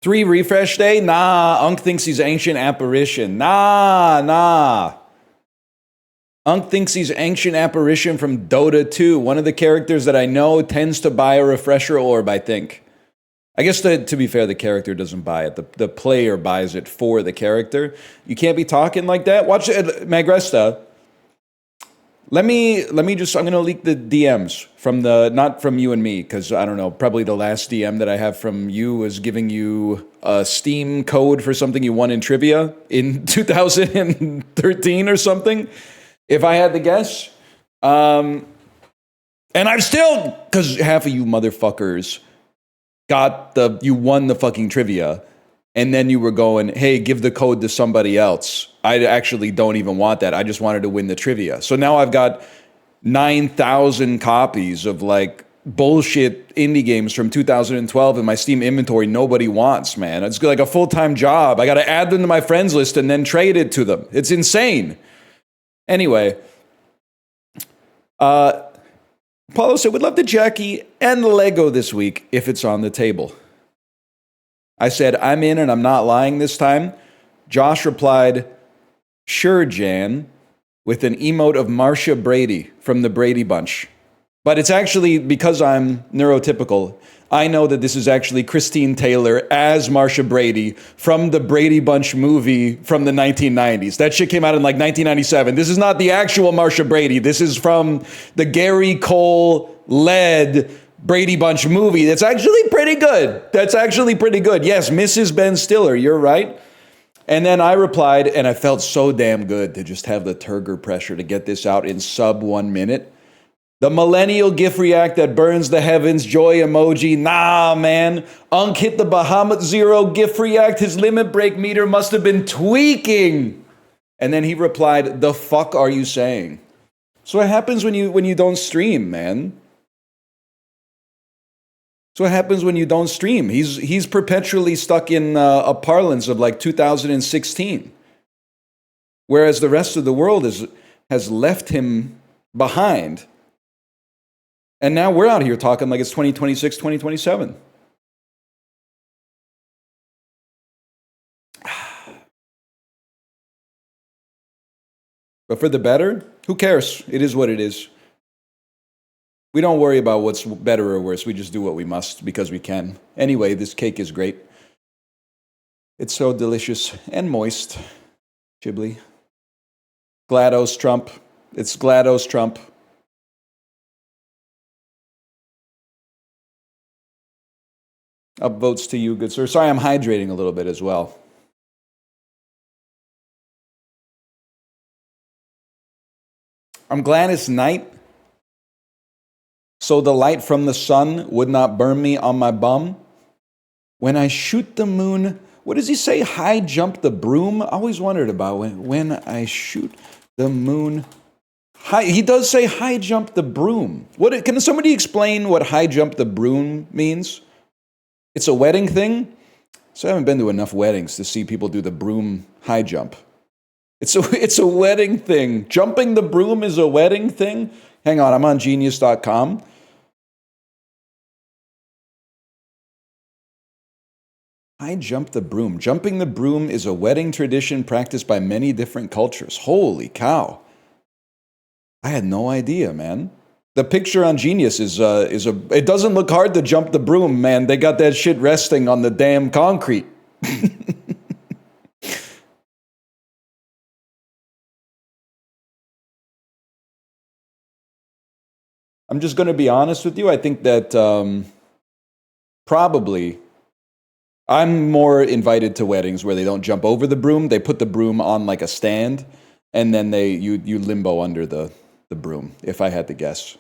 3 refresh day? Nah, Unk thinks he's ancient apparition. Nah. Unk thinks he's ancient apparition from Dota 2. One of the characters that I know tends to buy a refresher orb, I think. I guess to be fair, the character doesn't buy it. The player buys it for the character. You can't be talking like that. Watch it, Magresta. Let me just, I'm going to leak the DMs from not from you and me, because I don't know, probably the last DM that I have from you was giving you a Steam code for something you won in trivia in 2013 or something, if I had to guess. And I've still, because half of you motherfuckers you won the fucking trivia, and then you were going, hey, give the code to somebody else. I actually don't even want that. I just wanted to win the trivia. So now I've got 9,000 copies of like bullshit indie games from 2012 in my Steam inventory nobody wants, man. It's like a full-time job. I got to add them to my friends list and then trade it to them. It's insane. Anyway, Paulo said, would love the Jackie and the Lego this week if it's on the table. I said, I'm in and I'm not lying this time. Josh replied, sure, Jan, with an emote of Marcia Brady from the Brady Bunch. But it's actually, because I'm neurotypical, I know that this is actually Christine Taylor as Marcia Brady from the Brady Bunch movie from the 1990s. That shit came out in like 1997. This is not the actual Marcia Brady. This is from the Gary Cole-led Brady Bunch movie. That's actually pretty good. Yes, Mrs. Ben Stiller, you're right. And then I replied, and I felt so damn good to just have the turgor pressure to get this out in sub 1 minute. The millennial GIF react that burns the heavens, joy emoji. Nah, man. Unk hit the Bahamut Zero GIF react. His limit break meter must have been tweaking. And then he replied, the fuck are you saying? So what happens when you don't stream, man? So what happens when you don't stream? He's perpetually stuck in a parlance of like 2016. Whereas the rest of the world has left him behind. And now we're out here talking like it's 2026, 2027. But for the better, who cares? It is what it is. We don't worry about what's better or worse. We just do what we must because we can. Anyway, this cake is great. It's so delicious and moist. Chibli. GLaDOS Trump. It's GLaDOS Trump. Upvotes to you, good sir. Sorry, I'm hydrating a little bit as well. I'm glad it's night, so the light from the sun would not burn me on my bum. When I shoot the moon, what does he say? High jump the broom? I always wondered about when I shoot the moon. He does say high jump the broom. Can somebody explain what high jump the broom means? It's a wedding thing? So I haven't been to enough weddings to see people do the broom high jump. It's a wedding thing. Jumping the broom is a wedding thing? Hang on, I'm on genius.com. I jump the broom. Jumping the broom is a wedding tradition practiced by many different cultures. Holy cow. I had no idea, man. The picture on Genius it doesn't look hard to jump the broom, man. They got that shit resting on the damn concrete. I'm just going to be honest with you. I think that probably I'm more invited to weddings where they don't jump over the broom. They put the broom on like a stand, and then you limbo under the broom, if I had to guess.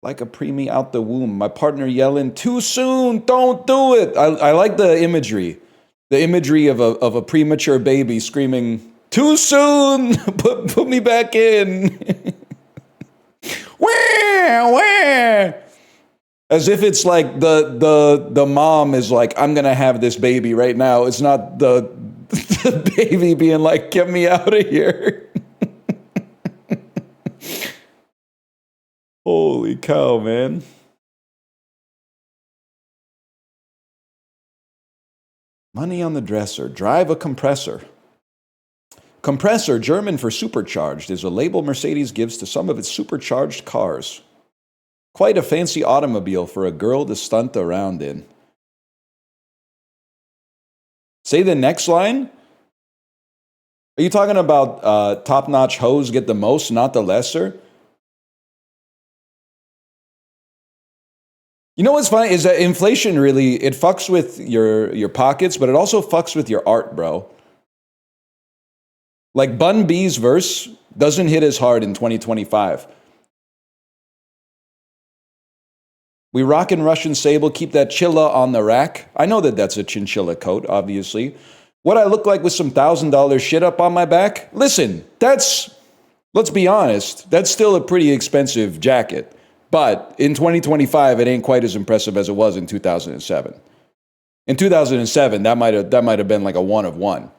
Like a preemie out the womb. My partner yelling, too soon, don't do it. I like the imagery. The imagery of a premature baby screaming, too soon, put me back in. Where? As if it's like the mom is like, I'm going to have this baby right now. It's not the baby being like, get me out of here. Holy cow, man. Money on the dresser. Drive a compressor. Compressor, German for supercharged, is a label Mercedes gives to some of its supercharged cars. Quite a fancy automobile for a girl to stunt around in. Say the next line? Are you talking about top-notch hoes get the most, not the lesser? You know what's funny is that inflation really, it fucks with your pockets, but it also fucks with your art, bro. Like Bun B's verse doesn't hit as hard in 2025. We rockin' Russian sable, keep that chilla on the rack. I know that that's a chinchilla coat, obviously. What I look like with some $1,000 shit up on my back? Listen, let's be honest, that's still a pretty expensive jacket. But in 2025, it ain't quite as impressive as it was in 2007. In 2007, that might have been like a one of one.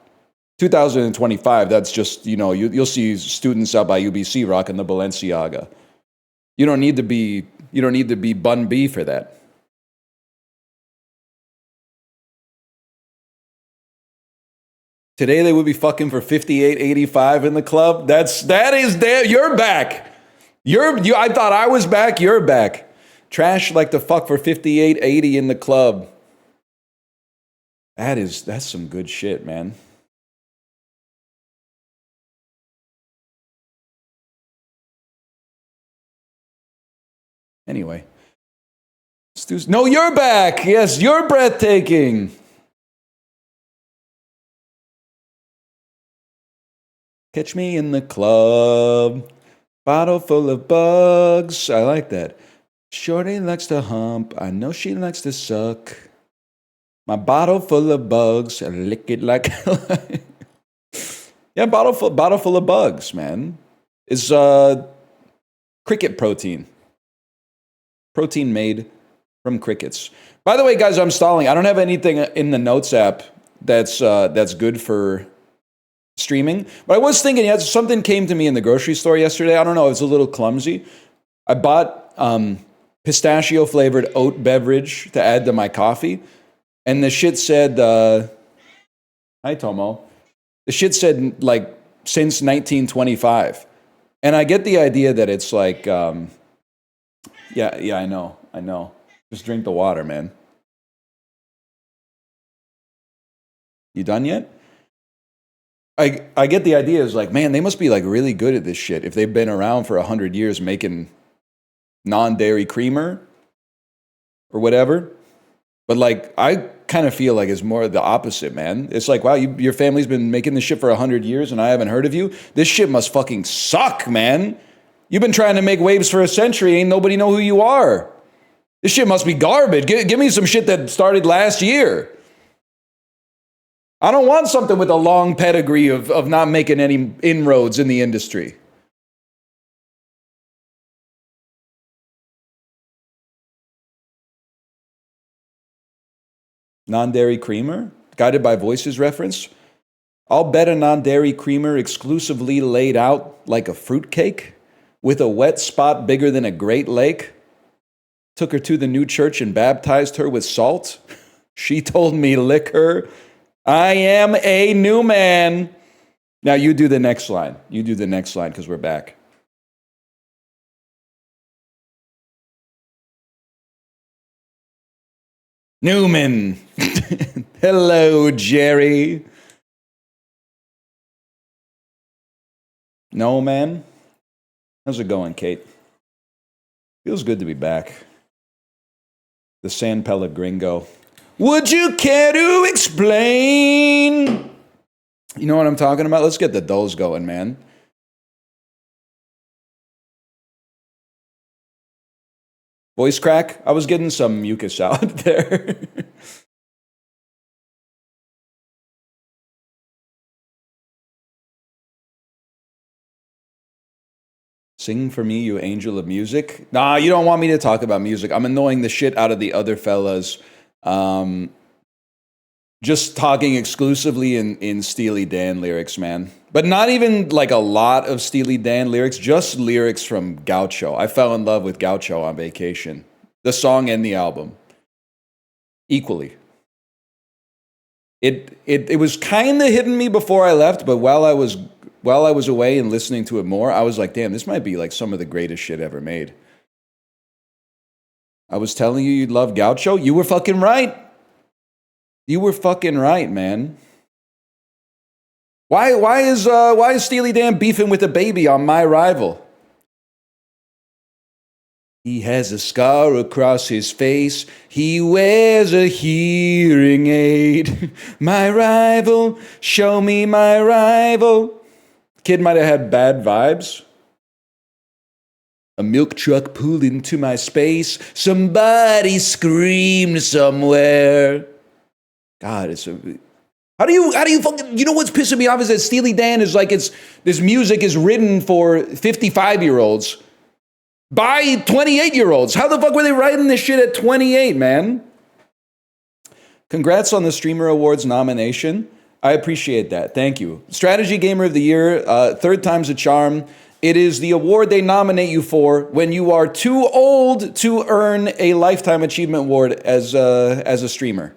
2025, that's just, you'll see students out by UBC rocking the Balenciaga. You don't need to be Bun B for that. Today they would be fucking for $58.85 in the club. That is there. You're back. I thought I was back. You're back. Trash like the fuck for $58.80 in the club. That's some good shit, man. Anyway. No, you're back. Yes, you're breathtaking. Catch me in the club. Bottle full of bugs. I like that. Shorty likes to hump. I know she likes to suck. My bottle full of bugs. I lick it like... Yeah, bottle full of bugs, man. It's cricket protein. Protein made from crickets. By the way, guys, I'm stalling. I don't have anything in the Notes app that's good for streaming. But I was thinking, something came to me in the grocery store yesterday. I don't know, it was a little clumsy. I bought pistachio-flavored oat beverage to add to my coffee. And the shit said, hi, Tomo. The shit said, like, since 1925. And I get the idea that it's like, yeah, I know. Just drink the water, man. You done yet? I get the idea is like, man, they must be like really good at this shit if they've been around for 100 years making non-dairy creamer or whatever. But like, I kind of feel like it's more the opposite, man. It's like, wow, your family's been making this shit for 100 years and I haven't heard of you. This shit must fucking suck, man. You've been trying to make waves for a century. Ain't nobody know who you are. This shit must be garbage. Give me some shit that started last year. I don't want something with a long pedigree of not making any inroads in the industry. Non-dairy creamer? Guided by Voices reference? I'll bet a non-dairy creamer exclusively laid out like a fruitcake with a wet spot bigger than a Great Lake. Took her to the new church and baptized her with salt. She told me lick her. I am a new man. Now you do the next line. You do the next line because we're back. Newman. Hello, Jerry. No, man. How's it going, Kate? Feels good to be back. The San Pellegrino. Would you care to explain? You know what I'm talking about? Let's get the dolls going, man. Voice crack? I was getting some mucus out there. Sing for me, you angel of music. Nah, you don't want me to talk about music. I'm annoying the shit out of the other fellas. Just talking exclusively in Steely Dan lyrics, man. But not even like a lot of Steely Dan lyrics, just lyrics from Gaucho. I fell in love with Gaucho on vacation. The song and the album. Equally. It was kind of hitting me before I left, but while I was away and listening to it more, I was like, damn, this might be like some of the greatest shit ever made. I was telling you you'd love Gaucho. You were fucking right. You were fucking right, man. Why is Steely Dan beefing with a baby on My Rival? He has a scar across his face. He wears a hearing aid. My rival, show me my rival. Kid might have had bad vibes. A milk truck pulled into my space. Somebody screamed somewhere. God, it's a... How do you fucking... You know what's pissing me off is that Steely Dan is like, this music is written for 55-year-olds. By 28-year-olds. How the fuck were they writing this shit at 28, man? Congrats on the Streamer Awards nomination. I appreciate that. Thank you. Strategy Gamer of the Year, third time's a charm. It is the award they nominate you for when you are too old to earn a Lifetime Achievement Award as a streamer.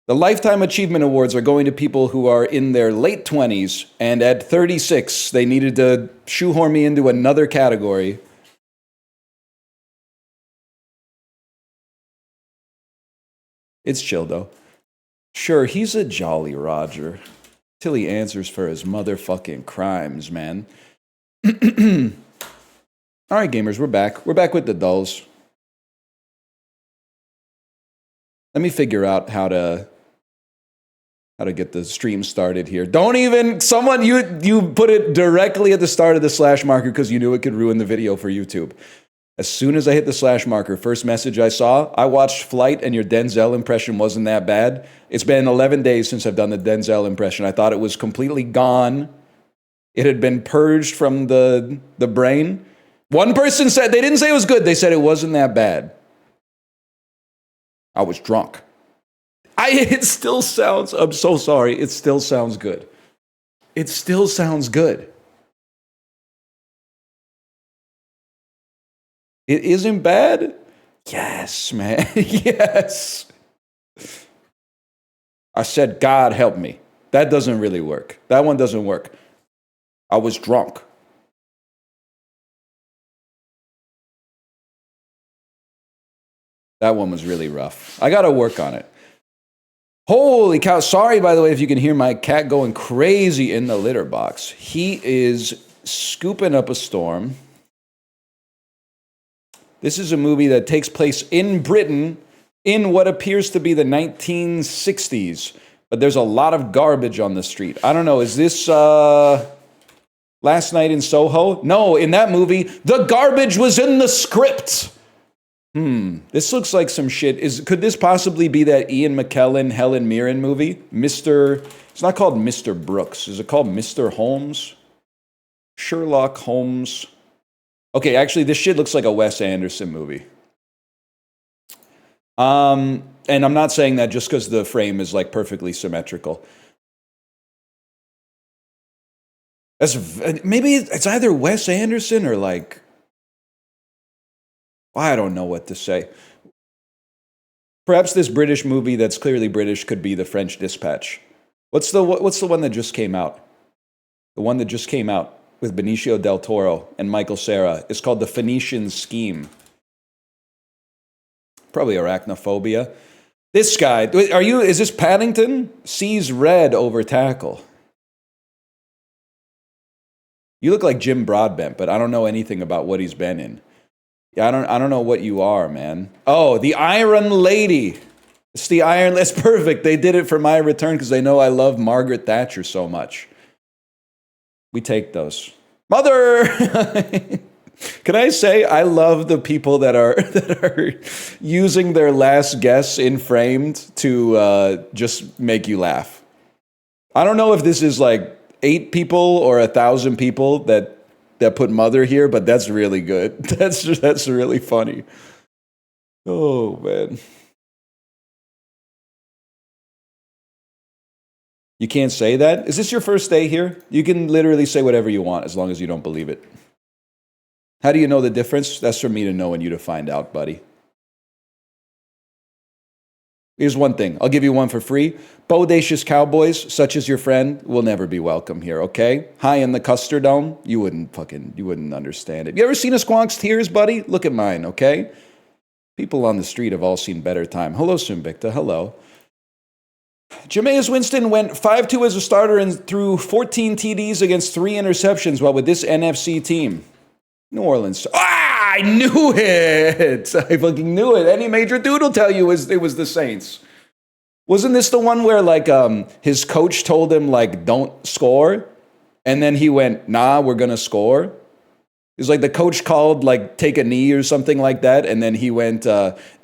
The Lifetime Achievement Awards are going to people who are in their late 20s, and at 36, they needed to shoehorn me into another category. It's chill, though. Sure, he's a Jolly Roger. Till he answers for his motherfucking crimes, man. All right, gamers, we're back. We're back with the dulls. Let me figure out how to get the stream started here. Don't even... Someone, you put it directly at the start of the slash marker because you knew it could ruin the video for YouTube. As soon as I hit the slash marker, first message I saw, I watched Flight and your Denzel impression wasn't that bad. It's been 11 days since I've done the Denzel impression. I thought it was completely gone. It had been purged from the brain. One person said, they didn't say it was good, they said it wasn't that bad. I was drunk. It still sounds, I'm so sorry, it still sounds good. It still sounds good. It isn't bad? Yes, man. Yes. I said, God help me. That doesn't really work. That one doesn't work. I was drunk. That one was really rough. I got to work on it. Holy cow. Sorry, by the way, if you can hear my cat going crazy in the litter box. He is scooping up a storm. This is a movie that takes place in Britain in what appears to be the 1960s. But there's a lot of garbage on the street. I don't know, is this Last Night in Soho? No, in that movie, the garbage was in the script. This looks like some shit. Could this possibly be that Ian McKellen, Helen Mirren movie? It's not called Mr. Brooks. Is it called Mr. Holmes? Sherlock Holmes. Okay, actually, this shit looks like a Wes Anderson movie. And I'm not saying that just because the frame is like perfectly symmetrical. Maybe it's either Wes Anderson or like... I don't know what to say. Perhaps this British movie that's clearly British could be The French Dispatch. What's the one that just came out? The one that just came out with Benicio del Toro and Michael Cera. It's called The Phoenician Scheme. Probably arachnophobia. This guy, is this Paddington? Sees red over tackle. You look like Jim Broadbent, but I don't know anything about what he's been in. Yeah, I don't know what you are, man. Oh, the Iron Lady. It's the Iron... That's perfect. They did it for my return because they know I love Margaret Thatcher so much. We take those. Mother! Can I say I love the people that are using their last guess in Framed to just make you laugh. I don't know if this is like 8 people or 1,000 people that put mother here, but that's really good. That's really funny. Oh, man. You can't say that? Is this your first day here? You can literally say whatever you want as long as you don't believe it. How do you know the difference? That's for me to know and you to find out, buddy. Here's one thing. I'll give you one for free. Bodacious cowboys, such as your friend, will never be welcome here, okay? High in the custard dome, you wouldn't understand it. You ever seen a squonk's tears, buddy? Look at mine, okay? People on the street have all seen better time. Hello, Sumbicta. Hello. Jameis Winston went 5-2 as a starter and threw 14 TDs against 3 interceptions while with this NFC team. New Orleans. I knew it! I fucking knew it. Any major dude will tell you it was the Saints. Wasn't this the one where, like, his coach told him, like, don't score? And then he went, nah, we're going to score? It was like the coach called, like, take a knee or something like that. And then he went,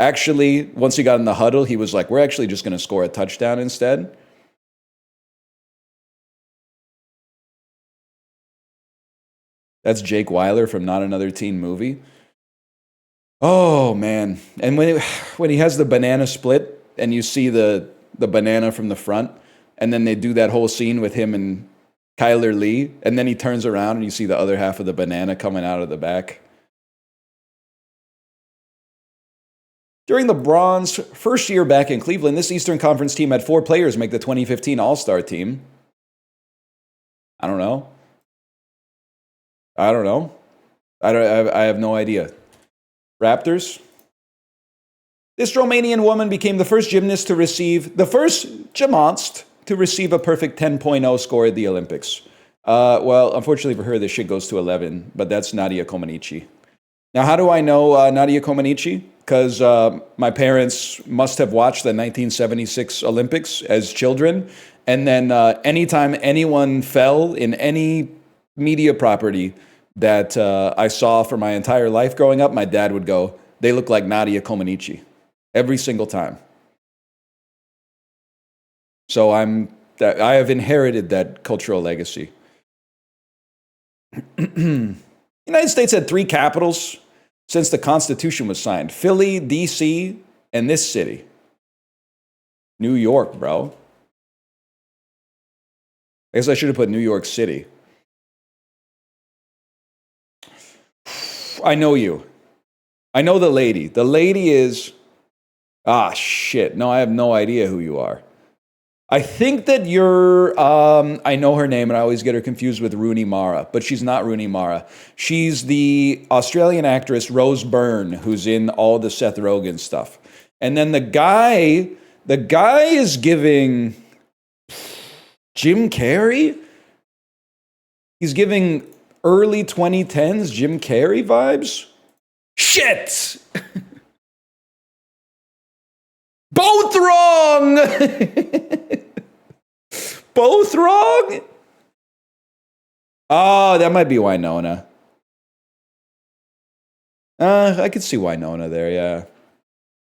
actually, once he got in the huddle, he was like, we're actually just going to score a touchdown instead. That's Jake Weiler from Not Another Teen Movie. Oh, man. And when he has the banana split and you see the banana from the front, and then they do that whole scene with him and Kyler Lee, and then he turns around and you see the other half of the banana coming out of the back. During the Browns' first year back in Cleveland, this Eastern Conference team had 4 players make the 2015 All-Star team. I don't know. I have no idea. Raptors. This Romanian woman became the first gymnast to receive a perfect 10.0 score at the Olympics. Well, unfortunately for her, this shit goes to 11, but that's Nadia Comaneci. Now, how do I know Nadia Comaneci? Because my parents must have watched the 1976 Olympics as children, and then anytime anyone fell in any media property that I saw for my entire life growing up, my dad would go, they look like Nadia Comaneci. Every single time. So I have inherited that cultural legacy. The United States had 3 capitals since the Constitution was signed. Philly, D.C., and this city. New York, bro. I guess I should have put New York City. I know you. I know the lady. The lady is... shit. No, I have no idea who you are. I think that you're, I know her name and I always get her confused with Rooney Mara, but she's not Rooney Mara. She's the Australian actress Rose Byrne, who's in all the Seth Rogen stuff. And then the guy is giving Jim Carrey? He's giving early 2010s Jim Carrey vibes? Shit! Both wrong! Both wrong? Oh, that might be Winona. I could see Winona there, yeah.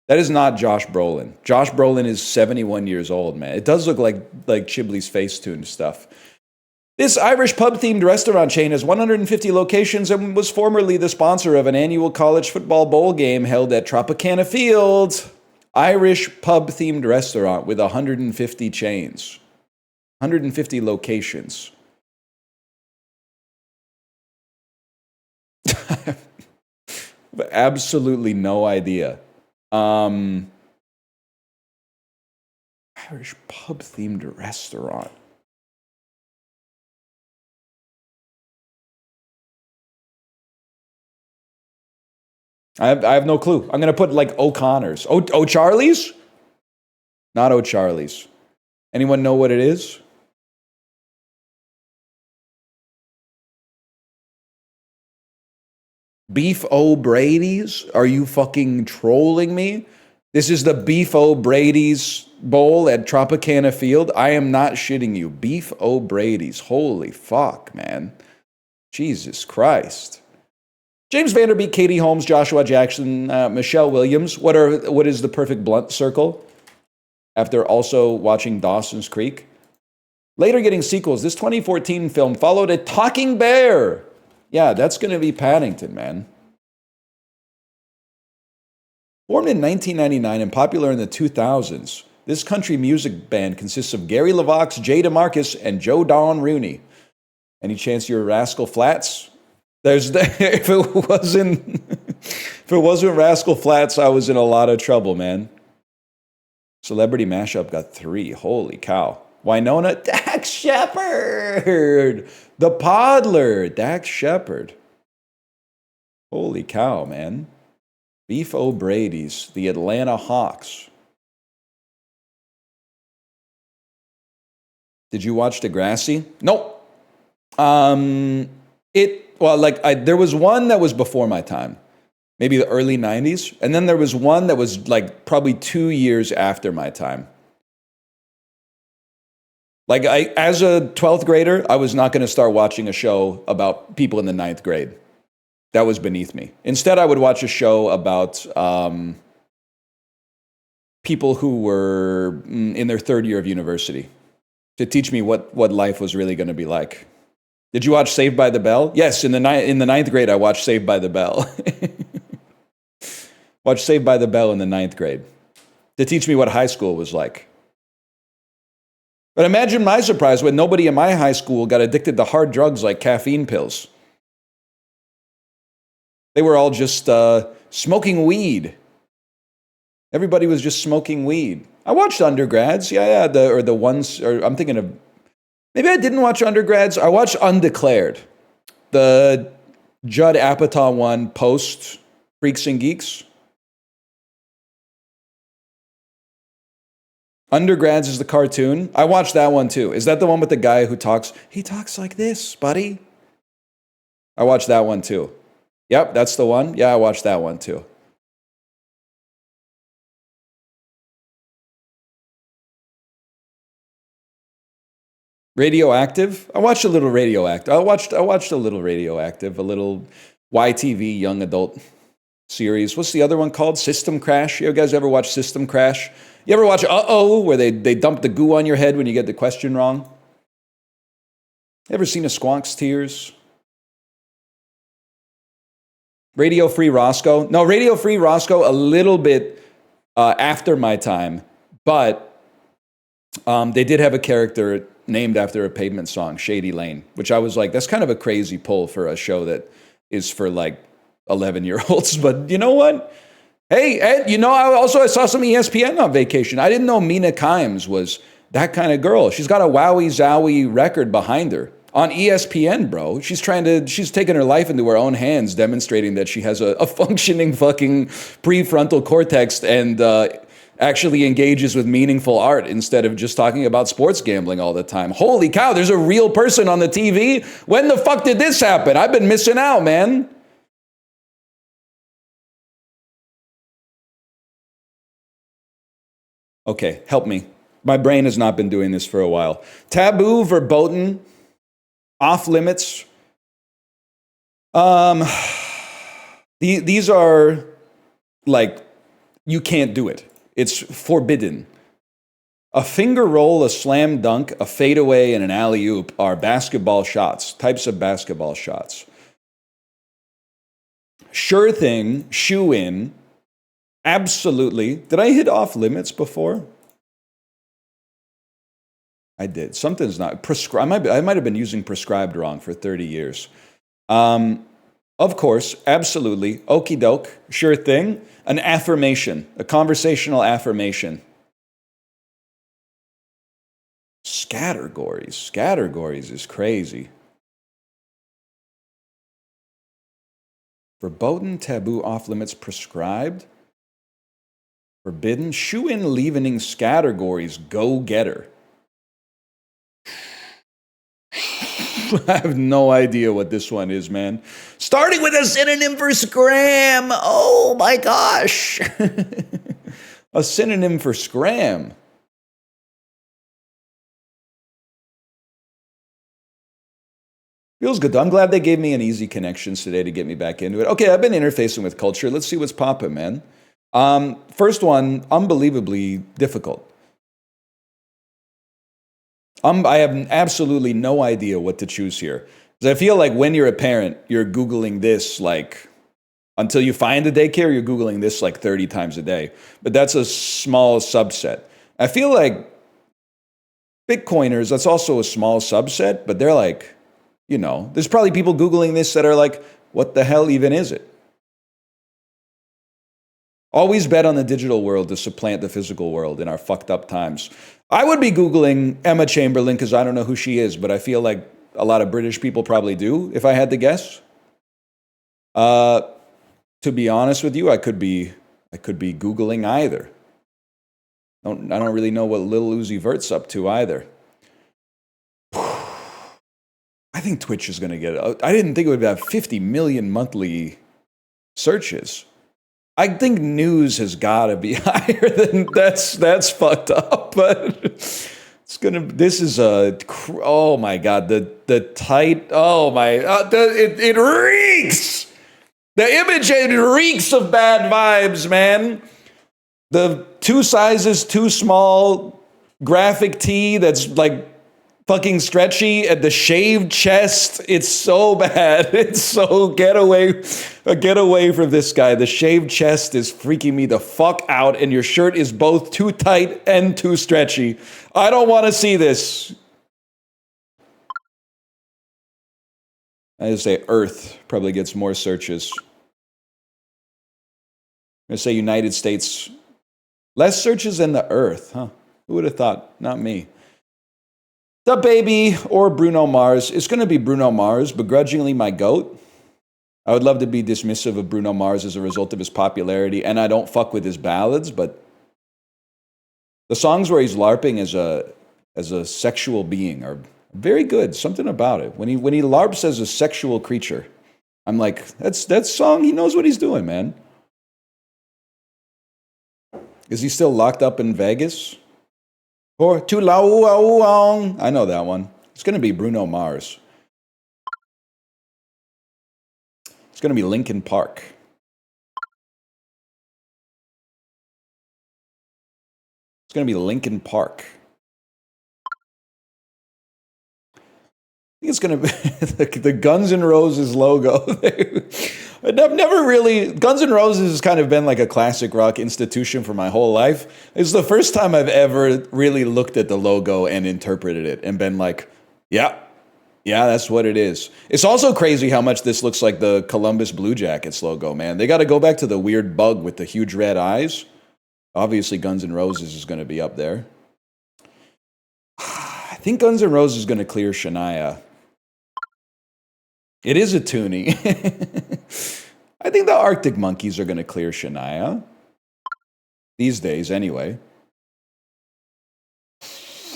That is not Josh Brolin. Josh Brolin is 71 years old, man. It does look like Chibley's Facetune stuff. This Irish pub-themed restaurant chain has 150 locations and was formerly the sponsor of an annual college football bowl game held at Tropicana Field. Irish pub-themed restaurant with 150 chains. 150 locations. Absolutely no idea. Irish pub-themed restaurant. I have no clue. I'm going to put like O'Connor's. O'Charlie's? Not O'Charlie's. Anyone know what it is? Beef O'Brady's? Are you fucking trolling me? This is the Beef O'Brady's bowl at Tropicana Field. I am not shitting you. Beef O'Brady's. Holy fuck, man. Jesus Christ. James Vanderbeek, Katie Holmes, Joshua Jackson, Michelle Williams. What is the perfect blunt circle? After also watching Dawson's Creek. Later getting sequels, this 2014 film followed a talking bear. Yeah, that's going to be Paddington, man. Formed in 1999 and popular in the 2000s, this country music band consists of Gary LaVox, Jay DeMarcus, and Joe Don Rooney. Any chance you're Rascal Flatts? If it wasn't Rascal Flatts, I was in a lot of trouble, man. Celebrity Mashup got 3. Holy cow. Winona, Dax Shepard. The Podler, Dax Shepard. Holy cow, man. Beef O'Brady's, the Atlanta Hawks. Did you watch Degrassi? Nope. There was one that was before my time. Maybe the early 90s. And then there was one that was like probably 2 years after my time. Like as a 12th grader, I was not going to start watching a show about people in the 9th grade. That was beneath me. Instead, I would watch a show about people who were in their 3rd year of university to teach me what life was really going to be like. Did you watch Saved by the Bell? Yes, in the 9th grade, I watched Saved by the Bell. Watched Saved by the Bell in the 9th grade to teach me what high school was like. But imagine my surprise when nobody in my high school got addicted to hard drugs like caffeine pills. They were all just smoking weed. Everybody was just smoking weed. I watched Undergrads. I'm thinking of, maybe I didn't watch Undergrads. I watched Undeclared. The Judd Apatow one post Freaks and Geeks. Undergrads is the cartoon. I watched that one too. Is that the one with the guy who talks? He talks like this, buddy. I watched that one too. Yep, that's the one. Yeah, I watched that one too. Radioactive? I watched a little Radioactive. I watched a little Radioactive, a little YTV young adult series. What's the other one called? System Crash. You guys ever watch System Crash? You ever watch Uh-Oh, where they dump the goo on your head when you get the question wrong? Ever seen a Squonk's Tears? Radio Free Roscoe? No, Radio Free Roscoe, a little bit after my time, but they did have a character named after a Pavement song, Shady Lane, which I was like, that's kind of a crazy pull for a show that is for like 11-year-olds. But you know what? Hey, Ed, I saw some ESPN on vacation. I didn't know Mina Kimes was that kind of girl. She's got a Wowie Zowie record behind her. On ESPN, bro. She's taking her life into her own hands, demonstrating that she has a functioning fucking prefrontal cortex and actually engages with meaningful art instead of just talking about sports gambling all the time. Holy cow, there's a real person on the TV? When the fuck did this happen? I've been missing out, man. Okay, help me. My brain has not been doing this for a while. Taboo, verboten, off limits. These are like, you can't do it. It's forbidden. A finger roll, a slam dunk, a fadeaway, and an alley-oop are basketball shots, types of basketball shots. Sure thing, shoe in, absolutely. Did I hit off limits before? I did. Something's not prescribed. I might have been using prescribed wrong for 30 years. Of course, absolutely. Okie doke. Sure thing. An affirmation, a conversational affirmation. Scattergories. Scattergories is crazy. Verboten, taboo, off limits, prescribed. Forbidden, shoe-in, leavening, scattergories, go-getter. I have no idea what this one is, man. Starting with a synonym for scram. Oh my gosh. A synonym for scram. Feels good though. I'm glad they gave me an easy connections today to get me back into it. Okay, I've been interfacing with culture. Let's see what's popping, man. First one, unbelievably difficult. I have absolutely no idea what to choose here. Because I feel like when you're a parent, you're Googling this like, until you find a daycare, you're Googling this like 30 times a day. But that's a small subset. I feel like Bitcoiners, that's also a small subset, but they're like, there's probably people Googling this that are like, what the hell even is it? Always bet on the digital world to supplant the physical world in our fucked up times. I would be Googling Emma Chamberlain because I don't know who she is, but I feel like a lot of British people probably do, if I had to guess. To be honest with you, I could be Googling either. I don't really know what Lil Uzi Vert's up to either. I think Twitch is going to get it. I didn't think it would have 50 million monthly searches. I think news has got to be higher than that's fucked up, but it's gonna. This is oh my god, the tight. Oh my, it reeks. The image, it reeks of bad vibes, man. The 2 sizes too small graphic tee that's like fucking stretchy at the shaved chest. It's so bad. It's so get away from this guy. The shaved chest is freaking me the fuck out, and your shirt is both too tight and too stretchy. I don't want to see this. I just say Earth probably gets more searches. I'm gonna say United States. Less searches than the Earth, huh? Who would have thought? Not me. The baby or Bruno Mars. It's going to be Bruno Mars, begrudgingly my GOAT. I would love to be dismissive of Bruno Mars as a result of his popularity, and I don't fuck with his ballads, but the songs where he's LARPing as a sexual being are very good. Something about it. When he LARPs as a sexual creature, I'm like, that song, he knows what he's doing, man. Is he still locked up in Vegas? Or too long. I know that one. It's going to be Bruno Mars. It's going to be Linkin Park. It's going to be Linkin Park. I think it's going to be the Guns N' Roses logo. I've never really... Guns N' Roses has kind of been like a classic rock institution for my whole life. It's the first time I've ever really looked at the logo and interpreted it and been like, yeah, that's what it is. It's also crazy how much this looks like the Columbus Blue Jackets logo, man. They got to go back to the weird bug with the huge red eyes. Obviously, Guns N' Roses is going to be up there. I think Guns N' Roses is going to clear Shania. It is a toonie. I think the Arctic Monkeys are going to clear Shania. These days, anyway.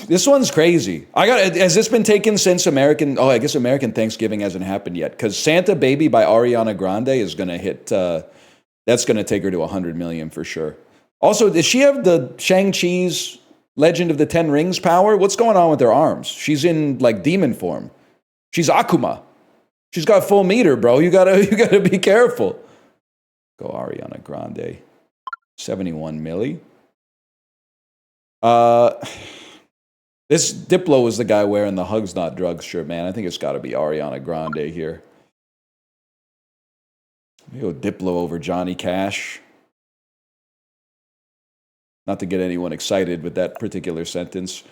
This one's crazy. Has this been taken since American... Oh, I guess American Thanksgiving hasn't happened yet. Because Santa Baby by Ariana Grande is going to hit... that's going to take her to 100 million for sure. Also, does she have the Shang-Chi's Legend of the Ten Rings power? What's going on with her arms? She's in, like, demon form. She's Akuma. She's got full meter, bro. You gotta be careful. Go Ariana Grande. 71 milli. This Diplo was the guy wearing the Hugs Not Drugs shirt, man. I think it's gotta be Ariana Grande here. Go Diplo over Johnny Cash. Not to get anyone excited with that particular sentence.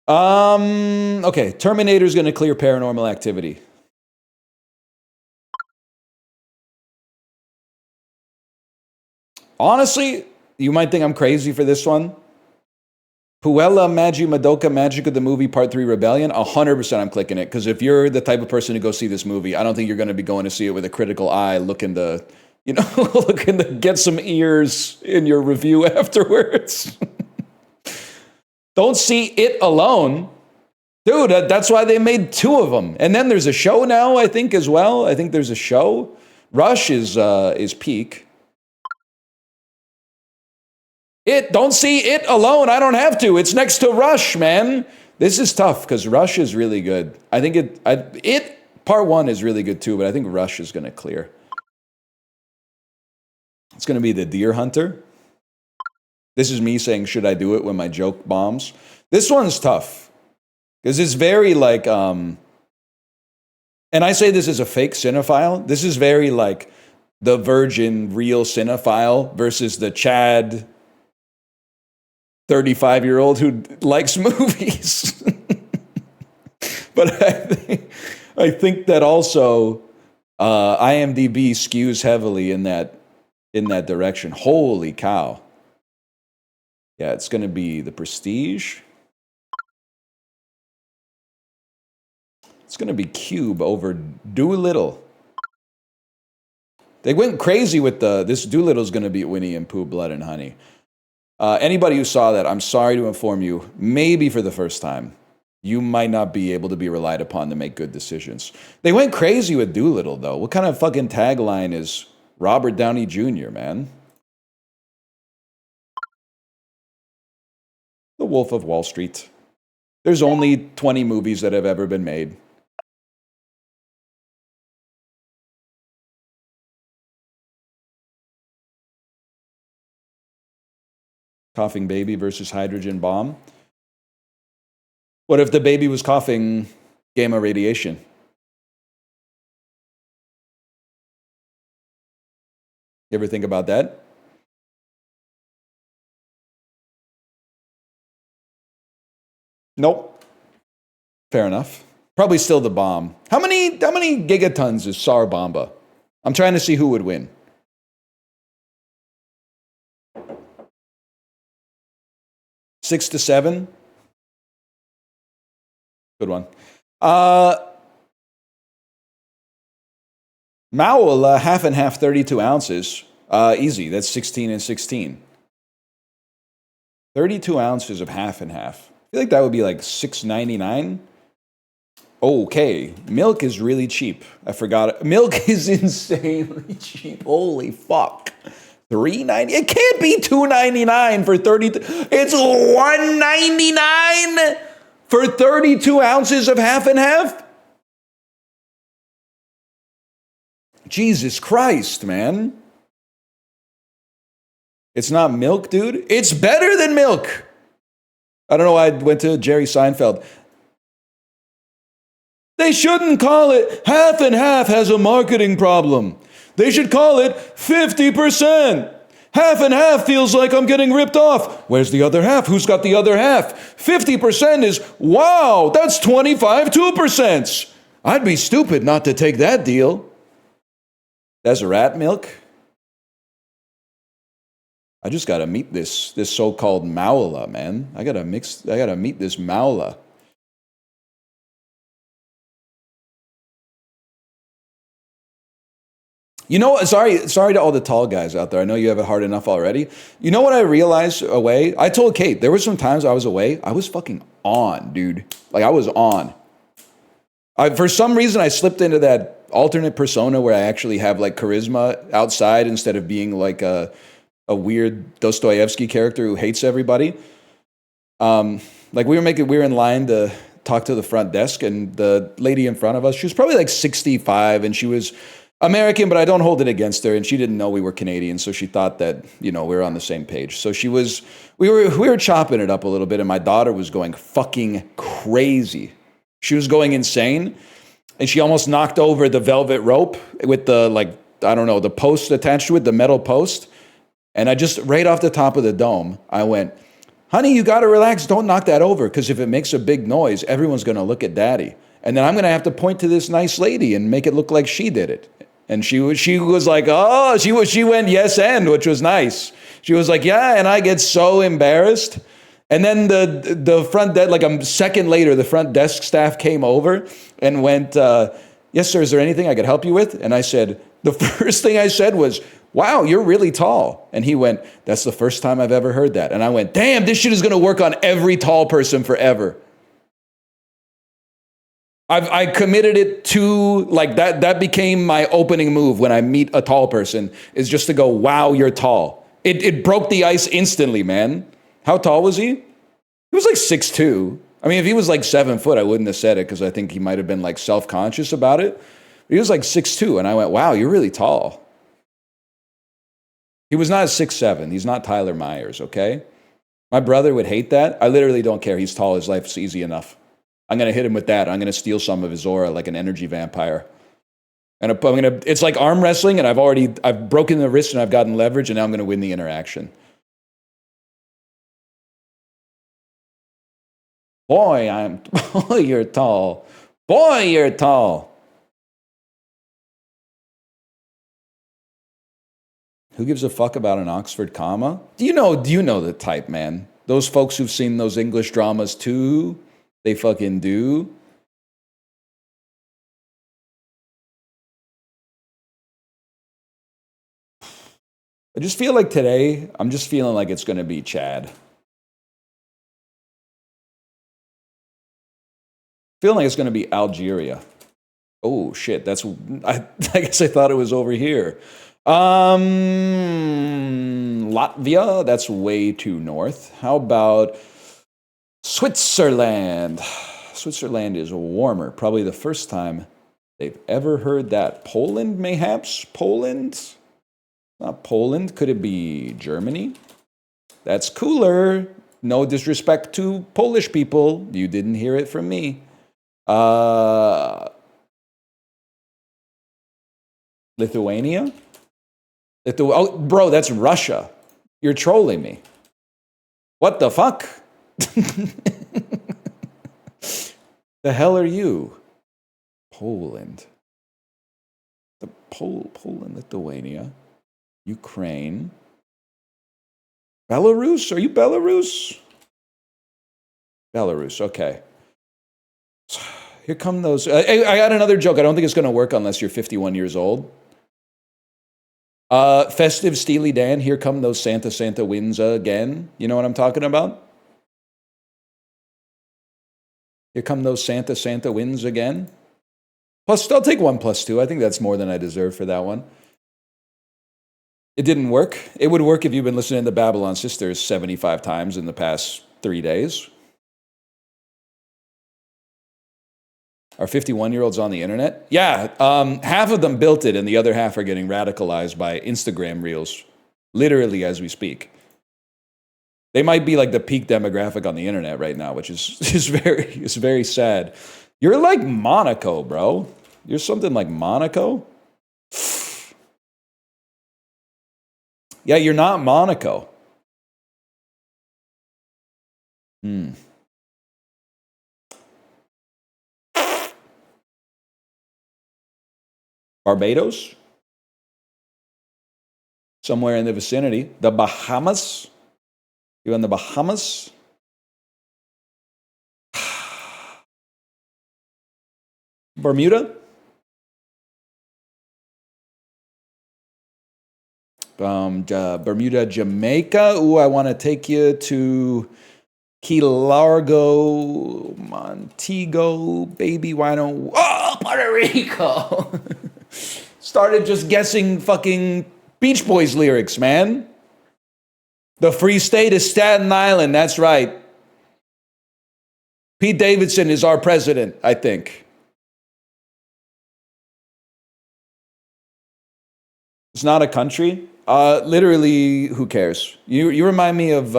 Okay, Terminator's gonna clear Paranormal Activity. Honestly, you might think I'm crazy for this one. Puella Magi Madoka Magic of the Movie Part 3 Rebellion, 100% I'm clicking it. Because if you're the type of person to go see this movie, I don't think you're going to be going to see it with a critical eye looking to, looking to get some ears in your review afterwards. Don't see it alone. Dude, that's why they made 2 of them. And then there's a show now, I think, as well. I think there's a show. Rush is peak. Don't see it alone. I don't have to. It's next to Rush, man. This is tough because Rush is really good. I think it part 1 is really good too, but I think Rush is going to clear. It's going to be the Deer Hunter. This is me saying, should I do it when my joke bombs? This one's tough because it's very like, and I say this as a fake cinephile. This is very like the virgin real cinephile versus the Chad 35-year-old who likes movies. But I think that also IMDb skews heavily in that in that direction. Holy cow. Yeah, it's going to be the Prestige. It's going to be Cube over Doolittle. They went crazy with this Doolittle's going to beat Winnie and Pooh, Blood and Honey. Anybody who saw that, I'm sorry to inform you, maybe for the first time, you might not be able to be relied upon to make good decisions. They went crazy with Doolittle, though. What kind of fucking tagline is Robert Downey Jr., man? The Wolf of Wall Street. There's only 20 movies that have ever been made. Coughing baby versus hydrogen bomb. What if the baby was coughing gamma radiation? You ever think about that? Nope. Fair enough. Probably still the bomb. How many gigatons is Tsar Bomba? I'm trying to see who would win. Six to seven. Good one. Maola, half and half, 32 ounces. Easy. That's 16 and 16. 32 ounces of half and half. I feel like that would be like $6.99. Okay. Milk is really cheap. I forgot. Milk is insanely cheap. Holy fuck. $3.90. It can't be $2.99 for 32. It's $1.99 for 32 ounces of half and half. Jesus Christ, man. It's not milk, dude. It's better than milk. I don't know why I went to Jerry Seinfeld. They shouldn't call it half and half has a marketing problem. They should call it 50%. Half and half feels like I'm getting ripped off. Where's the other half? Who's got the other half? 50% is, wow, that's 25 2%. I'd be stupid not to take that deal. That's rat milk. I just gotta meet this so-called Maola, man. I gotta meet this Maola. You know, sorry to all the tall guys out there. I know you have it hard enough already. You know what I realized away? I told Kate, there were some times I was away, I was fucking on, dude. Like, I was on. For some reason, I slipped into that alternate persona where I actually have, like, charisma outside instead of being, like, a weird Dostoevsky character who hates everybody. Like, we were in line to talk to the front desk, and the lady in front of us, she was probably, like, 65, and she was American, but I don't hold it against her, and she didn't know we were Canadian, so she thought that, you know, we were on the same page. So we were chopping it up a little bit, and my daughter was going fucking crazy. She was going insane, and she almost knocked over the velvet rope with the, like, I don't know, the post attached to it, the metal post, and I just, right off the top of the dome, I went, honey, you gotta relax, don't knock that over, because if it makes a big noise, everyone's gonna look at daddy. And then I'm gonna have to point to this nice lady and make it look like she did it. And she was like, oh, she went yes and, which was nice. She was like, yeah, and I get so embarrassed. And then the front desk, like a second later, the front desk staff came over and went, yes, sir, is there anything I could help you with? And I said, the first thing I said was, wow, you're really tall. And he went, that's the first time I've ever heard that. And I went, damn, this shit is gonna work on every tall person forever. I committed it to, like, that became my opening move when I meet a tall person, is just to go, wow, you're tall. It broke the ice instantly, man. How tall was he? He was like 6'2". I mean, if he was like 7 foot, I wouldn't have said it because I think he might have been like self-conscious about it. He was like 6'2", and I went, wow, you're really tall. He was not 6'7". He's not Tyler Myers, okay? My brother would hate that. I literally don't care. He's tall. His life's easy enough. I'm going to hit him with that. I'm going to steal some of his aura like an energy vampire. And it's like arm wrestling, and I've broken the wrist and I've gotten leverage, and now I'm going to win the interaction. Boy, you're tall. Boy, you're tall. Who gives a fuck about an Oxford comma? Do you know the type, man? Those folks who've seen those English dramas too, they fucking do. I just feel like today, I'm just feeling like it's going to be Chad. Feeling like it's going to be Algeria. Oh, shit. I guess I thought it was over here. Latvia, that's way too north. How about Switzerland? Switzerland is warmer. Probably the first time they've ever heard that. Poland, mayhaps? Poland? Not Poland. Could it be Germany? That's cooler. No disrespect to Polish people. You didn't hear it from me. Lithuania? Oh, bro, that's Russia. You're trolling me. What the fuck? The hell are you? Poland. Poland, Lithuania. Ukraine. Belarus? Are you Belarus? Belarus, okay. Here come those. I got another joke. I don't think it's going to work unless you're 51 years old. Festive Steely Dan, here come those Santa winds again. You know what I'm talking about? Here come those Santa winds again. Plus, I'll take 1+2. I think that's more than I deserve for that one. It didn't work. It would work if you've been listening to Babylon Sisters 75 times in the past 3 days. Are 51-year-olds on the internet? Yeah, half of them built it and the other half are getting radicalized by Instagram reels, literally as we speak. They might be like the peak demographic on the internet right now, which is very sad. You're like Monaco, bro. You're something like Monaco? Yeah, you're not Monaco. Barbados? Somewhere in the vicinity. The Bahamas? You in the Bahamas? Bermuda? Bermuda, Jamaica. Ooh, I want to take you to Key Largo, Montego, baby, why don't... Oh, Puerto Rico! Started just guessing fucking Beach Boys lyrics, man. The Free State is Staten Island, that's right. Pete Davidson is our president, I think. It's not a country. Literally, who cares? You remind me of...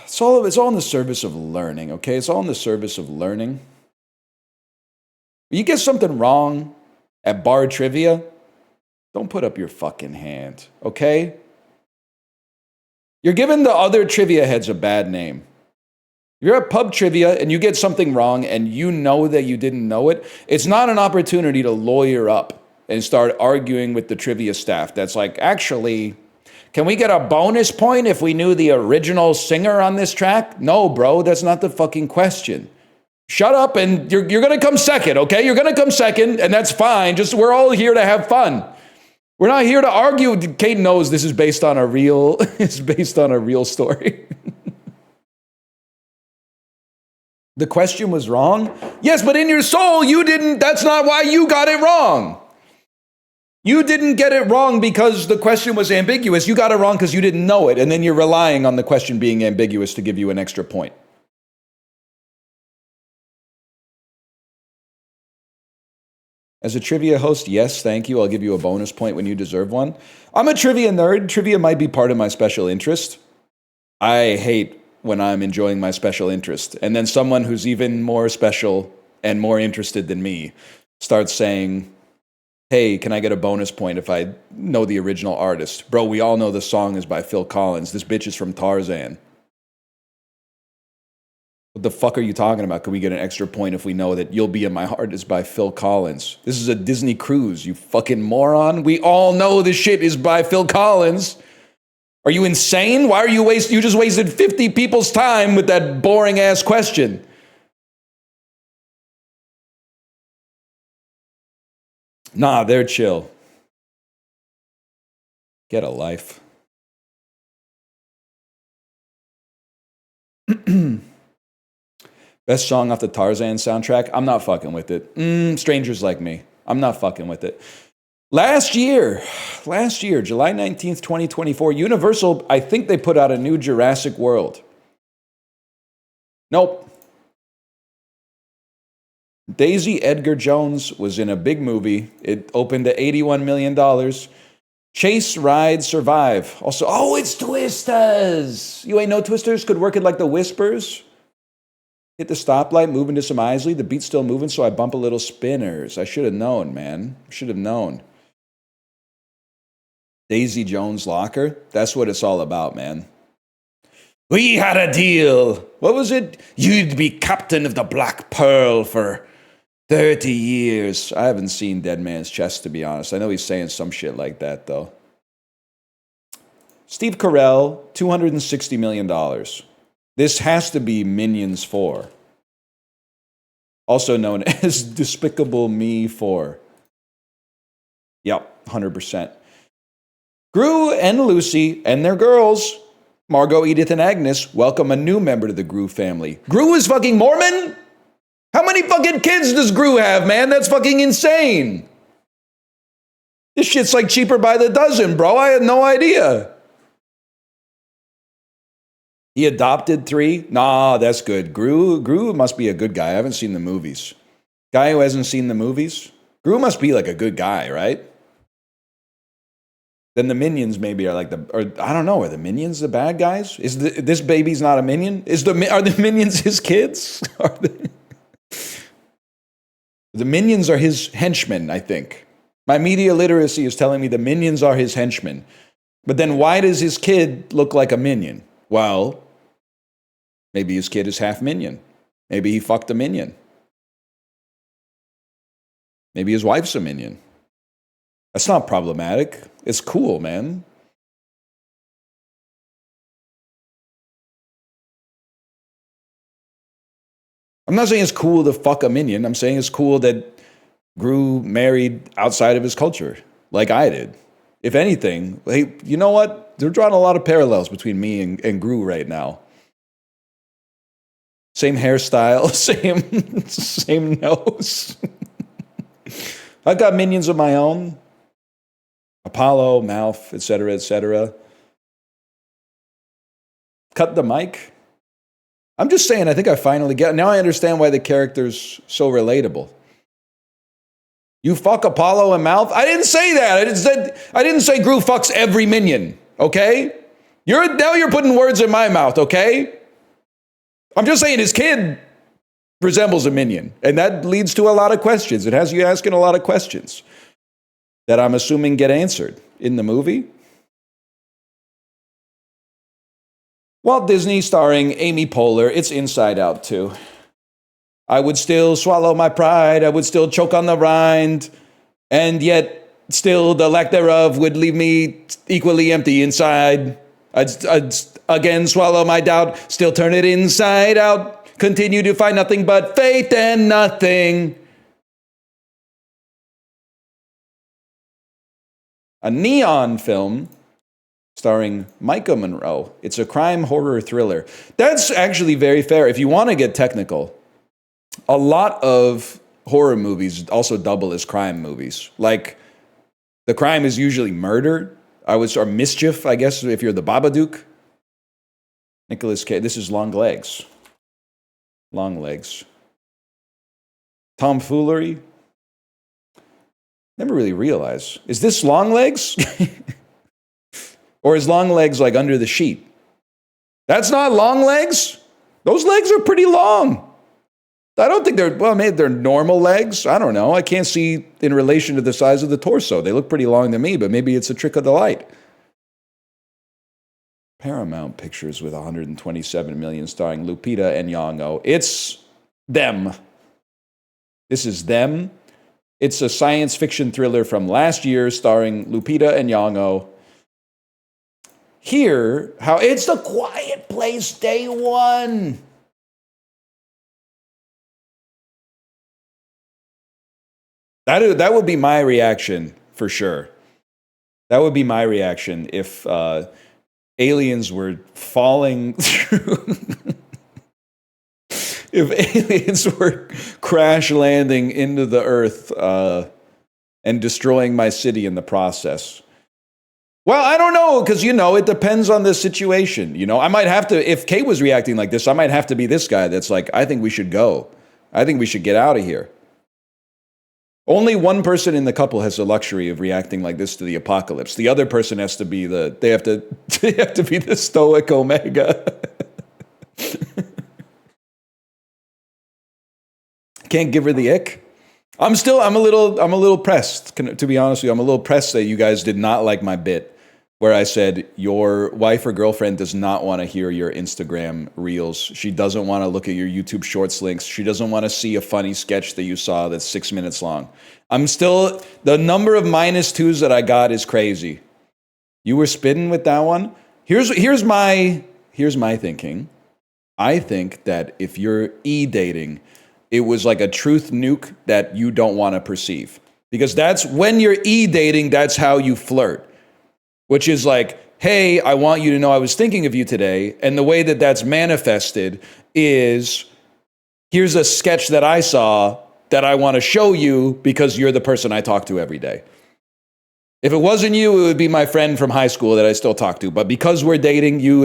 It's all in the service of learning, okay? It's all in the service of learning. You get something wrong at bar trivia, don't put up your fucking hand, okay? You're giving the other trivia heads a bad name. If you're at pub trivia and you get something wrong and you know that you didn't know it, it's not an opportunity to lawyer up and start arguing with the trivia staff. That's like, actually, can we get a bonus point if we knew the original singer on this track? No, bro, that's not the fucking question. Shut up and you're going to come second, okay? You're going to come second and that's fine. Just we're all here to have fun. We're not here to argue. Kate knows this is based on a real story. The question was wrong? Yes, but in your soul you didn't, that's not why you got it wrong. You didn't get it wrong because the question was ambiguous. You got it wrong because you didn't know it, and then you're relying on the question being ambiguous to give you an extra point. As a trivia host, yes, thank you. I'll give you a bonus point when you deserve one. I'm a trivia nerd. Trivia might be part of my special interest. I hate when I'm enjoying my special interest, and then someone who's even more special and more interested than me starts saying, hey, can I get a bonus point if I know the original artist? Bro, we all know the song is by Phil Collins. This bitch is from Tarzan. What the fuck are you talking about? Can we get an extra point if we know that You'll Be in My Heart is by Phil Collins? This is a Disney cruise, you fucking moron. We all know this shit is by Phil Collins. Are you insane? Why are you you just wasted 50 people's time with that boring ass question. Nah, they're chill. Get a life. Best song off the Tarzan soundtrack? I'm not fucking with it. Strangers Like Me. I'm not fucking with it. Last year, July 19th, 2024, Universal, I think they put out a new Jurassic World. Nope. Daisy Edgar Jones was in a big movie. It opened to $81 million. Chase, Ride, Survive. Also, oh, it's Twisters. You ain't know Twisters could work it like the Whispers? Hit the stoplight, move into some Isley. The beat's still moving, so I bump a little spinners. I should have known, man. Should have known. Daisy Jones' Locker. That's what it's all about, man. We had a deal. What was it? You'd be captain of the Black Pearl for 30 years. I haven't seen Dead Man's Chest, to be honest. I know he's saying some shit like that, though. Steve Carell, $260 million. This has to be Minions 4. Also known as Despicable Me 4. Yep, 100%. Gru and Lucy and their girls, Margot, Edith, and Agnes, welcome a new member to the Gru family. Gru is fucking Mormon? How many fucking kids does Gru have, man? That's fucking insane. This shit's like cheaper by the dozen, bro. I had no idea. He adopted 3? Nah, that's good. Gru must be a good guy. I haven't seen the movies. Guy who hasn't seen the movies? Gru must be like a good guy, right? Then the minions maybe are like I don't know, are the minions the bad guys? Is this baby's not a minion? Are the minions his kids? The minions are his henchmen, I think. My media literacy is telling me the minions are his henchmen. But then why does his kid look like a minion? Well, maybe his kid is half minion. Maybe he fucked a minion. Maybe his wife's a minion. That's not problematic. It's cool, man. I'm not saying it's cool to fuck a minion. I'm saying it's cool that Gru married outside of his culture, like I did. If anything, hey, you know what? They're drawing a lot of parallels between me and Gru right now. Same hairstyle, same nose. I've got minions of my own. Apollo, Mouth, etc., etc. Cut the mic. I'm just saying, I think I finally get it. Now I understand why the character's so relatable. You fuck Apollo and Mouth? I didn't say that. I didn't say Gru fucks every minion, okay? Now you're putting words in my mouth, okay? I'm just saying his kid resembles a minion, and that leads to a lot of questions. It has you asking a lot of questions that I'm assuming get answered in the movie. Walt Disney starring Amy Poehler. It's Inside Out 2. I would still swallow my pride. I would still choke on the rind. And yet, still, the lack thereof would leave me equally empty inside. I'd again swallow my doubt, still turn it inside out. Continue to find nothing but faith and nothing. A neon film starring Micah Monroe. It's a crime horror thriller. That's actually very fair. If you want to get technical, a lot of horror movies also double as crime movies. Like, the crime is usually murder, or mischief, I guess, if you're the Babadook. Nicolas Cage. This is Long Legs. Long Legs. Tomfoolery. Never really realized. Is this Long Legs? Or is Long Legs like under the sheet? That's not Long Legs. Those legs are pretty long. I don't think maybe they're normal legs. I don't know. I can't see in relation to the size of the torso. They look pretty long to me, but maybe it's a trick of the light. Paramount Pictures with 127 million starring Lupita and Nyong'o. It's them. This is them. It's a science fiction thriller from last year starring Lupita and Nyong'o. Here, how it's The Quiet Place Day One. That would be my reaction for sure. That would be my reaction if aliens were falling through. If aliens were crash landing into the earth and destroying my city in the process. Well, I don't know, because, it depends on the situation. I might have to, if Kate was reacting like this, I might have to be this guy that's like, I think we should go. I think we should get out of here. Only one person in the couple has the luxury of reacting like this to the apocalypse. The other person has to be they have to be the stoic omega. Can't give her the ick. I'm a little pressed, to be honest with you. I'm a little pressed that you guys did not like my bit where I said your wife or girlfriend does not want to hear your Instagram reels. She doesn't want to look at your YouTube Shorts links. She doesn't want to see a funny sketch that you saw that's 6 minutes long. The number of -2s that I got is crazy. You were spitting with that one. Here's my thinking. I think that if you're e-dating, it was like a truth nuke that you don't want to perceive. Because that's when you're e-dating, that's how you flirt. Which is like, hey, I want you to know I was thinking of you today. And the way that that's manifested is, here's a sketch that I saw that I want to show you because you're the person I talk to every day. If it wasn't you, it would be my friend from high school that I still talk to. But because we're dating, you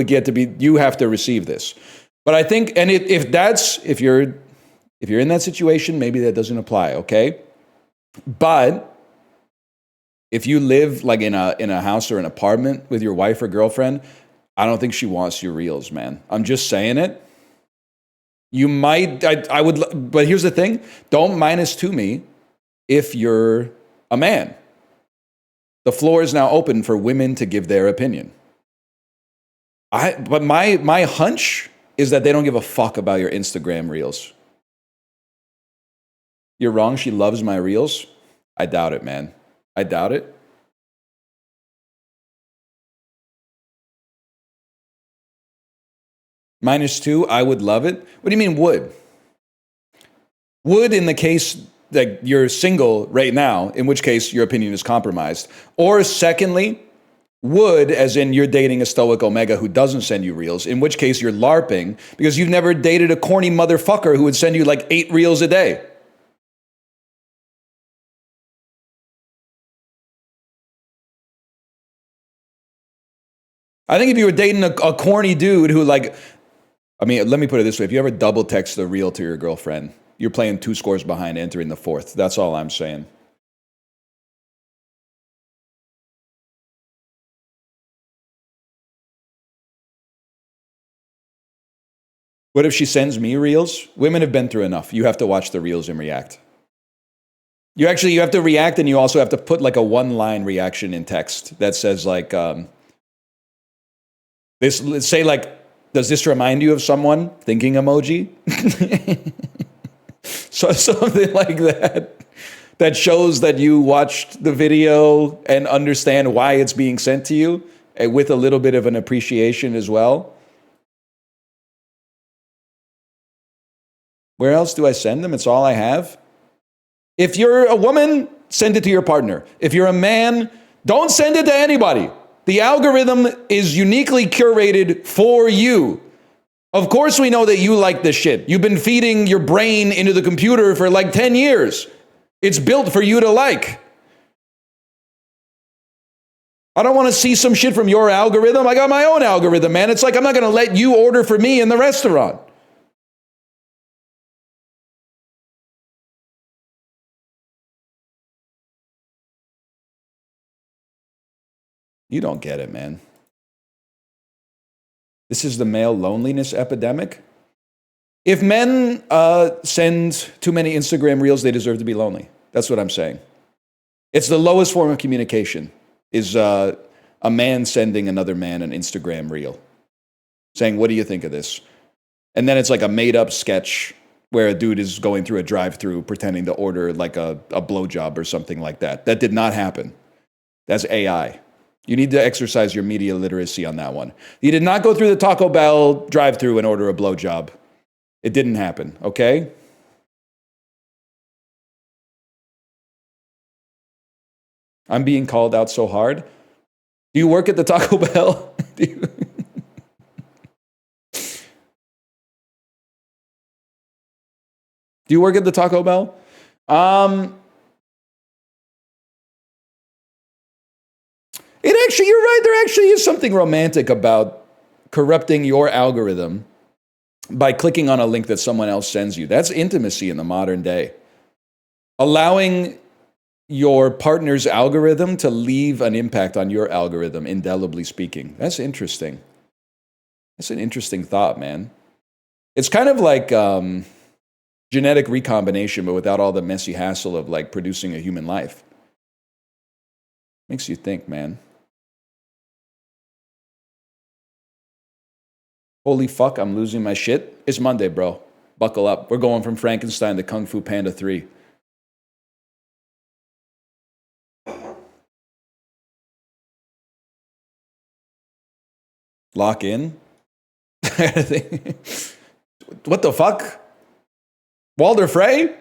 have to receive this. But I think, and if you're in that situation, maybe that doesn't apply, okay? But if you live like in a house or an apartment with your wife or girlfriend, I don't think she wants your reels, man. I'm just saying it. You might, I would, but here's the thing. Don't -2 me if you're a man. The floor is now open for women to give their opinion. But my hunch is that they don't give a fuck about your Instagram reels. You're wrong, she loves my reels. I doubt it, man. I doubt it. -2, I would love it. What do you mean would? Would in the case that you're single right now, in which case your opinion is compromised. Or secondly, would as in you're dating a stoic omega who doesn't send you reels, in which case you're LARPing because you've never dated a corny motherfucker who would send you like 8 reels a day. I think if you were dating a corny dude who let me put it this way. If you ever double text a reel to your girlfriend, you're playing 2 scores behind entering the 4th. That's all I'm saying. What if she sends me reels? Women have been through enough. You have to watch the reels and react. You have to react, and you also have to put like a 1-line reaction in text that says like, let's say like, does this remind you of someone? Thinking emoji? So something like that. That shows that you watched the video and understand why it's being sent to you, with a little bit of an appreciation as well. Where else do I send them? It's all I have. If you're a woman, send it to your partner. If you're a man, don't send it to anybody. The algorithm is uniquely curated for you. Of course we know that you like this shit. You've been feeding your brain into the computer for like 10 years. It's built for you to like. I don't want to see some shit from your algorithm. I got my own algorithm, man. It's like I'm not going to let you order for me in the restaurant. You don't get it, man. This is the male loneliness epidemic. If men send too many Instagram reels, they deserve to be lonely. That's what I'm saying. It's the lowest form of communication, is a man sending another man an Instagram reel. saying, what do you think of this? And then it's like a made-up sketch where a dude is going through a drive-through pretending to order like a blowjob or something like that. That did not happen. That's AI. You need to exercise your media literacy on that one. You did not go through the Taco Bell drive-through and order a blowjob. It didn't happen, okay? I'm being called out so hard. Do you work at the Taco Bell? Do you work at the Taco Bell? It actually, you're right, there actually is something romantic about corrupting your algorithm by clicking on a link that someone else sends you. That's intimacy in the modern day. Allowing your partner's algorithm to leave an impact on your algorithm, indelibly speaking. That's interesting. That's an interesting thought, man. It's kind of like genetic recombination, but without all the messy hassle of like producing a human life. Makes you think, man. Holy fuck, I'm losing my shit. It's Monday, bro. Buckle up. We're going from Frankenstein to Kung Fu Panda 3. Lock in? What the fuck? Walder Frey?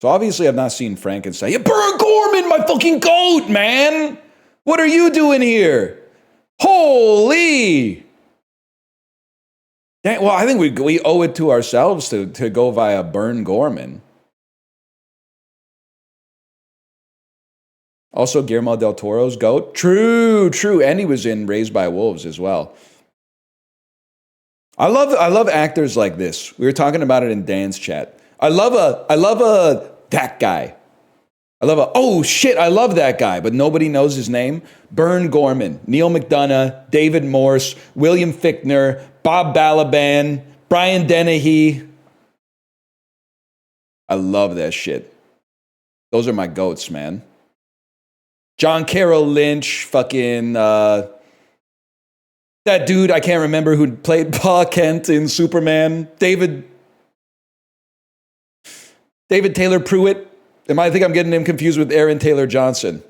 So obviously I've not seen Frankenstein. You burn Gorman, my fucking goat, man! What are you doing here? Holy! Dang, well, I think we owe it to ourselves to go via Burn Gorman. Also, Guillermo del Toro's goat. True. And he was in Raised by Wolves as well. I love actors like this. We were talking about it in Dan's chat. I love that guy. Oh shit, I love that guy, but nobody knows his name. Burn Gorman, Neil McDonough, David Morse, William Fichtner, Bob Balaban, Brian Dennehy. I love that shit. Those are my goats, man. John Carroll Lynch, fucking that dude, I can't remember who played Pa Kent in Superman. David Taylor Pruitt. I think I'm getting him confused with Aaron Taylor Johnson.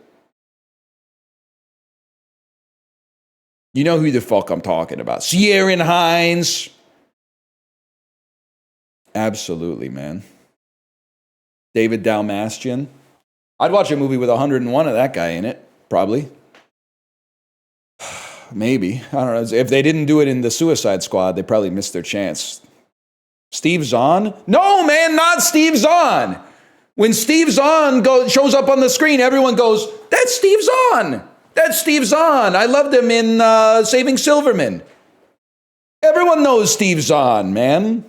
You know who the fuck I'm talking about. Ciarán Hinds. Absolutely, man. David Dalmastian. I'd watch a movie with 101 of that guy in it, probably. Maybe. I don't know. If they didn't do it in the Suicide Squad, they probably missed their chance. Steve Zahn? No, man, not Steve Zahn. When Steve Zahn shows up on the screen, everyone goes, that's Steve Zahn. That's Steve Zahn. I loved him in Saving Silverman. Everyone knows Steve Zahn, man.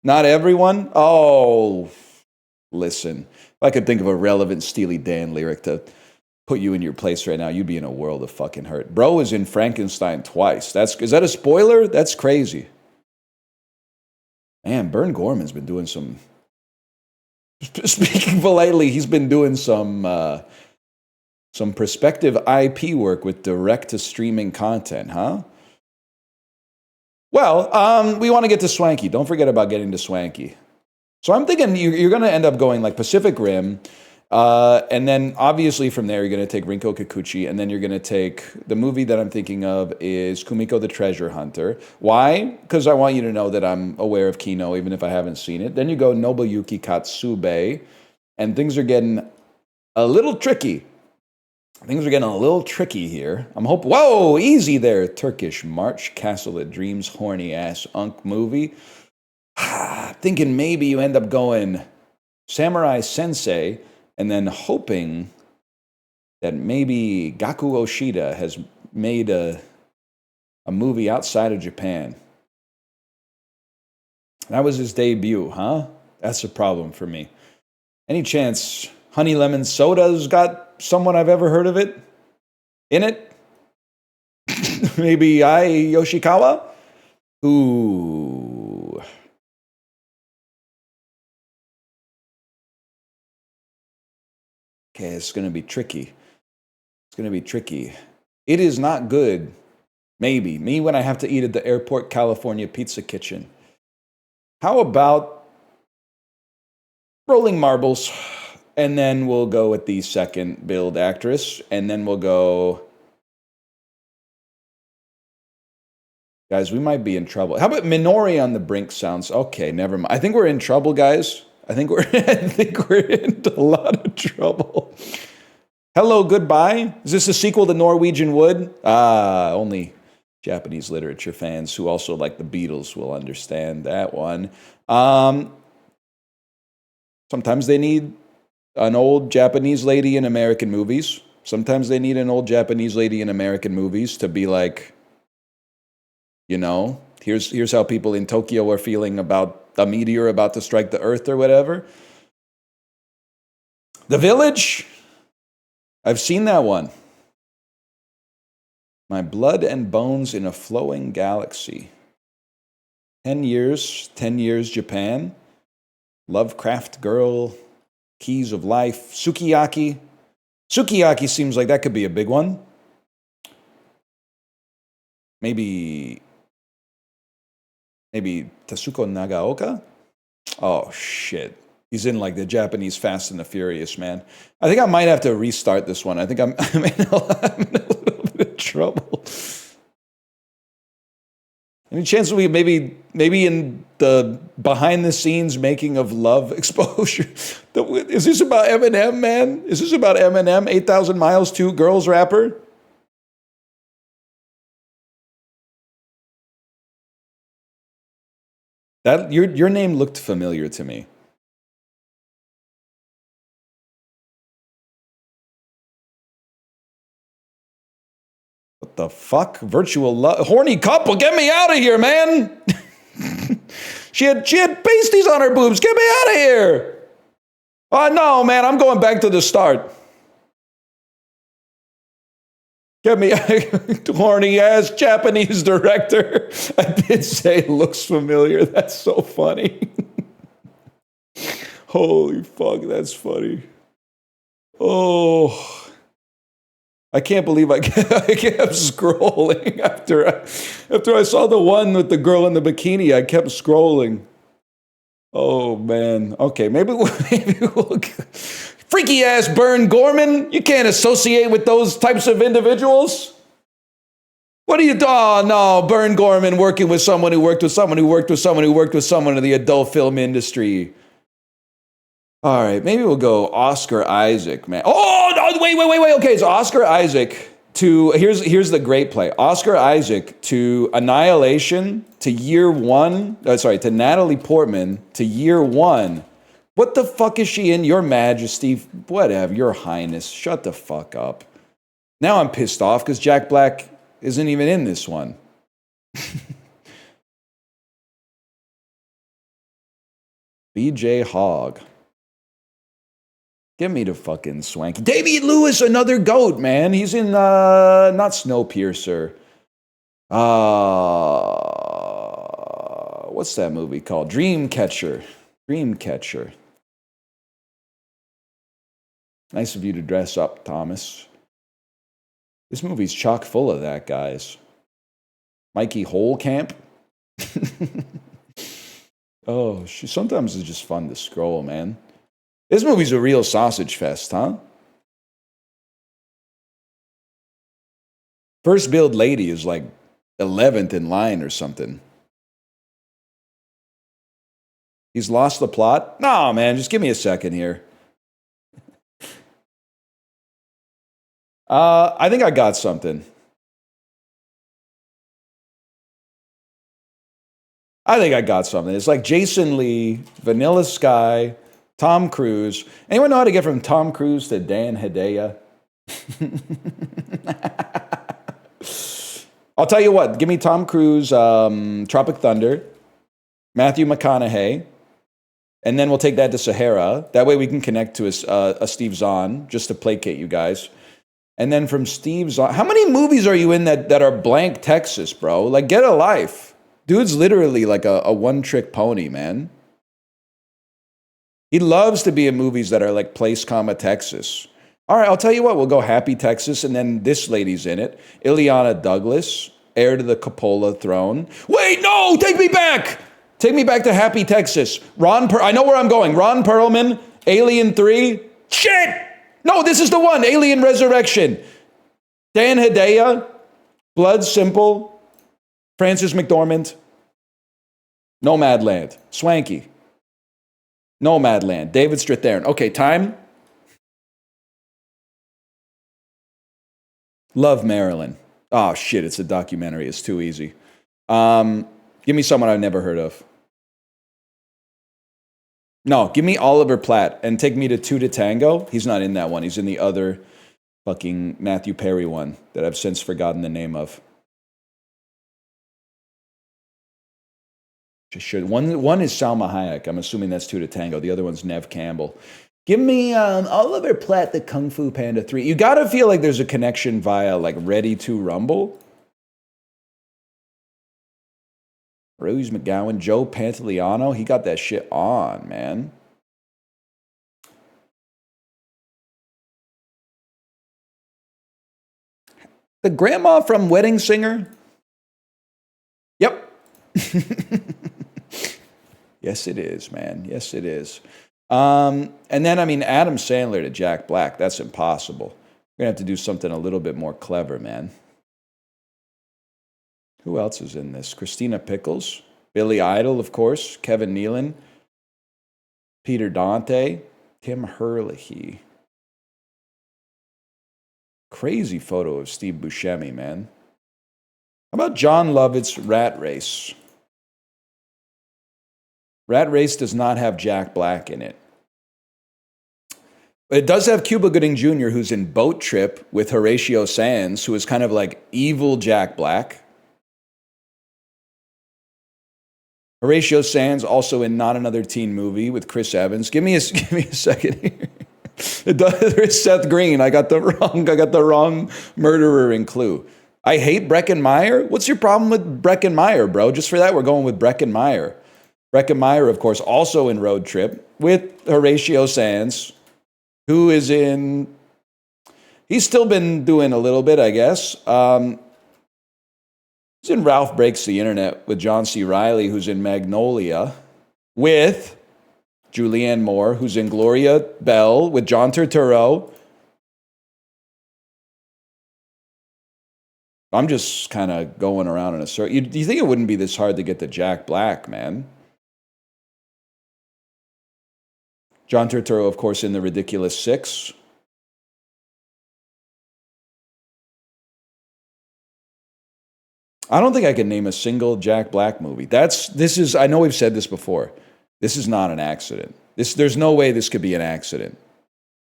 Not everyone? Oh, listen. If I could think of a relevant Steely Dan lyric to put you in your place right now, you'd be in a world of fucking hurt. Bro is in Frankenstein twice. Is that a spoiler? That's crazy. Man, Burn Gorman's been doing some... Speaking politely, he's been doing some prospective IP work with direct-to-streaming content, huh? Well, we want to get to Swanky. Don't forget about getting to Swanky. So I'm thinking you're going to end up going like Pacific Rim, and then obviously from there you're going to take Rinko Kikuchi, and then you're going to take the movie that I'm thinking of is Kumiko the Treasure Hunter. Why? Because I want you to know that I'm aware of Kino, even if I haven't seen it. Then you go Nobuyuki Katsube, and things are getting a little tricky. Things are getting a little tricky here. Whoa, easy there, Turkish March, Castle of Dreams, horny ass unk movie. Thinking maybe you end up going Samurai Sensei, and then hoping that maybe Gaku Oshida has made a movie outside of Japan. That was his debut, huh? That's a problem for me. Any chance Honey Lemon Soda's got someone I've ever heard of it in it? Maybe Ai Yoshikawa? Ooh. Okay, it's going to be tricky. It is not good. Maybe. Me when I have to eat at the Airport California Pizza Kitchen. How about rolling marbles? And then we'll go with the second build actress. And then we'll go... Guys, we might be in trouble. How about Minori on the Brink sounds? Okay, never mind. I think we're in trouble, guys. I think we're in a lot of trouble. Hello, goodbye. Is this a sequel to Norwegian Wood? Only Japanese literature fans who also like the Beatles will understand that one. Sometimes they need an old Japanese lady in American movies. Sometimes they need an old Japanese lady in American movies to be like, you know, here's how people in Tokyo are feeling about a meteor about to strike the Earth or whatever. The Village? I've seen that one. My blood and bones in a flowing galaxy. 10 years Japan. Lovecraft Girl, Keys of Life, Sukiyaki. Sukiyaki seems like that could be a big one. Maybe Tetsuko Nagaoka? Oh, shit. He's in like the Japanese Fast and the Furious, man. I think I might have to restart this one. I think I'm in a little bit of trouble. Any chance we maybe in the behind the scenes making of love exposure? Is this about Eminem, man? Is this about Eminem, 8,000 Miles 2 Girls rapper? That your name looked familiar to me. What the fuck? Virtual love, horny couple, get me out of here, man! she had pasties on her boobs, get me out of here! Oh no, man, I'm going back to the start. Get me horny ass Japanese director. I did say looks familiar. That's so funny. Holy fuck, that's funny. Oh, I can't believe I kept scrolling after I saw the one with the girl in the bikini. I kept scrolling. Oh man. Okay, maybe we'll freaky ass Bern Gorman. You can't associate with those types of individuals. What do you do? Oh no, Bern Gorman working with someone who worked with someone who worked with someone who worked with someone in the adult film industry. All right, maybe we'll go Oscar Isaac, man. Oh no, wait. Okay, so Oscar Isaac to here's the great play. Oscar Isaac to Annihilation to Year One. To Natalie Portman to Year One. What the fuck is she in? Your Majesty, whatever, Your Highness, shut the fuck up. Now I'm pissed off because Jack Black isn't even in this one. BJ Hogg. Give me the fucking swanky. David Lewis, another goat, man. He's in, not Snowpiercer. What's that movie called? Dreamcatcher. Nice of you to dress up, Thomas. This movie's chock full of that, guys. Mikey Holekamp. Oh, sometimes it's just fun to scroll, man. This movie's a real sausage fest, huh? First Build Lady is like 11th in line or something. He's lost the plot? No, man, just give me a second here. I think I got something. It's like Jason Lee, Vanilla Sky, Tom Cruise. Anyone know how to get from Tom Cruise to Dan Hedaya? I'll tell you what. Give me Tom Cruise, Tropic Thunder, Matthew McConaughey, and then we'll take that to Sahara. That way we can connect to a Steve Zahn, just to placate you guys. And then from Steve Zahn, how many movies are you in that are blank Texas, bro? Like, get a life. Dude's literally like a one-trick pony, man. He loves to be in movies that are like place, comma, Texas. All right, I'll tell you what. We'll go Happy Texas, and then this lady's in it. Ileana Douglas, heir to the Coppola throne. Wait, no! Take me back! Take me back to Happy Texas. I know where I'm going. Ron Perlman, Alien 3. Shit! No, this is the one. Alien Resurrection. Dan Hedaya, Blood Simple, Frances McDormand. Nomadland. Swanky. Nomadland. David Strathairn. Okay, time. Love Marilyn. Oh, shit, it's a documentary. It's too easy. Give me someone I've never heard of. No, give me Oliver Platt and take me to Two to Tango. He's not in that one. He's in the other fucking Matthew Perry one that I've since forgotten the name of. Just should. One is Salma Hayek. I'm assuming that's Two to Tango. The other one's Nev Campbell. Give me Oliver Platt, the Kung Fu Panda 3. You gotta feel like there's a connection via like Ready to Rumble. Rose McGowan, Joe Pantoliano, he got that shit on, man. The grandma from Wedding Singer? Yep. Yes, it is, man. Yes, it is. And then, I mean, Adam Sandler to Jack Black, that's impossible. We're going to have to do something a little bit more clever, man. Who else is in this? Christina Pickles, Billy Idol, of course, Kevin Nealon, Peter Dante, Tim Herlihy. Crazy photo of Steve Buscemi, man. How about John Lovett's Rat Race? Rat Race does not have Jack Black in it. But it does have Cuba Gooding Jr., who's in Boat Trip with Horatio Sands, who is kind of like evil Jack Black. Horatio Sands also in Not Another Teen Movie with Chris Evans. Give me a second here. There's Seth Green. I got the wrong murderer in Clue. I hate Breckin Meyer. What's your problem with Breckin Meyer, bro? Just for that, we're going with Breckin Meyer. Breckin Meyer, of course, also in Road Trip with Horatio Sands, who is in. He's still been doing a little bit, I guess. He's in Ralph Breaks the Internet with John C. Reilly, who's in Magnolia, with Julianne Moore, who's in Gloria Bell, with John Turturro. I'm just kind of going around in a circle. You think it wouldn't be this hard to get to Jack Black, man? John Turturro, of course, in The Ridiculous Six. I don't think I can name a single Jack Black movie. I know we've said this before. This is not an accident. There's no way this could be an accident.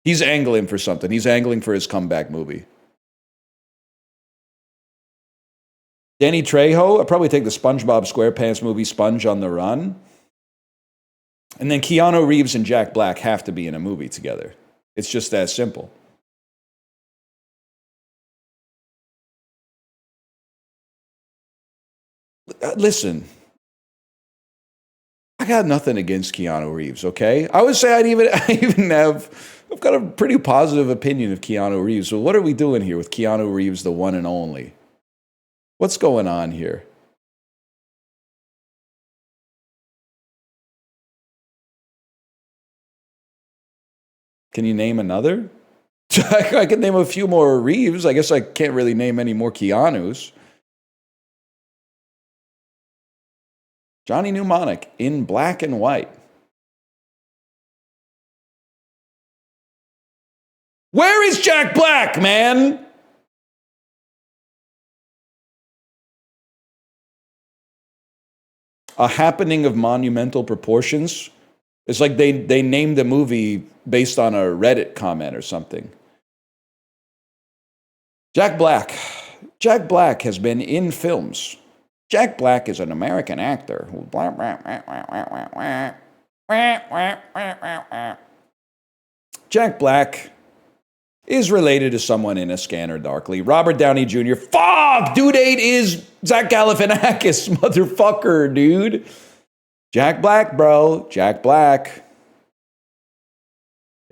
He's angling for something. He's angling for his comeback movie. Danny Trejo, I'd probably take the SpongeBob SquarePants movie, Sponge on the Run. And then Keanu Reeves and Jack Black have to be in a movie together. It's just that simple. Listen, I got nothing against Keanu Reeves, okay? I would say I've got a pretty positive opinion of Keanu Reeves. So what are we doing here with Keanu Reeves, the one and only? What's going on here? Can you name another? I can name a few more Reeves. I guess I can't really name any more Keanus. Johnny Mnemonic in black and white. Where is Jack Black, man? A happening of monumental proportions. It's like they named the movie based on a Reddit comment or something. Jack Black. Jack Black has been in films. Jack Black is an American actor who Jack Black is related to someone in A Scanner Darkly. Robert Downey Jr. Fuck! Due date is Zach Galifianakis, motherfucker, dude. Jack Black, bro. Jack Black.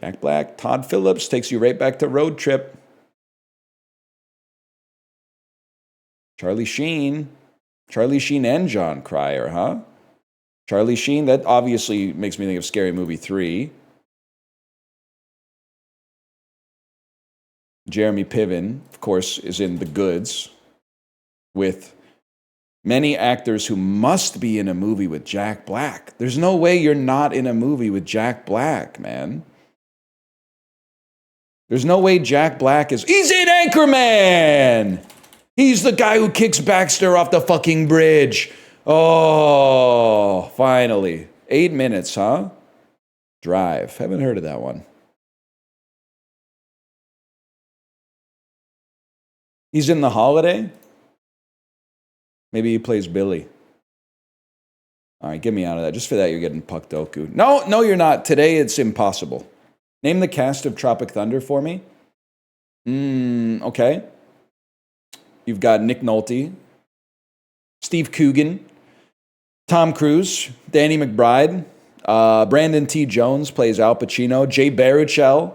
Jack Black. Todd Phillips takes you right back to Road Trip. Charlie Sheen. Charlie Sheen and John Cryer, huh? Charlie Sheen, that obviously makes me think of Scary Movie 3. Jeremy Piven, of course, is in The Goods with many actors who must be in a movie with Jack Black. There's no way you're not in a movie with Jack Black, man. There's no way Jack Black is... He's in Anchorman! He's the guy who kicks Baxter off the fucking bridge. Oh, finally. 8 minutes, huh? Drive. Haven't heard of that one. He's in The Holiday? Maybe he plays Billy. All right, get me out of that. Just for that, you're getting Puck Doku. No, you're not. Today, it's impossible. Name the cast of Tropic Thunder for me. Okay. You've got Nick Nolte, Steve Coogan, Tom Cruise, Danny McBride, Brandon T. Jones plays Al Pacino, Jay Baruchel.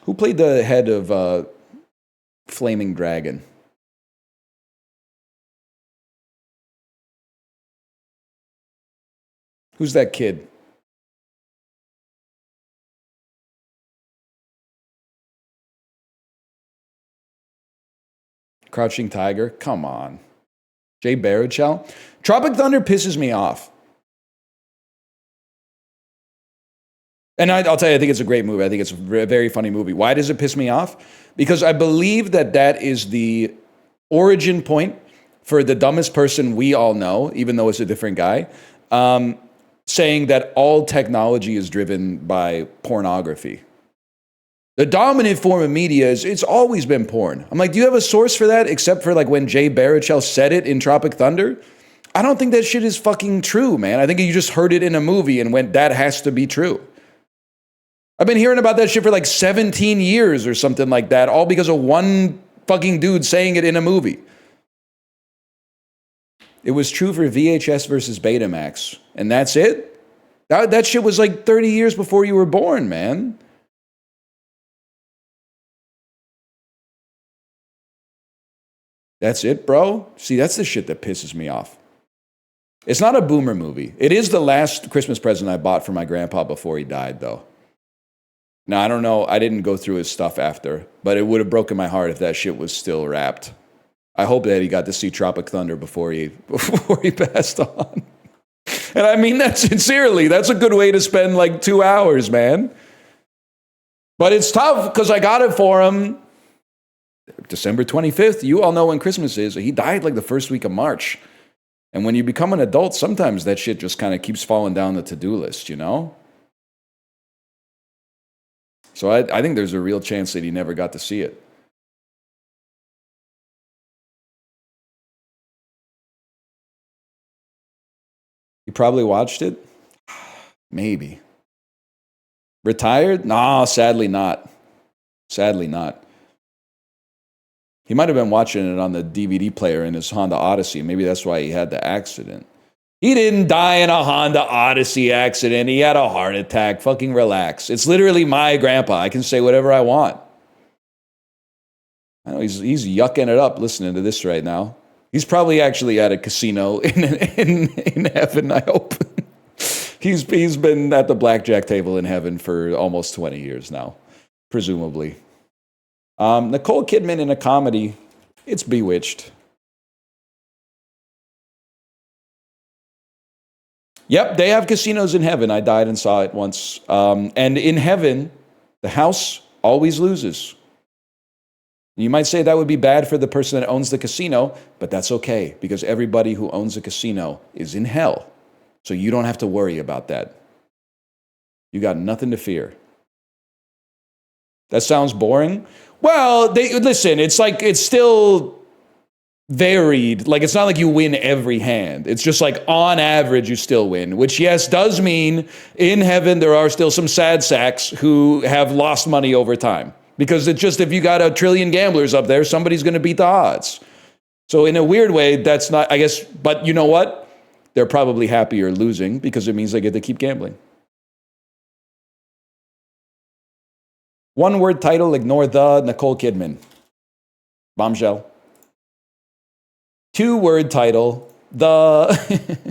Who played the head of Flaming Dragon? Who's that kid? Crouching Tiger? Come on. Jay Baruchel? Tropic Thunder pisses me off. And I'll tell you, I think it's a great movie. I think it's a very funny movie. Why does it piss me off? Because I believe that is the origin point for the dumbest person we all know, even though it's a different guy, saying that all technology is driven by pornography. The dominant form of media it's always been porn. I'm like, do you have a source for that except for like when Jay Baruchel said it in Tropic Thunder? I don't think that shit is fucking true, man. I think you just heard it in a movie and went, that has to be true. I've been hearing about that shit for like 17 years or something like that, all because of one fucking dude saying it in a movie. It was true for VHS versus Betamax, and that's it? That shit was like 30 years before you were born, man. That's it, bro? See, that's the shit that pisses me off. It's not a boomer movie. It is the last Christmas present I bought for my grandpa before he died, though. Now, I don't know. I didn't go through his stuff after, but it would have broken my heart if that shit was still wrapped. I hope that he got to see Tropic Thunder before he passed on. And I mean that sincerely. That's a good way to spend like 2 hours, man. But it's tough because I got it for him December 25th. You all know when Christmas is. He died like the first week of March. And when you become an adult, sometimes that shit just kind of keeps falling down the to-do list, you know? So I think there's a real chance that he never got to see it. You probably watched it? Maybe. Retired? No, sadly not. Sadly not. He might have been watching it on the DVD player in his Honda Odyssey. Maybe that's why he had the accident. He didn't die in a Honda Odyssey accident. He had a heart attack. Fucking relax. It's literally my grandpa. I can say whatever I want. I know he's yucking it up listening to this right now. He's probably actually at a casino in heaven, I hope. He's been at the blackjack table in heaven for almost 20 years now, presumably. Nicole Kidman in a comedy, it's Bewitched. Yep, they have casinos in heaven. I died and saw it once. And in heaven, the house always loses. You might say that would be bad for the person that owns the casino, but that's okay because everybody who owns a casino is in hell. So you don't have to worry about that. You got nothing to fear. That sounds boring? Well, listen, it's like, it's still varied. Like, it's not like you win every hand. It's just like, on average, you still win, which, yes, does mean in heaven there are still some sad sacks who have lost money over time. Because it's just, if you got a trillion gamblers up there, somebody's going to beat the odds. So in a weird way, that's not, I guess, but you know what? they're probably happier losing because it means they get to keep gambling. One word title, ignore the Nicole Kidman. Bombshell. Two word title, the...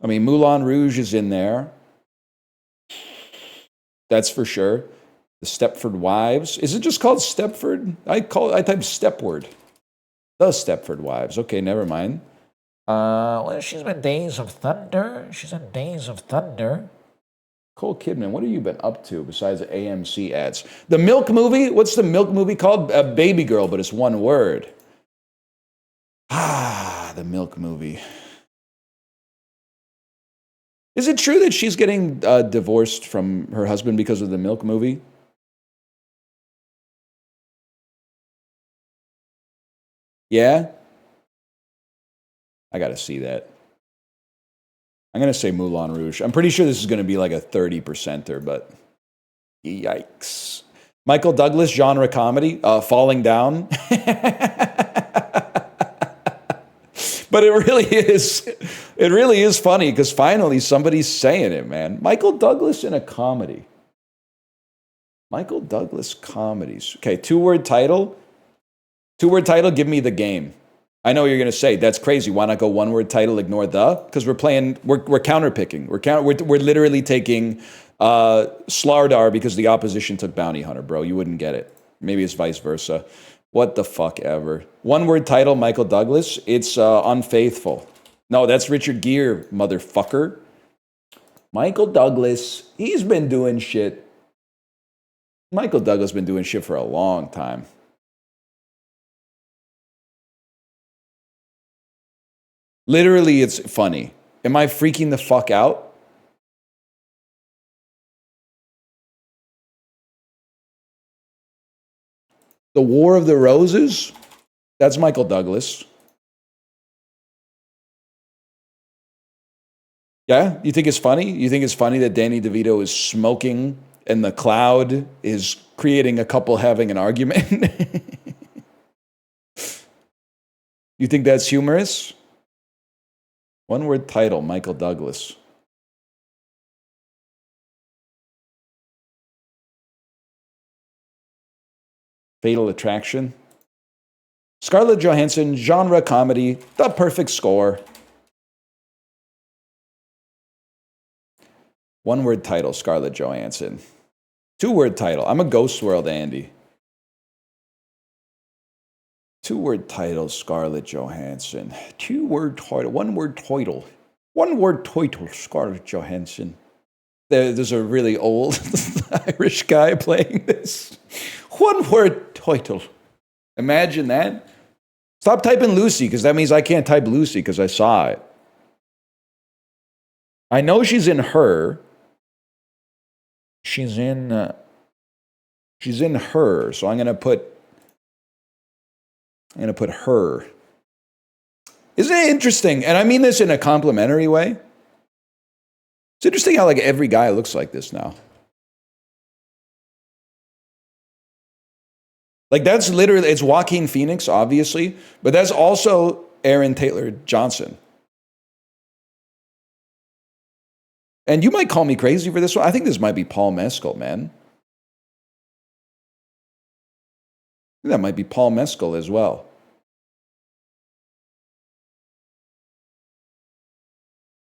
I mean, Moulin Rouge is in there. That's for sure. The Stepford Wives. Is it just called Stepford? I type Stepward. The Stepford Wives. Okay, never mind. Well, she's been Days of Thunder. She's in Days of Thunder. Cole Kidman, what have you been up to besides AMC ads? The Milk movie? What's the Milk movie called? Baby Girl, but it's one word. Ah, the Milk movie. Is it true that she's getting divorced from her husband because of the Milk movie? Yeah? I gotta see that. I'm gonna say Moulin Rouge. I'm pretty sure this is gonna be like a 30%er, but yikes. Michael Douglas, genre comedy, Falling Down. But it really is funny because finally somebody's saying it, man. Michael Douglas in a comedy. Michael Douglas comedies. Okay, two-word title. Two-word title, give me the game. I know what you're going to say. That's crazy. Why not go one-word title, ignore the? Because we're counterpicking. We're literally taking Slardar because the opposition took Bounty Hunter, bro. You wouldn't get it. Maybe it's vice versa. What the fuck ever. One-word title, Michael Douglas. It's Unfaithful. No, that's Richard Gere, motherfucker. Michael Douglas, he's been doing shit. Michael Douglas been doing shit for a long time. Literally, it's funny. Am I freaking the fuck out? The War of the Roses? That's Michael Douglas. Yeah? You think it's funny? You think it's funny that Danny DeVito is smoking and the cloud is creating a couple having an argument? You think that's humorous? One word title, Michael Douglas. Fatal Attraction. Scarlett Johansson, genre comedy, The Perfect Score. One word title, Scarlett Johansson. Two word title, I'm a Ghost World Andy. Two word title, Scarlett Johansson. Two word title, one word title. One word title, Scarlett Johansson. There's a really old Irish guy playing this. One word title. Imagine that. Stop typing Lucy, because that means I can't type Lucy because I saw it. I know she's in Her. She's in Her, so I'm gonna put Her. Isn't it interesting? And I mean this in a complimentary way. It's interesting how like every guy looks like this now. Like that's literally, it's Joaquin Phoenix, obviously, but that's also Aaron Taylor Johnson. And you might call me crazy for this one. I think this might be Paul Mescal, man. That might be Paul Mescal as well.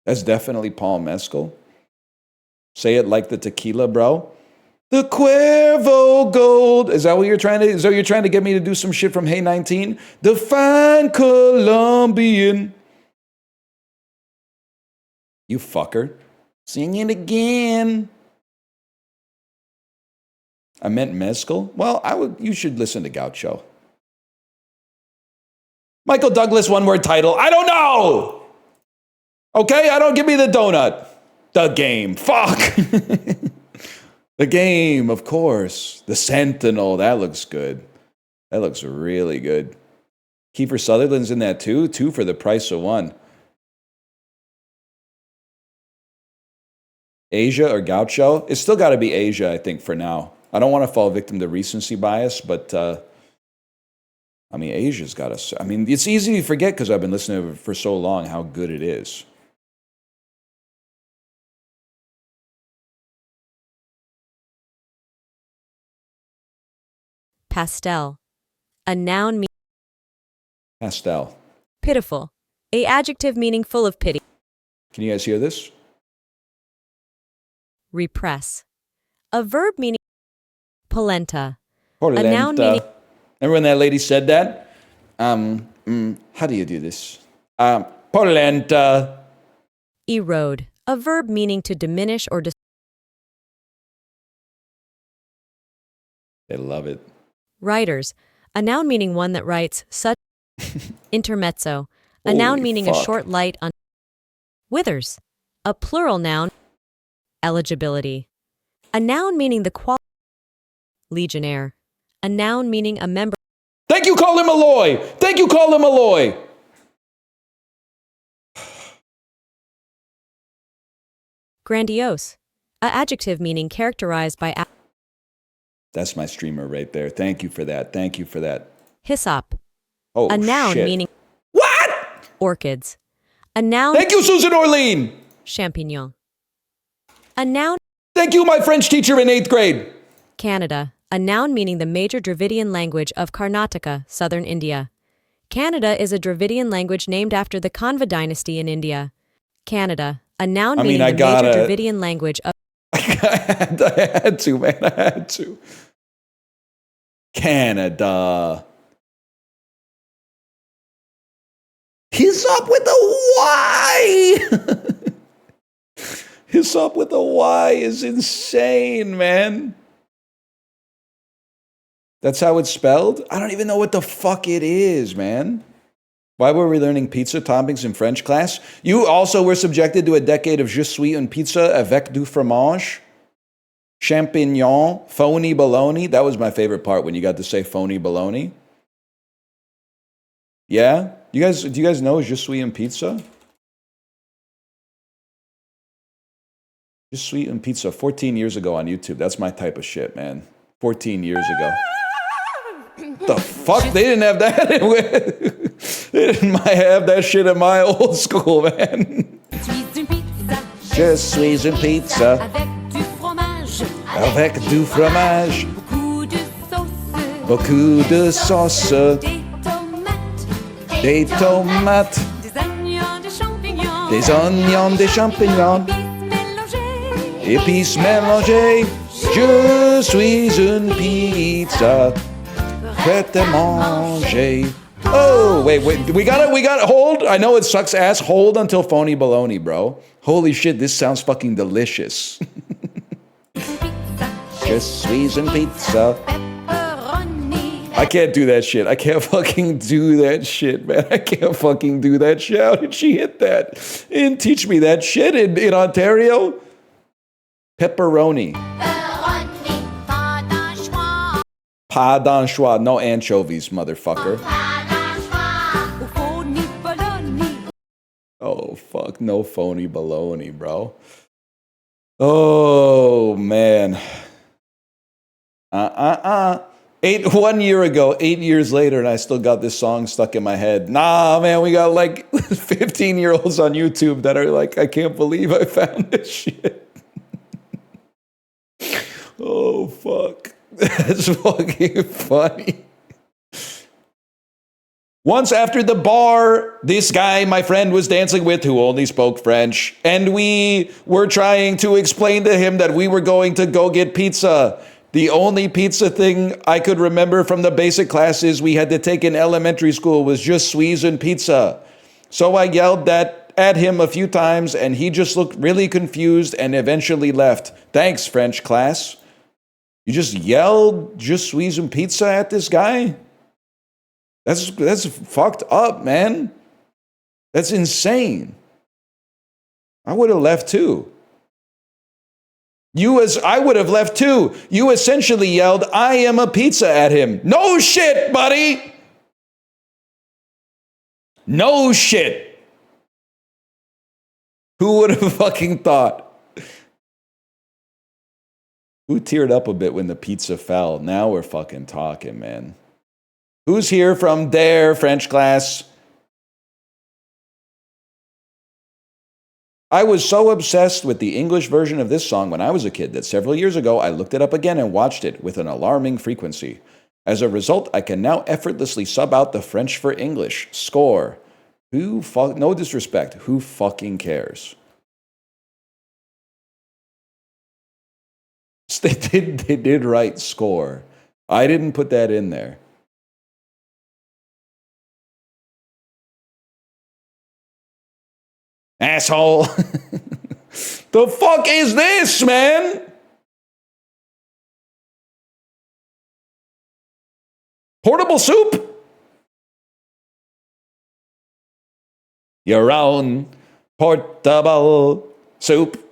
That's definitely Paul Mescal. Say it like the tequila, bro. The Cuervo Gold. Is that what you're trying to get me to do some shit from Hey 19? The Fine Colombian. You fucker. Sing it again. I meant mezcal? Well, you should listen to Gaucho. Michael Douglas, one word title. I don't know. Okay, give me the donut. The Game. Fuck. The Game, of course. The Sentinel. That looks good. That looks really good. Kiefer Sutherland's in that too. Two for the price of one. Asia or Gaucho? It's still got to be Asia, I think, for now. I don't want to fall victim to recency bias, but I mean, Asia's got to. I mean, it's easy to forget because I've been listening to it for so long how good it is. pastel. A noun meaning Pastel. pitiful. A adjective meaning full of pity. Can you guys hear this? Repress. A verb meaning polenta. Polenta. A noun meaning Remember when that lady said that? How do you do this? Polenta. erode. A verb meaning to diminish or They love it. writers. A noun meaning one that writes such. Intermezzo. A noun Holy meaning fuck. a short light on. Withers. A plural noun. Eligibility. A noun meaning the quality. Legionnaire. A noun meaning a member. Thank you, Colin Malloy. Thank you, Colin Malloy. Grandiose. A adjective meaning characterized by. That's my streamer right there. Thank you for that. Thank you for that. Hyssop. Oh, A noun shit. meaning What? orchids. A noun. Thank you, Susan Orlean. Champignon. A noun. Thank you, my French teacher in 8th grade. Canada. A noun meaning the major Dravidian language of Karnataka, southern India. Canada is a Dravidian language named after the Kanva dynasty in India. Canada. A noun meaning the major Dravidian language of. I had to, man. I had to. Canada. He's up with a Y. His up with a Y is insane, man. That's how it's spelled? I don't even know what the fuck it is, man. Why were we learning pizza toppings in French class? You also were subjected to a decade of je suis une pizza avec du fromage, champignon, phony bologna. That was my favorite part when you got to say phony bologna. Yeah? Do you guys know je suis une pizza? Je suis une pizza 14 years ago on YouTube. That's my type of shit, man. 14 years ago. The fuck? They didn't have that. They didn't have that shit at my old school, man. Je suis une pizza avec du fromage, beaucoup de sauce, des tomates, des oignons, des champignons, épices mélangées. Je suis une pizza. Prête à manger. Oh, wait. We got hold. I know it sucks ass. Hold until phony baloney, bro. Holy shit, this sounds fucking delicious. Je suis une pizza. I can't do that shit. I can't fucking do that shit, man. I can't fucking do that shit. How did she hit that? And teach me that shit in Ontario? Pepperoni. Pas d'anchois, no anchovies, motherfucker. Oh, fuck, no phony baloney, bro. Oh, man. 1 year ago, 8 years later, and I still got this song stuck in my head. Nah, man, we got like 15-year-olds on YouTube that are like, I can't believe I found this shit. Oh, fuck. That's fucking funny. Once after the bar, this guy my friend was dancing with who only spoke French, and we were trying to explain to him that we were going to go get pizza. The only pizza thing I could remember from the basic classes we had to take in elementary school was just suis and pizza. So I yelled that at him a few times, and he just looked really confused and eventually left. Thanks, French class. You just yelled je suis une pizza at this guy? That's fucked up, man. That's insane. I would have left too. I would have left too. You essentially yelled, I am a pizza at him. No shit, buddy. No shit. Who would have fucking thought? Who teared up a bit when the pizza fell? Now we're fucking talking, man. Who's here from their French class? I was so obsessed with the English version of this song when I was a kid that several years ago I looked it up again and watched it with an alarming frequency. As a result, I can now effortlessly sub out the French for English. Score. No disrespect. Who fucking cares? They did write score. I didn't put that in there. Asshole. The fuck is this, man? Portable soup? Your own portable soup.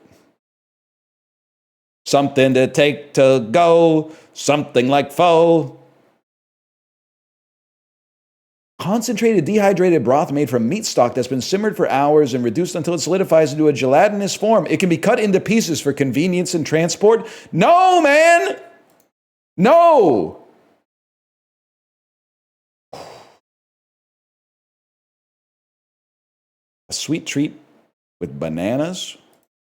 Something to take to go. Something like pho. Concentrated dehydrated broth made from meat stock that's been simmered for hours and reduced until it solidifies into a gelatinous form. It can be cut into pieces for convenience and transport. No, man! No! A sweet treat with bananas?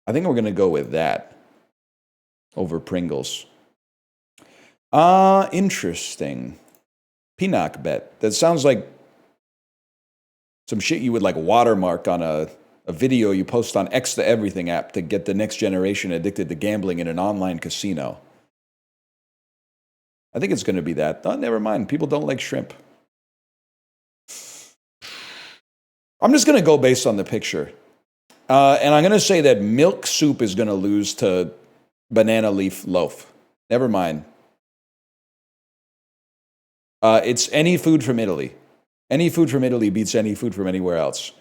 I think we're going to go with that over Pringles. Interesting. Pinnock bet. That sounds like some shit you would like watermark on a video you post on X to Everything app to get the next generation addicted to gambling in an online casino. I think it's going to be that. Oh, never mind. People don't like shrimp. I'm just going to go based on the picture. And I'm going to say that milk soup is going to lose to banana leaf loaf. Never mind. It's any food from Italy. Any food from Italy beats any food from anywhere else.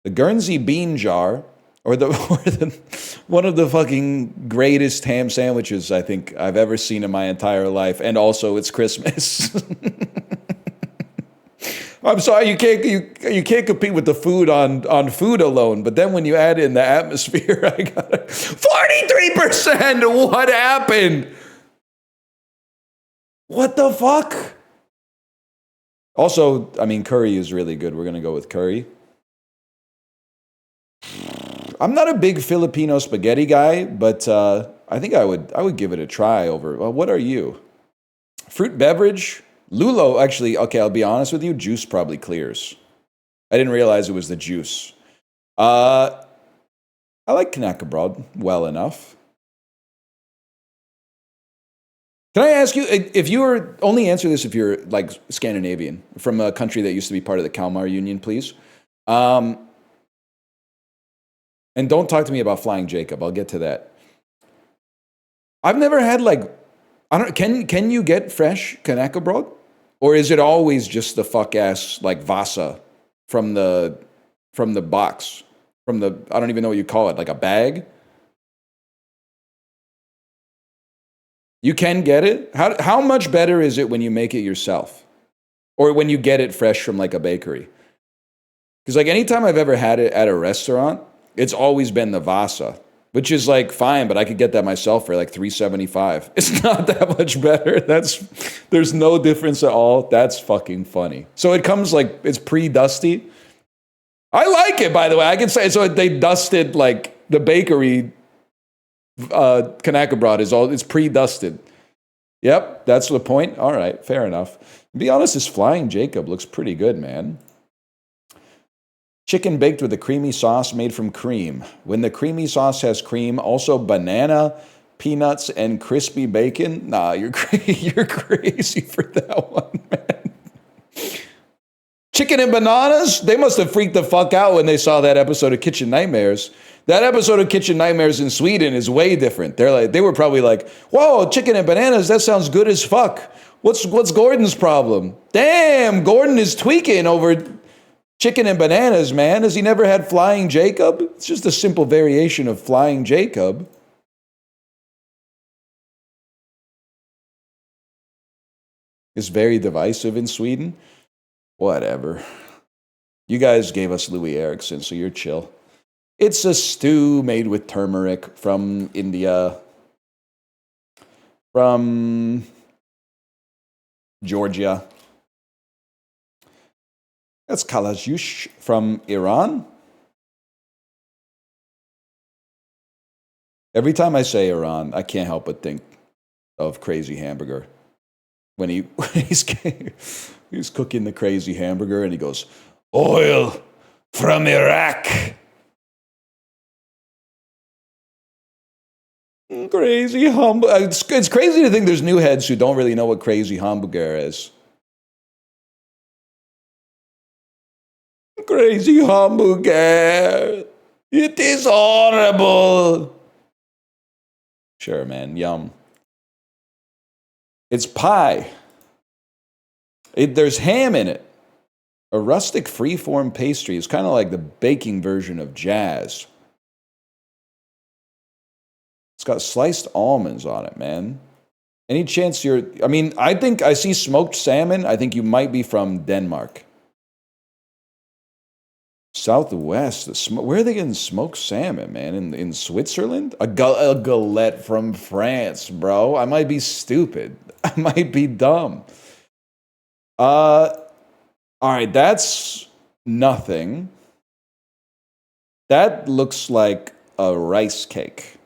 The Guernsey bean jar, or one of the fucking greatest ham sandwiches I think I've ever seen in my entire life, and also it's Christmas. I'm sorry, you can't compete with the food on food alone, but then when you add in the atmosphere, I got 43%. What happened? What the fuck? Also, I mean, curry is really good. We're gonna go with curry. I'm not a big Filipino spaghetti guy, but I think I would give it a try over. Well, what are you? Fruit beverage? Lulo, actually, okay, I'll be honest with you, juice probably clears. I didn't realize it was the juice. I like Kanaka Broad well enough. Can I ask you, if you were, only answer this if you're like Scandinavian, from a country that used to be part of the Kalmar Union, please. And don't talk to me about Flying Jacob, I'll get to that. I've never had like, can you get fresh Kanaka Broad? Or is it always just the fuck ass like Vasa from the box? I don't even know what you call it, like a bag? You can get it? How much better is it when you make it yourself? Or when you get it fresh from like a bakery? Because like anytime I've ever had it at a restaurant, it's always been the Vasa, which is like fine, but I could get that myself for like $3.75. It's not that much better. There's no difference at all. That's fucking funny. So it comes like, it's pre-dusty. I like it, by the way. I can say, so they dusted like the bakery Kanaka Broad it's pre-dusted. Yep, that's the point. All right, fair enough. To be honest, this Flying Jacob looks pretty good, man. Chicken baked with a creamy sauce made from cream. When the creamy sauce has cream, also banana, peanuts, and crispy bacon. Nah, you're crazy for that one, man. Chicken and bananas? They must have freaked the fuck out when they saw that episode of Kitchen Nightmares. That episode of Kitchen Nightmares in Sweden is way different. They were probably like, whoa, chicken and bananas, that sounds good as fuck. What's Gordon's problem? Damn, Gordon is tweaking over chicken and bananas, man. Has he never had Flying Jacob? It's just a simple variation of Flying Jacob. It's very divisive in Sweden. Whatever. You guys gave us Louis Erickson, so you're chill. It's a stew made with turmeric from India, from Georgia. That's kalajush from Iran. Every time I say Iran, I can't help but think of Crazy Hamburger. when he's cooking the crazy hamburger and he goes, oil from Iraq. Crazy hamburger. It's crazy to think there's new heads who don't really know what crazy hamburger is. Crazy hamburger. It is horrible. Sure, man. Yum. It's pie. There's ham in it. A rustic freeform pastry is kind of like the baking version of jazz. It's got sliced almonds on it, man. Any chance I mean, I think I see smoked salmon. I think you might be from Denmark. Southwest. Where are they getting smoked salmon, man? In Switzerland? A galette from France, bro. I might be stupid. I might be dumb. All right, that's nothing. That looks like a rice cake.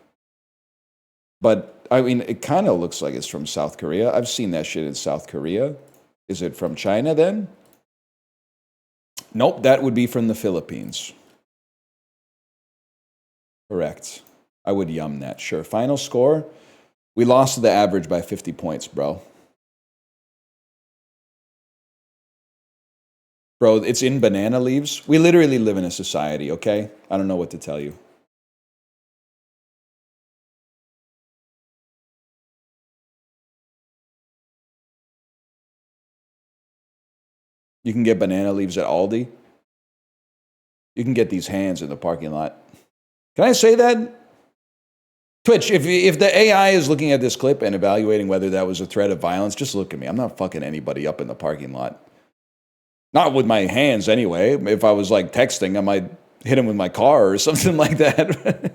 But, I mean, it kind of looks like it's from South Korea. I've seen that shit in South Korea. Is it from China then? Nope, that would be from the Philippines. Correct. I would yum that, sure. Final score? We lost the average by 50 points, bro. Bro, it's in banana leaves. We literally live in a society, okay? I don't know what to tell you. You can get banana leaves at Aldi. You can get these hands in the parking lot. Can I say that? Twitch, if the AI is looking at this clip and evaluating whether that was a threat of violence, just look at me. I'm not fucking anybody up in the parking lot. Not with my hands anyway. If I was like texting, I might hit him with my car or something like that.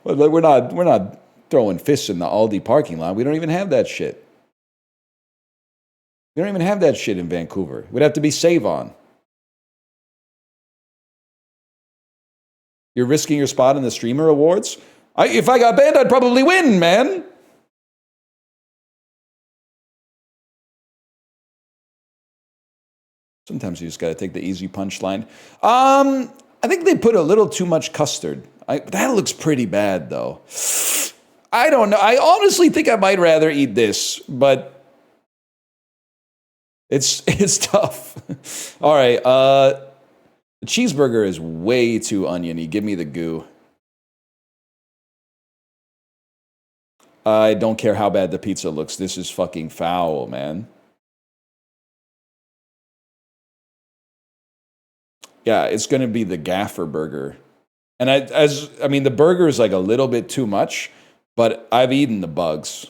We're not throwing fists in the Aldi parking lot. We don't even have that shit. We don't even have that shit in Vancouver. We'd have to be Save-On. You're risking your spot in the streamer awards? If I got banned, I'd probably win, man. Sometimes you just got to take the easy punchline. I think they put a little too much custard. That looks pretty bad, though. I don't know. I honestly think I might rather eat this, but it's tough. All right. The cheeseburger is way too oniony. Give me the goo. I don't care how bad the pizza looks. This is fucking foul, man. Yeah, it's going to be the gaffer burger. And I mean, the burger is like a little bit too much, but I've eaten the bugs.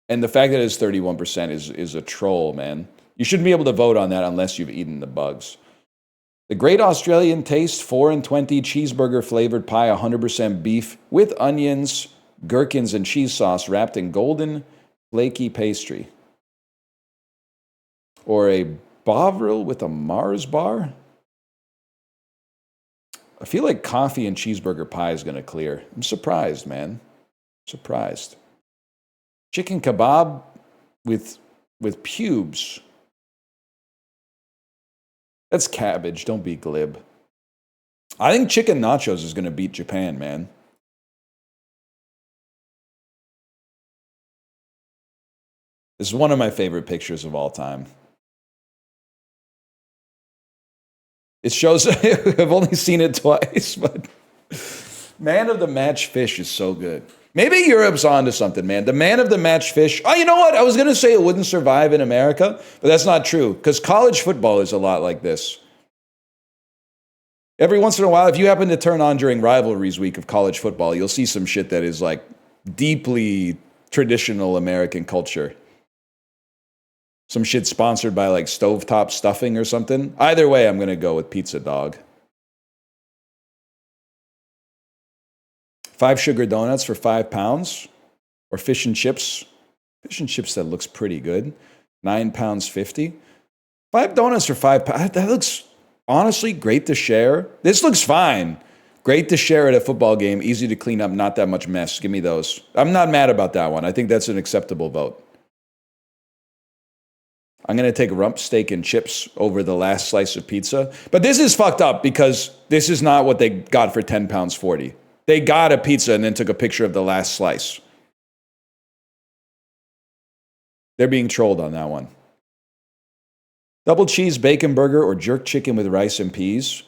And the fact that it's 31% is a troll, man. You shouldn't be able to vote on that unless you've eaten the bugs. The Great Australian Taste 4 and 20 cheeseburger flavored pie, 100% beef with onions, gherkins, and cheese sauce wrapped in golden flaky pastry. Or a Bovril with a Mars bar. I feel like coffee and cheeseburger pie is going to clear. I'm surprised, man. Surprised. Chicken kebab with pubes. That's cabbage. Don't be glib. I think chicken nachos is going to beat Japan, man. This is one of my favorite pictures of all time. It shows, I've only seen it twice, but man of the match fish is so good. Maybe Europe's onto something, man. The man of the match fish. Oh, you know what? I was going to say it wouldn't survive in America, but that's not true because college football is a lot like this. Every once in a while, if you happen to turn on during rivalries week of college football, you'll see some shit that is like deeply traditional American culture. Some shit sponsored by like stovetop stuffing or something. Either way, I'm going to go with pizza dog. 5 sugar donuts for £5, or fish and chips. Fish and chips that looks pretty good. £9.50. 5 donuts for £5. That looks honestly great to share. This looks fine. Great to share at a football game. Easy to clean up. Not that much mess. Give me those. I'm not mad about that one. I think that's an acceptable vote. I'm going to take rump steak and chips over the last slice of pizza. But this is fucked up because this is not what they got for £10.40. They got a pizza and then took a picture of the last slice. They're being trolled on that one. Double cheese bacon burger or jerk chicken with rice and peas.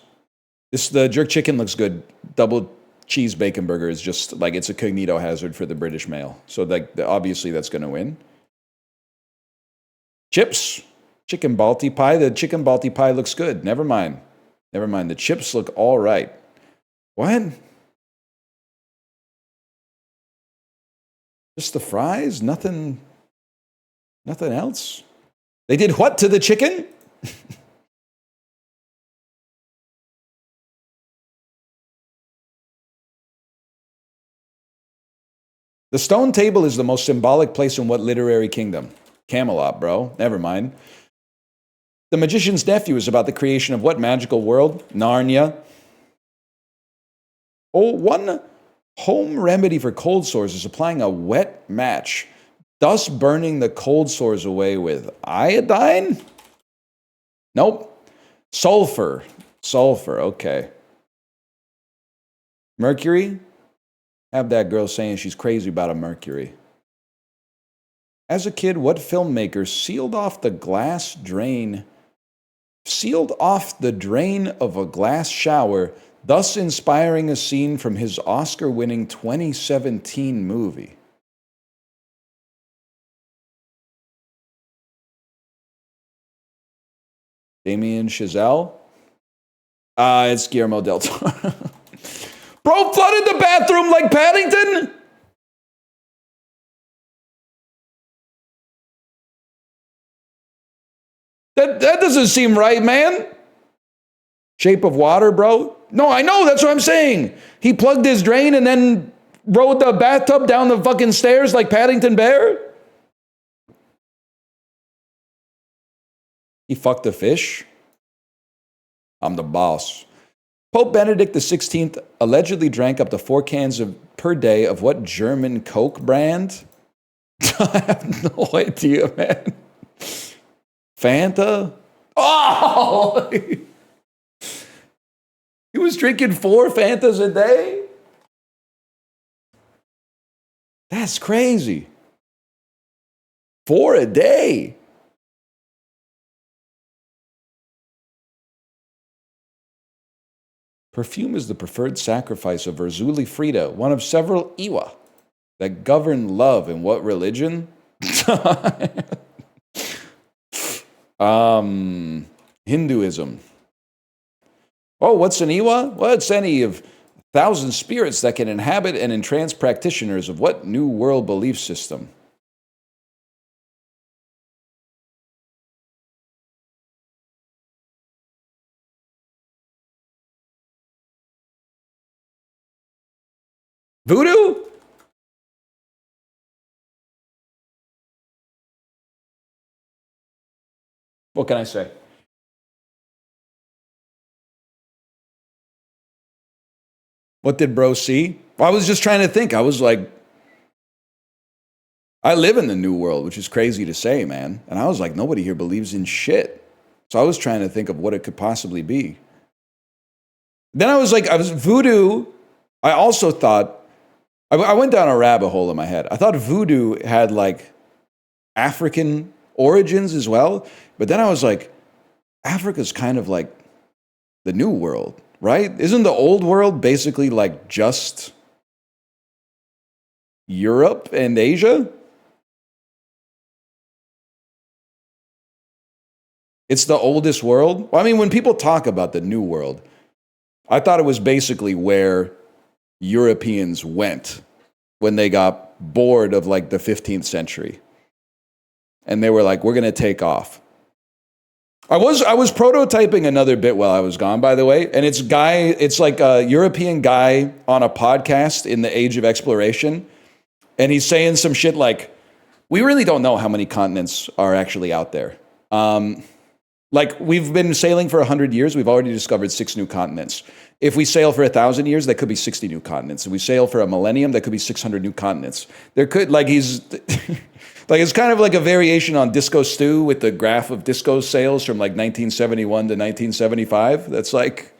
The jerk chicken looks good. Double cheese bacon burger is just like, it's a cognito hazard for the British male. So like, obviously that's going to win. Chips, chicken balti pie. The chicken balti pie looks good. Never mind. The chips look all right. What? Just the fries? Nothing else? They did what to the chicken? The stone table is the most symbolic place in what literary kingdom? Camelot, bro. Never mind. The Magician's Nephew is about the creation of what magical world? Narnia. Oh, one home remedy for cold sores is applying a wet match, thus burning the cold sores away with iodine? Nope. Sulfur. Okay. Mercury? Have that girl saying she's crazy about a mercury. As a kid, what filmmaker sealed off the drain of a glass shower, thus inspiring a scene from his Oscar-winning 2017 movie? Damien Chazelle? It's Guillermo del Toro. Bro flooded the bathroom like Paddington? That doesn't seem right, man. Shape of Water, bro? No, I know, that's what I'm saying. He plugged his drain and then rode the bathtub down the fucking stairs like Paddington Bear? He fucked a fish? I'm the boss. Pope Benedict XVI allegedly drank up to 4 cans per day of what German Coke brand? I have no idea, man. Fanta? Oh! He was drinking 4 Fantas a day? That's crazy. 4 a day. Perfume is the preferred sacrifice of Urzuli Frida, one of several Iwa that govern love in what religion? Hinduism. Oh, what's an Iwa? Well, it's any of 1,000 spirits that can inhabit and entrance practitioners of what New World belief system? Voodoo? What can I say? What did bro see? Well, I was just trying to think. I was like, I live in the new world, which is crazy to say, man. And I was like, nobody here believes in shit. So I was trying to think of what it could possibly be. Then I was voodoo. I also thought, I went down a rabbit hole in my head. I thought voodoo had like African origins as well. But then I was like, Africa's kind of like the new world, right? Isn't the old world basically like just Europe and Asia? It's the oldest world. Well, I mean, when people talk about the new world, I thought it was basically where Europeans went when they got bored of like the 15th century. And they were like, we're going to take off. I was prototyping another bit while I was gone, by the way. And it's like a European guy on a podcast in the age of exploration. And he's saying some shit like, we really don't know how many continents are actually out there. Like, we've been sailing for 100 years. We've already discovered 6 new continents. If we sail for 1,000 years, that could be 60 new continents. If we sail for a millennium, that could be 600 new continents. There could, like, he's, like, it's kind of like a variation on Disco Stew with the graph of disco sales from like 1971 to 1975. That's like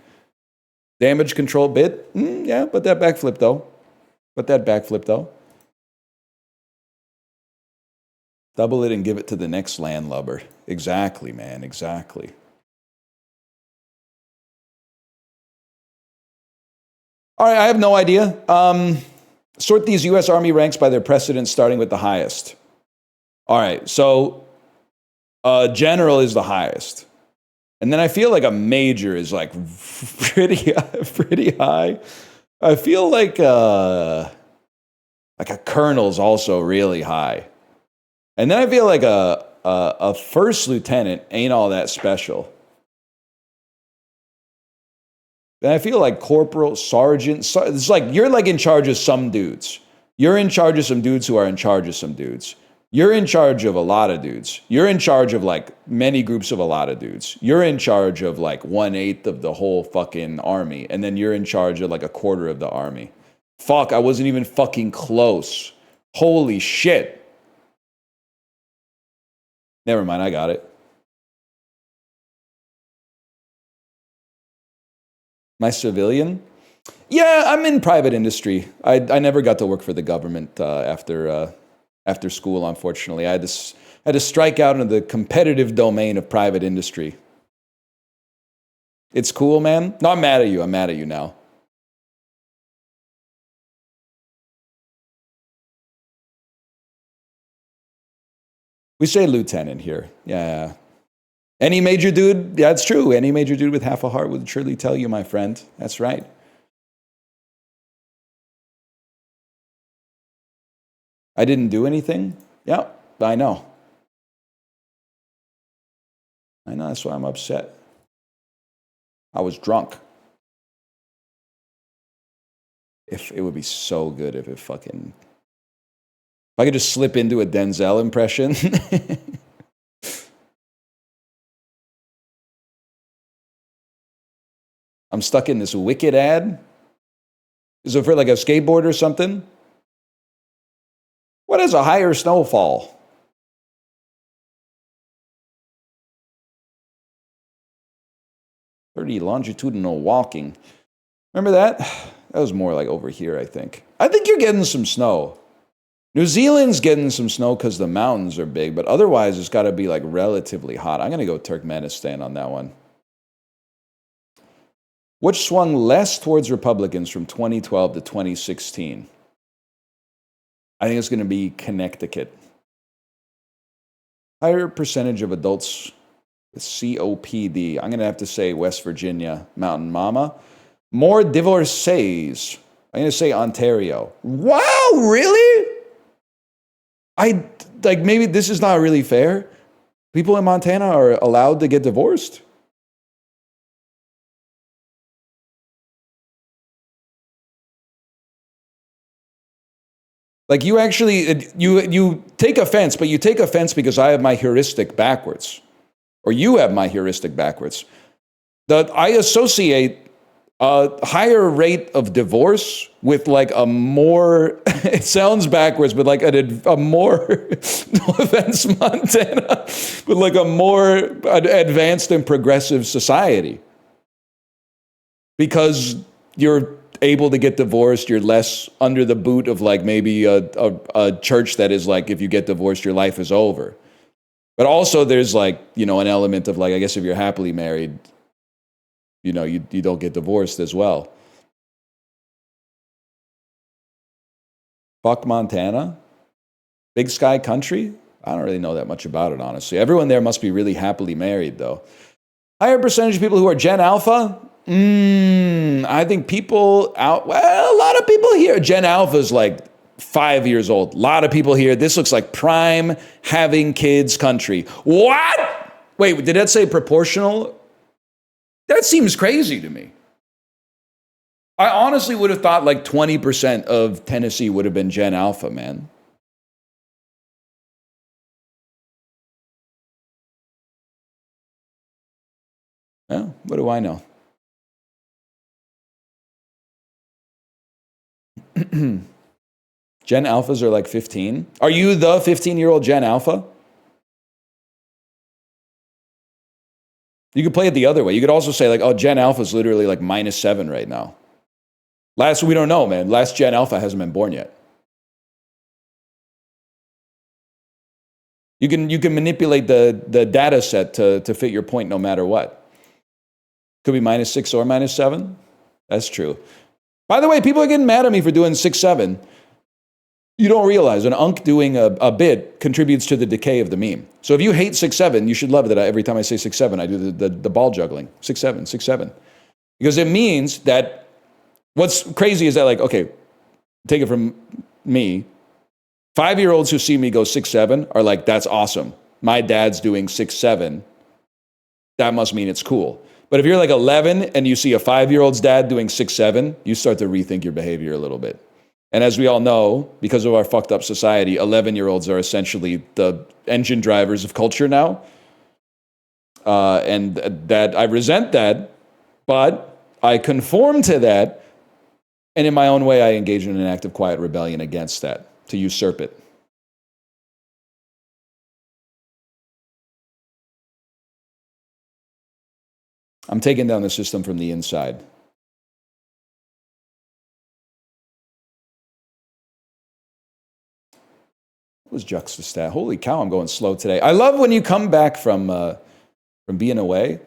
damage control bit. Yeah, but that backflip though. Double it and give it to the next landlubber. Exactly, man, exactly. All right, I have no idea. Sort these U.S. Army ranks by their precedence, starting with the highest. All right, so general is the highest. And then I feel like a major is like pretty high. I feel like a colonel's also really high. And then I feel like a first lieutenant ain't all that special. Then I feel like corporal, sergeant, it's like you're like in charge of some dudes. You're in charge of some dudes who are in charge of some dudes. You're in charge of a lot of dudes. You're in charge of like many groups of a lot of dudes. You're in charge of like 1/8 of the whole fucking army. And then you're in charge of like 1/4 of the army. Fuck, I wasn't even fucking close. Holy shit. Never mind, I got it. My civilian? Yeah, I'm in private industry. I never got to work for the government after school, unfortunately. I had to strike out into the competitive domain of private industry. It's cool, man. No, I'm mad at you. I'm mad at you now. We say lieutenant here. Yeah. Any major dude, yeah, it's true. Any major dude with half a heart would surely tell you, my friend. That's right. I didn't do anything? Yeah, I know. I know, that's why I'm upset. I was drunk. It would be so good if if I could just slip into a Denzel impression. I'm stuck in this Wicked ad. Is it for like a skateboard or something? What is a higher snowfall? "30 longitudinal walking." Remember that? That was more like over here, I think. I think you're getting some snow. New Zealand's getting some snow because the mountains are big, but otherwise it's got to be like relatively hot. I'm going to go Turkmenistan on that one. Which swung less towards Republicans from 2012 to 2016? I think it's going to be Connecticut. Higher percentage of adults with COPD. I'm going to have to say West Virginia, Mountain Mama. More divorcees. I'm going to say Ontario. Wow, really? Maybe this is not really fair. People in Montana are allowed to get divorced. Like you actually, you take offense, but you take offense because I have my heuristic backwards. Or you have my heuristic backwards. That I associate a higher rate of divorce with like a more, it sounds backwards, but like a more, no offense, Montana, but like a more advanced and progressive society. Because you're able to get divorced, you're less under the boot of like maybe a church that is like, if you get divorced, your life is over. But also there's like, an element of like, I guess if you're happily married, you don't get divorced as well. Fuck Montana? Big sky country? I don't really know that much about it, honestly. Everyone there must be really happily married, though. Higher percentage of people who are Gen Alpha? I think a lot of people here. Gen Alpha is like 5 years old. A lot of people here. This looks like prime having kids country. What? Wait, did that say proportional? That seems crazy to me. I honestly would have thought like 20% of Tennessee would have been Gen Alpha, man. Well, what do I know? Gen Alphas are like 15. Are you the 15-year-old Gen Alpha? You could play it the other way. You could also say like, oh, Gen Alpha is literally like -7 right now. We don't know, man. Last Gen Alpha hasn't been born yet. You can manipulate the data set to fit your point no matter what. Could be -6 or -7. That's true. By the way, people are getting mad at me for doing 6-7. You don't realize an unk doing a bit contributes to the decay of the meme. So if you hate 6-7, you should love that every time I say 6-7, I do the ball juggling. 6-7, 6-7. Because it means that what's crazy is that, like, okay, take it from me. 5-year-olds who see me go 6-7 are like, that's awesome. My dad's doing 6-7. That must mean it's cool. But if you're like 11 and you see a 5-year-old's dad doing 6-7, you start to rethink your behavior a little bit. And as we all know, because of our fucked up society, 11-year-olds are essentially the engine drivers of culture now. And that I resent that, but I conform to that. And in my own way, I engage in an act of quiet rebellion against that, to usurp it. I'm taking down the system from the inside. What was Juxtastat? Holy cow, I'm going slow today. I love when you come back from being away.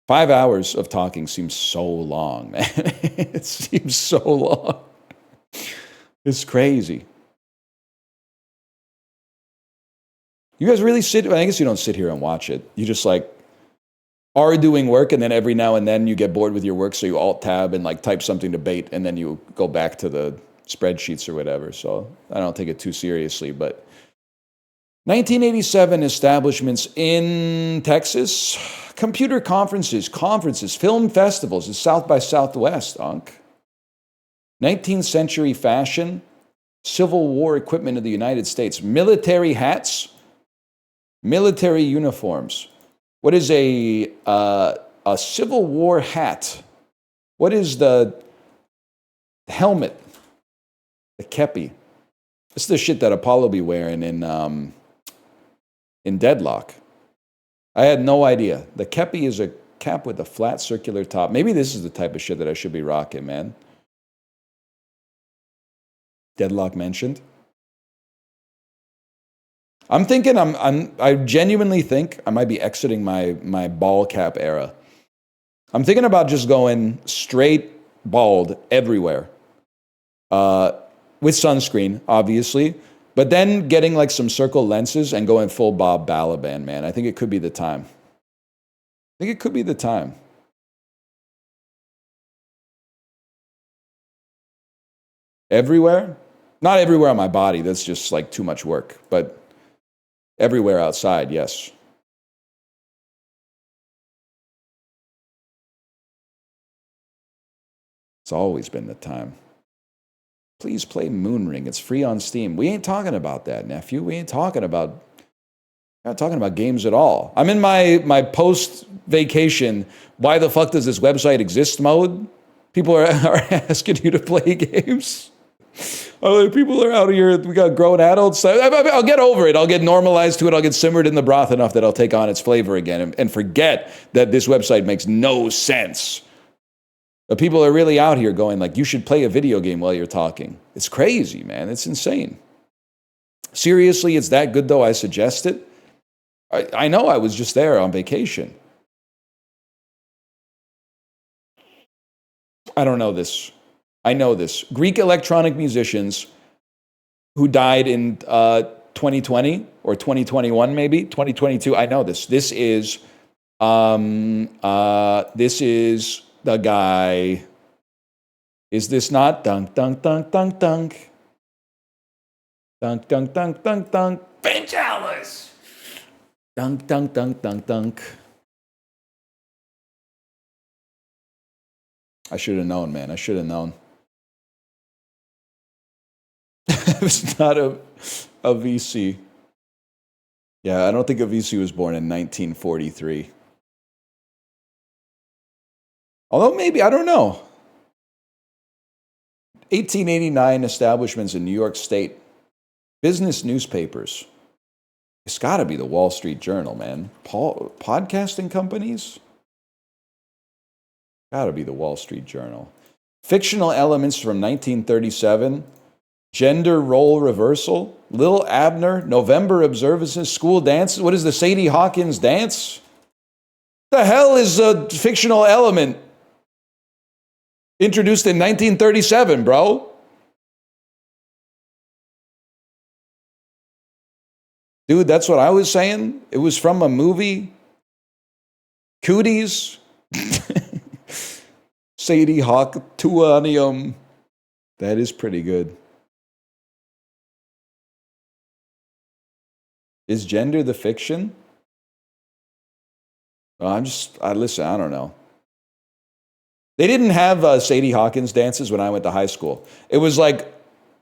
5 hours of talking seems so long, man. It seems so long. It's crazy. You guys really I guess you don't sit here and watch it. You just like are doing work, and then every now and then you get bored with your work, so you alt-tab and like type something to bait, and then you go back to the spreadsheets or whatever. So I don't take it too seriously. But 1987 establishments in Texas, computer conferences, film festivals, is South by Southwest, Unk. 19th century fashion, Civil War equipment of the United States, military hats, military uniforms. What is a Civil War hat? What is the helmet? The kepi. It's the shit that Apollo be wearing in Deadlock. I had no idea. The kepi is a cap with a flat circular top. Maybe this is the type of shit that I should be rocking, man. Deadlock mentioned. I'm thinking I genuinely think I might be exiting my ball cap era. I'm thinking about just going straight bald everywhere. With sunscreen, obviously, but then getting like some circle lenses and going full Bob Balaban, man. I think it could be the time. Everywhere? Not everywhere on my body. That's just like too much work, but everywhere outside, yes. It's always been the time. Please play Moonring. It's free on Steam. We ain't talking about that, nephew. We're not talking about games at all. I'm in my post-vacation, why the fuck does this website exist mode? People are asking you to play games. People are out here, we got grown adults. I'll get over it. I'll get normalized to it. I'll get simmered in the broth enough that I'll take on its flavor again and forget that this website makes no sense. But people are really out here going like, you should play a video game while you're talking. It's crazy, man. It's insane. Seriously, it's that good though I suggest it? I know I was just there on vacation. I don't know this. I know this. Greek electronic musicians who died in 2020 or 2021 maybe, 2022. I know this. This is the guy. Is this not dunk dunk dunk dunk dunk dunk dunk dunk dunk dunk Bench Alice dunk dunk dunk dunk dunk. I should have known, man. I should have known. It was not a VC. Yeah, I don't think a VC was born in 1943. Although maybe, I don't know. 1889 establishments in New York State. Business newspapers. It's got to be the Wall Street Journal, man. Podcasting companies? Got to be the Wall Street Journal. Fictional elements from 1937. Gender role reversal. Lil Abner. November observances. School dances. What is the Sadie Hawkins dance? The hell is a fictional element introduced in 1937, bro? Dude, that's what I was saying. It was from a movie. Cooties. Sadie Hawk Tuanium. That is pretty good. Is gender the fiction? Listen, I don't know. They didn't have Sadie Hawkins dances when I went to high school. It was like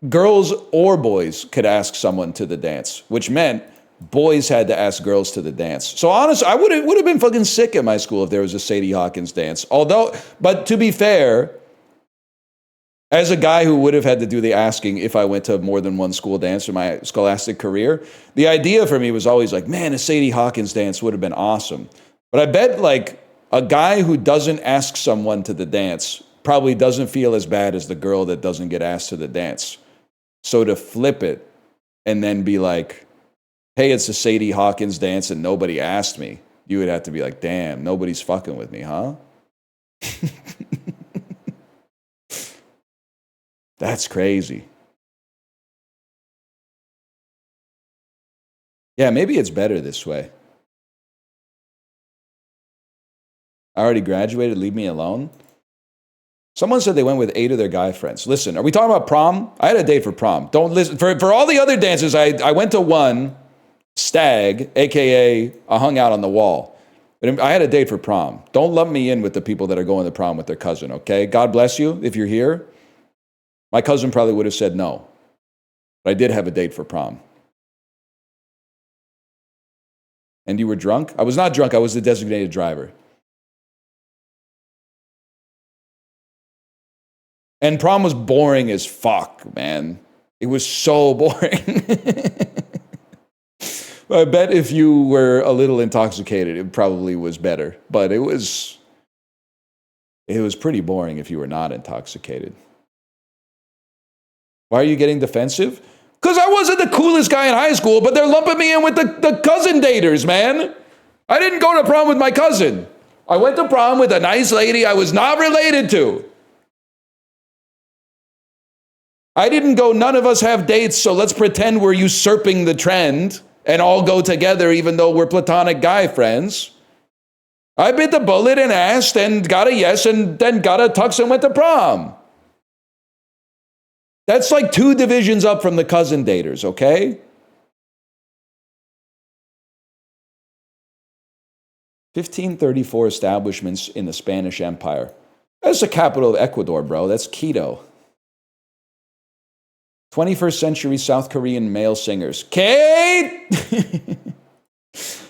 girls or boys could ask someone to the dance, which meant boys had to ask girls to the dance. So honestly, I would have been fucking sick at my school if there was a Sadie Hawkins dance. But to be fair, as a guy who would have had to do the asking if I went to more than one school dance in my scholastic career, the idea for me was always like, man, a Sadie Hawkins dance would have been awesome. But I bet like a guy who doesn't ask someone to the dance probably doesn't feel as bad as the girl that doesn't get asked to the dance. So to flip it and then be like, hey, it's a Sadie Hawkins dance and nobody asked me, you would have to be like, damn, nobody's fucking with me, huh? That's crazy. Yeah, maybe it's better this way. I already graduated, leave me alone. Someone said they went with 8 of their guy friends. Listen, are we talking about prom? I had a date for prom. Don't listen. For all the other dances, I went to one, stag, AKA I hung out on the wall. But I had a date for prom. Don't lump me in with the people that are going to prom with their cousin, okay? God bless you if you're here. My cousin probably would have said no. But I did have a date for prom. And you were drunk? I was not drunk. I was the designated driver. And prom was boring as fuck, man. It was so boring. I bet if you were a little intoxicated, it probably was better. But it was pretty boring if you were not intoxicated. Why are you getting defensive? Because I wasn't the coolest guy in high school, but they're lumping me in with the cousin daters, man. I didn't go to prom with my cousin. I went to prom with a nice lady I was not related to. I didn't go, none of us have dates, so let's pretend we're usurping the trend and all go together even though we're platonic guy friends. I bit the bullet and asked and got a yes and then got a tux and went to prom. That's like 2 divisions up from the cousin daters, okay? (1534) establishments in the Spanish Empire. That's the capital of Ecuador, bro. That's Quito. 21st century South Korean male singers. Kate!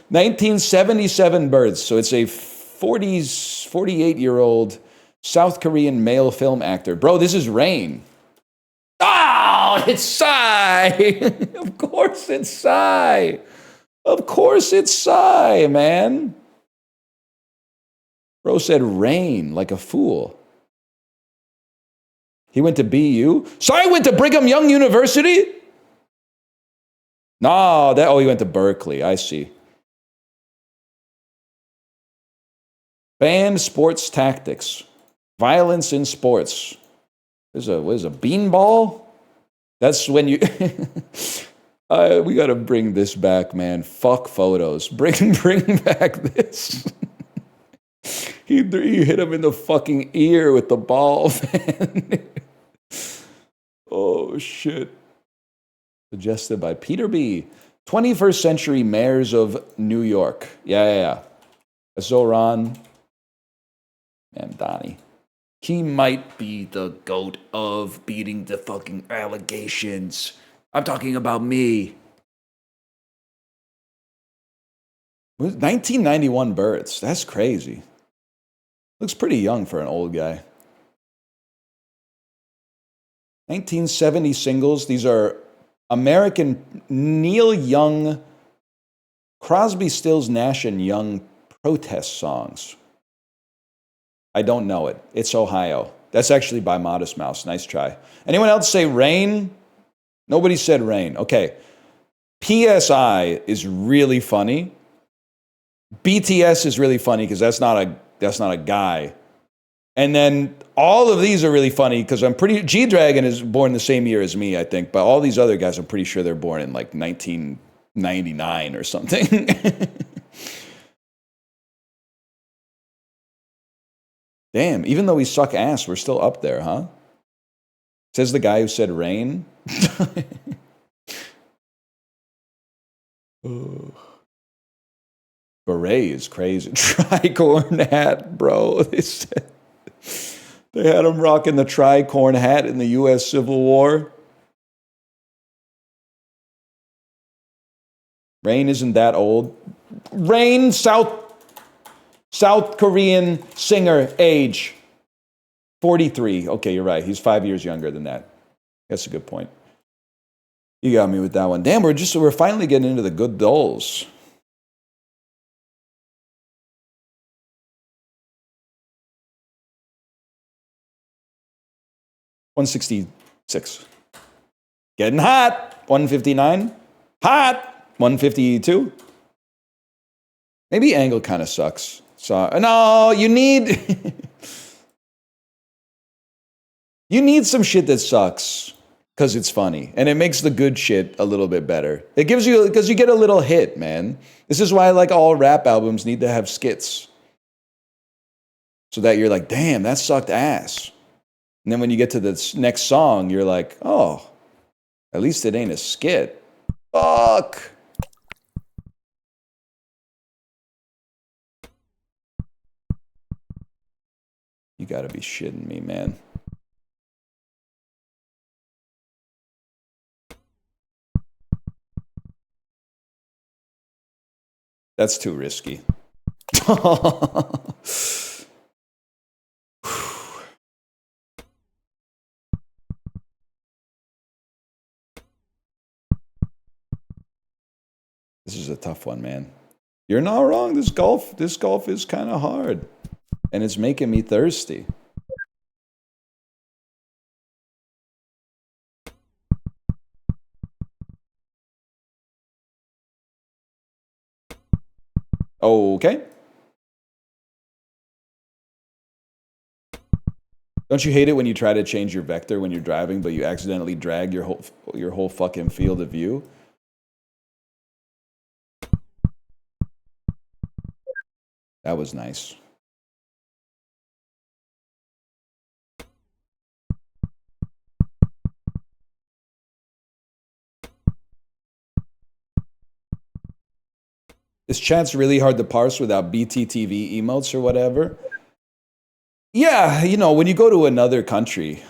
1977 births. So it's a 48-year-old South Korean male film actor. Bro, this is Rain. Oh, it's Psy. Of course it's Psy. Of course it's Psy, man. Bro said Rain like a fool. He went to BU. Psy went to Brigham Young University? No, he went to Berkeley. I see. Banned sports tactics. Violence in sports. What is a beanball? That's when you... we got to bring this back, man. Fuck photos. Bring back this. He hit him in the fucking ear with the ball, man. Oh, shit. Suggested by Peter B. 21st century mayors of New York. Yeah. Zoran and Donnie. He might be the GOAT of beating the fucking allegations. I'm talking about me. 1991 births. That's crazy. Looks pretty young for an old guy. 1970 singles. These are American Neil Young, Crosby, Stills, Nash and Young protest songs. I don't know it. It's Ohio. That's actually by Modest Mouse. Nice try. Anyone else say Rain? Nobody said Rain. Okay. PSI is really funny. BTS is really funny because that's not a guy. And then all of these are really funny because I'm pretty... G-Dragon is born the same year as me, I think. But all these other guys, I'm pretty sure they're born in like 1999 or something. Damn, even though we suck ass, we're still up there, huh? Says the guy who said Rain. Beret is crazy. Tricorn hat, bro. They had him rocking the tricorn hat in the U.S. Civil War. Rain isn't that old. Rain, South Korean singer, age 43. Okay, you're right. He's 5 years younger than that. That's a good point. You got me with that one. Damn, we're finally getting into the good dulls. $166. Getting hot. $159. Hot. $152. Maybe angle kind of sucks. So no, you need you need some shit that sucks because it's funny and it makes the good shit a little bit better. It gives you because you get a little hit, man. This is why like all rap albums need to have skits. So that you're like, damn, that sucked ass. And then when you get to the next song, you're like, oh, at least it ain't a skit. Fuck. You gotta be shitting me, man. That's too risky. This is a tough one, man. You're not wrong. This golf is kind of hard. And it's making me thirsty. Okay. Don't you hate it when you try to change your vector when you're driving, but you accidentally drag your whole fucking field of view? That was nice. Is chat's really hard to parse without BTTV emotes or whatever? Yeah, you know, when you go to another country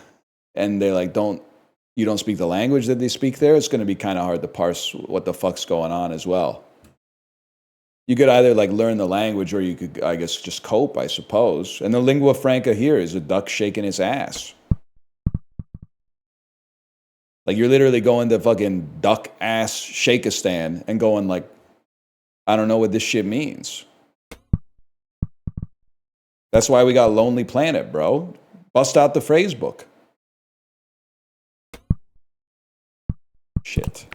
and they like you don't speak the language that they speak there, it's going to be kind of hard to parse what the fuck's going on as well. You could either like learn the language or you could, I guess, just cope, I suppose. And the lingua franca here is a duck shaking its ass. Like you're literally going to fucking duck ass Shakistan and going like, I don't know what this shit means. That's why we got Lonely Planet, bro. Bust out the phrase book. Shit.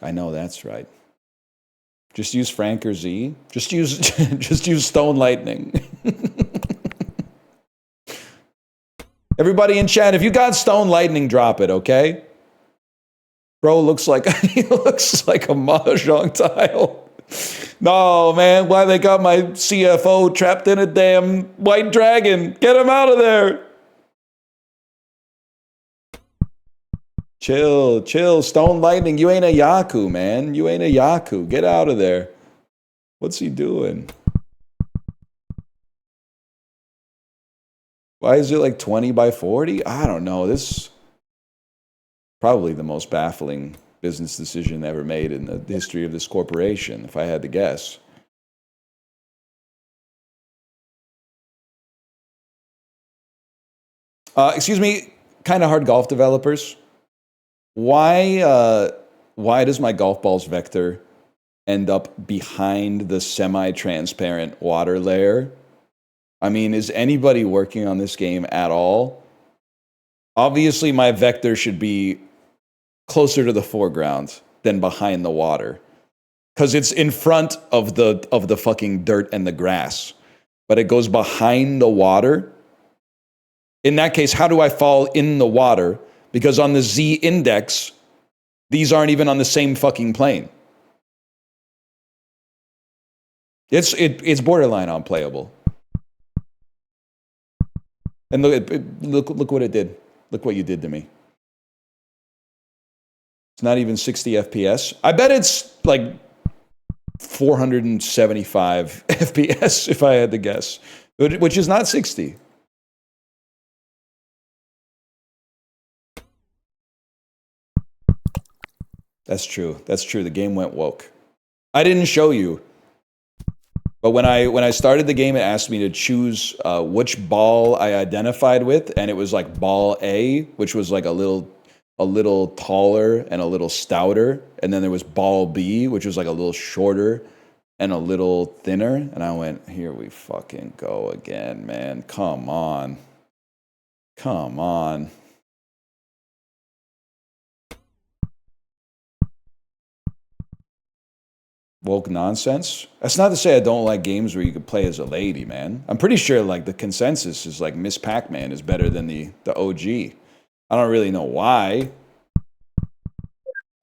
I know that's right. Just use Frank or Z. Just use Stone Lightning. Everybody in chat, if you got Stone Lightning, drop it, okay? Bro looks like he looks like a mahjong tile. No, man, why they got my CFO trapped in a damn white dragon? Get him out of there. Chill. Stone Lightning, you ain't a Yaku, man. You ain't a Yaku. Get out of there. What's he doing? Why is it like 20 by 40? I don't know. This is probably the most baffling business decision ever made in the history of this corporation, if I had to guess. Excuse me, kind of hard golf developers. Why does my golf ball's vector end up behind the semi-transparent water layer? I mean, is anybody working on this game at all? Obviously, my vector should be closer to the foreground than behind the water, because it's in front of the fucking dirt and the grass, but it goes behind the water. In that case, how do I fall in the water? Because on the Z index, these aren't even on the same fucking plane. It's borderline unplayable. And look what it did. Look what you did to me. It's not even 60 FPS. I bet it's like 475 FPS if I had to guess, which is not 60. That's true. That's true. The game went woke. I didn't show you, but when I started the game, it asked me to choose which ball I identified with, and it was like ball A, which was like a little taller and a little stouter, and then there was ball B, which was like a little shorter and a little thinner, and I went, here we fucking go again, man. Come on. Come on. Woke nonsense. That's not to say I don't like games where you can play as a lady, man. I'm pretty sure like the consensus is like Miss Pac-Man is better than the OG. I don't really know why.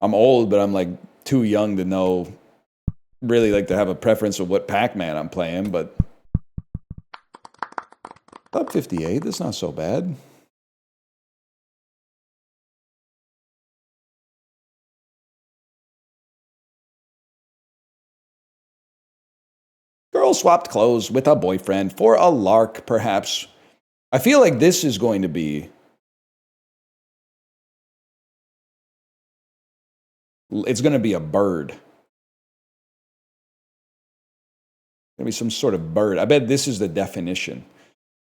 I'm old, but I'm like too young to know, really like to have a preference of what Pac-Man I'm playing, but top 58, that's not so bad. Girl swapped clothes with a boyfriend for a lark, perhaps. I feel like this is going to be... It's going to be a bird. Going to be some sort of bird. I bet this is the definition.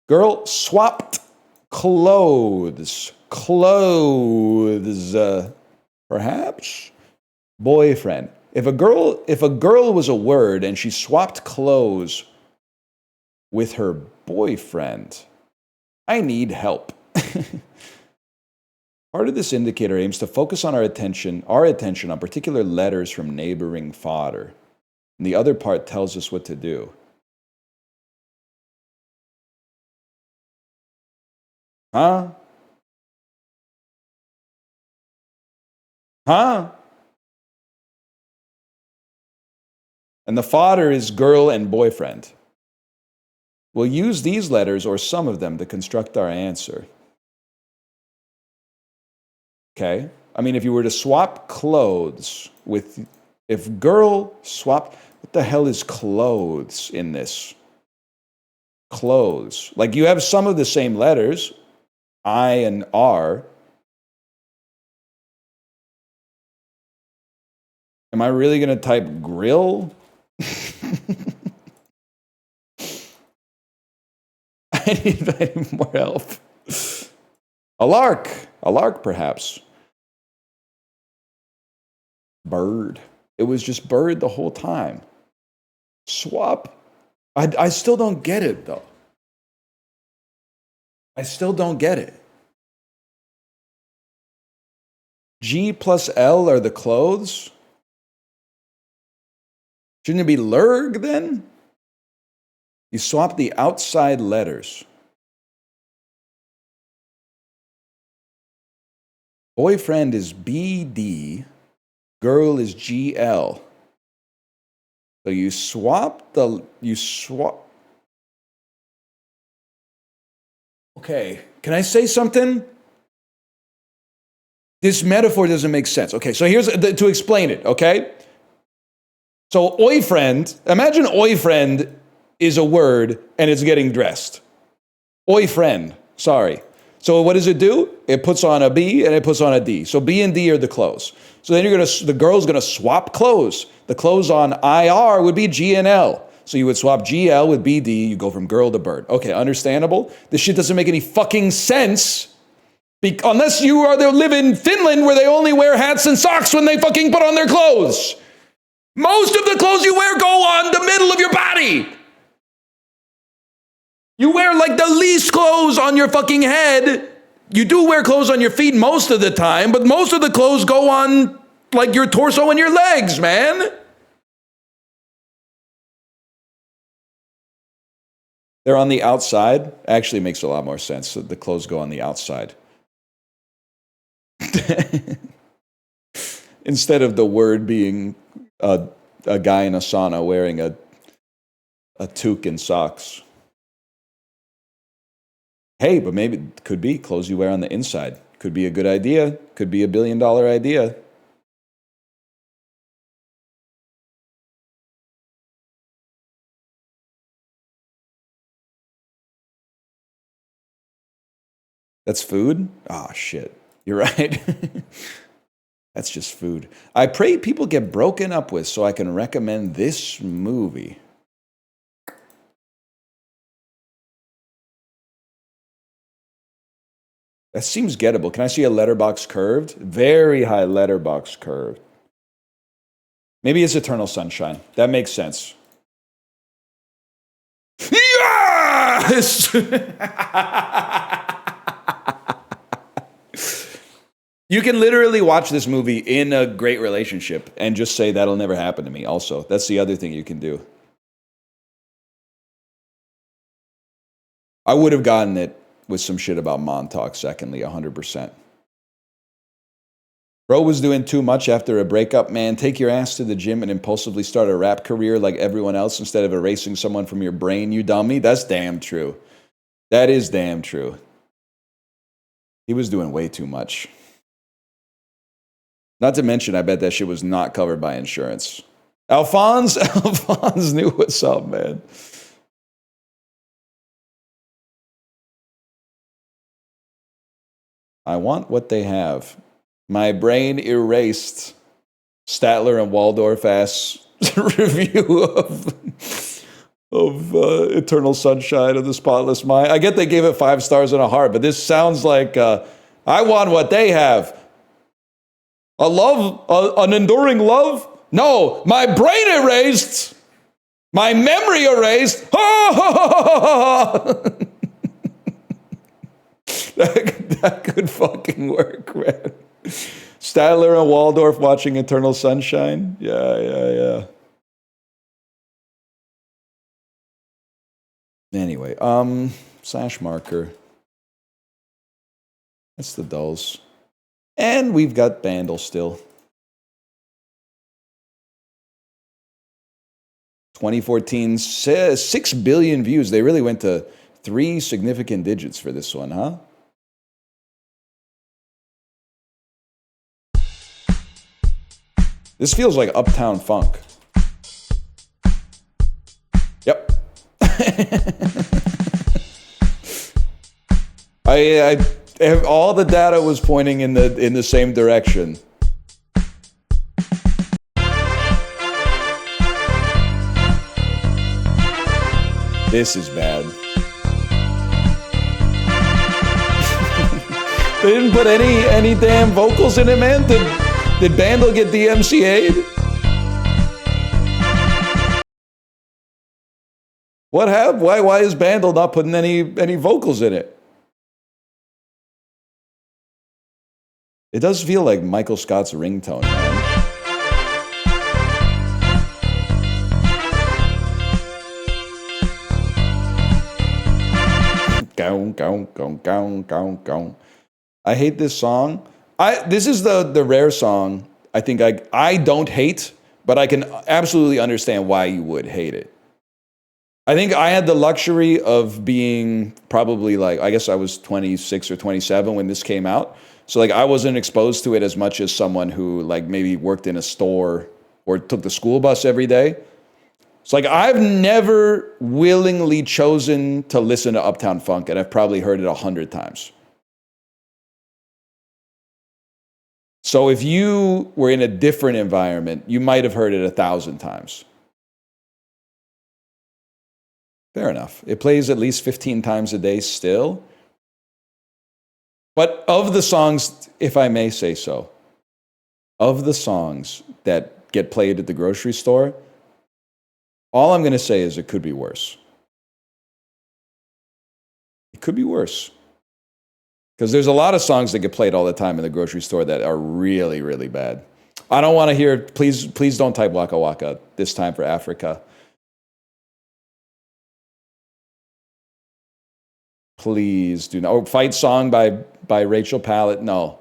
Girl swapped clothes. Clothes. Perhaps? Boyfriend. If a girl was a word and she swapped clothes with her boyfriend, I need help. Part of this indicator aims to focus on our attention on particular letters from neighboring fodder. And the other part tells us what to do. Huh? Huh? And the fodder is girl and boyfriend. We'll use these letters or some of them to construct our answer. Okay? I mean, if you were to swap clothes with... If girl swapped... What the hell is clothes in this? Clothes. Like, you have some of the same letters, I and R. Am I really going to type grill? I need more help. A lark, perhaps. Bird. It was just bird the whole time. Swap. I still don't get it, though. I still don't get it. G plus L are the clothes? Shouldn't it be lurg, then? You swap the outside letters. Boyfriend is BD, girl is GL. So you swap. Okay, can I say something? This metaphor doesn't make sense. Okay, so here's to explain it, okay? So boyfriend, imagine boyfriend is a word and it's getting dressed. Boyfriend, sorry. So what does it do? It puts on a B and it puts on a D. So B and D are the clothes. So then the girl's gonna swap clothes. The clothes on IR would be G and L. So you would swap GL with BD, you go from girl to bird. Okay, understandable. This shit doesn't make any fucking sense. Unless you live in Finland where they only wear hats and socks when they fucking put on their clothes. Most of the clothes you wear go on the middle of your body. You wear like the least clothes on your fucking head. You do wear clothes on your feet most of the time, but most of the clothes go on like your torso and your legs, man. They're on the outside. Actually makes a lot more sense. So the clothes go on the outside. Instead of the word being a guy in a sauna wearing a toque and socks. Hey, but maybe it could be clothes you wear on the inside. Could be a good idea. Could be $1 billion idea. That's food? Oh, shit. You're right. That's just food. I pray people get broken up with so I can recommend this movie. That seems gettable. Can I see a letterbox curved? Very high letterbox curved. Maybe it's Eternal Sunshine. That makes sense. Yes! You can literally watch this movie in a great relationship and just say that'll never happen to me also. That's the other thing you can do. I would have gotten it with some shit about Montauk, secondly, 100%. Bro was doing too much after a breakup, man. Take your ass to the gym and impulsively start a rap career like everyone else instead of erasing someone from your brain, you dummy. That's damn true. That is damn true. He was doing way too much. Not to mention, I bet that shit was not covered by insurance. Alphonse knew what's up, man. I want what they have. My brain erased. Statler and Waldorf ass review of Eternal Sunshine of the Spotless Mind. I get they gave it 5 stars and a heart, but this sounds like I want what they have. A love, an enduring love? No, my brain erased. My memory erased. That could fucking work, man. Statler and Waldorf watching Eternal Sunshine. Yeah. Anyway, slash marker. That's the dulls. And we've got Bandle still. 2014, 6 billion views. They really went to 3 significant digits for this one, huh? This feels like Uptown Funk. Yep. All the data was pointing in the same direction. This is bad. They didn't put any damn vocals in it, man. Did Bandle get DMCA'd? What happened? Why is Bandle not putting any vocals in it? It does feel like Michael Scott's ringtone, man. I hate this song. This is the rare song I think I don't hate, but I can absolutely understand why you would hate it. I think I had the luxury of being probably like, I guess I was 26 or 27 when this came out. So like I wasn't exposed to it as much as someone who like maybe worked in a store or took the school bus every day. So like I've never willingly chosen to listen to Uptown Funk, and I've probably heard it 100 times. So if you were in a different environment, you might have heard it 1,000 times. Fair enough. It plays at least 15 times a day still. But of the songs, if I may say so, of the songs that get played at the grocery store, all I'm going to say is it could be worse. It could be worse. Because there's a lot of songs that get played all the time in the grocery store that are really, really bad. I don't want to hear, please don't type Waka Waka this time for Africa. Please do not. Oh, Fight Song by Rachel Pallet, no.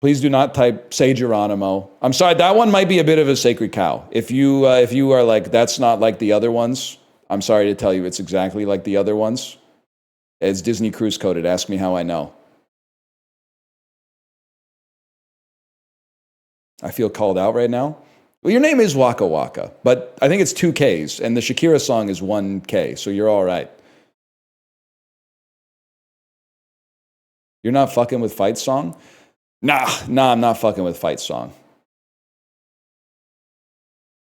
Please do not type Say Geronimo. I'm sorry, that one might be a bit of a sacred cow. If you are like, that's not like the other ones, I'm sorry to tell you it's exactly like the other ones. It's Disney Cruise coded. Ask me how I know. I feel called out right now. Well, your name is Waka Waka, but I think it's 2 Ks, and the Shakira song is 1 K, so you're all right. You're not fucking with Fight Song? Nah, I'm not fucking with Fight Song.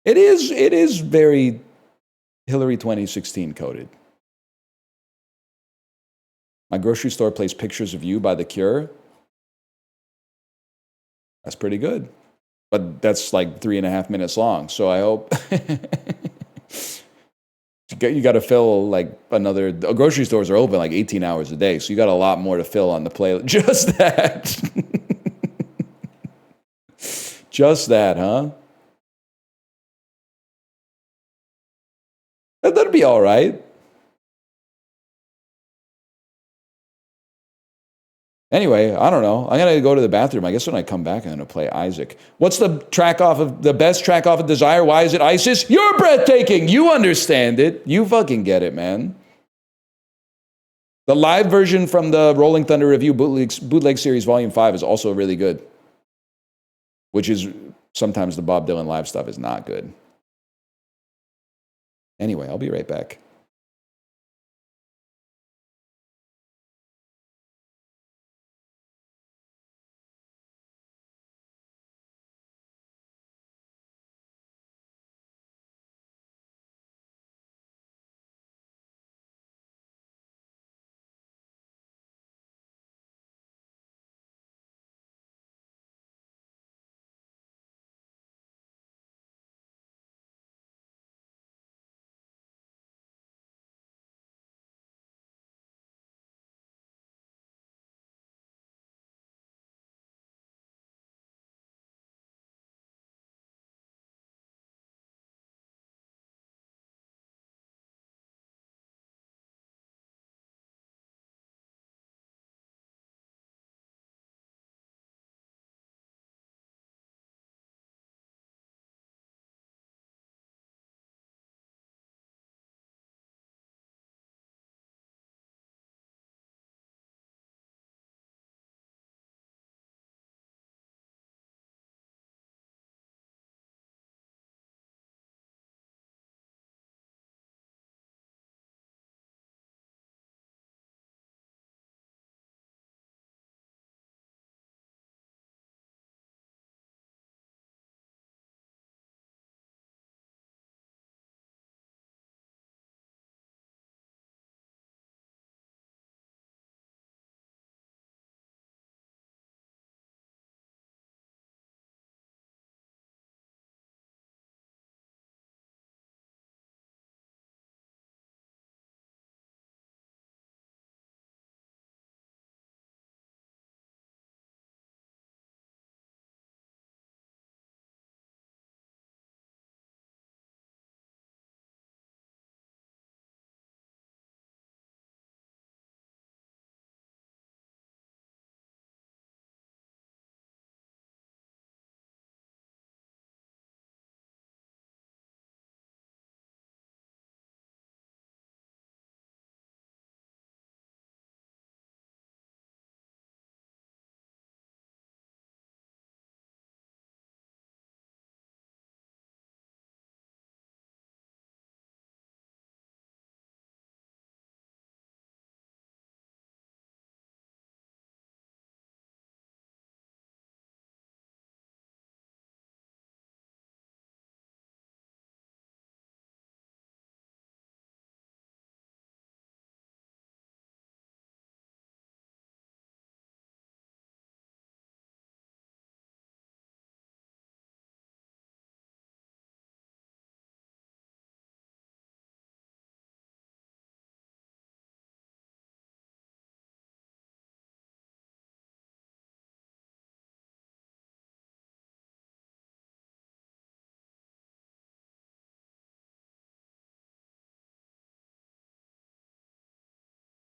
It is very Hillary 2016 coded. My grocery store plays Pictures of You by The Cure. That's pretty good. But that's like 3.5 minutes long. So I hope you got to fill like another. Grocery stores are open like 18 hours a day. So you got a lot more to fill on the playlist. Just that. Just that, huh? That'd be all right. Anyway, I don't know. I'm going to go to the bathroom. I guess when I come back, I'm going to play Isaac. What's the best track off of Desire? Why is it ISIS? You're breathtaking. You understand it. You fucking get it, man. The live version from the Rolling Thunder Review Bootleg Series Volume 5 is also really good. Which is sometimes the Bob Dylan live stuff is not good. Anyway, I'll be right back.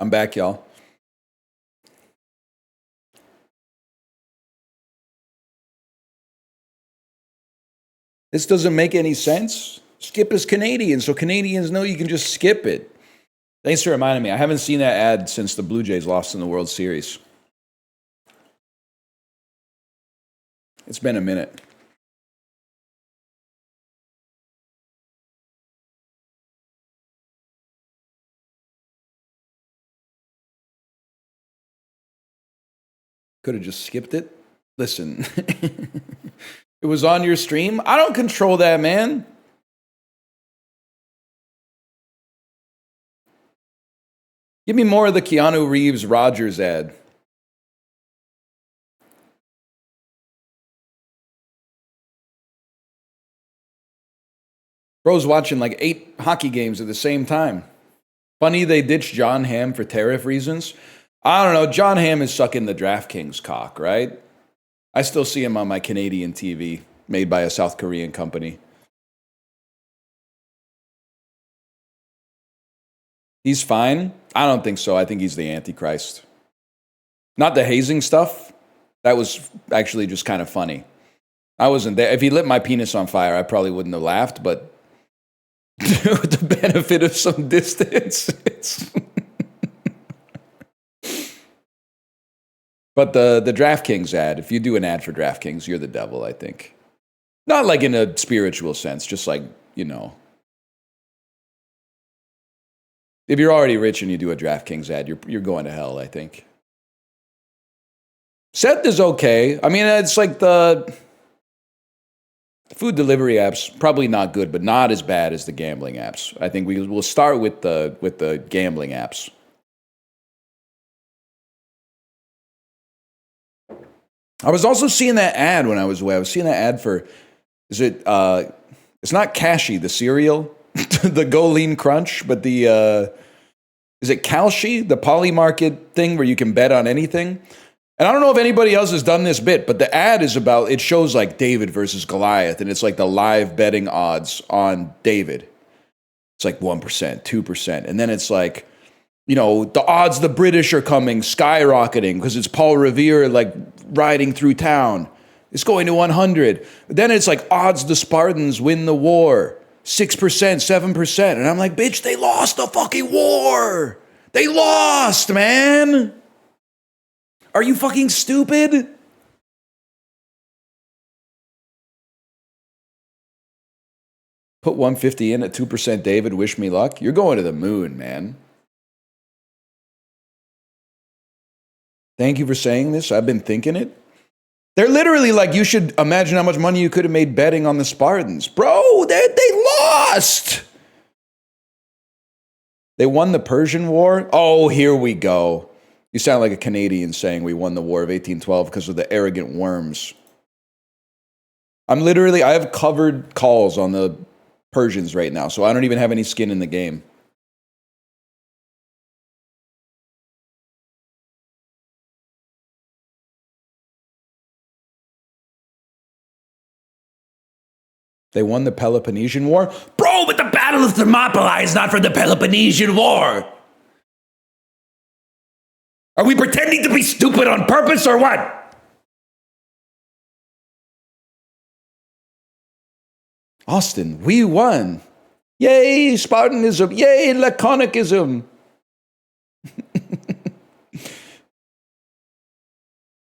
I'm back, y'all. This doesn't make any sense. Skip is Canadian, so Canadians know you can just skip it. Thanks for reminding me. I haven't seen that ad since the Blue Jays lost in the World Series. It's been a minute. Could have just skipped it. Listen, it was on your stream. I don't control that, man. Give me more of the Keanu Reeves Rogers ad. Bro's watching like 8 hockey games at the same time. Funny they ditched John Hamm for tariff reasons. I don't know. John Hamm is sucking the DraftKings cock, right? I still see him on my Canadian TV, made by a South Korean company. He's fine? I don't think so. I think he's the Antichrist. Not the hazing stuff. That was actually just kind of funny. I wasn't there. If he lit my penis on fire, I probably wouldn't have laughed, but with the benefit of some distance, it's... But the DraftKings ad, if you do an ad for DraftKings, you're the devil, I think. Not like in a spiritual sense, just like, you know. If you're already rich and you do a DraftKings ad, you're going to hell, I think. Seth is okay. I mean, it's like the food delivery apps, probably not good, but not as bad as the gambling apps. I think we'll start with the gambling apps. I was also seeing that ad when I was away. I was seeing that ad for, it's not Kashi, the cereal, the Go Lean Crunch, but is it Kalshi, the Polymarket thing where you can bet on anything? And I don't know if anybody else has done this bit, but the ad is about, it shows like David versus Goliath, and it's like the live betting odds on David. It's like 1%, 2%. And then it's like, you know, the odds the British are coming skyrocketing because it's Paul Revere like riding through town. It's going to 100. Then it's like odds the Spartans win the war. 6%, 7%. And I'm like, bitch, they lost the fucking war. They lost, man. Are you fucking stupid? Put 150 in at 2% David, wish me luck. You're going to the moon, man. Thank you for saying this. I've been thinking it. They're literally like, you should imagine how much money you could have made betting on the Spartans. Bro, they lost. They won the Persian War. Oh, here we go. You sound like a Canadian saying we won the War of 1812 because of the arrogant worms. I have covered calls on the Persians right now, so I don't even have any skin in the game. They won the Peloponnesian War? Bro, but the Battle of Thermopylae is not for the Peloponnesian War. Are we pretending to be stupid on purpose or what? Austin, we won. Yay, Spartanism. Yay, Laconicism.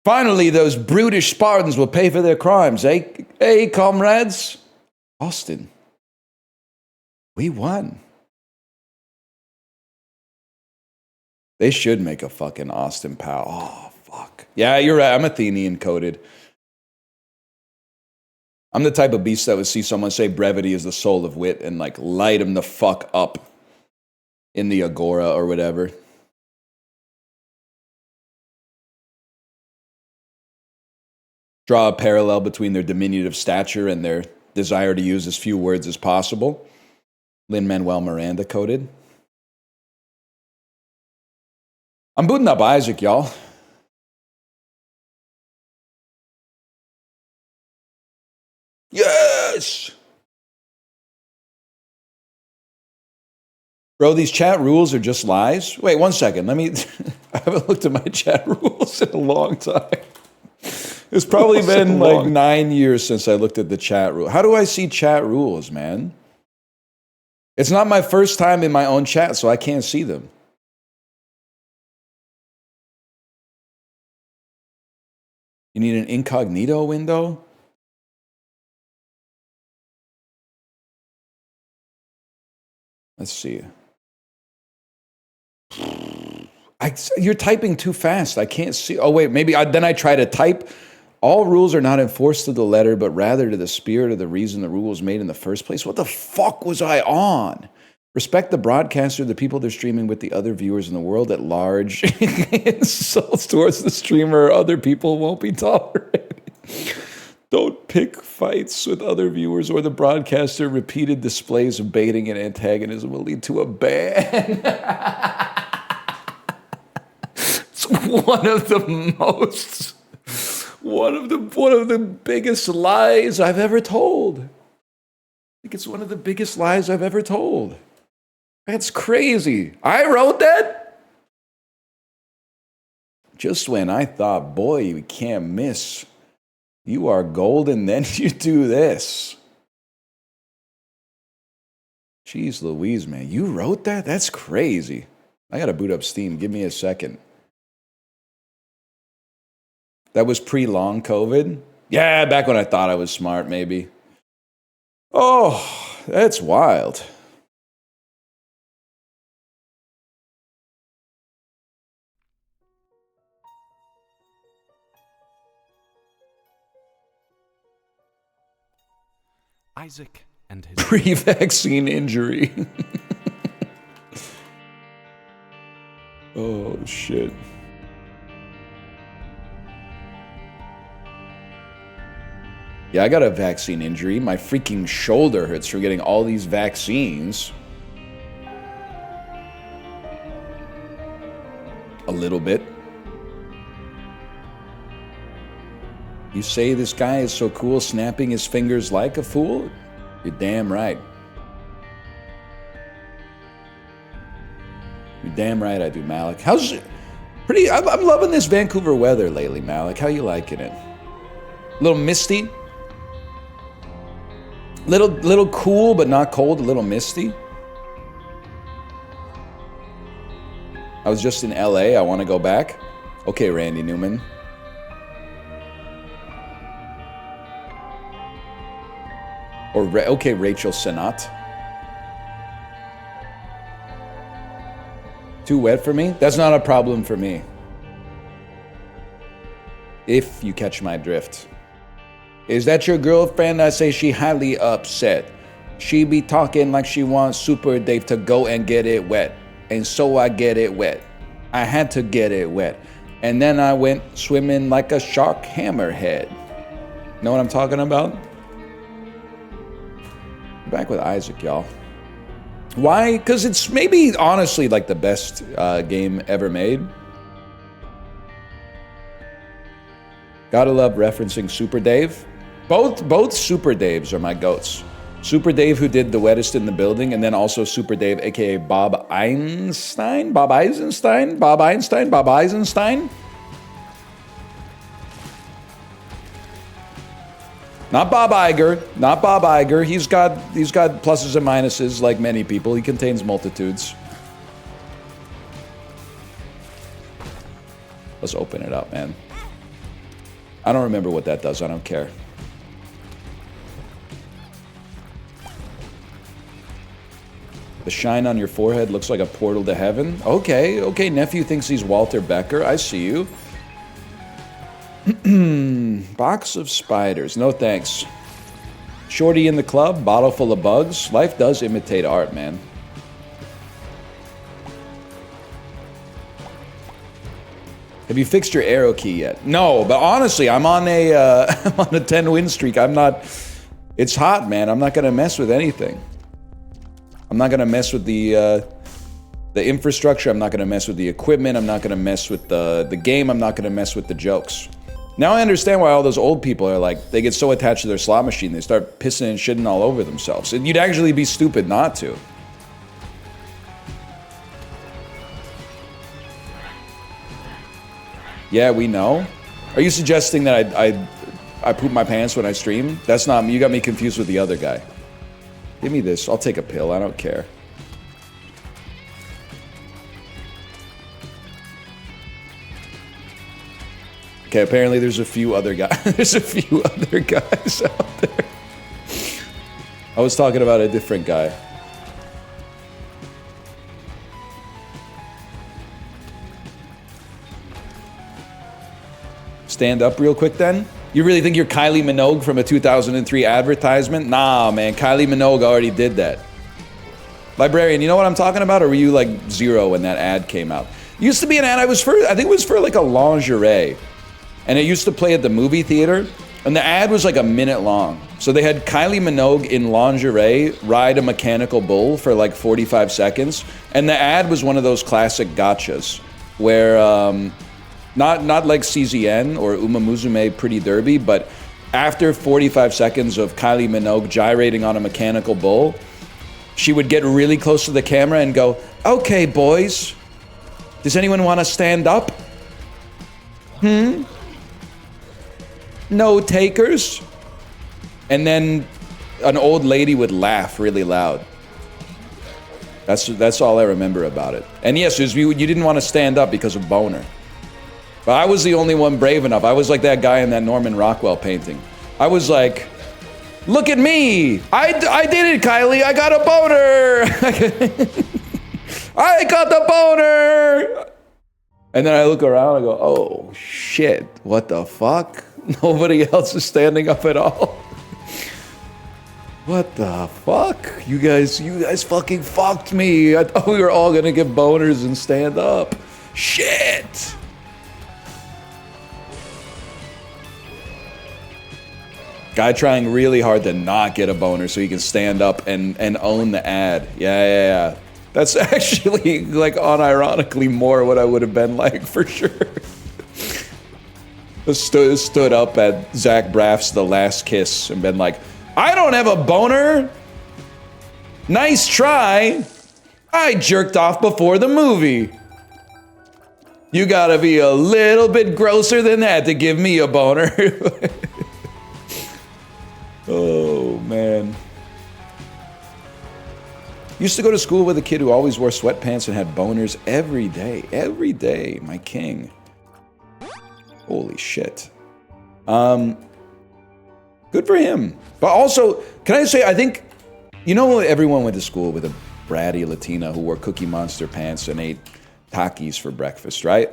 Finally, those brutish Spartans will pay for their crimes, eh? Hey, comrades. Austin, we won. They should make a fucking Austin Powell. Oh, fuck. Yeah, you're right. I'm Athenian coded. I'm the type of beast that would see someone say brevity is the soul of wit and like light him the fuck up in the agora or whatever. Draw a parallel between their diminutive stature and their desire to use as few words as possible. Lin-Manuel Miranda coded. I'm booting up Isaac, y'all. Yes! Bro, these chat rules are just lies. Wait, 1 second. Let me. I haven't looked at my chat rules in a long time. It's probably been like 9 years since I looked at the chat rule. How do I see chat rules, man? It's not my first time in my own chat, so I can't see them. You need an incognito window? Let's see. You're typing too fast. I can't see. Oh, wait, maybe then I try to type. All rules are not enforced to the letter, but rather to the spirit of the reason the rule was made in the first place. What the fuck was I on? Respect the broadcaster, the people they're streaming with, the other viewers in the world at large. Insults towards the streamer or other people won't be tolerated. Don't pick fights with other viewers or the broadcaster. Repeated displays of baiting and antagonism will lead to a ban. It's one of the biggest lies I've ever told. I think it's one of the biggest lies I've ever told. That's crazy. I wrote that? Just when I thought, boy, you can't miss. You are golden, then you do this. Jeez Louise, man. You wrote that? That's crazy. I gotta boot up Steam. Give me a second. That was pre-long COVID? Yeah, back when I thought I was smart, maybe. Oh, that's wild. Isaac and his Pre-vaccine injury. Oh, shit. Yeah, I got a vaccine injury. My freaking shoulder hurts from getting all these vaccines. A little bit. You say this guy is so cool, snapping his fingers like a fool? You're damn right. You're damn right I do, Malik. How's it? Pretty. I'm loving this Vancouver weather lately, Malik. How you liking it? A little misty. Little cool, but not cold. A little misty. I was just in LA. I want to go back. Okay, Randy Newman. Or okay, Rachel Senat. Too wet for me? That's not a problem for me. If you catch my drift. Is that your girlfriend? I say she highly upset. She be talking like she wants Super Dave to go and get it wet. And so I get it wet. I had to get it wet. And then I went swimming like a shark hammerhead. Know what I'm talking about? Back with Isaac, y'all. Why? Because it's maybe honestly like the best game ever made. Gotta love referencing Super Dave. Both Super Daves are my goats. Super Dave, who did The Wettest in the Building, and then also Super Dave, aka Bob Einstein? Bob Eisenstein? Bob Einstein? Bob Eisenstein? Not Bob Iger. Not Bob Iger. He's got pluses and minuses like many people. He contains multitudes. Let's open it up, man. I don't remember what that does. I don't care. The shine on your forehead looks like a portal to heaven. Okay, nephew thinks he's Walter Becker. I see you. Box of spiders. No thanks. Shorty in the club. Bottle full of bugs. Life does imitate art, man. Have you fixed your arrow key yet? No, but honestly, I'm on a I'm on a 10 win streak. I'm not. It's hot, man. I'm not gonna mess with anything. I'm not gonna mess with the infrastructure. I'm not gonna mess with the equipment. I'm not gonna mess with the game. I'm not gonna mess with the jokes. Now I understand why all those old people are like, they get so attached to their slot machine, they start pissing and shitting all over themselves. And you'd actually be stupid not to. Yeah, we know. Are you suggesting that I poop my pants when I stream? That's not me. You got me confused with the other guy. Give me this. I'll take a pill. I don't care. Okay, apparently there's a few other guys. There's a few other guys out there. I was talking about a different guy. Stand up real quick then. You really think you're Kylie Minogue from a 2003 advertisement? Nah, man. Kylie Minogue already did that. Librarian, you know what I'm talking about? Or were you like 0 when that ad came out? Used to be an ad I think it was for like a lingerie. And it used to play at the movie theater. And the ad was like a minute long. So they had Kylie Minogue in lingerie ride a mechanical bull for like 45 seconds. And the ad was one of those classic gotchas where, not like CZN or Uma Musume Pretty Derby, but after 45 seconds of Kylie Minogue gyrating on a mechanical bull, she would get really close to the camera and go, "Okay, boys, does anyone want to stand up? No takers?" And then an old lady would laugh really loud. That's all I remember about it. And yes, you didn't want to stand up because of boner. But I was the only one brave enough. I was like that guy in that Norman Rockwell painting. I was like, "Look at me! I did it, Kylie! I got a boner! I got the boner!" And then I look around and go, "Oh shit, what the fuck? Nobody else is standing up at all." What the fuck? You guys fucking fucked me. I thought we were all gonna get boners and stand up. Shit! Guy trying really hard to not get a boner so he can stand up and own the ad. Yeah. That's actually, like, unironically more what I would have been like, for sure. Stood up at Zach Braff's The Last Kiss and been like, "I don't have a boner. Nice try. I jerked off before the movie. You gotta be a little bit grosser than that to give me a boner." Oh, man. Used to go to school with a kid who always wore sweatpants and had boners every day. Every day, my king. Holy shit. Good for him. But also, can I say, I think, you know, everyone went to school with a bratty Latina who wore Cookie Monster pants and ate Takis for breakfast, right?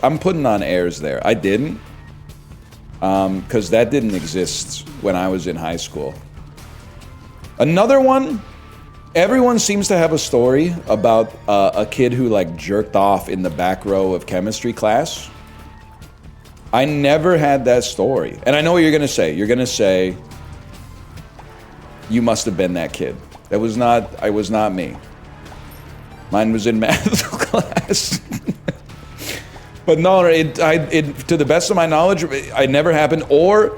I'm putting on airs there. I didn't. Because that didn't exist when I was in high school. Another one, everyone seems to have a story about a kid who like jerked off in the back row of chemistry class. I never had that story. And I know what you're gonna say. You're gonna say, "You must have been that kid." I was not me. Mine was in math class. But no, to the best of my knowledge, it never happened. Or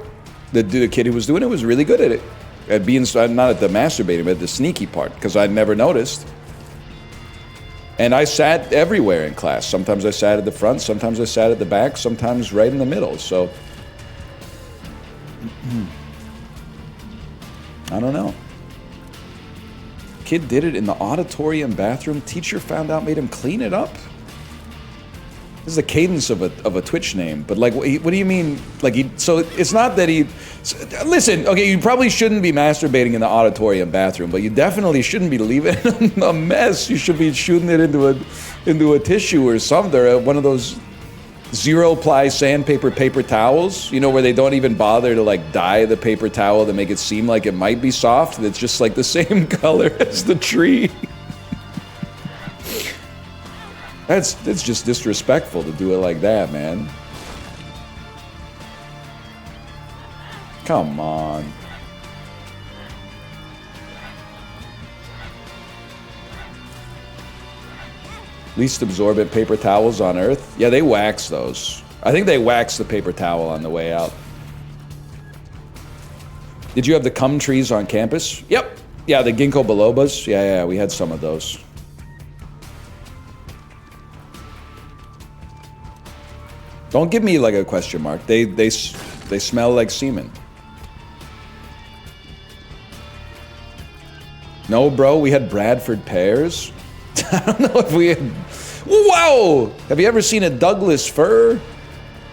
the kid who was doing it was really good at it. At being, not at the masturbating, but at the sneaky part, because I'd never noticed. And I sat everywhere in class. Sometimes I sat at the front, sometimes I sat at the back, sometimes right in the middle. So, I don't know. Kid did it in the auditorium bathroom. Teacher found out, made him clean it up. This is the cadence of a Twitch name, but like, what do you mean? Like, so it's not that he. Listen, okay, you probably shouldn't be masturbating in the auditorium bathroom, but you definitely shouldn't be leaving it a mess. You should be shooting it into a tissue or something, or one of those zero-ply sandpaper paper towels. You know, where they don't even bother to like dye the paper towel to make it seem like it might be soft. It's just like the same color as the tree. It's just disrespectful to do it like that, man. Come on. Least absorbent paper towels on Earth? Yeah, they wax those. I think they wax the paper towel on the way out. Did you have the cum trees on campus? Yep. Yeah, the ginkgo bilobas. Yeah, we had some of those. Don't give me like a question mark. They smell like semen. No, bro, we had Bradford pears. I don't know if we had... Wow! Have you ever seen a Douglas fir?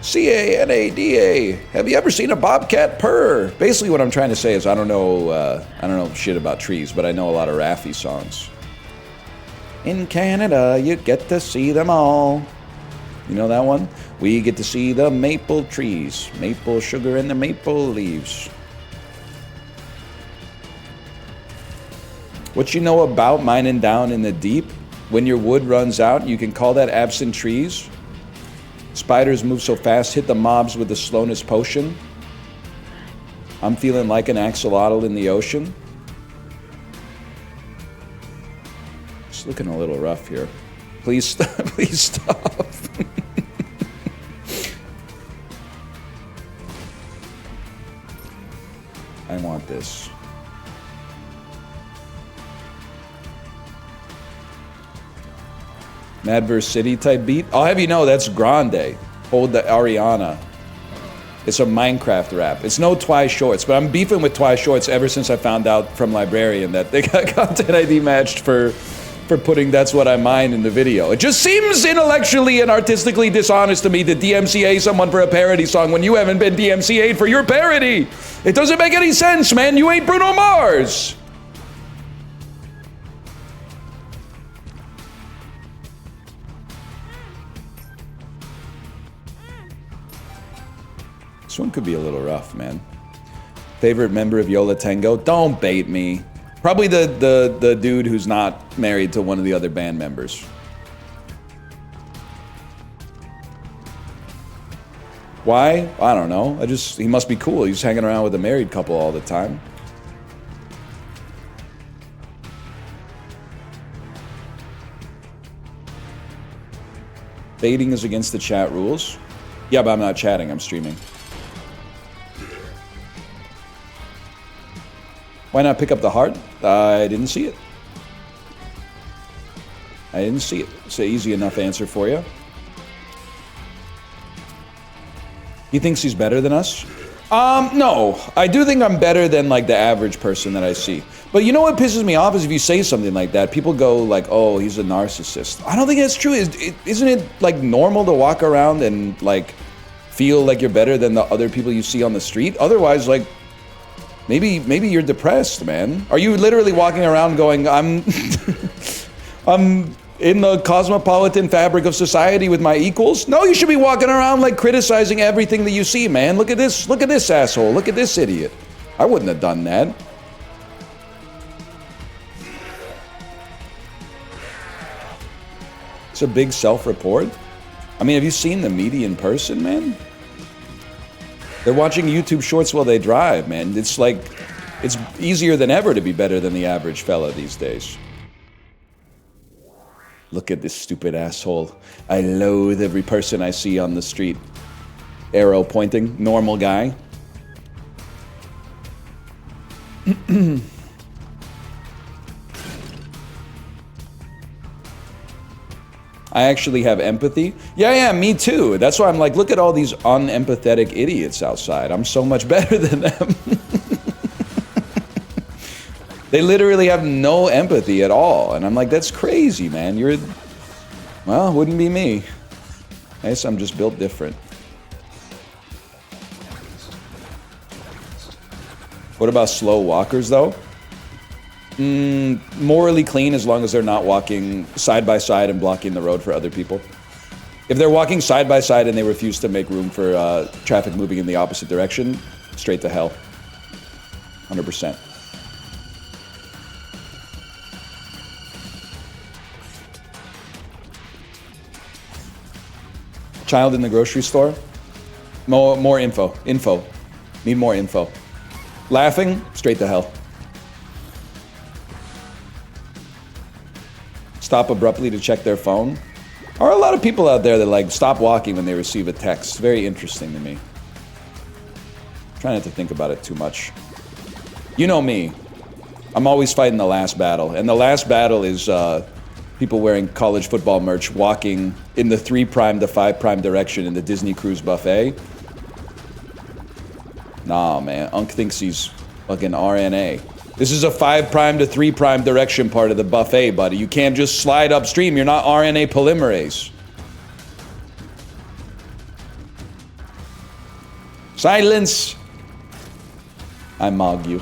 C-A-N-A-D-A. Have you ever seen a bobcat purr? Basically what I'm trying to say is I don't know shit about trees, but I know a lot of Raffi songs. In Canada, you get to see them all. You know that one? We get to see the maple trees. Maple sugar and the maple leaves. What you know about mining down in the deep? When your wood runs out, you can call that absent trees. Spiders move so fast, hit the mobs with the slowness potion. I'm feeling like an axolotl in the ocean. It's looking a little rough here. Please stop. Please stop. I want this. Madverse City type beat. I'll have you know that's Grande. Hold the Ariana. It's a Minecraft rap. It's no Twice Shorts, but I'm beefing with Twice Shorts ever since I found out from Librarian that they got content ID matched for putting That's What I Mine in the video. It just seems intellectually and artistically dishonest to me to DMCA someone for a parody song when you haven't been DMCA'd for your parody. It doesn't make any sense, man. You ain't Bruno Mars. This one could be a little rough, man. Favorite member of Yola Tango? Don't bait me. Probably the dude who's not married to one of the other band members. Why? I don't know. He must be cool. He's hanging around with a married couple all the time. Baiting is against the chat rules. Yeah, but I'm not chatting, I'm streaming. Why not pick up the heart? I didn't see it. I didn't see it. It's an easy enough answer for you. He thinks he's better than us? No. I do think I'm better than, like, the average person that I see. But you know what pisses me off is if you say something like that, people go like, oh, he's a narcissist. I don't think that's true. Isn't it, like, normal to walk around and, like, feel like you're better than the other people you see on the street? Otherwise, like, maybe you're depressed, man. Are you literally walking around going, I'm in the cosmopolitan fabric of society with my equals? No, you should be walking around like criticizing everything that you see, man. Look at this asshole. Look at this idiot. I wouldn't have done that. It's a big self-report. I mean, have you seen the media in person, man? They're watching YouTube shorts while they drive, man. It's like, it's easier than ever to be better than the average fella these days. Look at this stupid asshole. I loathe every person I see on the street. Arrow pointing, normal guy. I actually have empathy. Yeah, me too. That's why I'm like, look at all these unempathetic idiots outside. I'm so much better than them. They literally have no empathy at all. And I'm like, that's crazy, man. Well, wouldn't be me. I guess I'm just built different. What about slow walkers, though? Morally clean as long as they're not walking side by side and blocking the road for other people. If they're walking side by side and they refuse to make room for traffic moving in the opposite direction, straight to hell. 100%. Child in the grocery store? More info. Need more info. Laughing? Straight to hell. Stop abruptly to check their phone. There are a lot of people out there that like stop walking when they receive a text. Very interesting to me. Try not to think about it too much. You know me. I'm always fighting the last battle. And the last battle is People wearing college football merch walking in the 3' to 5' direction in the Disney Cruise buffet. Nah, man. Unc thinks he's fucking RNA. This is a 5' to 3' direction part of the buffet, buddy. You can't just slide upstream. You're not RNA polymerase. Silence! I mog you.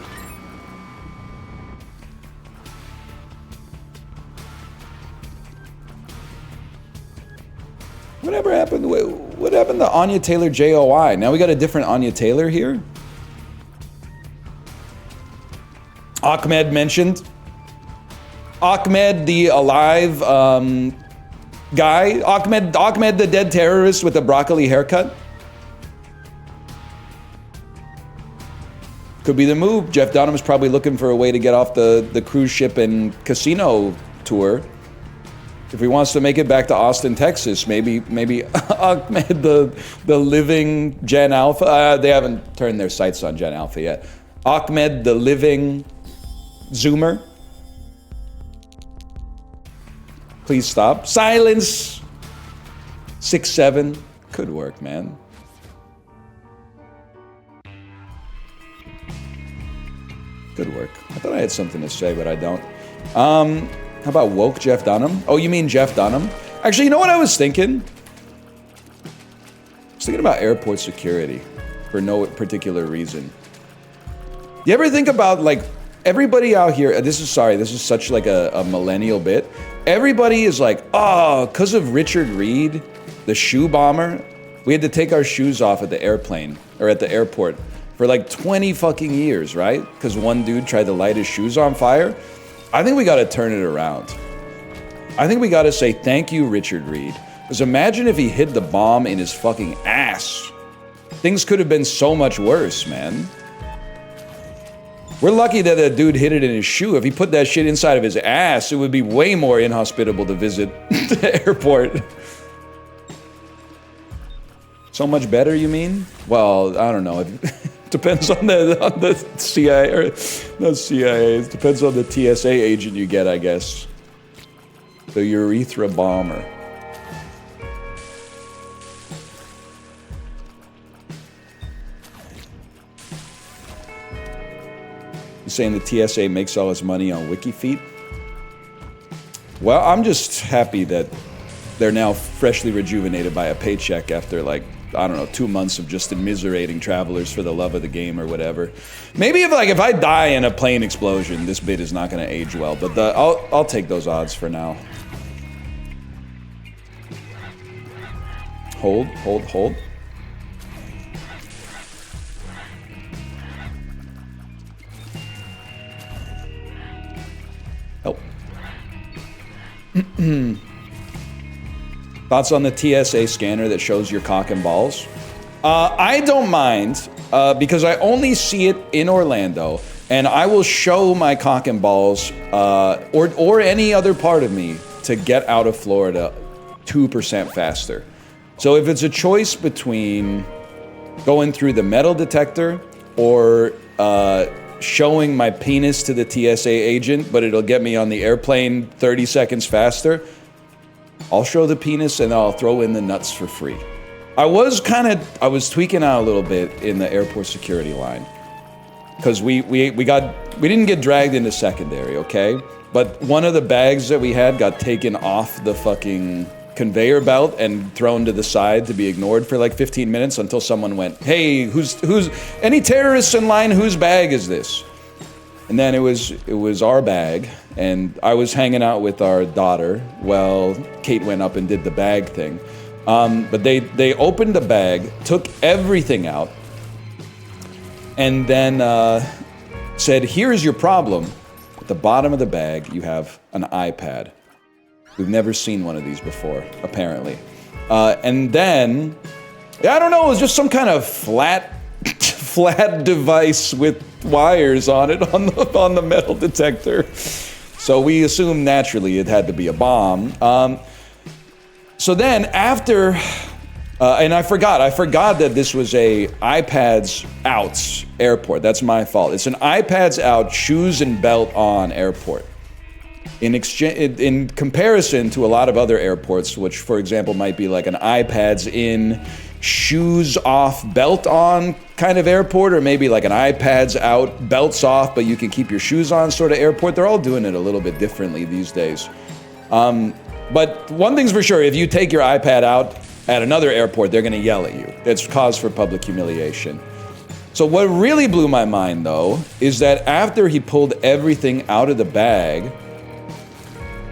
Whatever happened? What happened to Anya Taylor JOI? Now we got a different Anya Taylor here. Ahmed mentioned. Ahmed, the alive guy. Ahmed, the dead terrorist with the broccoli haircut. Could be the move. Jeff Dunham's probably looking for a way to get off the cruise ship and casino tour. If he wants to make it back to Austin, Texas, maybe Ahmed, the living Gen Alpha. They haven't turned their sights on Gen Alpha yet. Ahmed, the living Zoomer. Please stop. Silence. 6'7". Could work, man. Good work. I thought I had something to say, but I don't. How about woke Jeff Dunham? Oh, you mean Jeff Dunham? Actually, you know what I was thinking? I was thinking about airport security for no particular reason. You ever think about, like, everybody out here, this is such like a millennial bit. Everybody is like, oh, because of Richard Reed, the shoe bomber, we had to take our shoes off at the airplane, or at the airport, for like 20 fucking years, right? Because one dude tried to light his shoes on fire. I think we gotta turn it around. I think we gotta say thank you, Richard Reed. Because imagine if he hid the bomb in his fucking ass. Things could have been so much worse, man. We're lucky that that dude hid it in his shoe. If he put that shit inside of his ass, it would be way more inhospitable to visit the airport. So much better, you mean? Well, I don't know. It depends on the CIA, or not CIA. It depends on the TSA agent you get, I guess. The urethra bomber. You saying the TSA makes all its money on WikiFeet? Well, I'm just happy that they're now freshly rejuvenated by a paycheck after, like, I don't know, 2 months of just immiserating travelers for the love of the game or whatever. Maybe if I die in a plane explosion, this bit is not going to age well. But I'll take those odds for now. Hold. Help. Thoughts on the TSA scanner that shows your cock and balls? I don't mind, because I only see it in Orlando, and I will show my cock and balls, or any other part of me, to get out of Florida 2% faster. So if it's a choice between going through the metal detector or showing my penis to the TSA agent, but it'll get me on the airplane 30 seconds faster, I'll show the penis and I'll throw in the nuts for free. I was tweaking out a little bit in the airport security line. Because we didn't get dragged into secondary, okay? But one of the bags that we had got taken off the fucking conveyor belt and thrown to the side to be ignored for like 15 minutes until someone went, hey, who's any terrorists in line, whose bag is this? And then it was our bag, and I was hanging out with our daughter. Well, Kate went up and did the bag thing. But they opened the bag, took everything out, and then said, here's your problem. At the bottom of the bag, you have an iPad. We've never seen one of these before, apparently. And then, I don't know, it was just some kind of flat device with wires on it on the metal detector. So we assumed naturally it had to be a bomb. So then after, and I forgot that this was a iPads out airport. That's my fault. It's an iPads out, shoes and belt on airport. in comparison to a lot of other airports, which, for example, might be like an iPads in, shoes off, belt on kind of airport, or maybe like an iPads out, belts off, but you can keep your shoes on sort of airport. They're all doing it a little bit differently these days. But one thing's for sure, if you take your iPad out at another airport, they're gonna yell at you. It's cause for public humiliation. So what really blew my mind, though, is that after he pulled everything out of the bag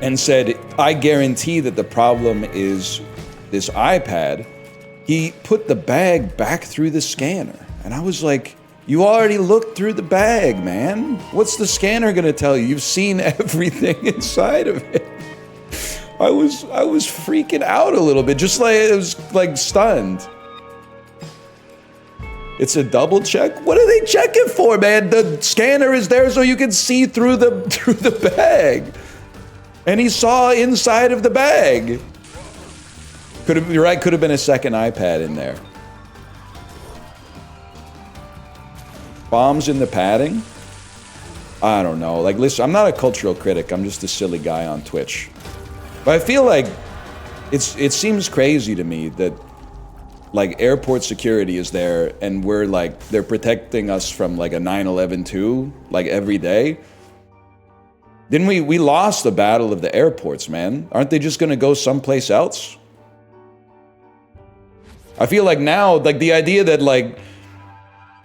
and said, I guarantee that the problem is this iPad, he put the bag back through the scanner. And I was like, you already looked through the bag, man. What's the scanner gonna tell you? You've seen everything inside of it. I was freaking out a little bit, just like, it was like stunned. It's a double check? What are they checking for, man? The scanner is there so you can see through the bag. And he saw inside of the bag. You're right, could have been a second iPad in there. Bombs in the padding? I don't know. Like, listen, I'm not a cultural critic. I'm just a silly guy on Twitch. But I feel like it seems crazy to me that like airport security is there and we're like, they're protecting us from like a 9/11 too, like every day. Didn't we lost the battle of the airports, man. Aren't they just gonna go someplace else? I feel like now, like the idea that like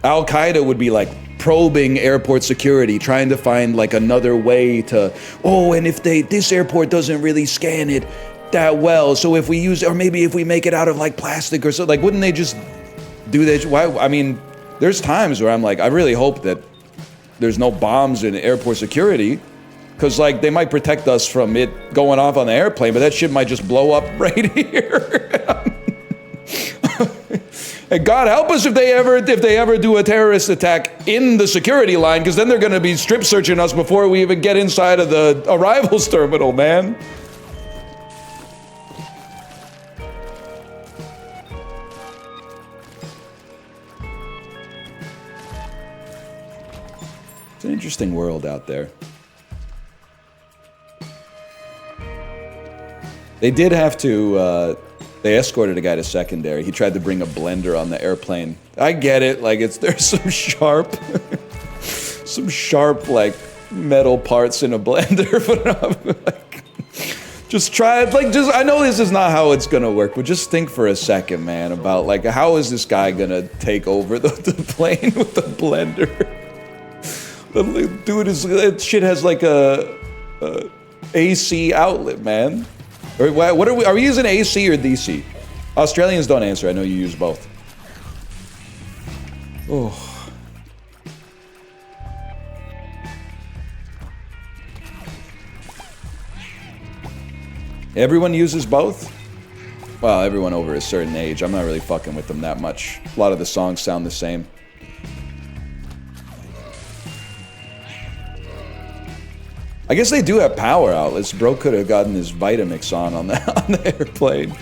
Al-Qaeda would be like probing airport security, trying to find like another way to, oh, and if this airport doesn't really scan it that well, so if we use, or maybe if we make it out of like plastic or so, like wouldn't they just do that? Why? I mean, there's times where I'm like, I really hope that there's no bombs in airport security, because like they might protect us from it going off on the airplane, but that shit might just blow up right here. And God help us if they ever do a terrorist attack in the security line, because then they're going to be strip searching us before we even get inside of the arrivals terminal, man. It's an interesting world out there. They did have to, they escorted a guy to secondary. He tried to bring a blender on the airplane. I get it, like there's some sharp, like metal parts in a blender, but I'm like, just try it, like I know this is not how it's gonna work, but just think for a second, man, about like, how is this guy gonna take over the plane with the blender? Dude, that shit has like a AC outlet, man. Or what are we using AC or DC? Australians don't answer. I know you use both. Oh. Everyone uses both? Well, everyone over a certain age. I'm not really fucking with them that much. A lot of the songs sound the same. I guess they do have power outlets. Bro could have gotten his Vitamix on the airplane.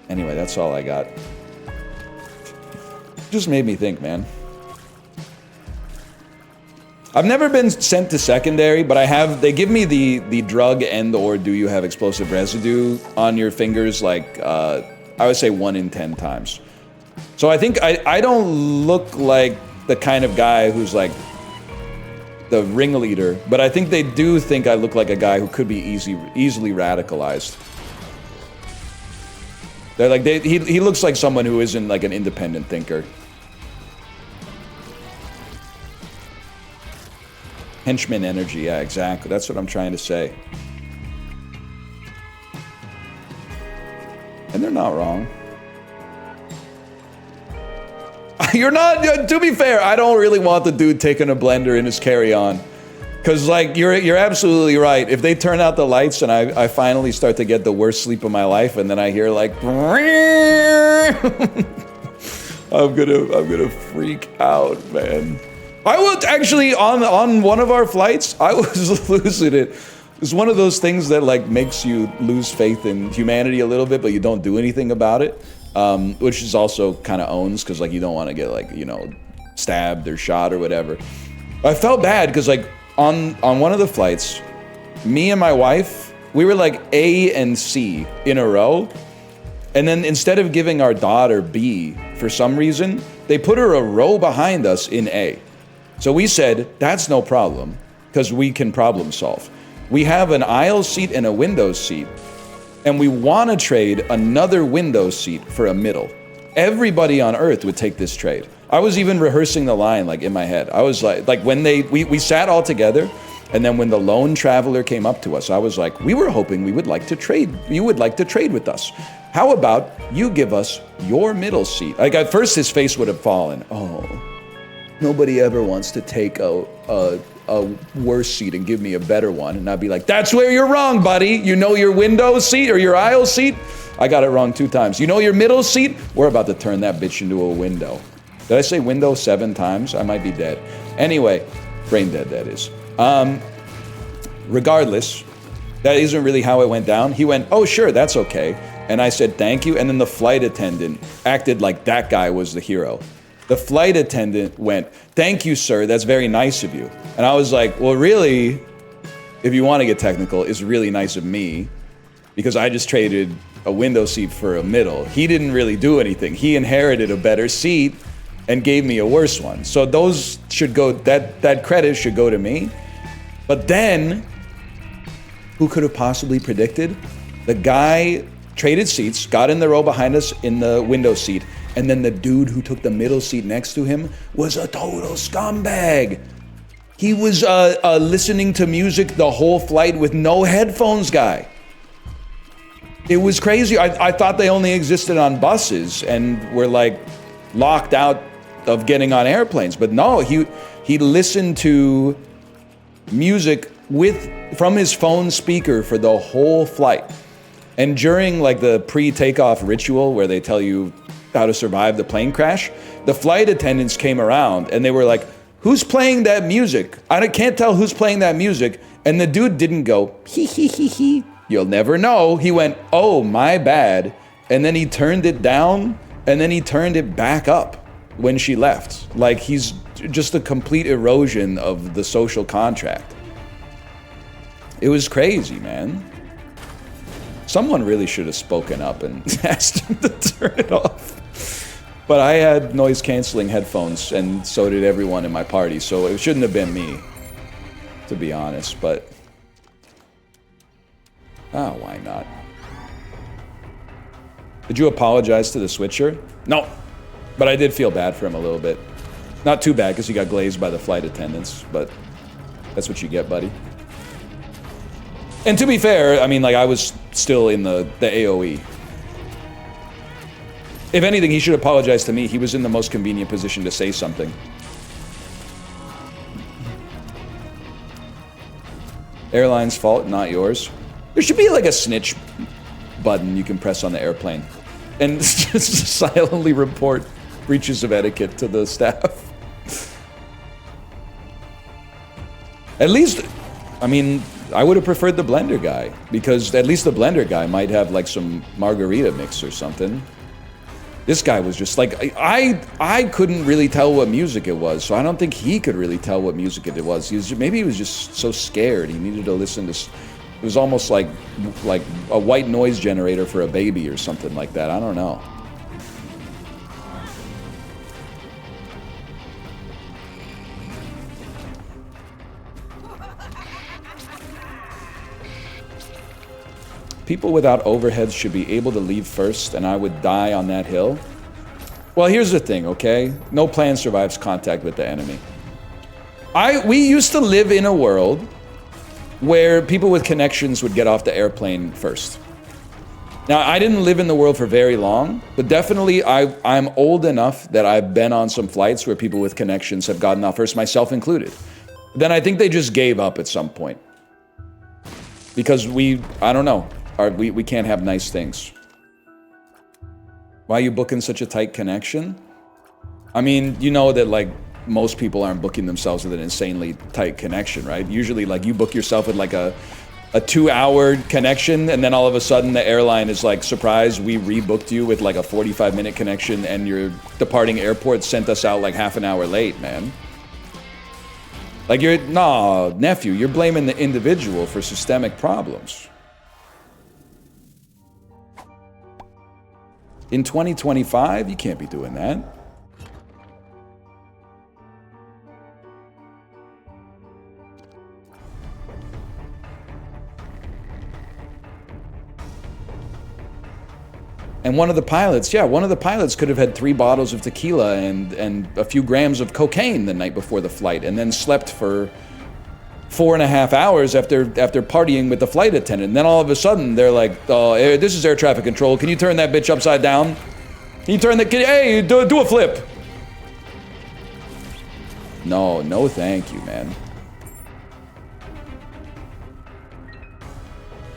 Anyway, that's all I got. Just made me think, man. I've never been sent to secondary, but they give me the drug and or do you have explosive residue on your fingers, like, I would say 1 in 10 times. So I think I don't look like the kind of guy who's like the ringleader, but I think they do think I look like a guy who could be easily radicalized. They're like, he looks like someone who isn't like an independent thinker. Henchman energy, yeah, exactly. That's what I'm trying to say. And they're not wrong. You're not, to be fair, I don't really want the dude taking a blender in his carry-on. Because, like, you're absolutely right. If they turn out the lights and I finally start to get the worst sleep of my life, and then I hear, like, I'm gonna freak out, man. I was actually, on one of our flights, I was losing it. It's one of those things that like makes you lose faith in humanity a little bit, but you don't do anything about it. which is also kind of owns because like you don't want to get like, you know, stabbed or shot or whatever. I felt bad because like on one of the flights, me and my wife, we were like A and C in a row. And then instead of giving our daughter B for some reason, they put her a row behind us in A. So we said, that's no problem because we can problem solve. We have an aisle seat and a window seat, and we want to trade another window seat for a middle. Everybody on earth would take this trade. I was even rehearsing the line like in my head. I was like when we sat all together, and then when the lone traveler came up to us, I was like, we were hoping we would like to trade. You would like to trade with us. How about you give us your middle seat? Like at first his face would have fallen. Oh, nobody ever wants to take a worse seat and give me a better one. And I'd be like, that's where you're wrong, buddy. You know your window seat or your aisle seat? I got it wrong 2 times. You know your middle seat? We're about to turn that bitch into a window. Did I say window 7 times? I might be dead. Anyway, brain dead that is. Regardless, that isn't really how it went down. He went, oh sure, that's okay. And I said, thank you. And then the flight attendant acted like that guy was the hero. The flight attendant went, thank you, sir, that's very nice of you. And I was like, well, really, if you want to get technical, it's really nice of me because I just traded a window seat for a middle. He didn't really do anything. He inherited a better seat and gave me a worse one. So those should go, that credit should go to me. But then, who could have possibly predicted? The guy traded seats, got in the row behind us in the window seat, and then the dude who took the middle seat next to him was a total scumbag. He was listening to music the whole flight with no headphones, guy. It was crazy. I thought they only existed on buses and were like locked out of getting on airplanes. But no, he listened to music from his phone speaker for the whole flight. And during like the pre-takeoff ritual where they tell you how to survive the plane crash, the flight attendants came around and they were like, who's playing that music? I can't tell who's playing that music. And the dude didn't go, hee hee hee hee. You'll never know. He went, oh, my bad. And then he turned it down and then he turned it back up when she left. Like he's just a complete erosion of the social contract. It was crazy, man. Someone really should have spoken up and asked him to turn it off. But I had noise-canceling headphones, and so did everyone in my party, so it shouldn't have been me, to be honest, but... oh, why not? Did you apologize to the switcher? No, but I did feel bad for him a little bit. Not too bad, because he got glazed by the flight attendants, but that's what you get, buddy. And to be fair, I mean, like, I was still in the AOE. If anything, he should apologize to me. He was in the most convenient position to say something. Airline's fault, not yours. There should be like a snitch button you can press on the airplane and just silently report breaches of etiquette to the staff. At least, I mean, I would have preferred the blender guy, because at least the blender guy might have like some margarita mix or something. This guy was just like, I couldn't really tell what music it was, so I don't think he could really tell what music it was. Maybe he was just so scared he needed to listen to, it was almost like a white noise generator for a baby or something like that. I don't know. People without overheads should be able to leave first, and I would die on that hill. Well, here's the thing, okay? No plan survives contact with the enemy. We used to live in a world where people with connections would get off the airplane first. Now, I didn't live in the world for very long, but definitely I'm old enough that I've been on some flights where people with connections have gotten off first, myself included. Then I think they just gave up at some point. Because I don't know. We can't have nice things. Why are you booking such a tight connection? I mean, you know that like most people aren't booking themselves with an insanely tight connection, right? Usually like you book yourself with like a a 2-hour connection, and then all of a sudden the airline is like, surprise, we rebooked you with like a 45-minute connection, and your departing airport sent us out like half an hour late, man. Like nah, nephew, you're blaming the individual for systemic problems. In 2025, you can't be doing that. And one of the pilots, could have had 3 bottles of tequila and a few grams of cocaine the night before the flight, and then slept for 4.5 hours after partying with the flight attendant. And then all of a sudden, they're like, "Oh, this is air traffic control. Can you turn that bitch upside down? Can you turn the hey, do a flip?" No, thank you, man.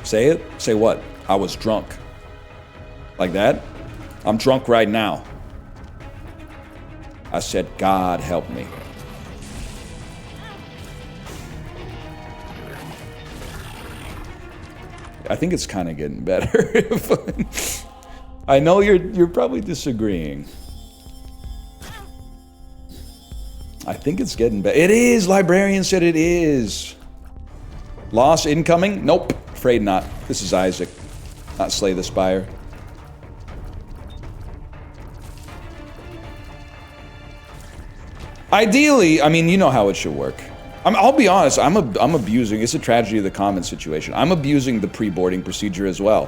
Say it. Say what? I was drunk. Like that? I'm drunk right now. I said, God help me. I think it's kind of getting better. I know you're probably disagreeing. I think it's getting better. It is. Librarian said it is. Loss incoming? Nope. Afraid not. This is Isaac, not Slay the Spire. Ideally, I mean, you know how it should work. I'll be honest, I'm abusing, it's a tragedy of the commons situation. I'm abusing the pre-boarding procedure as well.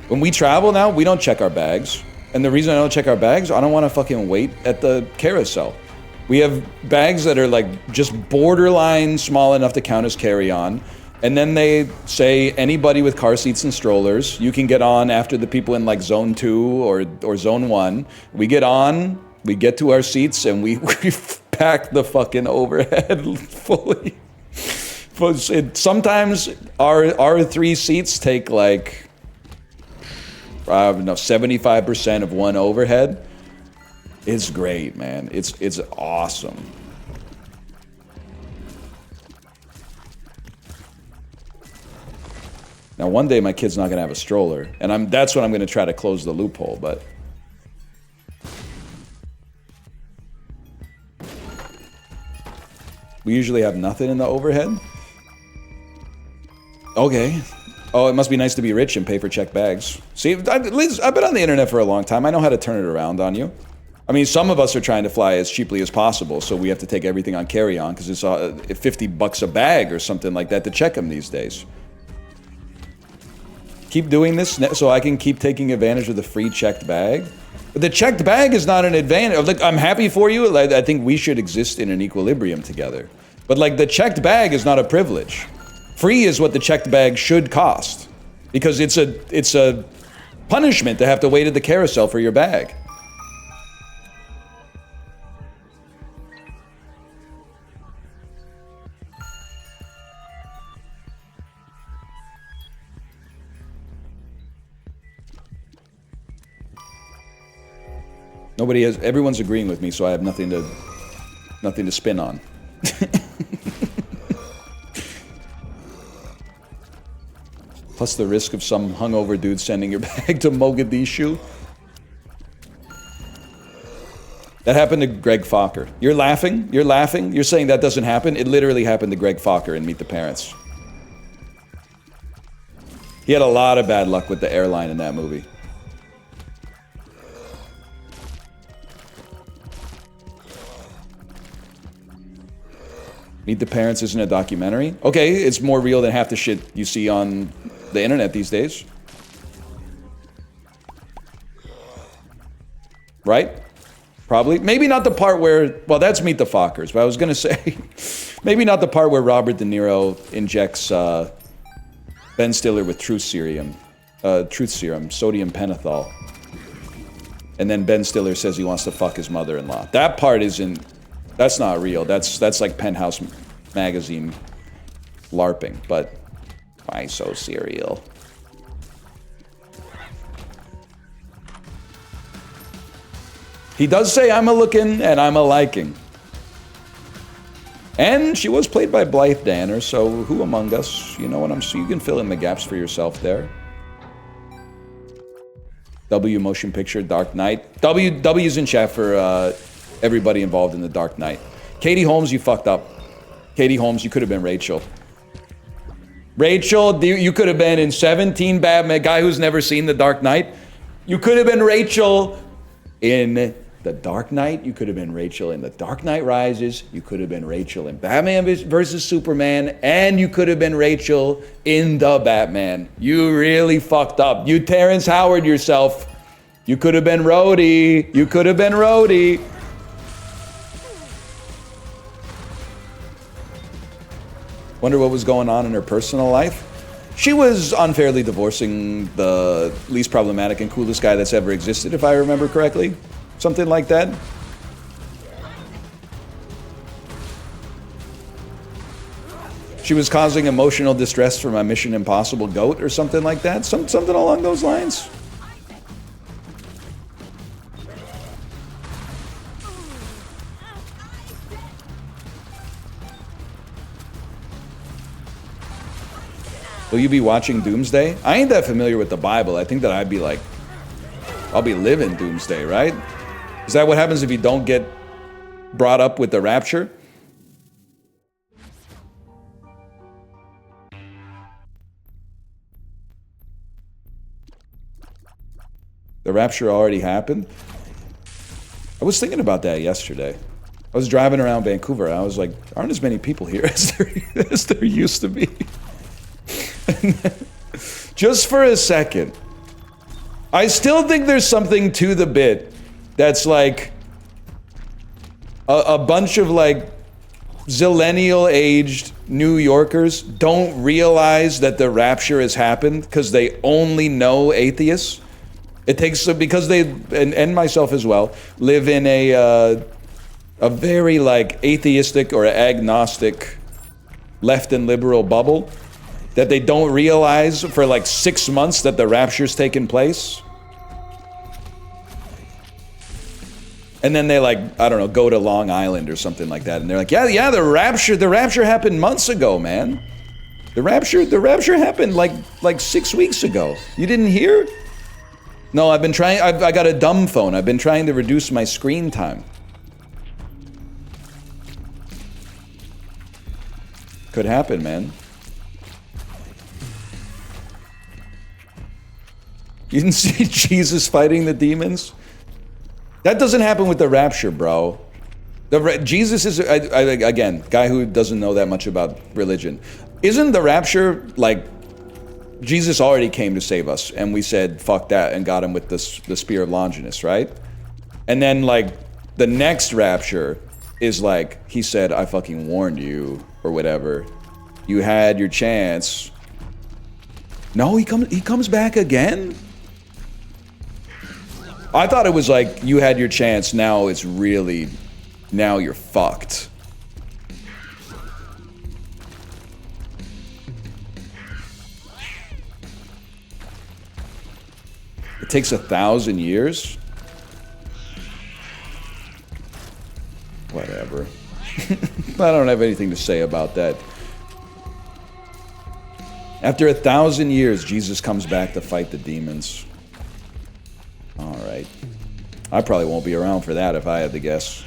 When we travel now, we don't check our bags. And the reason I don't check our bags, I don't want to fucking wait at the carousel. We have bags that are like just borderline small enough to count as carry-on. And then they say anybody with car seats and strollers, you can get on after the people in like zone 2 or zone 1. We get on, we get to our seats, and we pack the fucking overhead fully. Sometimes our 3 seats take like, I don't know, 75% of one overhead. It's great, man. It's awesome. Now, one day my kid's not gonna have a stroller, and that's when I'm gonna try to close the loophole, but. We usually have nothing in the overhead. Okay. Oh, it must be nice to be rich and pay for checked bags. See, I've been on the internet for a long time. I know how to turn it around on you. I mean, some of us are trying to fly as cheaply as possible, so we have to take everything on carry-on because it's $50 a bag or something like that to check them these days. Keep doing this so I can keep taking advantage of the free checked bag. But the checked bag is not an advantage. Like, I'm happy for you. Like, I think we should exist in an equilibrium together. But like, the checked bag is not a privilege. Free is what the checked bag should cost, because it's a punishment to have to wait at the carousel for your bag. Everyone's agreeing with me, so I have nothing to spin on. Plus the risk of some hungover dude sending your bag to Mogadishu. That happened to Greg Fokker. You're laughing? You're laughing? You're saying that doesn't happen? It literally happened to Greg Fokker in Meet the Parents. He had a lot of bad luck with the airline in that movie. Meet the Parents isn't a documentary? Okay, it's more real than half the shit you see on the internet these days. Right? Probably. Maybe not the part where, well, that's Meet the Fockers, but I was gonna say, maybe not the part where Robert De Niro injects Ben Stiller with truth serum, sodium pentothal. And then Ben Stiller says he wants to fuck his mother-in-law. That part isn't, that's not real. That's like Penthouse magazine LARPing, but why so serial? He does say I'm a looking and I'm a liking. And she was played by Blythe Danner, so who among us? You know what I'm saying? You can fill in the gaps for yourself there. W motion picture, Dark Knight. W's in chat for everybody involved in the Dark Knight. Katie Holmes, you fucked up. Katie Holmes, you could have been Rachel. Rachel, you could have been in 17 Batman, guy who's never seen The Dark Knight. You could have been Rachel in The Dark Knight. You could have been Rachel in The Dark Knight Rises. You could have been Rachel in Batman versus Superman. And you could have been Rachel in The Batman. You really fucked up. You Terrence Howard yourself. You could have been Rhodey. You could have been Rhodey. Wonder what was going on in her personal life. She was unfairly divorcing the least problematic and coolest guy that's ever existed, if I remember correctly. Something like that. She was causing emotional distress for my Mission Impossible goat or something like that. Something along those lines. Will you be watching Doomsday? I ain't that familiar with the Bible. I think that I'd be like, I'll be living Doomsday, right? Is that what happens if you don't get brought up with the rapture? The rapture already happened? I was thinking about that yesterday. I was driving around Vancouver and I was like, aren't as many people here as there used to be. Just for a second, I still think there's something to the bit that's like a bunch of like zillennial aged New Yorkers don't realize that the rapture has happened because they only know atheists. It takes, because they, and myself as well, live in a very like atheistic or agnostic left and liberal bubble, that they don't realize for like 6 months that the rapture's taken place. And then they like, I don't know, go to Long Island or something like that. And they're like, yeah, the rapture happened months ago, man. The rapture happened like 6 weeks ago. You didn't hear? No, I've been trying, I got a dumb phone. I've been trying to reduce my screen time. Could happen, man. You didn't see Jesus fighting the demons? That doesn't happen with the rapture, bro. Jesus is, again, guy who doesn't know that much about religion. Isn't the rapture, like, Jesus already came to save us, and we said, fuck that, and got him with the spear of Longinus, right? And then, like, the next rapture is like, he said, I fucking warned you, or whatever. You had your chance. No, he comes back again? I thought it was like, you had your chance, now it's really, now you're fucked. It takes 1,000 years? Whatever. I don't have anything to say about that. After 1,000 years, Jesus comes back to fight the demons. All right. I probably won't be around for that if I had to guess.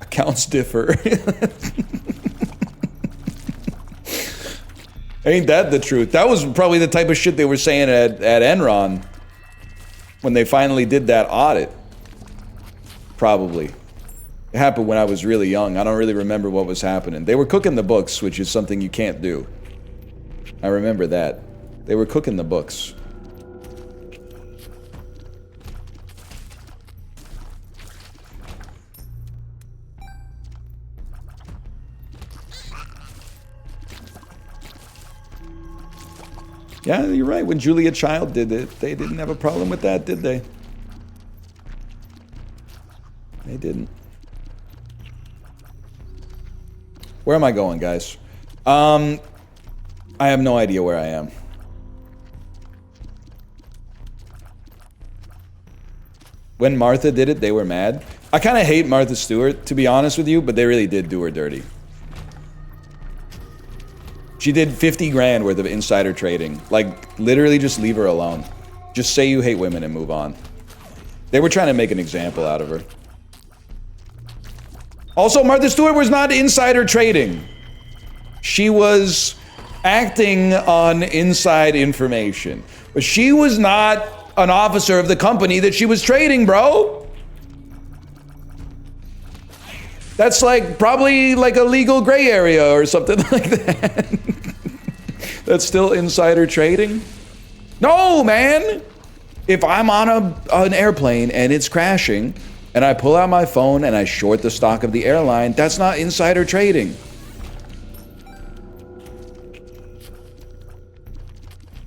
Accounts differ. Ain't that the truth? That was probably the type of shit they were saying at Enron when they finally did that audit. Probably. It happened when I was really young. I don't really remember what was happening. They were cooking the books, which is something you can't do. I remember that. They were cooking the books. Yeah, you're right. When Julia Child did it, they didn't have a problem with that, did they? They didn't. Where am I going, guys? I have no idea where I am. When Martha did it, they were mad. I kind of hate Martha Stewart, to be honest with you, but they really did do her dirty. She did 50 grand worth of insider trading. Like, literally just leave her alone. Just say you hate women and move on. They were trying to make an example out of her. Also, Martha Stewart was not insider trading. She was acting on inside information. But she was not an officer of the company that she was trading, bro. That's like probably like a legal gray area or something like that. That's still insider trading? No, man. If I'm on an airplane and it's crashing and I pull out my phone and I short the stock of the airline, that's not insider trading.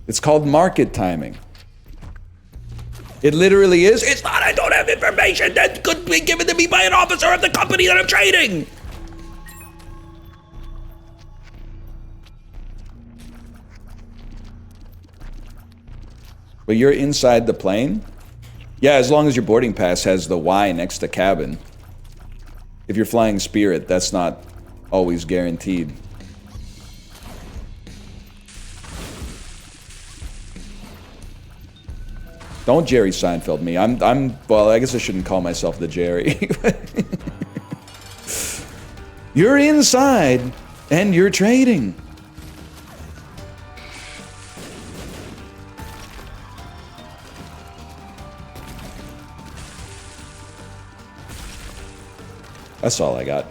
It's called market timing. It literally is. It's not, I don't have information that could be given to me by an officer of the company that I'm trading. But you're inside the plane? Yeah, as long as your boarding pass has the Y next to cabin. If you're flying Spirit, that's not always guaranteed. Don't Jerry Seinfeld me. Well, I guess I shouldn't call myself the Jerry. You're inside and you're trading. That's all I got.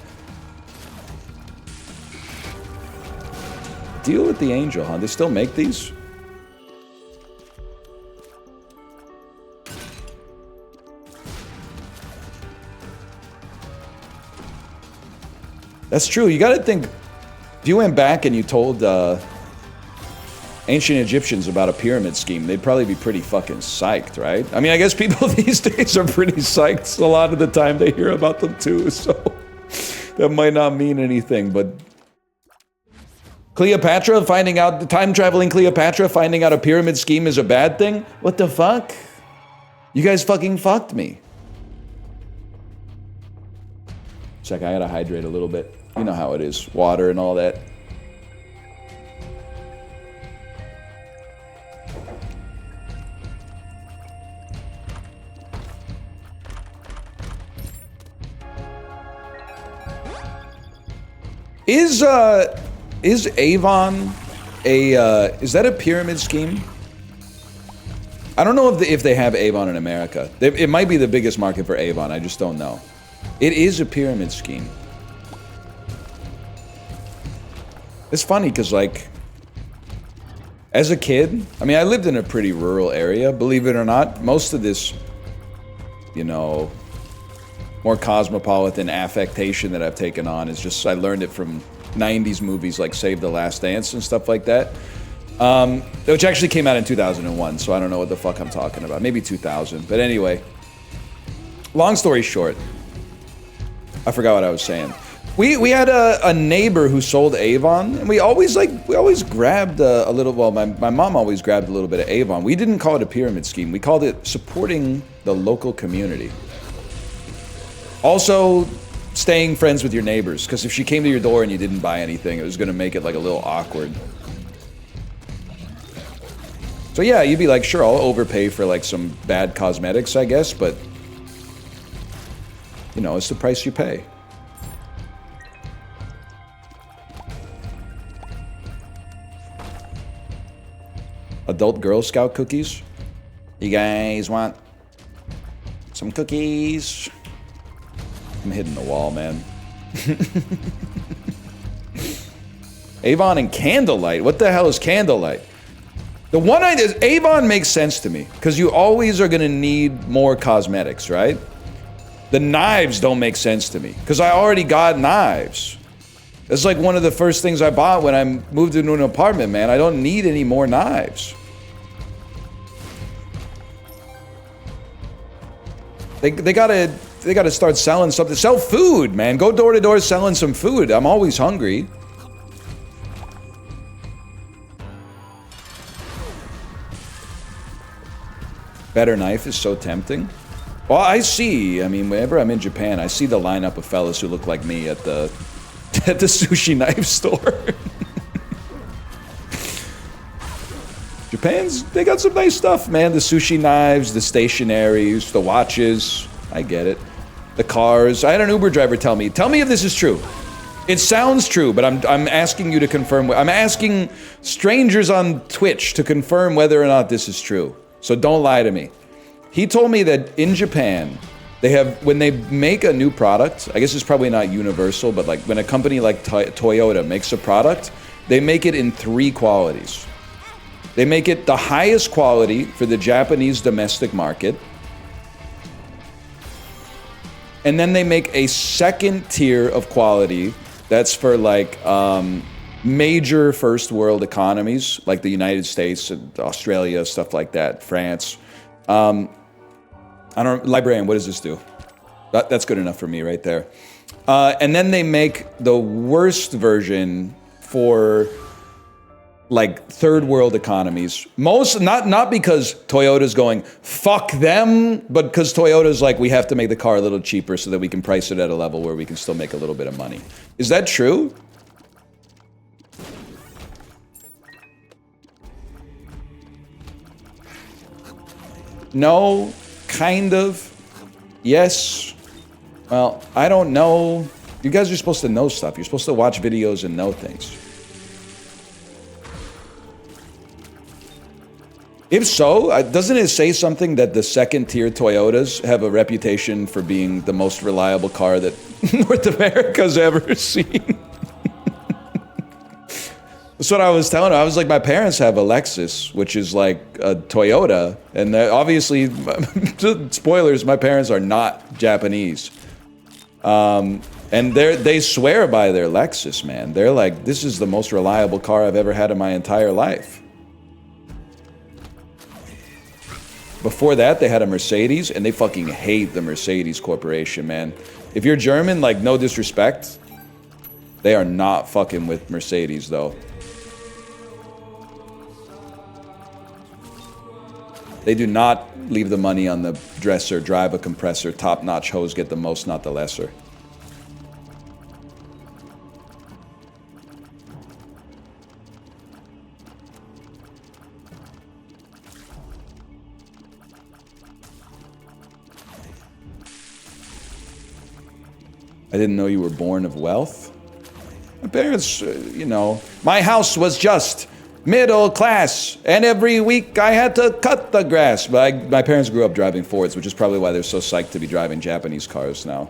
Deal with the Angel, huh? They still make these? That's true. You gotta think, if you went back and you told ancient Egyptians about a pyramid scheme, they'd probably be pretty fucking psyched, right? I mean, I guess people these days are pretty psyched a lot of the time they hear about them too, so that might not mean anything, but Cleopatra finding out, the time-traveling Cleopatra finding out a pyramid scheme is a bad thing? What the fuck? You guys fucking fucked me. Check, I gotta hydrate a little bit. You know how it is, water and all that. Is Avon is that a pyramid scheme? I don't know if they have Avon in America. It might be the biggest market for Avon, I just don't know. It is a pyramid scheme. It's funny because, like, as a kid, I mean, I lived in a pretty rural area, believe it or not. Most of this, you know, more cosmopolitan affectation that I've taken on is just, I learned it from 90s movies like Save the Last Dance and stuff like that. Which actually came out in 2001, so I don't know what the fuck I'm talking about. Maybe 2000, but anyway. Long story short, I forgot what I was saying. We had a neighbor who sold Avon, and we always grabbed a little, well, my mom always grabbed a little bit of Avon. We didn't call it a pyramid scheme. We called it supporting the local community. Also, staying friends with your neighbors, because if she came to your door and you didn't buy anything, it was going to make it like a little awkward. So yeah, you'd be like, sure, I'll overpay for like some bad cosmetics, I guess, but you know, it's the price you pay. Adult Girl Scout cookies? You guys want some cookies? I'm hitting the wall, man. Avon and Candlelight? What the hell is Candlelight? The one idea is Avon makes sense to me, because you always are going to need more cosmetics, right? The knives don't make sense to me, because I already got knives. That's like one of the first things I bought when I moved into an apartment, man. I don't need any more knives. They gotta start selling something. Sell food, man. Go door to door selling some food. I'm always hungry. Better knife is so tempting. Well, I see. I mean, whenever I'm in Japan, I see the lineup of fellas who look like me at the at the sushi knife store. Japan's, they got some nice stuff, man. The sushi knives, the stationaries, the watches. I get it. The cars. I had an Uber driver tell me if this is true. It sounds true, but I'm asking you to confirm. I'm asking strangers on Twitch to confirm whether or not this is true. So don't lie to me. He told me that in Japan, they have, when they make a new product, I guess it's probably not universal, but like when a company like Toyota makes a product, they make it in 3 qualities. They make it the highest quality for the Japanese domestic market. And then they make a second tier of quality that's for like major first world economies, like the United States and Australia, stuff like that, France. I don't, librarian, what does this do? That's good enough for me right there. And then they make the worst version for like third world economies. Not because Toyota's going, fuck them, but because Toyota's like, we have to make the car a little cheaper so that we can price it at a level where we can still make a little bit of money. Is that true? No, kind of. Yes. Well, I don't know. You guys are supposed to know stuff. You're supposed to watch videos and know things. If so, doesn't it say something that the second tier Toyotas have a reputation for being the most reliable car that North America's ever seen? That's what I was telling her. I was like, my parents have a Lexus, which is like a Toyota, and obviously, spoilers, my parents are not Japanese. And they swear by their Lexus, man. They're like, this is the most reliable car I've ever had in my entire life. Before that, they had a Mercedes, and they fucking hate the Mercedes Corporation, man. If you're German, like, no disrespect, they are not fucking with Mercedes, though. They do not leave the money on the dresser, drive a compressor, top-notch hose, get the most, not the lesser. I didn't know you were born of wealth. My parents, you know, my house was just middle class, and every week I had to cut the grass. But my parents grew up driving Fords, which is probably why they're so psyched to be driving Japanese cars now.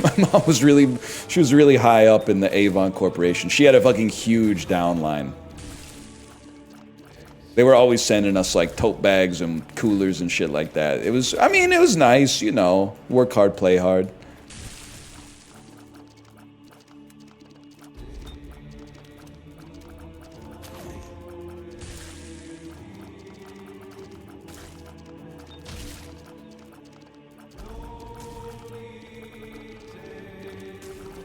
My mom was really high up in the Avon Corporation. She had a fucking huge downline. They were always sending us like tote bags and coolers and shit like that. It was, I mean, it was nice, you know, work hard, play hard.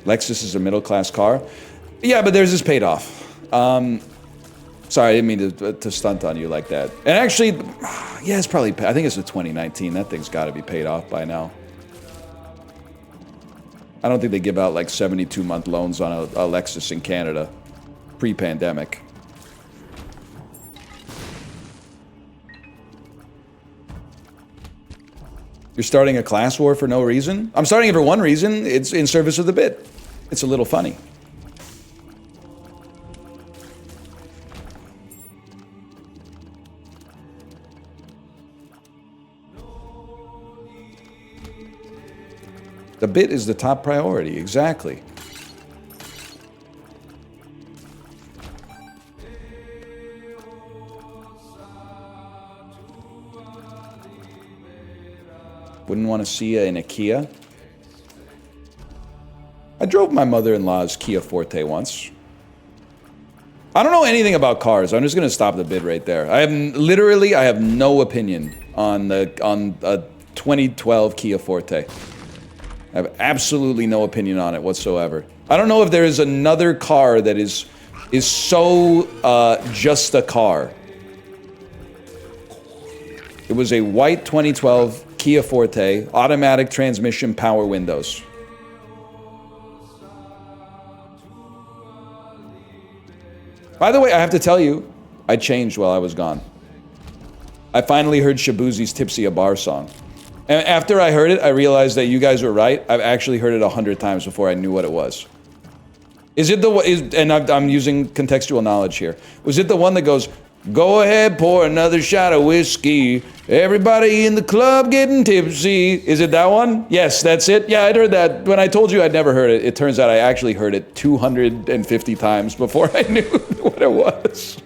Lexus is a middle-class car. Yeah, but theirs is paid off. Sorry, I didn't mean to stunt on you like that. And actually, yeah, it's probably, I think it's a 2019. That thing's got to be paid off by now. I don't think they give out like 72-month loans on a Lexus in Canada, pre-pandemic. You're starting a class war for no reason? I'm starting it for one reason. It's in service of the bit. It's a little funny. The bit is the top priority, exactly. Wouldn't want to see you in a Kia. I drove my mother-in-law's Kia Forte once. I don't know anything about cars. I'm just gonna stop the bid right there. I have no opinion on a 2012 Kia Forte. I have absolutely no opinion on it whatsoever. I don't know if there is another car that is so just a car. It was a white 2012 Kia Forte, automatic transmission, power windows. By the way, I have to tell you, I changed while I was gone. I finally heard Shabuzi's Tipsy a Bar song. And after I heard it, I realized that you guys were right. I've actually heard it 100 times before I knew what it was. Is it and I'm using contextual knowledge here. Was it the one that goes, go ahead, pour another shot of whiskey. Everybody in the club getting tipsy. Is it that one? Yes, that's it. Yeah, I'd heard that. When I told you I'd never heard it, it turns out I actually heard it 250 times before I knew what it was.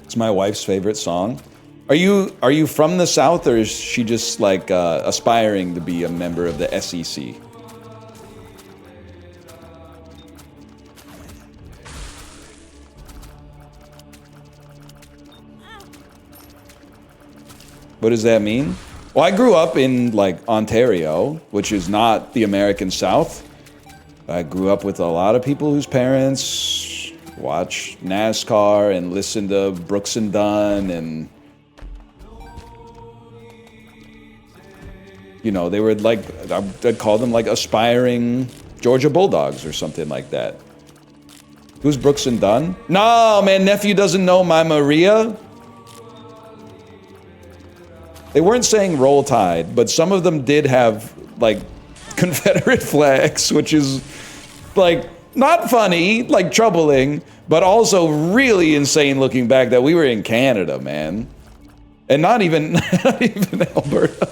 It's my wife's favorite song. Are you from the South, or is she just like aspiring to be a member of the SEC? What does that mean? Well, I grew up in, like, Ontario, which is not the American South. I grew up with a lot of people whose parents watch NASCAR and listen to Brooks and Dunn, and you know, they were like, I'd call them like aspiring Georgia Bulldogs or something like that. Who's Brooks and Dunn? No, man, nephew doesn't know my Maria. They weren't saying Roll Tide, but some of them did have, like, Confederate flags, which is, like, not funny, like, troubling, but also really insane looking back that we were in Canada, man. And not even Alberta.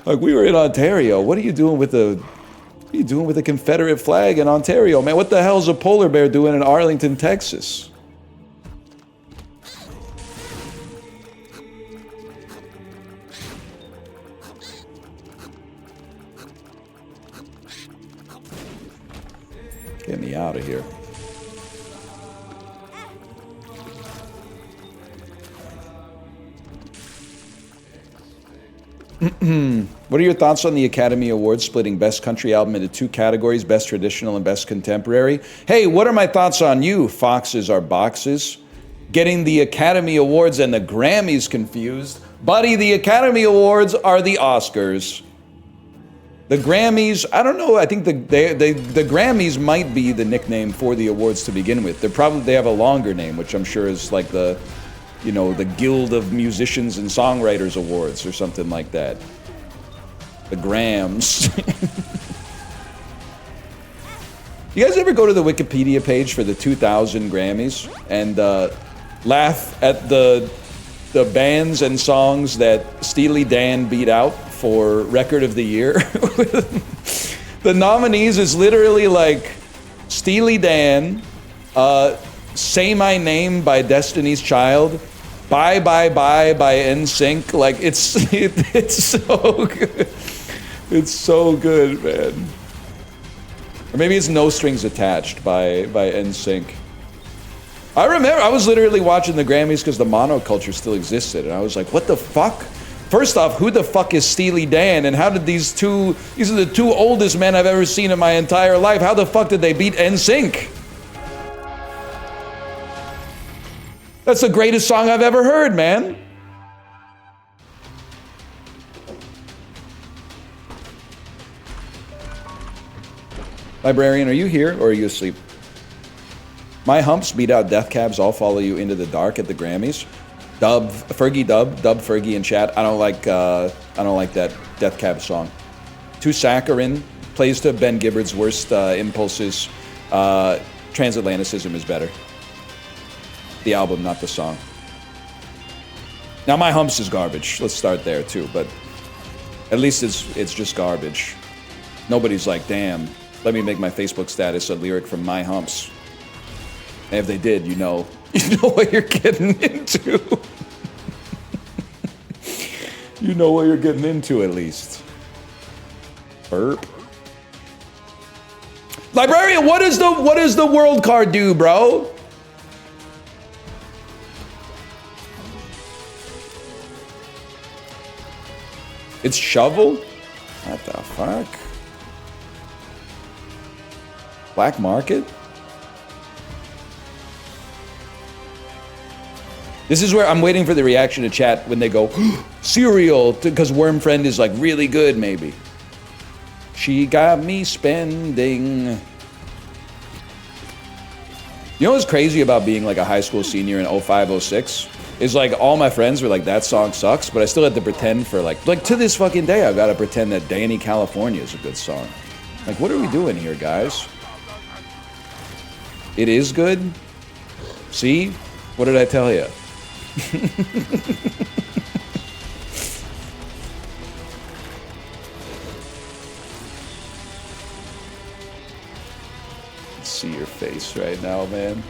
Like, we were in Ontario. What are you doing with the Confederate flag in Ontario, man? What the hell's a polar bear doing in Arlington, Texas? Get me out of here. What are your thoughts on the Academy Awards splitting Best Country Album into two categories, Best Traditional and Best Contemporary? Hey, what are my thoughts on you, foxes are boxes? Getting the Academy Awards and the Grammys confused. Buddy, the Academy Awards are the Oscars. The Grammys, I don't know, I think the Grammys might be the nickname for the awards to begin with. They have a longer name, which I'm sure is like the, you know, the Guild of Musicians and Songwriters Awards or something like that. The Grams. You guys ever go to the Wikipedia page for the 2000 Grammys and laugh at the bands and songs that Steely Dan beat out for Record of the Year? The nominees is literally like Steely Dan, Say My Name by Destiny's Child, Bye Bye Bye by NSYNC. Like, it's so good. It's so good, man. Or maybe it's No Strings Attached by NSYNC. I remember, I was literally watching the Grammys because the monoculture still existed, and I was like, what the fuck? First off, who the fuck is Steely Dan, and how did these are the two oldest men I've ever seen in my entire life, how the fuck did they beat NSYNC? That's the greatest song I've ever heard, man. Librarian, are you here or are you asleep? My humps beat out Death Cab's I'll Follow You Into the Dark at the Grammys. Dub Fergie in chat. I don't like that Death Cab song. Too saccharine, plays to Ben Gibbard's worst impulses. Transatlanticism is better. The album, not the song. Now my humps is garbage. Let's start there too, but at least it's just garbage. Nobody's like, damn, let me make my Facebook status a lyric from My Humps. And if they did, you know what you're getting into. You know what you're getting into, at least. Burp. Librarian, what does the world card do, bro? It's shovel? What the fuck? Black market? This is where I'm waiting for the reaction to chat when they go, cereal, because Worm Friend is like really good, maybe. She got me spending. You know what's crazy about being like a high school senior in 05, 06? Is like all my friends were like, that song sucks, but I still had to pretend for like to this fucking day, I've got to pretend that Danny California is a good song. Like, what are we doing here, guys? It is good? See? What did I tell you? See your face right now, man.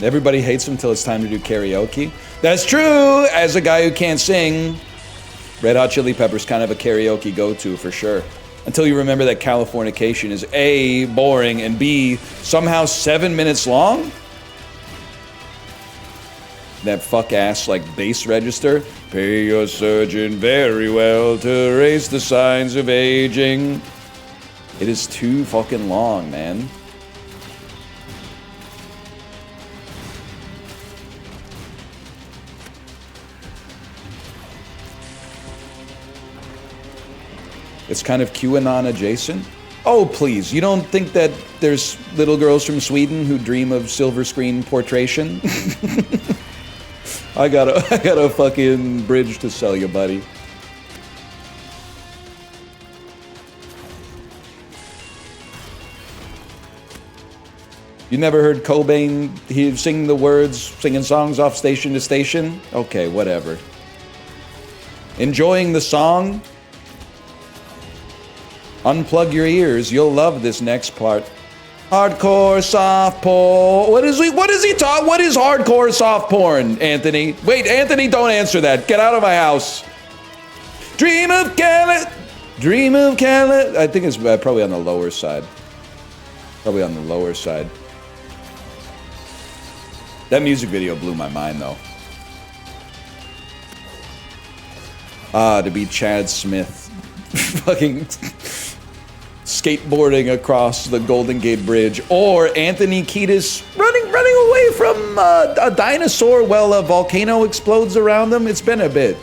Everybody hates him till it's time to do karaoke. That's true! As a guy who can't sing, Red Hot Chili Peppers kind of a karaoke go-to for sure. Until you remember that Californication is A, boring, and B, somehow 7 minutes long? That fuck-ass, like, bass register. Pay your surgeon very well to erase the signs of aging. It is too fucking long, man. It's kind of QAnon adjacent. Oh, please. You don't think that there's little girls from Sweden who dream of silver screen portraiture? I got a fucking bridge to sell you, buddy. You never heard Cobain sing the words, singing songs off station to station? Okay, whatever. Enjoying the song? Unplug your ears. You'll love this next part. Hardcore soft porn. What is he talking? What is hardcore soft porn, Anthony? Wait, Anthony, don't answer that. Get out of my house. Dream of Cali. Dream of Cali. I think it's probably on the lower side. Probably on the lower side. That music video blew my mind, though. Ah, to be Chad Smith. Fucking skateboarding across the Golden Gate Bridge, or Anthony Kiedis running away from a dinosaur while a volcano explodes around him. It's been a bit.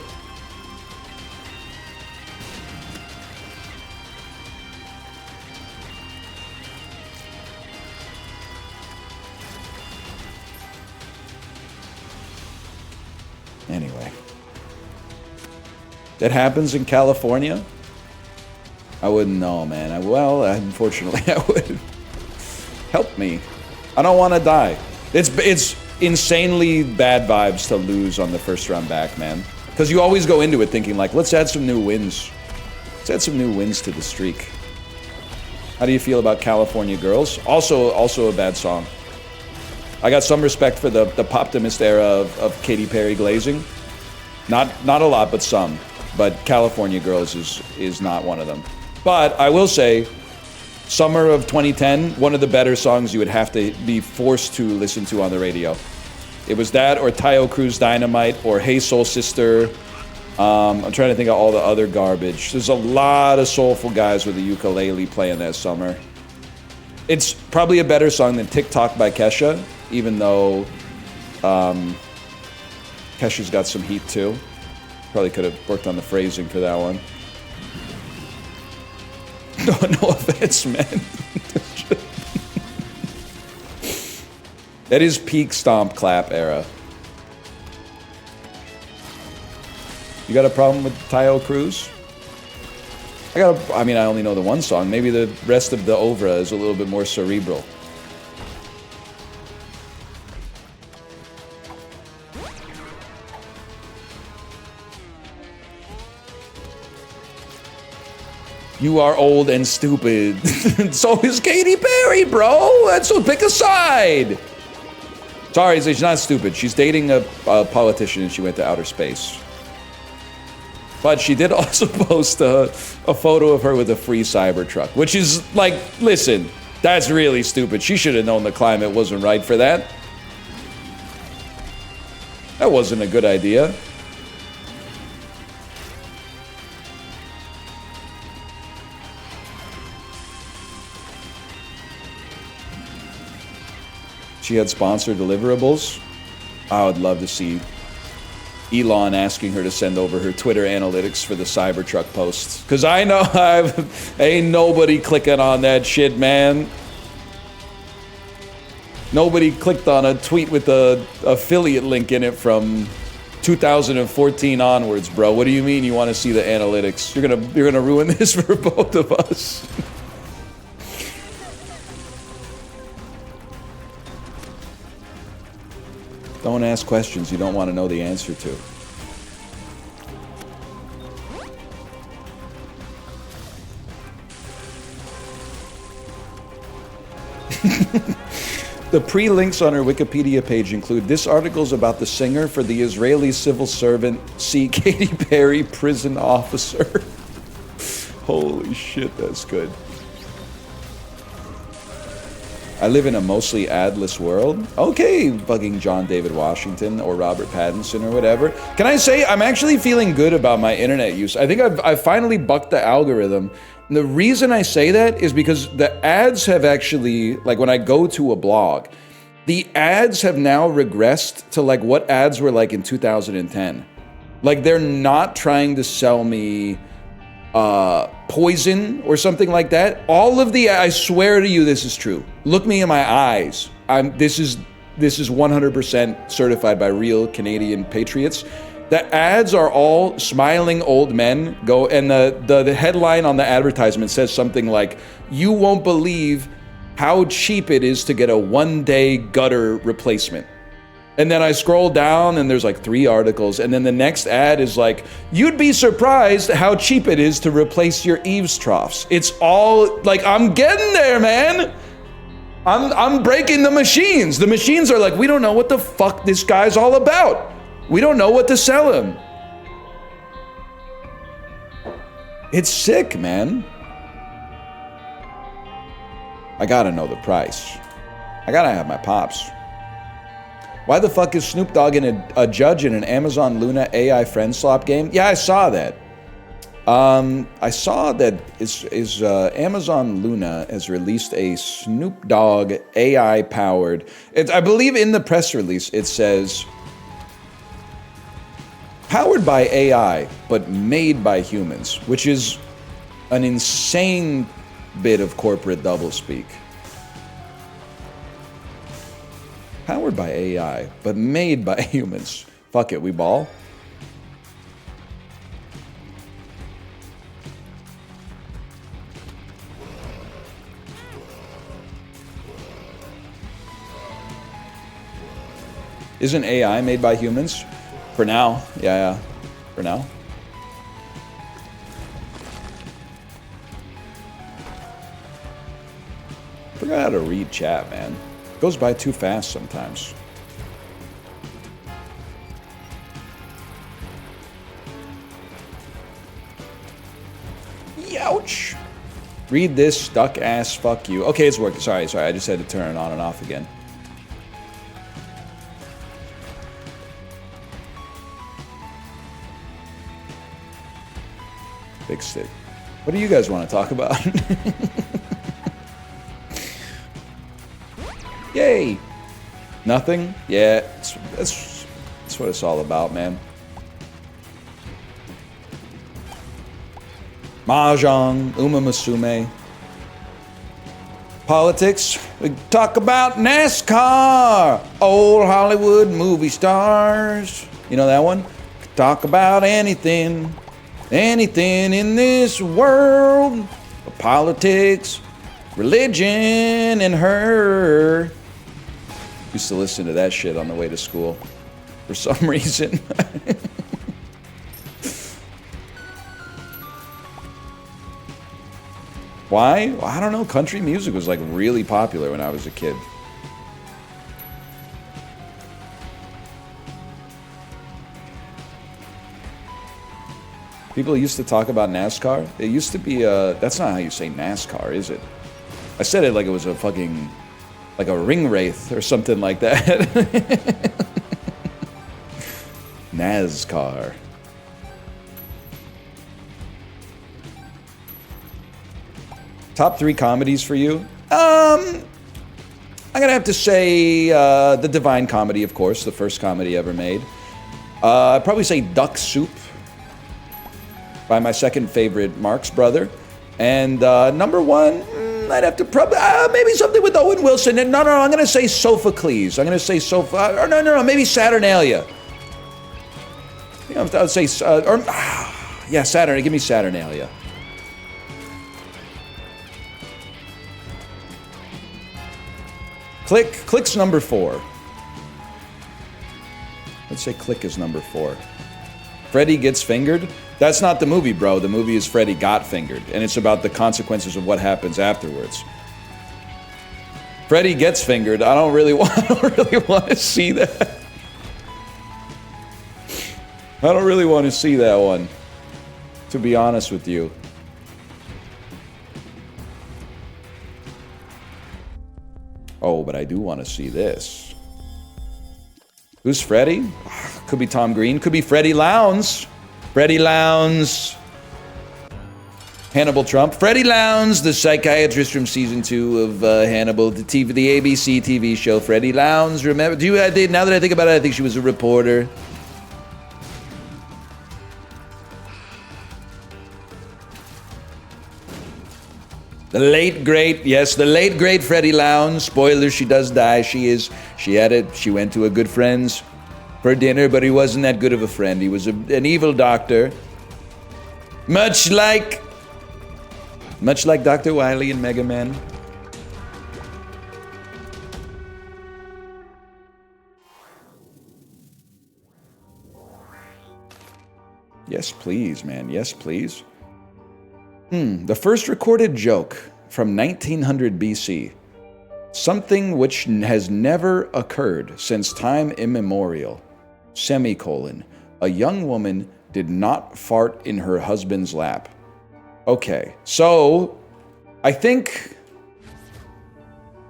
Anyway, that happens in California. I wouldn't know, man. Unfortunately, I would. Help me. I don't want to die. It's insanely bad vibes to lose on the first round back, man. Because you always go into it thinking, like, let's add some new wins. Let's add some new wins to the streak. How do you feel about California Girls? Also a bad song. I got some respect for the Poptimist era of Katy Perry glazing. Not a lot, but some. But California Girls is not one of them. But I will say, summer of 2010, one of the better songs you would have to be forced to listen to on the radio. It was that, or Tayo Cruz Dynamite, or Hey Soul Sister. I'm trying to think of all the other garbage. There's a lot of soulful guys with a ukulele playing that summer. It's probably a better song than TikTok by Kesha, even though Kesha's got some heat too. Probably could have worked on the phrasing for that one. No offense, man. That is peak stomp clap era. You got a problem with Tayo Cruz? I only know the one song. Maybe the rest of the Ovra is a little bit more cerebral. You are old and stupid. So is Katy Perry, bro. So pick a side. Sorry, she's not stupid. She's dating a politician and she went to outer space. But she did also post a photo of her with a free Cybertruck, which is like, listen, that's really stupid. She should have known the climate wasn't right for that. That wasn't a good idea. she had sponsored deliverables. I would love to see Elon asking her to send over her Twitter analytics for the Cybertruck posts. Because I know ain't nobody clicking on that shit, man. Nobody clicked on a tweet with the affiliate link in it from 2014 onwards, bro. What do you mean you want to see the analytics? You're gonna ruin this for both of us. Don't ask questions you don't want to know the answer to. The pre-links on her Wikipedia page include this article's about the singer for the Israeli civil servant C. Katy Perry prison officer. Holy shit, that's good. I live in a mostly adless world. Okay, bugging John David Washington or Robert Pattinson or whatever. Can I say I'm actually feeling good about my internet use? I think I've finally bucked the algorithm. And the reason I say that is because the ads have actually, like when I go to a blog, the ads have now regressed to like what ads were like in 2010. Like they're not trying to sell me poison or something like that. All of the, I swear to you, this is true. Look me in my eyes. This is 100% certified by real Canadian patriots. The ads are all smiling old men go, and the headline on the advertisement says something like, "You won't believe how cheap it is to get a one-day gutter replacement." And then I scroll down and there's like 3 articles, and then the next ad is like, "You'd be surprised how cheap it is to replace your eaves troughs." It's all like, I'm getting there, man. I'm breaking the machines. The machines are like, we don't know what the fuck this guy's all about. We don't know what to sell him. It's sick, man. I gotta know the price. I gotta have my pops. Why the fuck is Snoop Dogg a judge in an Amazon Luna AI friend swap game? Yeah, I saw that. I saw that Amazon Luna has released a Snoop Dogg AI powered. I believe in the press release it says powered by AI, but made by humans, which is an insane bit of corporate doublespeak. Powered by AI, but made by humans. Fuck it, we ball? Isn't AI made by humans? For now, yeah, for now. Forgot how to read chat, man. Goes by too fast sometimes. Youch! Read this, duck ass, fuck you. Okay, it's working. Sorry, I just had to turn it on and off again. Fixed it. What do you guys want to talk about? Yay! Nothing? Yeah, that's what it's all about, man. Mahjong, Umamasume. Politics. We talk about NASCAR. Old Hollywood movie stars. You know that one? Talk about anything. Anything in this world. Politics, religion, and her. Used to listen to that shit on the way to school for some reason. Why? Well, I don't know. Country music was like really popular when I was a kid. People used to talk about NASCAR. It used to be, that's not how you say NASCAR, is it? I said it like it was a fucking, like a ring wraith or something like that. NASCAR. Top 3 comedies for you? I'm gonna have to say the Divine Comedy, of course, the first comedy ever made. I'd probably say Duck Soup by my second favorite Marx Brother. And number one, I'd have to probably, maybe something with Owen Wilson. And no, I'm gonna say Sophocles. I'm gonna say or no, maybe Saturnalia. You know, I would say, yeah, Saturn. Give me Saturnalia. Click's number 4. Let's say Click is number 4. Freddy Gets Fingered? That's not the movie, bro. The movie is Freddy Got Fingered, and it's about the consequences of what happens afterwards. Freddy Gets Fingered. I don't really want to see that. I don't really want to see that one, to be honest with you. Oh, but I do want to see this. Who's Freddy? Could be Tom Green. Could be Freddie Lowndes. Freddie Lowndes. Hannibal Trump. Freddie Lowndes, the psychiatrist from season 2 of Hannibal, the ABC TV show. Freddie Lowndes. Remember? Now that I think about it, I think she was a reporter. The late great Freddie Lowndes. Spoiler, she does die. She went to a good friend's for dinner, but he wasn't that good of a friend. He was an evil doctor. Much like Dr. Wily and Mega Man. Yes, please, man. Yes, please. The first recorded joke from 1900 BC. Something which has never occurred since time immemorial. Semicolon. A young woman did not fart in her husband's lap. Okay, so I think,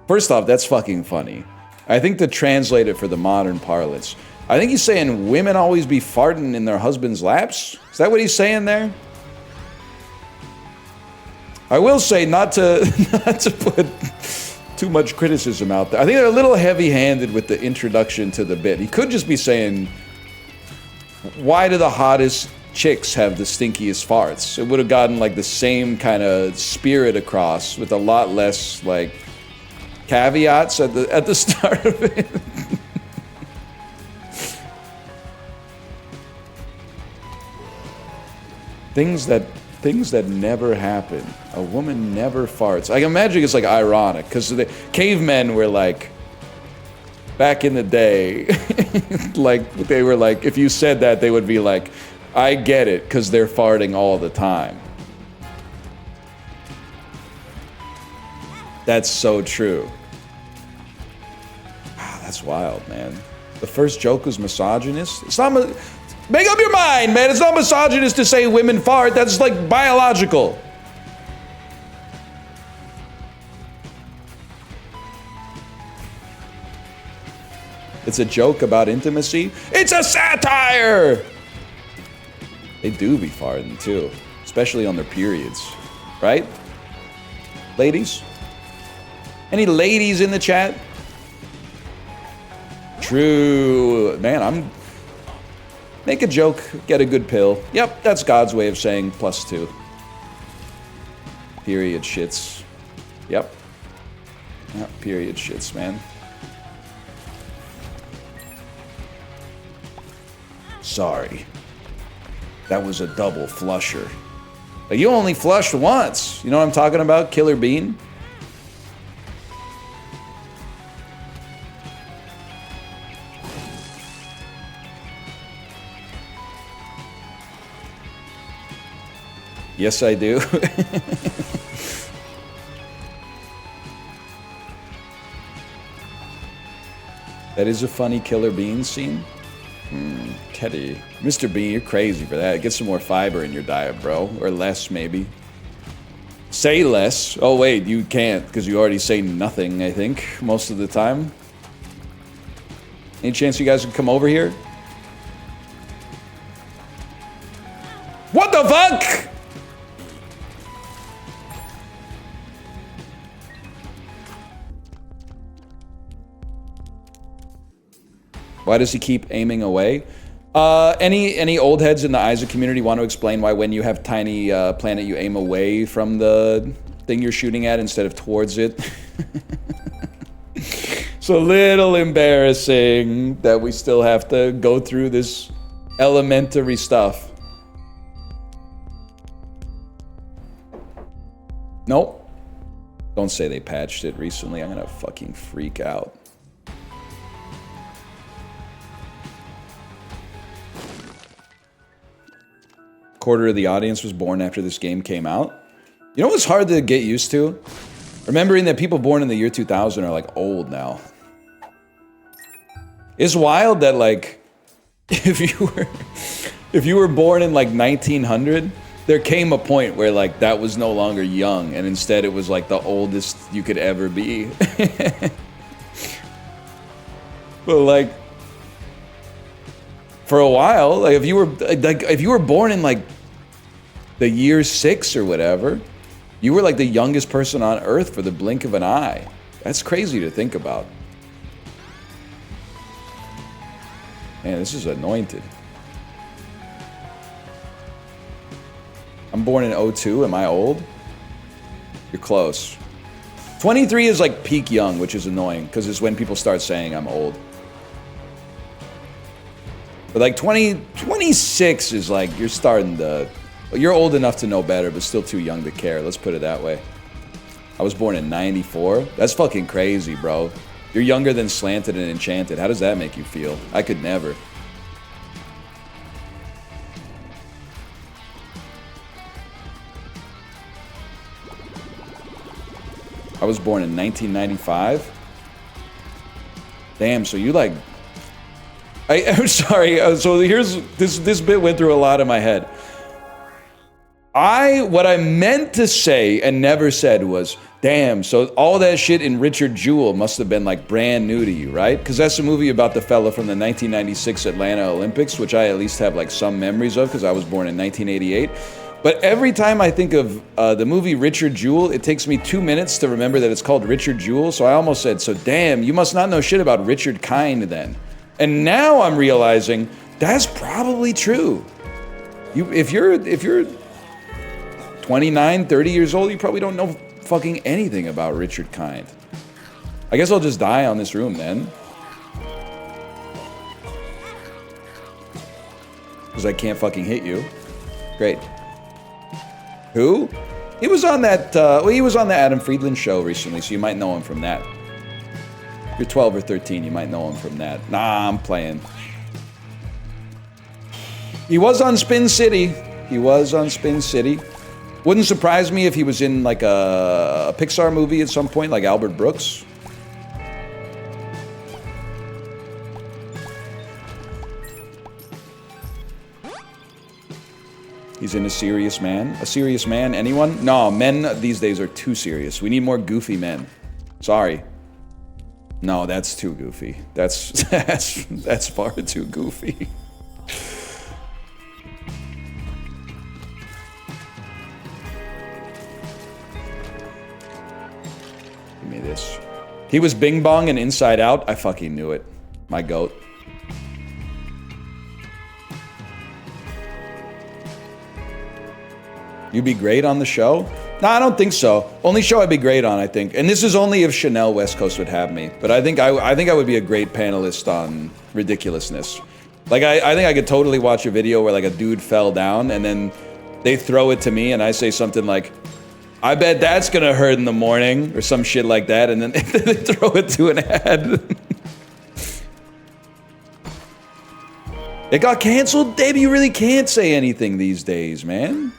first off, that's fucking funny. I think to translate it for the modern parlance, I think he's saying women always be farting in their husband's laps? Is that what he's saying there? I will say not to put too much criticism out there. I think they're a little heavy-handed with the introduction to the bit. He could just be saying, why do the hottest chicks have the stinkiest farts? It would have gotten like the same kind of spirit across with a lot less like caveats at the start of it. Things that never happen. A woman never farts. I can imagine it's like ironic because the cavemen were like, back in the day, like they were like, if you said that, they would be like, I get it because they're farting all the time. That's so true. Wow, that's wild, man. The first joke was misogynist. It's not. Make up your mind, man. It's not misogynist to say women fart. That's like biological. It's a joke about intimacy. It's a satire! They do be farting too, especially on their periods, right? Ladies? Any ladies in the chat? True. Man, make a joke, get a good pill. Yep, that's God's way of saying +2. Period shits. Yep. Period shits, man. Sorry. That was a double flusher. But you only flushed once. You know what I'm talking about, Killer Bean? Yes, I do. That is a funny Killer Bean scene. Teddy. Mr. Bean, you're crazy for that. Get some more fiber in your diet, bro. Or less, maybe. Say less. Oh, wait, you can't, because you already say nothing, I think, most of the time. Any chance you guys could come over here? What the fuck? Why does he keep aiming away? Any old heads in the Isaac community want to explain why when you have tiny planet you aim away from the thing you're shooting at instead of towards it? It's a little embarrassing that we still have to go through this elementary stuff. Nope. Don't say they patched it recently. I'm gonna fucking freak out. Quarter of the audience was born after this game came out. You know what's hard to get used to? Remembering that people born in the year 2000 are like old now. It's wild that like if you were born in like 1900, there came a point where like that was no longer young and instead it was like the oldest you could ever be. But like for a while, like if you were born in like the year 6 or whatever, you were like the youngest person on earth for the blink of an eye. That's crazy to think about. Man, this is anointed. I'm born in 02. Am I old? You're close. 23 is like peak young, which is annoying because it's when people start saying I'm old. But like 26 is like you're starting to... You're old enough to know better, but still too young to care. Let's put it that way. I was born in 94. That's fucking crazy, bro. You're younger than Slanted and Enchanted. How does that make you feel? I could never. I was born in 1995. Damn, so you like... I'm sorry, so here's... This bit went through a lot in my head. What I meant to say and never said was, damn, so all that shit in Richard Jewell must have been like brand new to you, right? Because that's a movie about the fella from the 1996 Atlanta Olympics, which I at least have like some memories of because I was born in 1988. But every time I think of the movie Richard Jewell, it takes me 2 minutes to remember that it's called Richard Jewell. So I almost said, so damn, you must not know shit about Richard Kind then. And now I'm realizing that's probably true. If you're 29, 30 years old, you probably don't know fucking anything about Richard Kind. I guess I'll just die on this room then. Because I can't fucking hit you. Great. Who? He was on that, he was on the Adam Friedland show recently, so you might know him from that. If you're 12 or 13, you might know him from that. Nah, I'm playing. He was on Spin City. He was on Spin City. Wouldn't surprise me if he was in like a Pixar movie at some point, like Albert Brooks. He's in A Serious Man. A Serious Man, anyone? No, men these days are too serious. We need more goofy men. Sorry. No, that's too goofy. That's far too goofy. Give me this. He was Bing Bong and Inside Out. I fucking knew it. My goat. You'd be great on the show? No, I don't think so. Only show I'd be great on, I think. And this is only if Chanel West Coast would have me. But I think I would be a great panelist on ridiculousness. Like, I think I could totally watch a video where, like, a dude fell down, and then they throw it to me, and I say something like, I bet that's gonna hurt in the morning, or some shit like that, and then they throw it to an ad. It got canceled? Dave, you really can't say anything these days, man.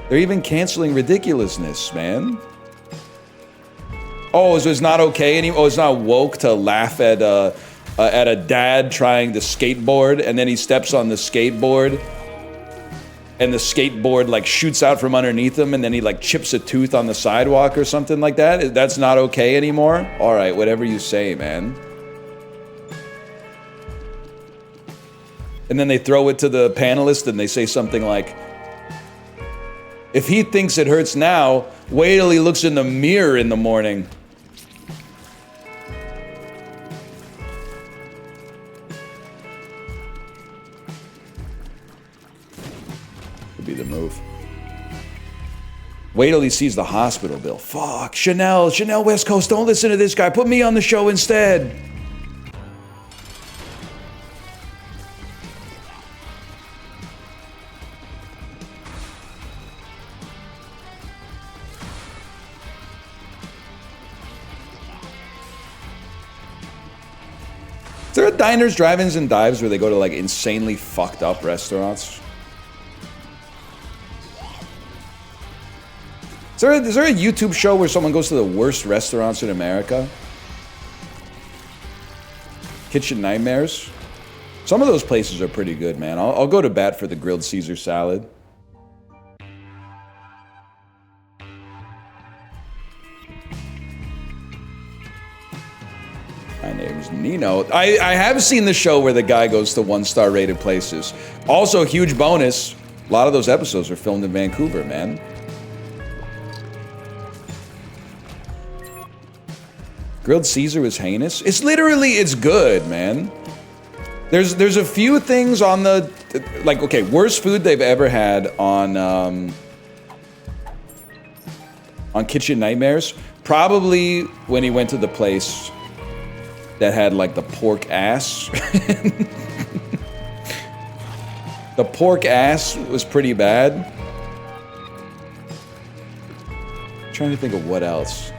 They're even canceling ridiculousness, man. Oh, so it's not okay anymore? Oh, it's not woke to laugh at a dad trying to skateboard, and then he steps on the skateboard, and the skateboard like shoots out from underneath him, and then he like chips a tooth on the sidewalk or something like that? That's not okay anymore? All right, whatever you say, man. And then they throw it to the panelist, and they say something like, if he thinks it hurts now, wait till he looks in the mirror in the morning. be the move. Wait till he sees the hospital bill. Fuck, Chanel West Coast, don't listen to this guy. Put me on the show instead. Is there a diners, drive-ins, and dives where they go to like insanely fucked up restaurants? Is there a YouTube show where someone goes to the worst restaurants in America? Kitchen Nightmares? Some of those places are pretty good, man. I'll go to bat for the grilled Caesar salad. My name's Nino. I have seen the show where the guy goes to 1-star rated places. Also, huge bonus, a lot of those episodes are filmed in Vancouver, man. Grilled Caesar was heinous. It's good, man. There's a few things on the, like, okay, worst food they've ever had on Kitchen Nightmares. Probably when he went to the place that had like the pork ass. The pork ass was pretty bad. I'm trying to think of what else.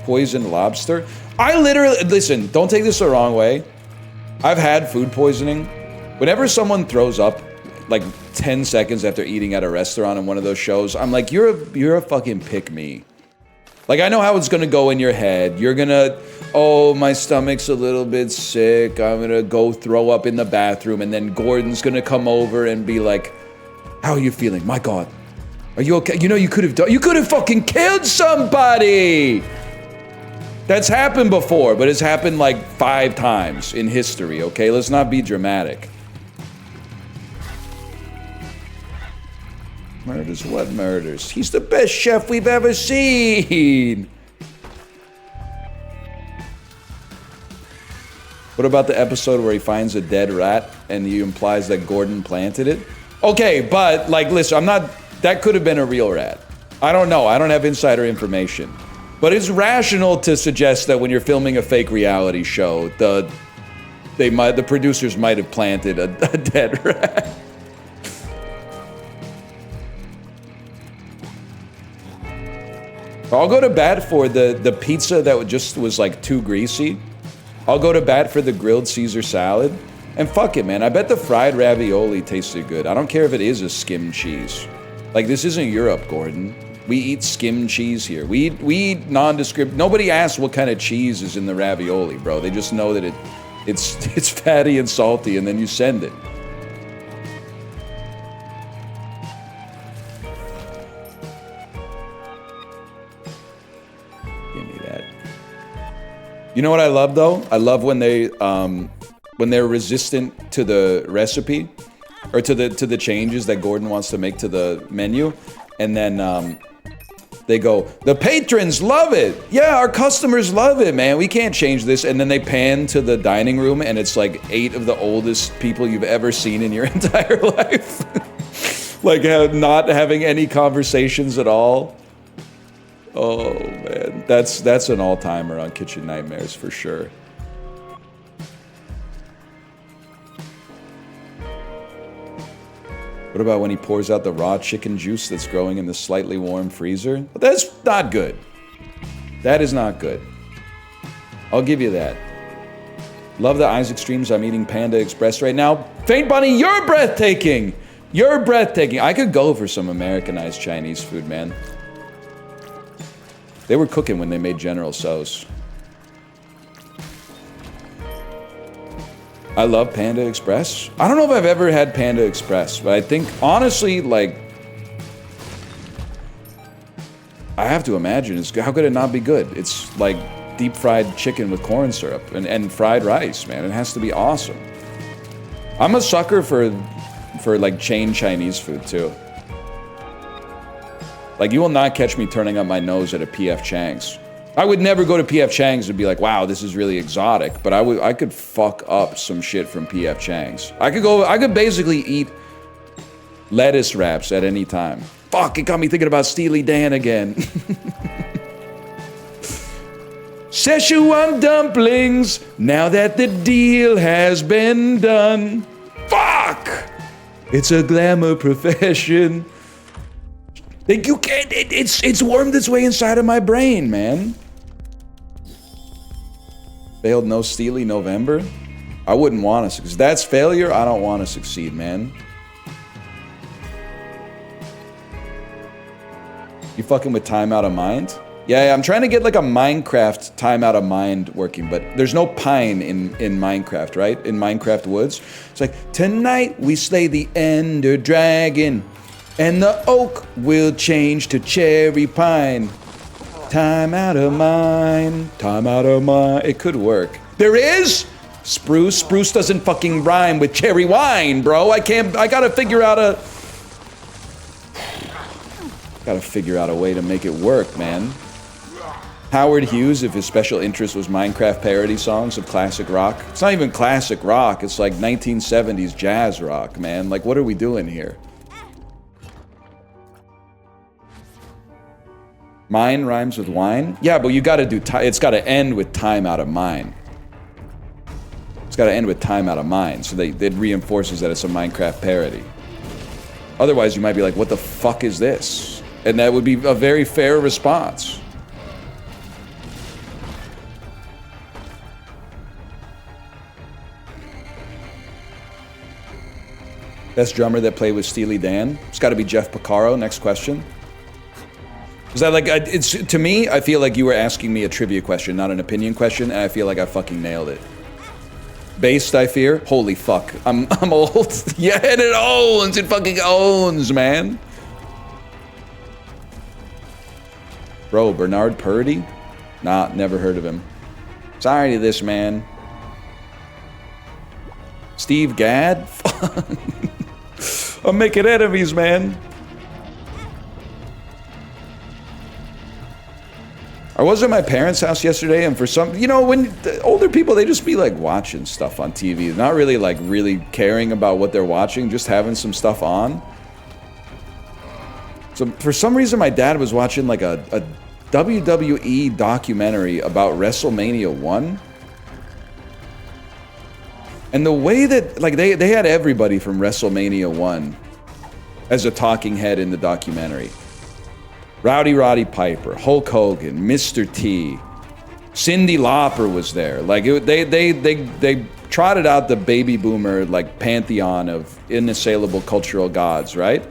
Poisoned lobster. I literally, listen, don't take this the wrong way. I've had food poisoning. Whenever someone throws up like 10 seconds after eating at a restaurant in one of those shows, I'm like, you're a fucking pick me. Like, I know how it's gonna go in your head. You're gonna, oh, my stomach's a little bit sick. I'm gonna go throw up in the bathroom, and then Gordon's gonna come over and be like, how are you feeling? My God, are you okay? You know, you could have fucking killed somebody. That's happened before, but it's happened like 5 times in history, okay? Let's not be dramatic. Murders? What murders? He's the best chef we've ever seen! What about the episode where he finds a dead rat and he implies that Gordon planted it? Okay, but, like, listen, that could have been a real rat. I don't know, I don't have insider information. But it's rational to suggest that when you're filming a fake reality show, the producers might have planted a dead rat. I'll go to bat for the pizza that just was like too greasy. I'll go to bat for the grilled Caesar salad. And fuck it, man. I bet the fried ravioli tasted good. I don't care if it is a skim cheese. Like, this isn't Europe, Gordon. We eat skim cheese here. We eat nondescript. Nobody asks what kind of cheese is in the ravioli, bro. They just know that it's fatty and salty, and then you send it. Give me that. You know what I love though? I love when they're resistant to the recipe, or to the changes that Gordon wants to make to the menu, and then they go, the patrons love it. Yeah, our customers love it, man. We can't change this. And then they pan to the dining room, and it's like 8 of the oldest people you've ever seen in your entire life. Like, not having any conversations at all. Oh, man. That's an all-timer on Kitchen Nightmares for sure. What about when he pours out the raw chicken juice that's growing in the slightly warm freezer? That's not good. That is not good. I'll give you that. Love the Isaac streams. I'm eating Panda Express right now. Faint Bunny, you're breathtaking! You're breathtaking. I could go for some Americanized Chinese food, man. They were cooking when they made General Tso's. I love Panda Express. I don't know if I've ever had Panda Express, but I think, honestly, like, I have to imagine, how could it not be good? It's like deep fried chicken with corn syrup and fried rice, man. It has to be awesome. I'm a sucker for like chain Chinese food too. Like, you will not catch me turning up my nose at a P.F. Chang's. I would never go to P.F. Chang's and be like, wow, this is really exotic, but I could fuck up some shit from P.F. Chang's. I could basically eat lettuce wraps at any time. Fuck, it got me thinking about Steely Dan again. Szechuan dumplings, now that the deal has been done. Fuck! It's a glamour profession. You can't, it's wormed its way inside of my brain, man. Failed no Steely November? I wouldn't want to succeed. That's failure, I don't want to succeed, man. You fucking with time out of mind? Yeah, I'm trying to get like a Minecraft time out of mind working, but there's no pine in Minecraft, right? In Minecraft woods. It's like, tonight we slay the ender dragon, and the oak will change to cherry pine. Time out of mind, time out of mind. It could work. There is? Spruce? Spruce doesn't fucking rhyme with cherry wine, bro. I gotta figure out a... Gotta figure out a way to make it work, man. Howard Hughes, if his special interest was Minecraft parody songs of classic rock. It's not even classic rock, it's like 1970s jazz rock, man. Like, what are we doing here? Mine rhymes with wine? Yeah, but you gotta do it's gotta end with time out of mine. It's gotta end with time out of mine, so it reinforces that it's a Minecraft parody. Otherwise, you might be like, what the fuck is this? And that would be a very fair response. Best drummer that played with Steely Dan? It's got to be Jeff Porcaro. Next question. Is that like, it's to me, I feel like you were asking me a trivia question, not an opinion question, and I feel like I fucking nailed it. Based, I fear? Holy fuck. I'm old. Yeah, and it owns. It fucking owns, man. Bro, Bernard Purdy? Nah, never heard of him. Sorry to this, man. Steve Gadd? I'm making enemies, man. I was at my parents' house yesterday, and for some, you know, when the older people, they just be like watching stuff on TV, not really like really caring about what they're watching, just having some stuff on. So for some reason, my dad was watching like a WWE documentary about WrestleMania 1. And the way that, like, they had everybody from WrestleMania 1 as a talking head in the documentary. Roddy Piper, Hulk Hogan, Mr. T, Cyndi Lauper was there. Like, they trotted out the baby boomer, like, pantheon of inassailable cultural gods, right?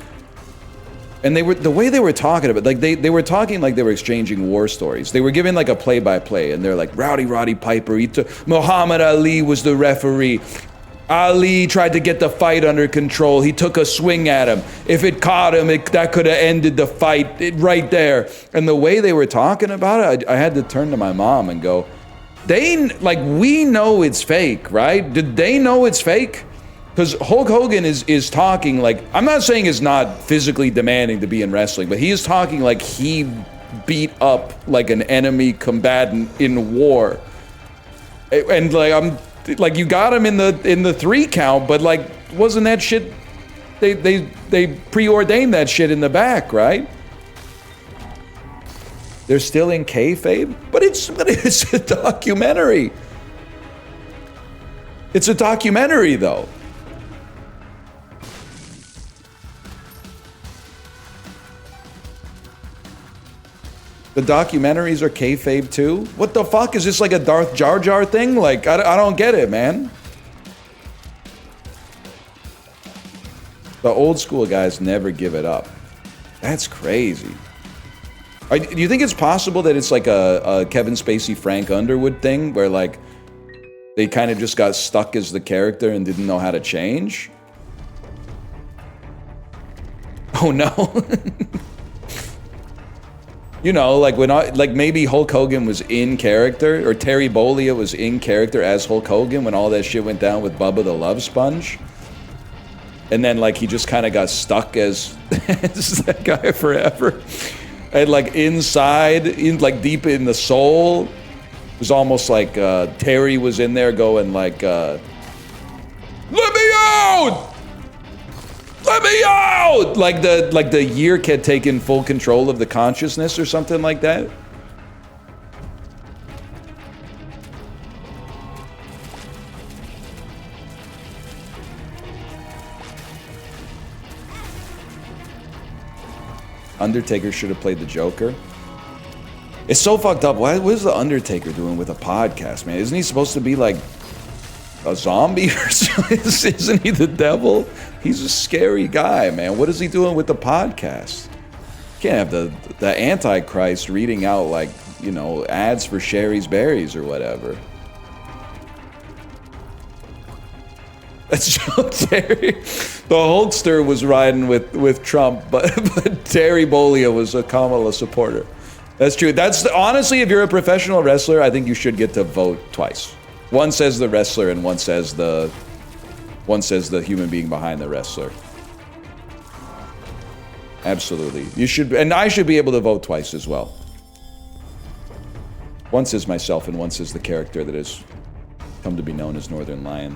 And they were, the way they were talking about, like, they were talking like they were exchanging war stories. They were giving like a play-by-play, and they're like, Roddy Piper, Muhammad Ali was the referee. Ali tried to get the fight under control. He took a swing at him. If it caught him, that could have ended the fight right there. And the way they were talking about it, I had to turn to my mom and go, we know it's fake, right? Did they know it's fake? Because Hulk Hogan is talking like, I'm not saying he's not physically demanding to be in wrestling, but he is talking like he beat up like an enemy combatant in war. And like, you got him in the 3 count, but like, wasn't that shit, they preordained that shit in the back, right? They're still in kayfabe, but it's a documentary. It's a documentary though. The documentaries are kayfabe too? What the fuck? Is this like a Darth Jar Jar thing? Like, I don't get it, man. The old school guys never give it up. That's crazy. Do you think it's possible that it's like a Kevin Spacey, Frank Underwood thing where like they kind of just got stuck as the character and didn't know how to change? Oh no. You know, like like maybe Hulk Hogan was in character, or Terry Bollea was in character as Hulk Hogan when all that shit went down with Bubba the Love Sponge. And then like he just kind of got stuck as that guy forever. And like inside, like deep in the soul, it was almost like Terry was in there going like, let me out! Let me out! Like the year had taken full control of the consciousness or something like that. Undertaker should have played the Joker. It's so fucked up. What is the Undertaker doing with a podcast, man? Isn't he supposed to be like a zombie or something? Isn't he the devil? He's a scary guy, man. What is he doing with the podcast? You can't have the Antichrist reading out like, you know, ads for Sherry's Berries or whatever. That's Joe Terry. The Hulkster was riding with Trump, but Terry Bollea was a Kamala supporter. That's true. That's honestly, if you're a professional wrestler, I think you should get to vote twice. One says the wrestler, and one says the human being behind the wrestler. Absolutely, you should, and I should be able to vote twice as well. One says myself, and one says the character that has come to be known as Northernlion.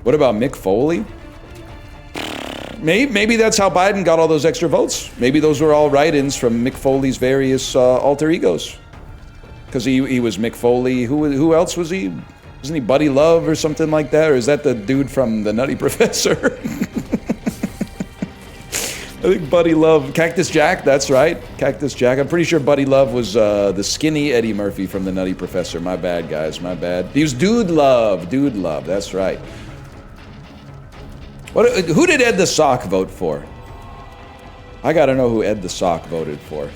What about Mick Foley? Maybe that's how Biden got all those extra votes. Maybe those were all write-ins from Mick Foley's various alter egos. Because he was Mick Foley. Who else was he? Wasn't he Buddy Love or something like that? Or is that the dude from The Nutty Professor? I think Buddy Love, Cactus Jack, that's right. Cactus Jack. I'm pretty sure Buddy Love was the skinny Eddie Murphy from The Nutty Professor. My bad, guys, my bad. He was Dude Love, that's right. Who did Ed the Sock vote for? I gotta know who Ed the Sock voted for.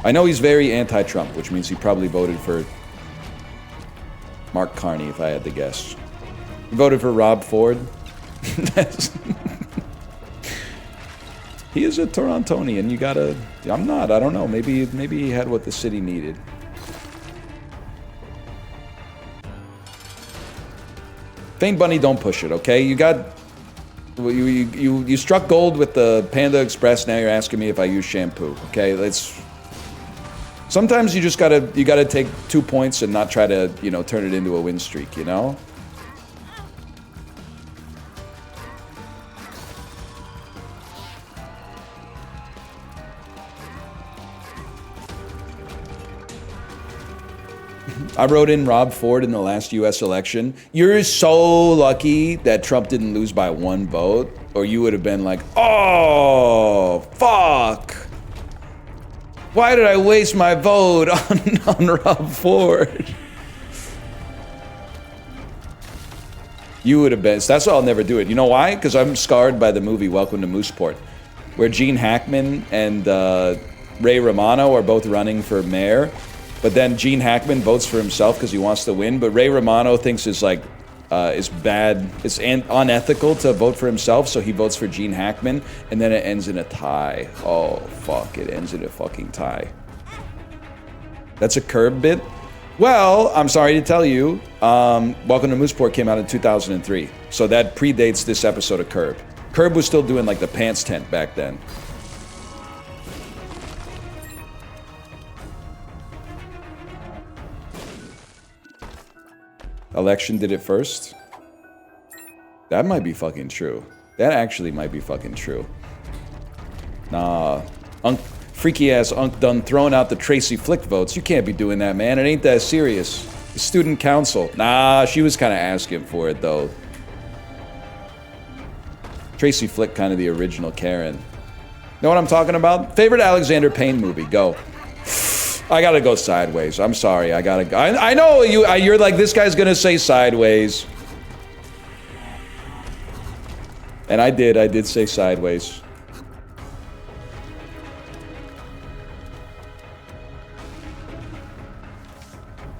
I know he's very anti-Trump, which means he probably voted for Mark Carney, if I had to guess. He voted for Rob Ford. He is a Torontonian. You gotta... I'm not. I don't know. Maybe he had what the city needed. Faint Bunny, don't push it, okay? You got... You struck gold with the Panda Express, now you're asking me if I use shampoo, okay? Let's... Sometimes you just gotta take 2 points and not try to, you know, turn it into a win streak, you know? I wrote in Rob Ford in the last US election. You're so lucky that Trump didn't lose by 1 vote, or you would have been like, oh, fuck. Why did I waste my vote on Rob Ford? You would have been, so that's why I'll never do it. You know why? Because I'm scarred by the movie Welcome to Mooseport, where Gene Hackman and Ray Romano are both running for mayor. But then Gene Hackman votes for himself because he wants to win. But Ray Romano thinks it's like, it's bad, it's unethical to vote for himself. So he votes for Gene Hackman. And then it ends in a tie. Oh, fuck, it ends in a fucking tie. That's a Curb bit? Well, I'm sorry to tell you, Welcome to Mooseport came out in 2003. So that predates this episode of Curb. Curb was still doing like the pants tent back then. Election did it first? That might be fucking true. That actually might be fucking true. Nah. Freaky ass Unk done throwing out the Tracy Flick votes. You can't be doing that, man. It ain't that serious. The student council. Nah, she was kind of asking for it, though. Tracy Flick, kind of the original Karen. Know what I'm talking about? Favorite Alexander Payne movie? Go. I gotta go Sideways. I'm sorry. I gotta go. I know you're like, this guy's gonna say Sideways. And I did say Sideways.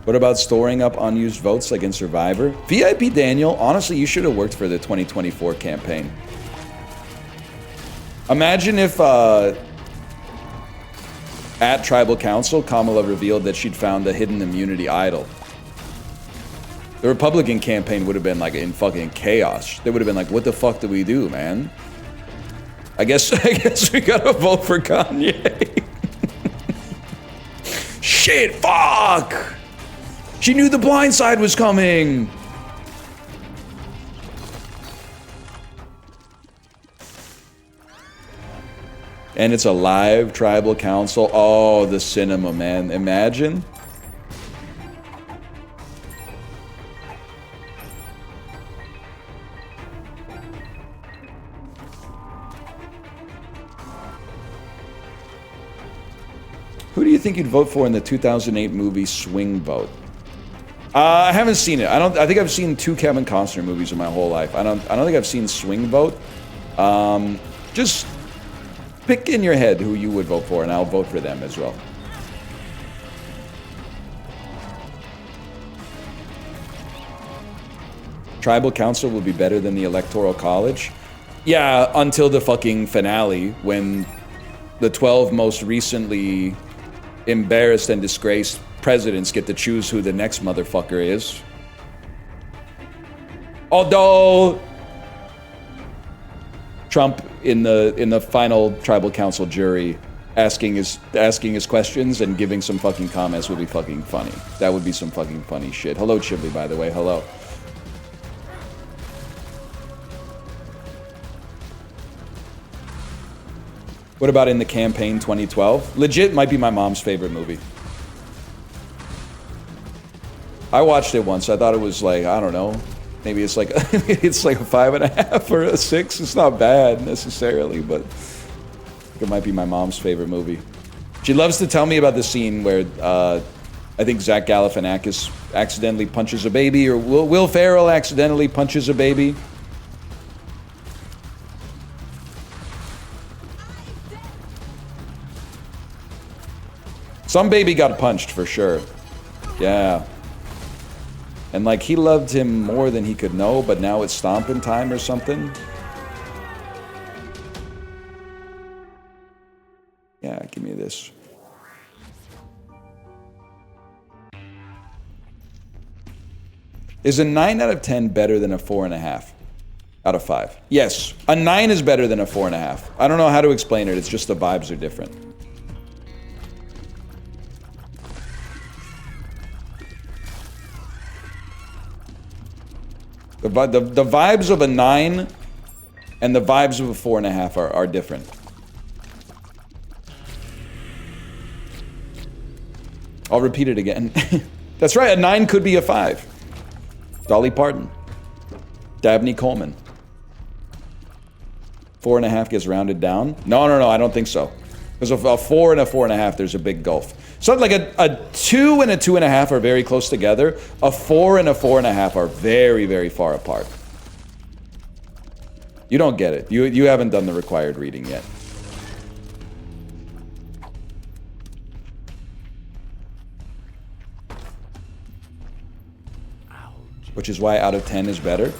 What about storing up unused votes like in Survivor? VIP Daniel, honestly, you should have worked for the 2024 campaign. Imagine if, at Tribal Council, Kamala revealed that she'd found a hidden immunity idol. The Republican campaign would have been like in fucking chaos. They would have been like, what the fuck do we do, man? I guess we gotta vote for Kanye. Shit, fuck! She knew The Blind Side was coming! And it's a live tribal council. Oh, the cinema, man. Imagine. Who do you think you'd vote for in the 2008 movie Swing Vote? I haven't seen it. I think I've seen 2 Kevin Costner movies in my whole life. I don't think I've seen Swing Vote. Just pick in your head who you would vote for, and I'll vote for them as well. Tribal Council will be better than the Electoral College. Yeah, until the fucking finale, when the 12 most recently embarrassed and disgraced presidents get to choose who the next motherfucker is. Although Trump in the final tribal council jury asking his questions and giving some fucking comments would be fucking funny. That would be some fucking funny shit. Hello, Chibli, by the way. Hello. What about In the Campaign 2012? Legit might be my mom's favorite movie. I watched it once. I thought it was like, I don't know, maybe it's like it's like a 5.5 or a 6. It's not bad necessarily, but it might be my mom's favorite movie. She loves to tell me about the scene where I think Zach Galifianakis accidentally punches a baby, or Will Ferrell accidentally punches a baby. Some baby got punched for sure. Yeah. And like he loved him more than he could know, but now it's stomping time or something. Yeah, give me this. Is a 9 out of 10 better than a 4.5 out of 5? Yes, a 9 is better than a 4.5. I don't know how to explain it. It's just the vibes are different. The vibes of a 9 and the vibes of a 4.5 are different. I'll repeat it again. That's right, a 9 could be a 5. Dolly Parton. Dabney Coleman. 4.5 gets rounded down. No, I don't think so. Because of a 4 and a 4.5, there's a big gulf. So like a 2 and a 2.5 are very close together. A 4 and a 4.5 are very, very far apart. You don't get it. You haven't done the required reading yet. Which is why out of 10 is better.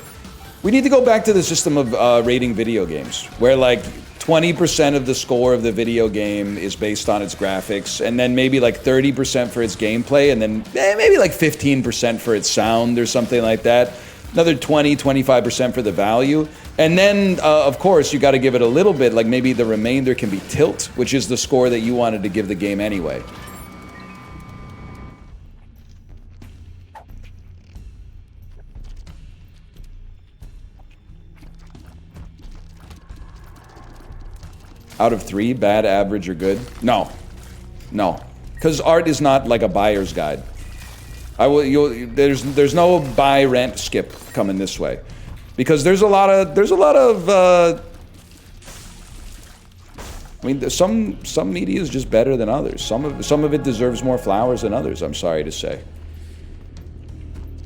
We need to go back to the system of rating video games, where like 20% of the score of the video game is based on its graphics, and then maybe like 30% for its gameplay, and then maybe like 15% for its sound or something like that. Another 25% for the value. And then, of course, you got to give it a little bit, like maybe the remainder can be tilt, which is the score that you wanted to give the game anyway. Out of 3, bad, average, or good? No. Because art is not like a buyer's guide. There's no buy, rent, skip coming this way, because there's a lot of. I mean, some media is just better than others. Some of it deserves more flowers than others. I'm sorry to say.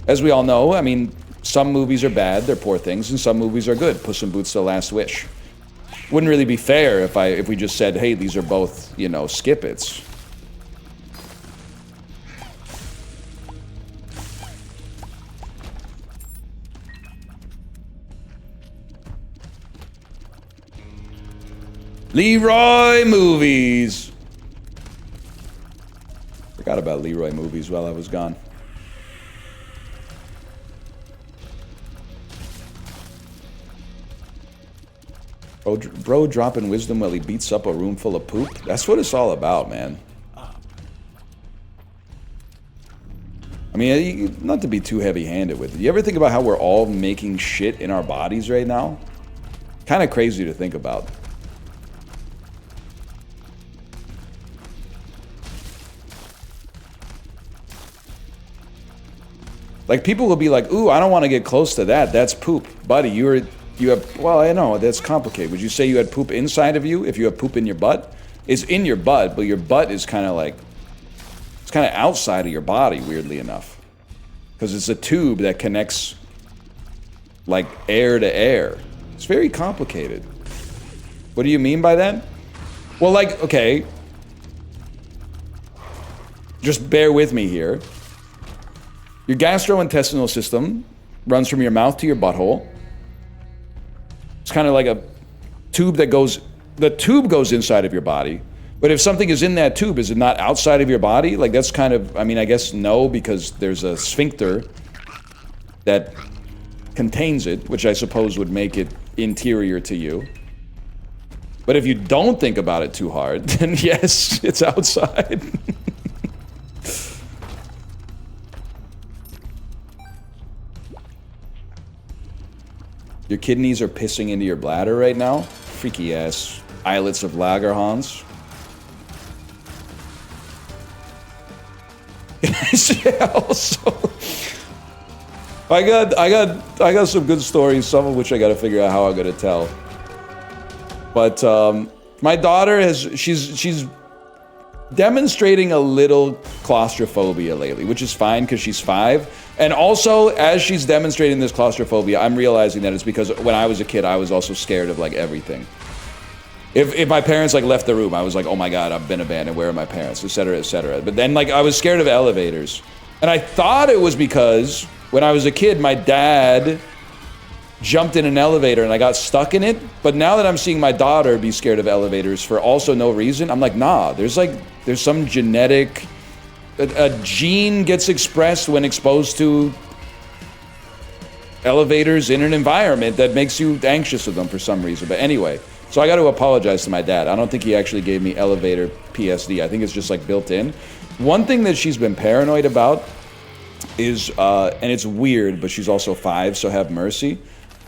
As we all know, I mean, some movies are bad, they're poor things, and some movies are good. Puss in Boots: The Last Wish. Wouldn't really be fair if we just said, hey, these are both, you know, skip-its. Leroy Movies. Forgot about Leroy Movies while I was gone. Bro dropping wisdom while he beats up a room full of poop. That's what it's all about, man. I mean, not to be too heavy-handed with it. You ever think about how we're all making shit in our bodies right now? Kind of crazy to think about. Like, people will be like, ooh, I don't want to get close to that. That's poop. Buddy, you have, well, I know, that's complicated. Would you say you had poop inside of you if you have poop in your butt? It's in your butt, but your butt is kind of like, it's kind of outside of your body, weirdly enough. Because it's a tube that connects, like, air to air. It's very complicated. What do you mean by that? Well, like, okay. Just bear with me here. Your gastrointestinal system runs from your mouth to your butthole. It's kind of like a tube that goes, the tube goes inside of your body. But if something is in that tube, is it not outside of your body? Like, that's kind of, I mean, I guess no, because there's a sphincter that contains it, which I suppose would make it interior to you. But if you don't think about it too hard, then yes, it's outside. Your kidneys are pissing into your bladder right now? Freaky ass islets of Lagerhans. Yeah, also, I got some good stories, some of which I gotta figure out how I'm gonna tell. But my daughter she's demonstrating a little claustrophobia lately, which is fine because she's 5. And also, as she's demonstrating this claustrophobia, I'm realizing that it's because when I was a kid, I was also scared of, like, everything. If my parents, like, left the room, I was like, oh my god, I've been abandoned, where are my parents, etc., etc. But then, like, I was scared of elevators. And I thought it was because when I was a kid, my dad jumped in an elevator and I got stuck in it. But now that I'm seeing my daughter be scared of elevators for also no reason, I'm like, nah, there's some genetic... A gene gets expressed when exposed to elevators in an environment that makes you anxious of them for some reason. But anyway, so I got to apologize to my dad. I don't think he actually gave me elevator PSD. I think it's just, like, built in. One thing that she's been paranoid about is, and it's weird, but she's also 5, so have mercy,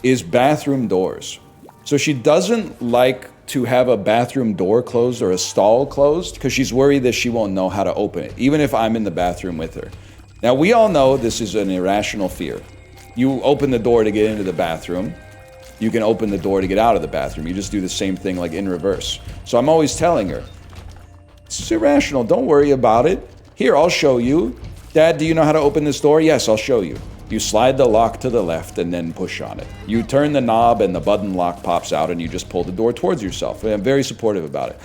is bathroom doors. So she doesn't like to have a bathroom door closed or a stall closed because she's worried that she won't know how to open it, even if I'm in the bathroom with her. Now, we all know this is an irrational fear. You open the door to get into the bathroom. You can open the door to get out of the bathroom. You just do the same thing, like, in reverse. So I'm always telling her, this is irrational. Don't worry about it. Here, I'll show you. Dad, do you know how to open this door? Yes, I'll show you. You slide the lock to the left and then push on it. You turn the knob and the button lock pops out and you just pull the door towards yourself. I'm very supportive about it.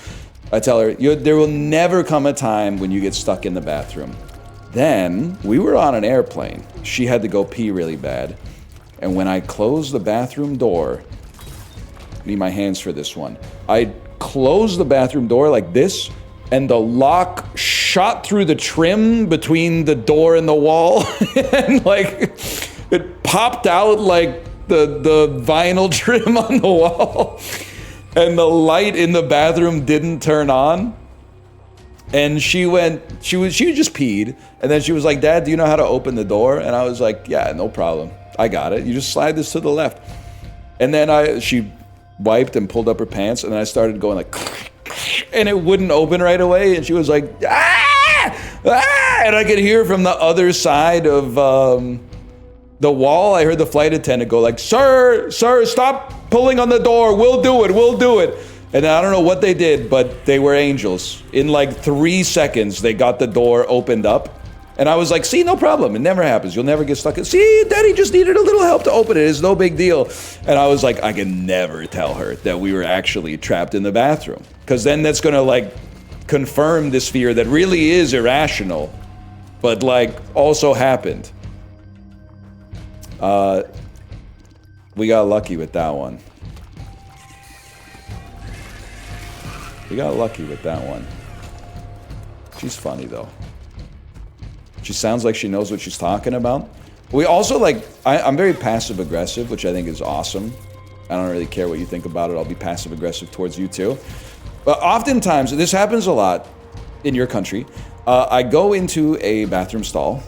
I tell her, there will never come a time when you get stuck in the bathroom. Then, we were on an airplane. She had to go pee really bad. And when I closed the bathroom door, I need my hands for this one. I closed the bathroom door like this, and the lock shot through the trim between the door and the wall. And, like, it popped out like the vinyl trim on the wall. And the light in the bathroom didn't turn on. And she just peed. And then she was like, Dad, do you know how to open the door? And I was like, yeah, no problem. I got it. You just slide this to the left. And then she wiped and pulled up her pants, and then I started going like, and it wouldn't open right away. And she was like, ah! Ah! And I could hear from the other side of the wall, I heard the flight attendant go like, sir, stop pulling on the door. We'll do it. And I don't know what they did, but they were angels. In like 3 seconds, they got the door opened up. And I was like, see, no problem. It never happens. You'll never get stuck. See, Daddy just needed a little help to open it. It's no big deal. And I was like, I can never tell her that we were actually trapped in the bathroom. Because then that's going to like confirm this fear that really is irrational, but like also happened. We got lucky with that one. She's funny though. She sounds like she knows what she's talking about. We also like, I'm very passive aggressive, which I think is awesome. I don't really care what you think about it. I'll be passive aggressive towards you too. But oftentimes, this happens a lot in your country. I go into a bathroom stall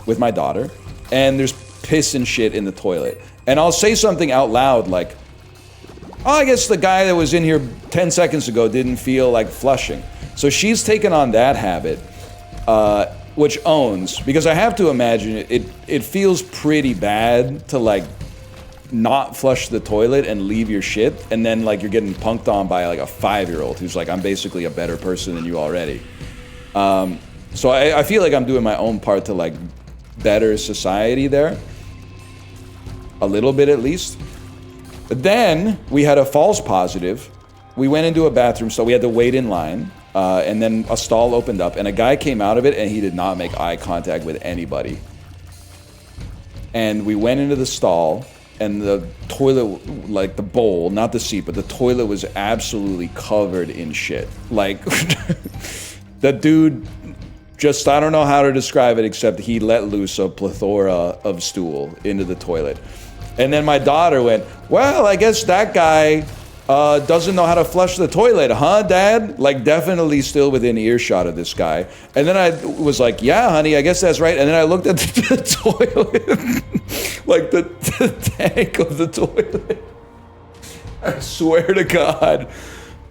with my daughter and there's piss and shit in the toilet. And I'll say something out loud like, oh, I guess the guy that was in here 10 seconds ago didn't feel like flushing. So she's taken on that habit. which owns, because I have to imagine it feels pretty bad to like not flush the toilet and leave your shit, and then like you're getting punked on by like a 5-year-old who's like, I'm basically a better person than you already. So I feel like I'm doing my own part to like better society there. A little bit at least. But then we had a false positive. We went into a bathroom, so we had to wait in line. And then a stall opened up, and a guy came out of it, and he did not make eye contact with anybody. And we went into the stall, and the toilet, like the bowl, not the seat, but the toilet was absolutely covered in shit. Like, the dude just, I don't know how to describe it, except he let loose a plethora of stool into the toilet. And then my daughter went, well, I guess that guy doesn't know how to flush the toilet, huh, Dad? Like, definitely still within earshot of this guy. And then I was like, yeah, honey, I guess that's right. And then I looked at the toilet, like the tank of the toilet. I swear to God,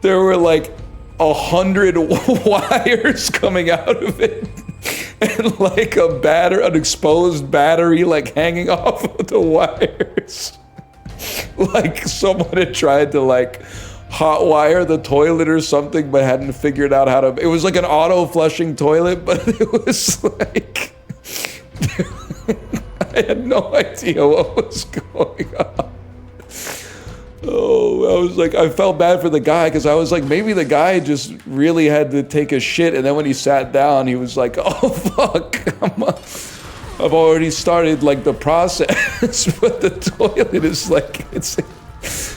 there were like 100 wires coming out of it. And like an exposed battery like hanging off of the wires. Like someone had tried to like hot wire the toilet or something, but hadn't figured out how to. It was like an auto flushing toilet, but it was like I had no idea what was going on. Oh, I was like, I felt bad for the guy because I was like, maybe the guy just really had to take a shit, and then when he sat down, he was like, oh fuck, I've already started like the process, but the toilet is like,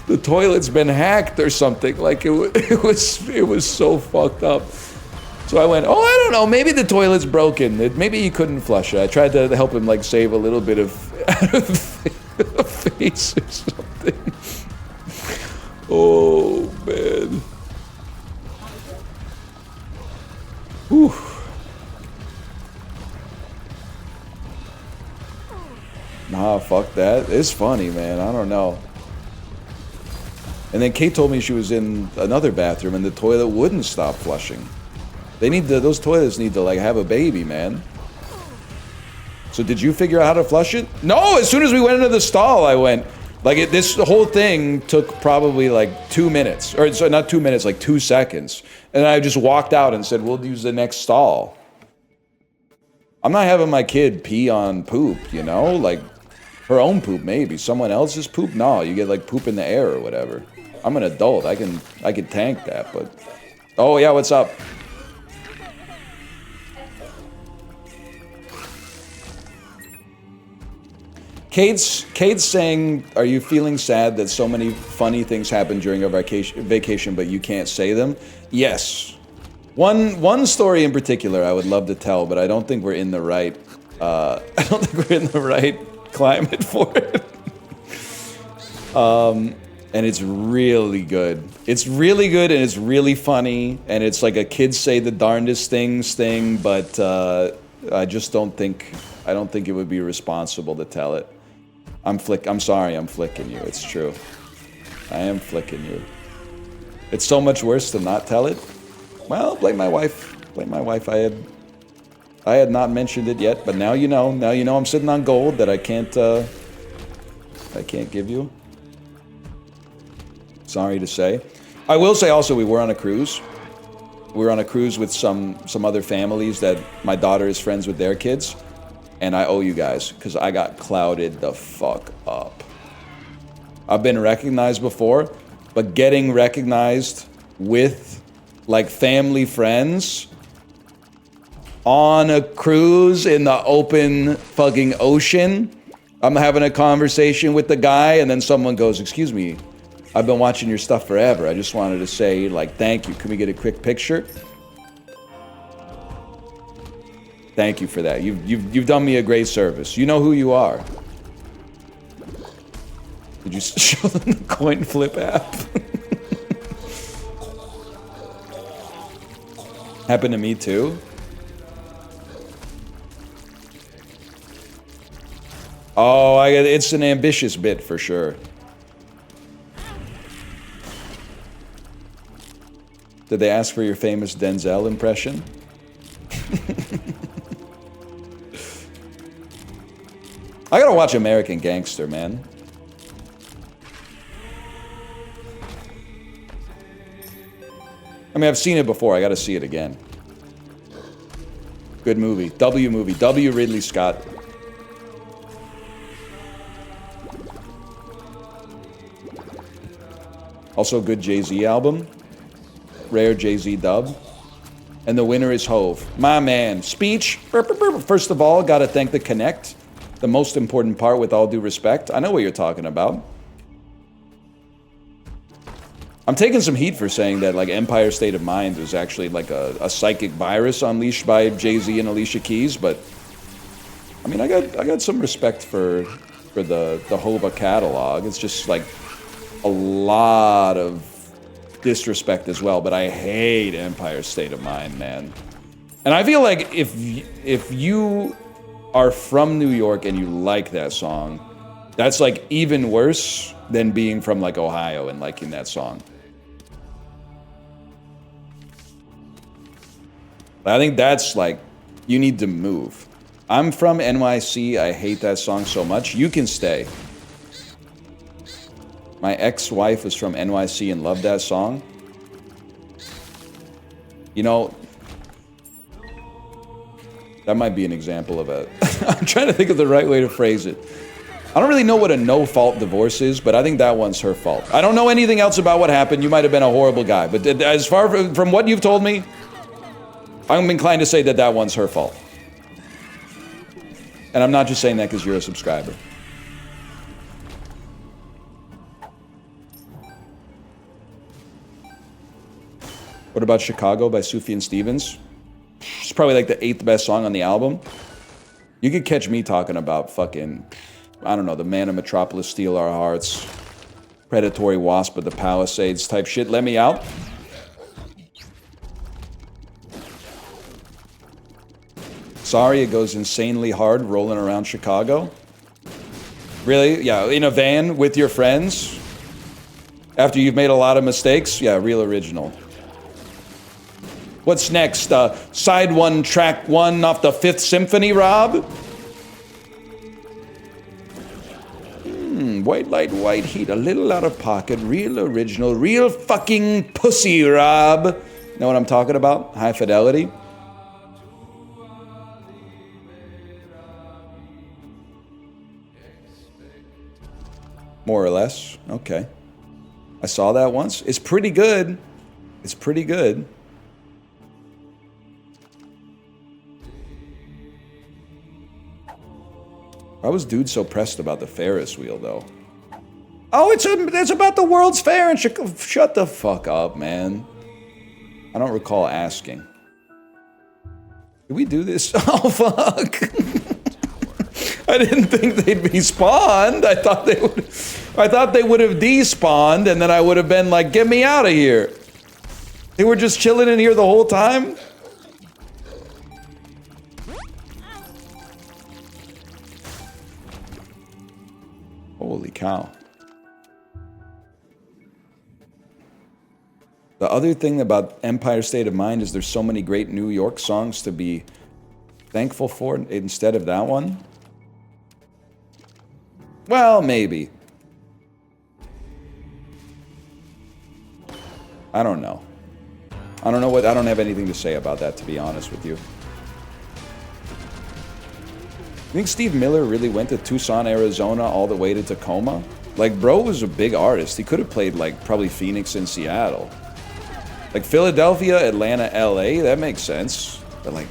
the toilet's been hacked or something. Like it was so fucked up. So I went, oh, I don't know, maybe the toilet's broken. Maybe he couldn't flush it. I tried to help him like save a little bit of face or something. Oh man. Whew. Nah, fuck that. It's funny, man. I don't know. And then Kate told me she was in another bathroom and the toilet wouldn't stop flushing. Those toilets need to like have a baby, man. So did you figure out how to flush it? No, as soon as we went into the stall, I went, like this whole thing took probably like 2 minutes, or so not 2 minutes, like 2 seconds. And I just walked out and said, we'll use the next stall. I'm not having my kid pee on poop, you know? Like, her own poop, maybe. Someone else's poop? No, you get like poop in the air or whatever. I'm an adult. I can tank that, but... Oh, yeah, what's up? Kate's saying, are you feeling sad that so many funny things happened during our vacation, but you can't say them? Yes. One story in particular I would love to tell, but I don't think we're in the right... I don't think we're in the right climate for it. And it's really good. It's really good and it's really funny, and it's like a kids say the darndest things thing, but I just don't think it would be responsible to tell it. I'm sorry, I'm flicking you. It's true. I am flicking you. It's so much worse to not tell it. Well, blame my wife. Blame my wife. I had not mentioned it yet, but now you know. Now you know I'm sitting on gold that I can't give you. Sorry to say. I will say also we were on a cruise. We were on a cruise with some other families that my daughter is friends with their kids. And I owe you guys, because I got clouded the fuck up. I've been recognized before, but getting recognized with, like, family friends on a cruise in the open fucking ocean. I'm having a conversation with the guy, and then someone goes, excuse me, I've been watching your stuff forever. I just wanted to say, like, thank you. Can we get a quick picture? Thank you for that. You've done me a great service. You know who you are. Did you show them the coin flip app? Happened to me too. Oh, it's an ambitious bit for sure. Did they ask for your famous Denzel impression? I gotta watch American Gangster, man. I mean, I've seen it before. I gotta see it again. Good movie. W movie. W Ridley Scott. Also, good Jay-Z album. Rare Jay-Z dub. And the winner is Hove. My man. Speech. First of all, gotta thank the Connect. The most important part, with all due respect. I know what you're talking about. I'm taking some heat for saying that, like, Empire State of Mind was actually like a psychic virus unleashed by Jay-Z and Alicia Keys, but I mean, I got some respect for the Hova catalog. It's just like a lot of disrespect as well, but I hate Empire State of Mind, man. And I feel like if you are from New York and you like that song, that's like even worse than being from like Ohio and liking that song. I think that's like, you need to move. I'm from NYC. I hate that song so much. You can stay. My ex-wife was from NYC and loved that song. You know, that might be an example of a... I'm trying to think of the right way to phrase it. I don't really know what a no-fault divorce is, but I think that one's her fault. I don't know anything else about what happened. You might have been a horrible guy. But as far from what you've told me, I'm inclined to say that that one's her fault. And I'm not just saying that because you're a subscriber. What about Chicago by Sufjan Stevens? It's probably like the 8th best song on the album. You could catch me talking about fucking, I don't know, the Man of Metropolis, Steal Our Hearts, Predatory Wasp of the Palisades type shit. Let Me Out. Sorry, it goes insanely hard rolling around Chicago. Really? Yeah, in a van with your friends? After you've made a lot of mistakes? Yeah, real original. What's next? Side 1, track 1 off the 5th Symphony, Rob? White light, white heat, a little out of pocket, real original, real fucking pussy, Rob. Know what I'm talking about? High Fidelity. More or less. Okay. I saw that once. It's pretty good. It's pretty good. Why was dude so pressed about the Ferris wheel, though? Oh, it's about the World's Fair and shut the fuck up, man. I don't recall asking. Did we do this? Oh, fuck. I didn't think they'd be spawned. I thought they would have despawned, and then I would have been like, get me out of here. They were just chilling in here the whole time? Holy cow. The other thing about Empire State of Mind is there's so many great New York songs to be thankful for instead of that one. Well, maybe. I don't know. I don't have anything to say about that, to be honest with you. You think Steve Miller really went to Tucson, Arizona, all the way to Tacoma? Like, bro was a big artist. He could have played, like, probably Phoenix and Seattle. Like, Philadelphia, Atlanta, LA, that makes sense. But, like,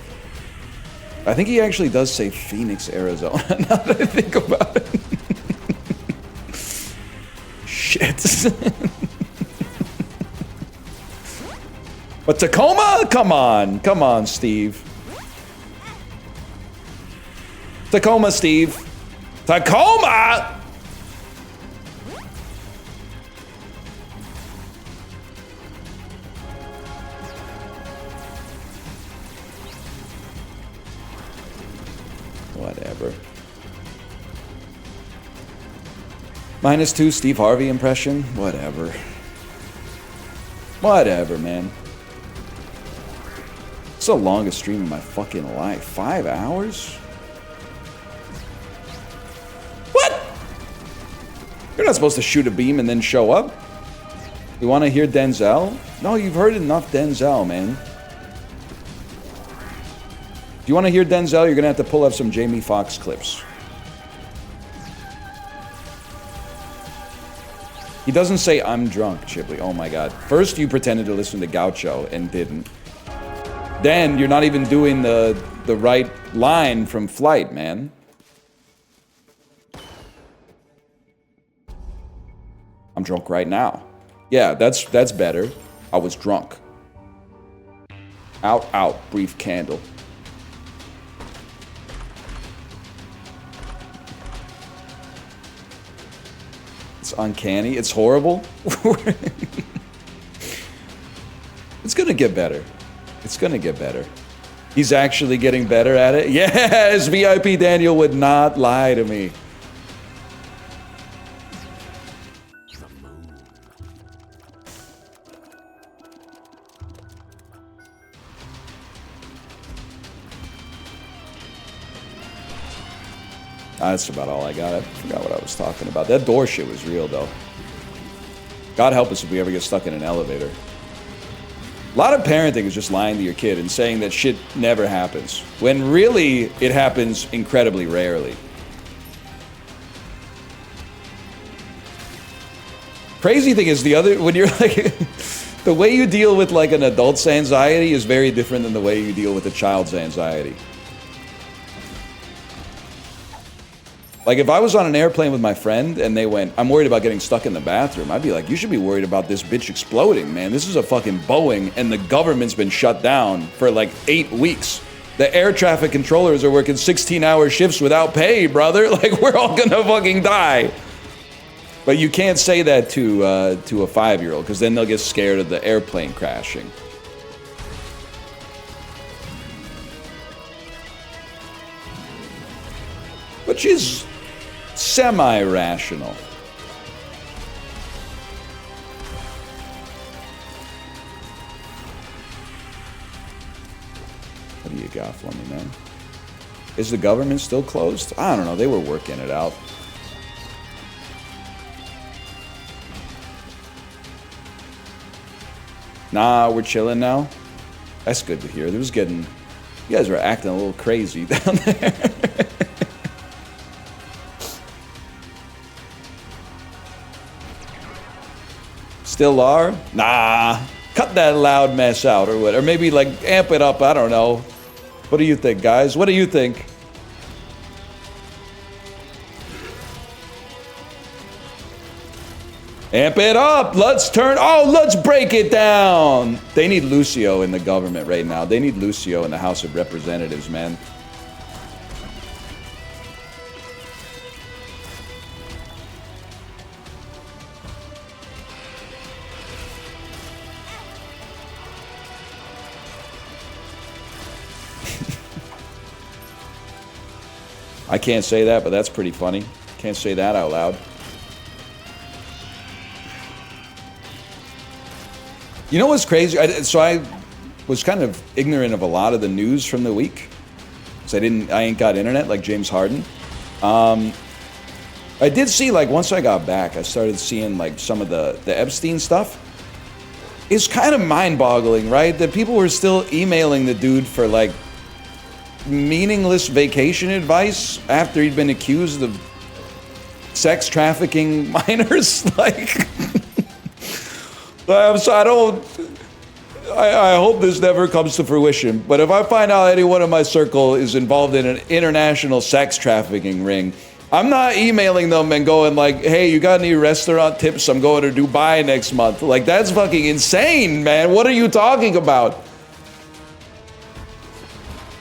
I think he actually does say Phoenix, Arizona, now that I think about it. Shit. But Tacoma? Come on, Steve. Tacoma, Steve. Tacoma! Whatever. -2 Steve Harvey impression? Whatever. Whatever, man. It's the longest stream of my fucking life. 5 hours? You're not supposed to shoot a beam and then show up. You want to hear Denzel? No, you've heard enough Denzel, man. If you want to hear Denzel, you're going to have to pull up some Jamie Foxx clips. He doesn't say, I'm drunk, Chipley. Oh my god. First, you pretended to listen to Gaucho and didn't. Then, you're not even doing the right line from Flight, man. I'm drunk right now. Yeah, that's better. I was drunk. Out, out, brief candle. It's uncanny. It's horrible. It's gonna get better. It's gonna get better. He's actually getting better at it. Yes, VIP Daniel would not lie to me. That's about all I got. I forgot what I was talking about. That door shit was real, though. God help us if we ever get stuck in an elevator. A lot of parenting is just lying to your kid and saying that shit never happens, when really it happens incredibly rarely. Crazy thing is when you're like, the way you deal with like an adult's anxiety is very different than the way you deal with a child's anxiety. Like, if I was on an airplane with my friend and they went, I'm worried about getting stuck in the bathroom, I'd be like, you should be worried about this bitch exploding, man. This is a fucking Boeing and the government's been shut down for like 8 weeks. The air traffic controllers are working 16-hour shifts without pay, brother. Like, we're all gonna fucking die. But you can't say that to a 5-year-old, because then they'll get scared of the airplane crashing. Which is semi-rational. What do you got for me, man? Is the government still closed? I don't know. They were working it out. Nah, we're chilling now. That's good to hear. It was getting... You guys were acting a little crazy down there. Still are? Nah. Cut that loud mess out or what. Or maybe like amp it up. I don't know. What do you think, guys? What do you think? Amp it up. Let's break it down. They need Lucio in the government right now. They need Lucio in the House of Representatives, man. I can't say that, but that's pretty funny. Can't say that out loud. You know what's crazy? I was kind of ignorant of a lot of the news from the week. So I ain't got internet like James Harden. I did see, like, once I got back, I started seeing, like, some of the Epstein stuff. It's kind of mind-boggling, right? That people were still emailing the dude for, like, meaningless vacation advice after he'd been accused of sex trafficking minors. Like, I hope this never comes to fruition, but if I find out anyone in my circle is involved in an international sex trafficking ring, I'm not emailing them and going like, hey, you got any restaurant tips? I'm going to Dubai next month. Like, that's fucking insane, man. What are you talking about?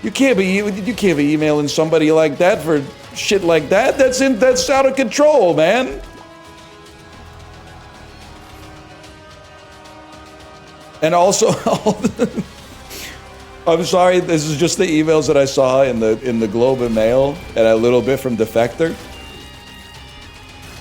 You can't be emailing somebody like that for shit like that. That's out of control, man. And also, I'm sorry, this is just the emails that I saw in the Globe and Mail and a little bit from Defector.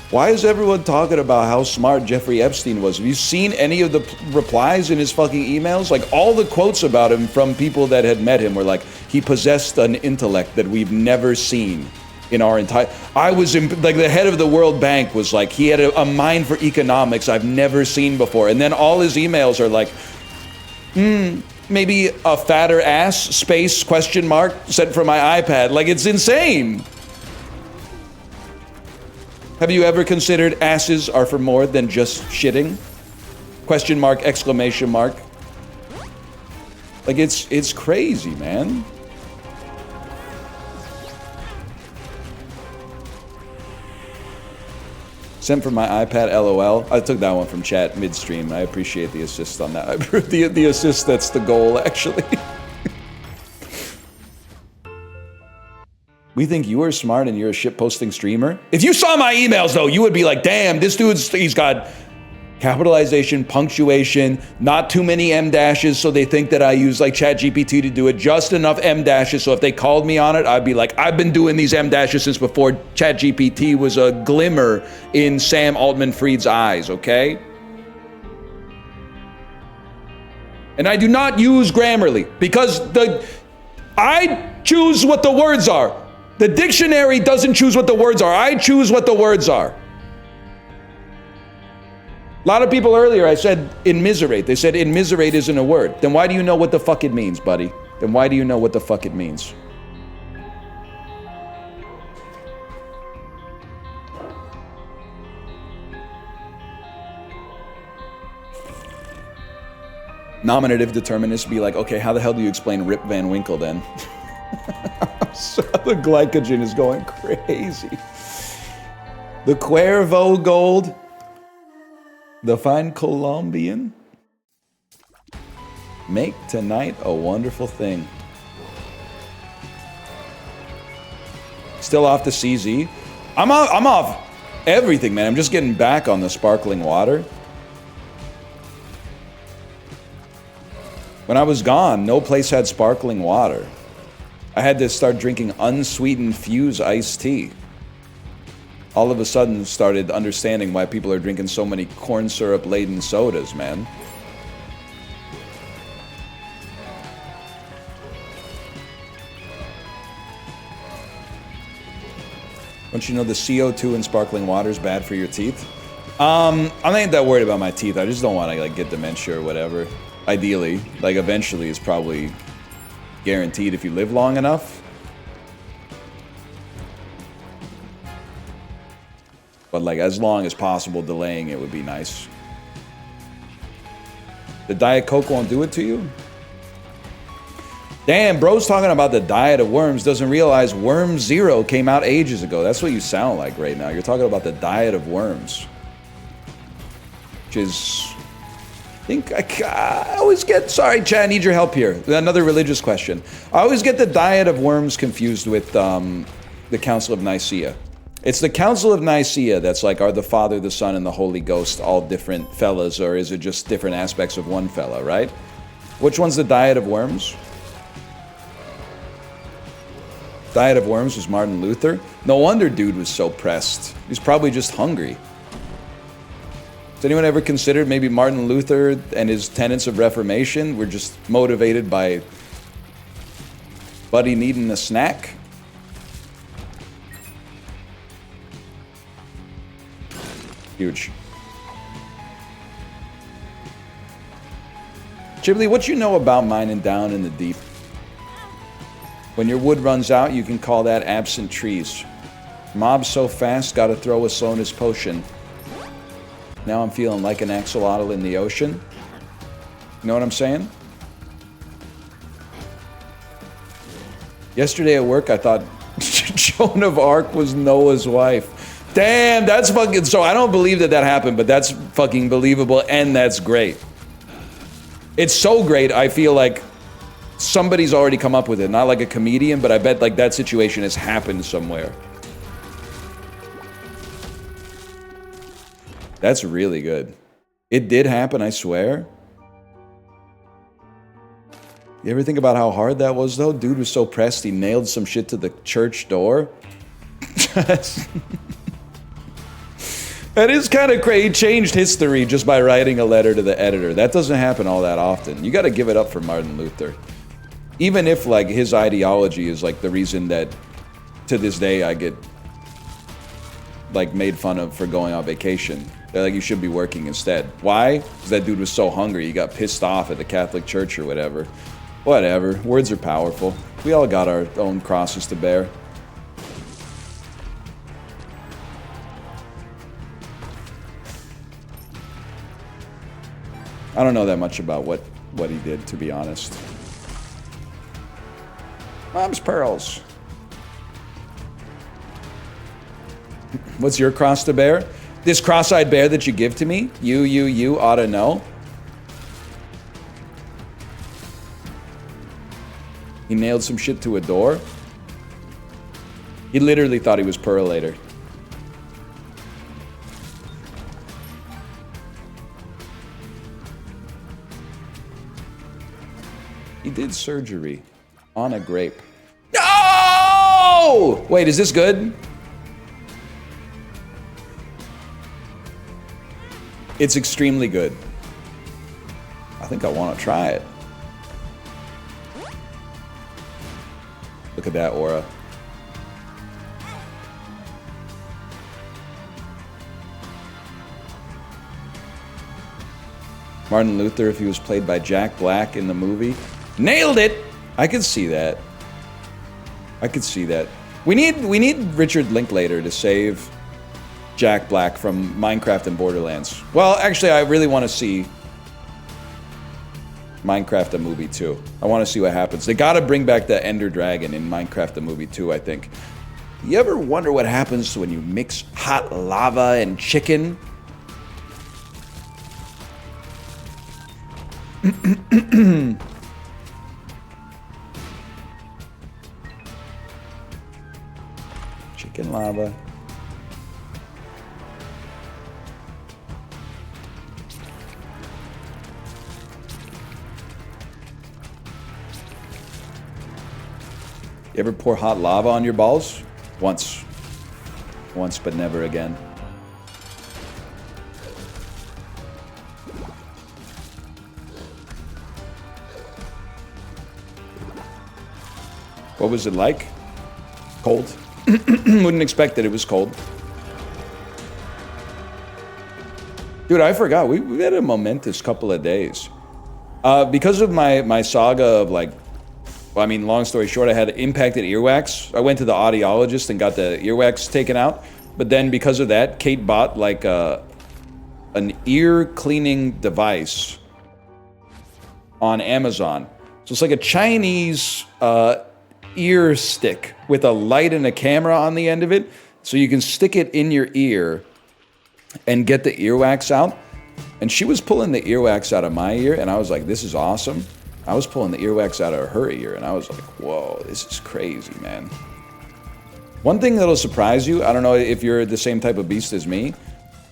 Why is everyone talking about how smart Jeffrey Epstein was? Have you seen any of the replies in his fucking emails? Like, all the quotes about him from people that had met him were like, he possessed an intellect that we've never seen. in our entire... I was like, the head of the World Bank was like, he had a mind for economics I've never seen before. And then all his emails are like, maybe a fatter ass, space, question mark, sent from my iPad. Like, it's insane. Have you ever considered asses are for more than just shitting? Question mark, exclamation mark. Like, it's crazy, man. Sent from my iPad, LOL. I took that one from chat midstream. I appreciate the assist on that. The assist, that's the goal, actually. We think you are smart and you're a shitposting streamer. If you saw my emails, though, you would be like, damn, this he's got capitalization, punctuation, not too many M dashes, so they think that I use like ChatGPT to do it, just enough M dashes, so if they called me on it, I'd be like, I've been doing these M dashes since before ChatGPT was a glimmer in Sam Altman-Fried's eyes, okay? And I do not use Grammarly, because I choose what the words are. The dictionary doesn't choose what the words are. I choose what the words are. A lot of people earlier, I said immiserate. They said immiserate isn't a word. Then why do you know what the fuck it means, buddy? Then why do you know what the fuck it means? Nominative determinists be like, okay, how the hell do you explain Rip Van Winkle then? So the glycogen is going crazy. The Cuervo Gold. The fine Colombian. Make tonight a wonderful thing. Still off the CZ. I'm off everything, man. I'm just getting back on the sparkling water. When I was gone, no place had sparkling water. I had to start drinking unsweetened Fuse iced tea. All of a sudden started understanding why people are drinking so many corn syrup laden sodas, man. Don't you know the CO2 in sparkling water is bad for your teeth? I'm not that worried about my teeth. I just don't want to like get dementia or whatever. Ideally, like eventually it's probably guaranteed if you live long enough. But like as long as possible, delaying it would be nice. The Diet Coke won't do it to you? Damn, bro's talking about the diet of worms, doesn't realize Worm Zero came out ages ago. That's what you sound like right now. You're talking about the diet of worms. Which is... I always get... Sorry, Chad, I need your help here. Another religious question. I always get the diet of worms confused with the Council of Nicaea. It's the Council of Nicaea that's like, are the Father, the Son, and the Holy Ghost all different fellas, or is it just different aspects of one fella, right? Which one's the diet of worms? Diet of worms was Martin Luther. No wonder dude was so pressed. He's probably just hungry. Has anyone ever considered maybe Martin Luther and his tenets of Reformation were just motivated by Buddy needing a snack? Huge. Ghibli, what you know about mining down in the deep? When your wood runs out, you can call that absent trees. Mob so fast, gotta throw a Sonus potion. Now I'm feeling like an axolotl in the ocean. You know what I'm saying? Yesterday at work, I thought Joan of Arc was Noah's wife. Damn, that's fucking... So I don't believe that happened, but that's fucking believable, and that's great. It's so great, I feel like somebody's already come up with it. Not like a comedian, but I bet like that situation has happened somewhere. That's really good. It did happen, I swear. You ever think about how hard that was, though? Dude was so pressed, he nailed some shit to the church door. That is kind of crazy. He changed history just by writing a letter to the editor. That doesn't happen all that often. You got to give it up for Martin Luther. Even if, like, his ideology is, like, the reason that to this day, I get like made fun of for going on vacation. They're like, you should be working instead. Why? Because that dude was so hungry. He got pissed off at the Catholic Church or whatever. Whatever. Words are powerful. We all got our own crosses to bear. I don't know that much about what he did, to be honest. Mom's pearls. What's your cross to bear? This cross-eyed bear that you give to me? You ought to know. He nailed some shit to a door. He literally thought he was Pearlator. He did surgery on a grape. No! Wait, is this good? It's extremely good. I think I want to try it. Look at that aura. Martin Luther, if he was played by Jack Black in the movie. Nailed it! I could see that. I could see that. We need Richard Linklater to save Jack Black from Minecraft and Borderlands. Well, actually, I really want to see Minecraft the movie too. I want to see what happens. They gotta bring back the Ender Dragon in Minecraft the movie too, I think. You ever wonder what happens when you mix hot lava and chicken? Chicken lava. You ever pour hot lava on your balls? Once. Once, but never again. What was it like? Cold. Wouldn't expect that it was cold. Dude, I forgot. We had a momentous couple of days. Because of my saga of like, well, I mean, long story short, I had impacted earwax. I went to the audiologist and got the earwax taken out. But then because of that, Kate bought like an ear cleaning device on Amazon. So it's like a Chinese ear stick with a light and a camera on the end of it. So you can stick it in your ear and get the earwax out. And she was pulling the earwax out of my ear, and I was like, this is awesome. I was pulling the earwax out of her ear, and I was like, whoa, this is crazy, man. One thing that'll surprise you, I don't know if you're the same type of beast as me,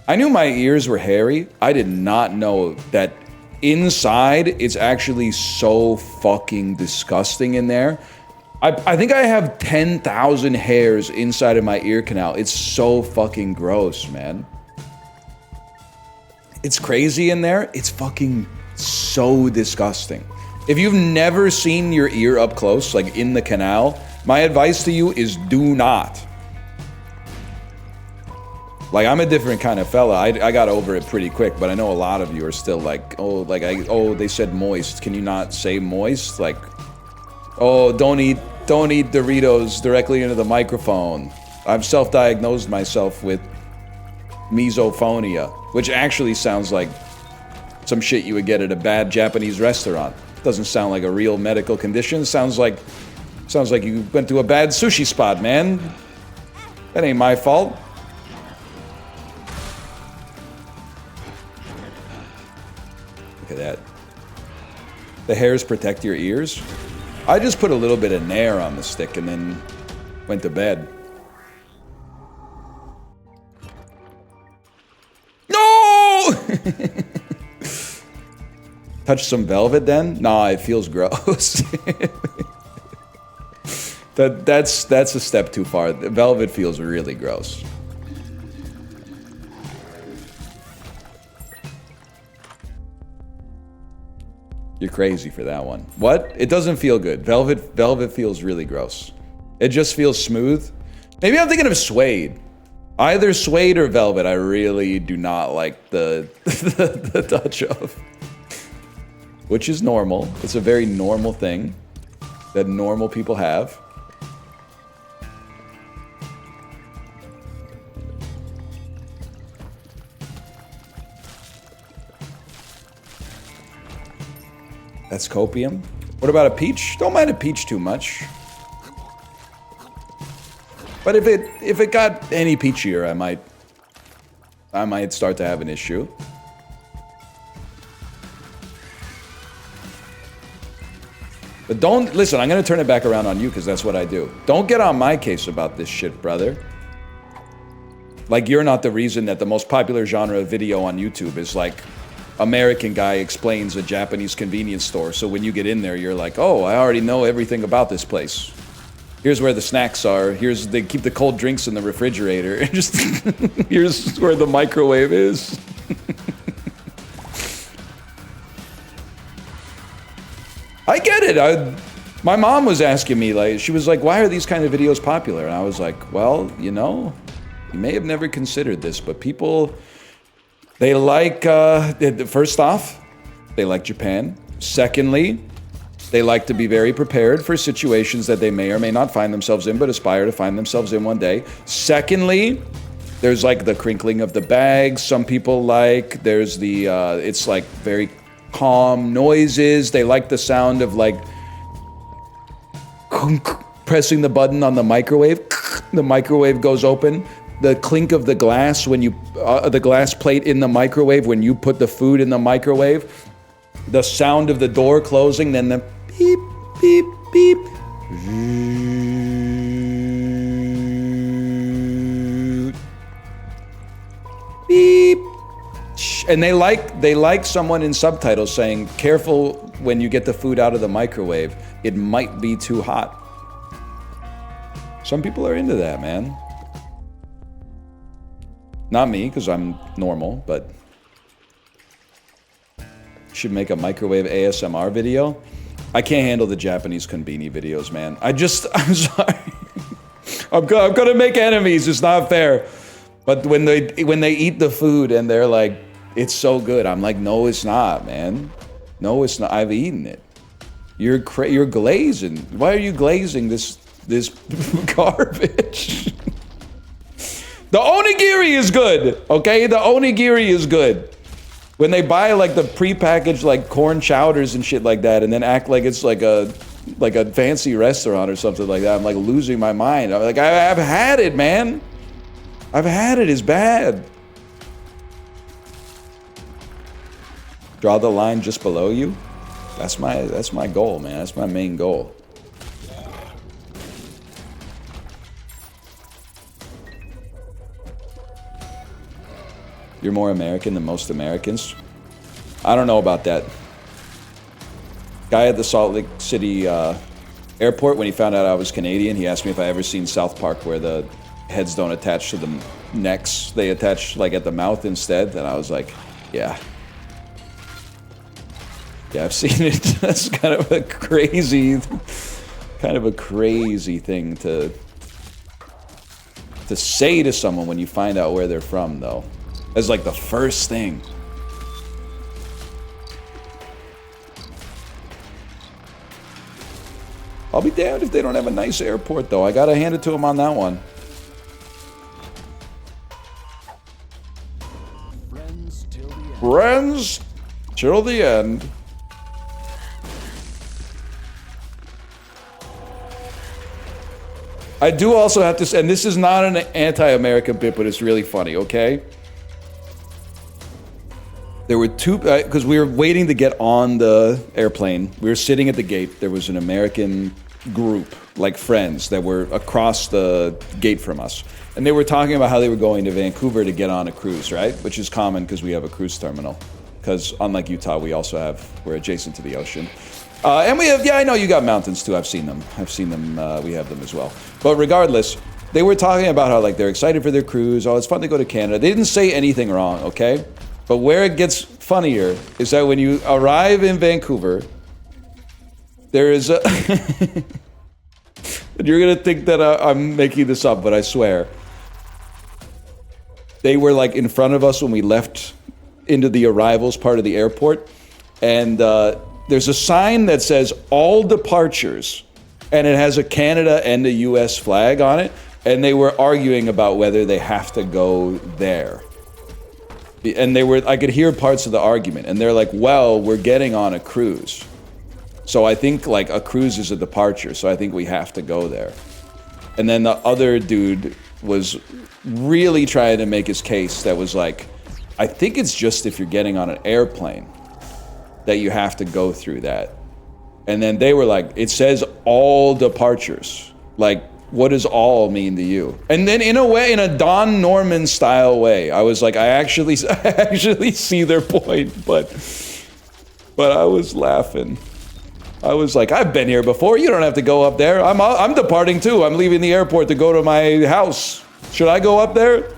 I knew my ears were hairy. I did not know that inside it's actually so fucking disgusting in there. I think I have 10,000 hairs inside of my ear canal. It's so fucking gross, man. It's crazy in there. It's fucking so disgusting. If you've never seen your ear up close, like in the canal, my advice to you is do not. Like, I'm a different kind of fella. I got over it pretty quick, but I know a lot of you are still like, oh, they said moist. Can you not say moist? Like, oh, don't eat Doritos directly into the microphone. I've self-diagnosed myself with misophonia, which actually sounds like some shit you would get at a bad Japanese restaurant. Doesn't sound like a real medical condition. Sounds like you went to a bad sushi spot, man. That ain't my fault. Look at that. The hairs protect your ears. I just put a little bit of Nair on the stick and then went to bed. No! Touch some velvet then? Nah, it feels gross. That's a step too far. The velvet feels really gross. You're crazy for that one. What? It doesn't feel good. Velvet feels really gross. It just feels smooth. Maybe I'm thinking of suede. Either suede or velvet. I really do not like the the touch of. Which is normal. It's a very normal thing that normal people have. That's copium. What about a peach? Don't mind a peach too much. But if it got any peachier, I might start to have an issue. But don't listen, I'm gonna turn it back around on you because that's what I do. Don't get on my case about this shit, brother. Like you're not the reason that the most popular genre of video on YouTube is like American guy explains a Japanese convenience store. So when you get in there, you're like, oh, I already know everything about this place. Here's where the snacks are. Here's they keep the cold drinks in the refrigerator. Just here's where the microwave is. I get it. My mom was asking me, like, she was like, why are these kind of videos popular? And I was like, well, you know, you may have never considered this, but people, they like, first off, they like Japan. Secondly, they like to be very prepared for situations that they may or may not find themselves in, but aspire to find themselves in one day. Secondly, there's like the crinkling of the bags. Some people like, there's the, it's like very calm noises. They like the sound of like pressing the button on the microwave. The microwave goes open. The clink of the glass when you, the glass plate in the microwave when you put the food in the microwave. The sound of the door closing, then the beep, beep, beep. Beep. And they like someone in subtitles saying, careful when you get the food out of the microwave. It might be too hot. Some people are into that, man. Not me, because I'm normal, but should make a microwave ASMR video. I can't handle the Japanese konbini videos, man. I'm sorry. I'm gonna make enemies, it's not fair. But when they eat the food and they're like, it's so good, I'm like, no, it's not, man. No, it's not. I've eaten it. You're glazing. Why are you glazing this garbage? The onigiri is good, okay? The onigiri is good. When they buy like the prepackaged like corn chowders and shit like that, and then act like it's like a fancy restaurant or something like that, I'm like losing my mind. I'm like, I've had it, man. I've had it. It's bad. Draw the line just below you. That's my goal, man. That's my main goal. You're more American than most Americans. I don't know about that. Guy at the Salt Lake City airport, when he found out I was Canadian, he asked me if I ever seen South Park where the heads don't attach to the necks. They attach like at the mouth instead. And I was like, yeah. Yeah, I've seen it. That's kind of a crazy thing to say to someone when you find out where they're from, though. As like the first thing. I'll be damned if they don't have a nice airport, though. I gotta hand it to them on that one. Friends till the end. I do also have to say, and this is not an anti-American bit, but it's really funny, okay? There were two, because we were waiting to get on the airplane. We were sitting at the gate. There was an American group, like friends, that were across the gate from us. And they were talking about how they were going to Vancouver to get on a cruise, right? Which is common because we have a cruise terminal. Because unlike Utah, we're adjacent to the ocean. And we have, yeah, I know you got mountains too. I've seen them. We have them as well. But regardless, they were talking about how like they're excited for their cruise. Oh, it's fun to go to Canada. They didn't say anything wrong, okay? But where it gets funnier is that when you arrive in Vancouver, there is a You're gonna think that I'm making this up, but I swear. They were like in front of us when we left into the arrivals part of the airport. And there's a sign that says all departures. And it has a Canada and a US flag on it. And they were arguing about whether they have to go there. And I could hear parts of the argument. And they're like, well, we're getting on a cruise. So I think like a cruise is a departure. So I think we have to go there. And then the other dude was really trying to make his case that was like, I think it's just if you're getting on an airplane that you have to go through that. And then they were like, it says all departures. Like, what does all mean to you? And then in a way, in a Don Norman style way, I was like, I actually see their point, but I was laughing. I was like, I've been here before. You don't have to go up there. I'm departing too. I'm leaving the airport to go to my house. Should I go up there?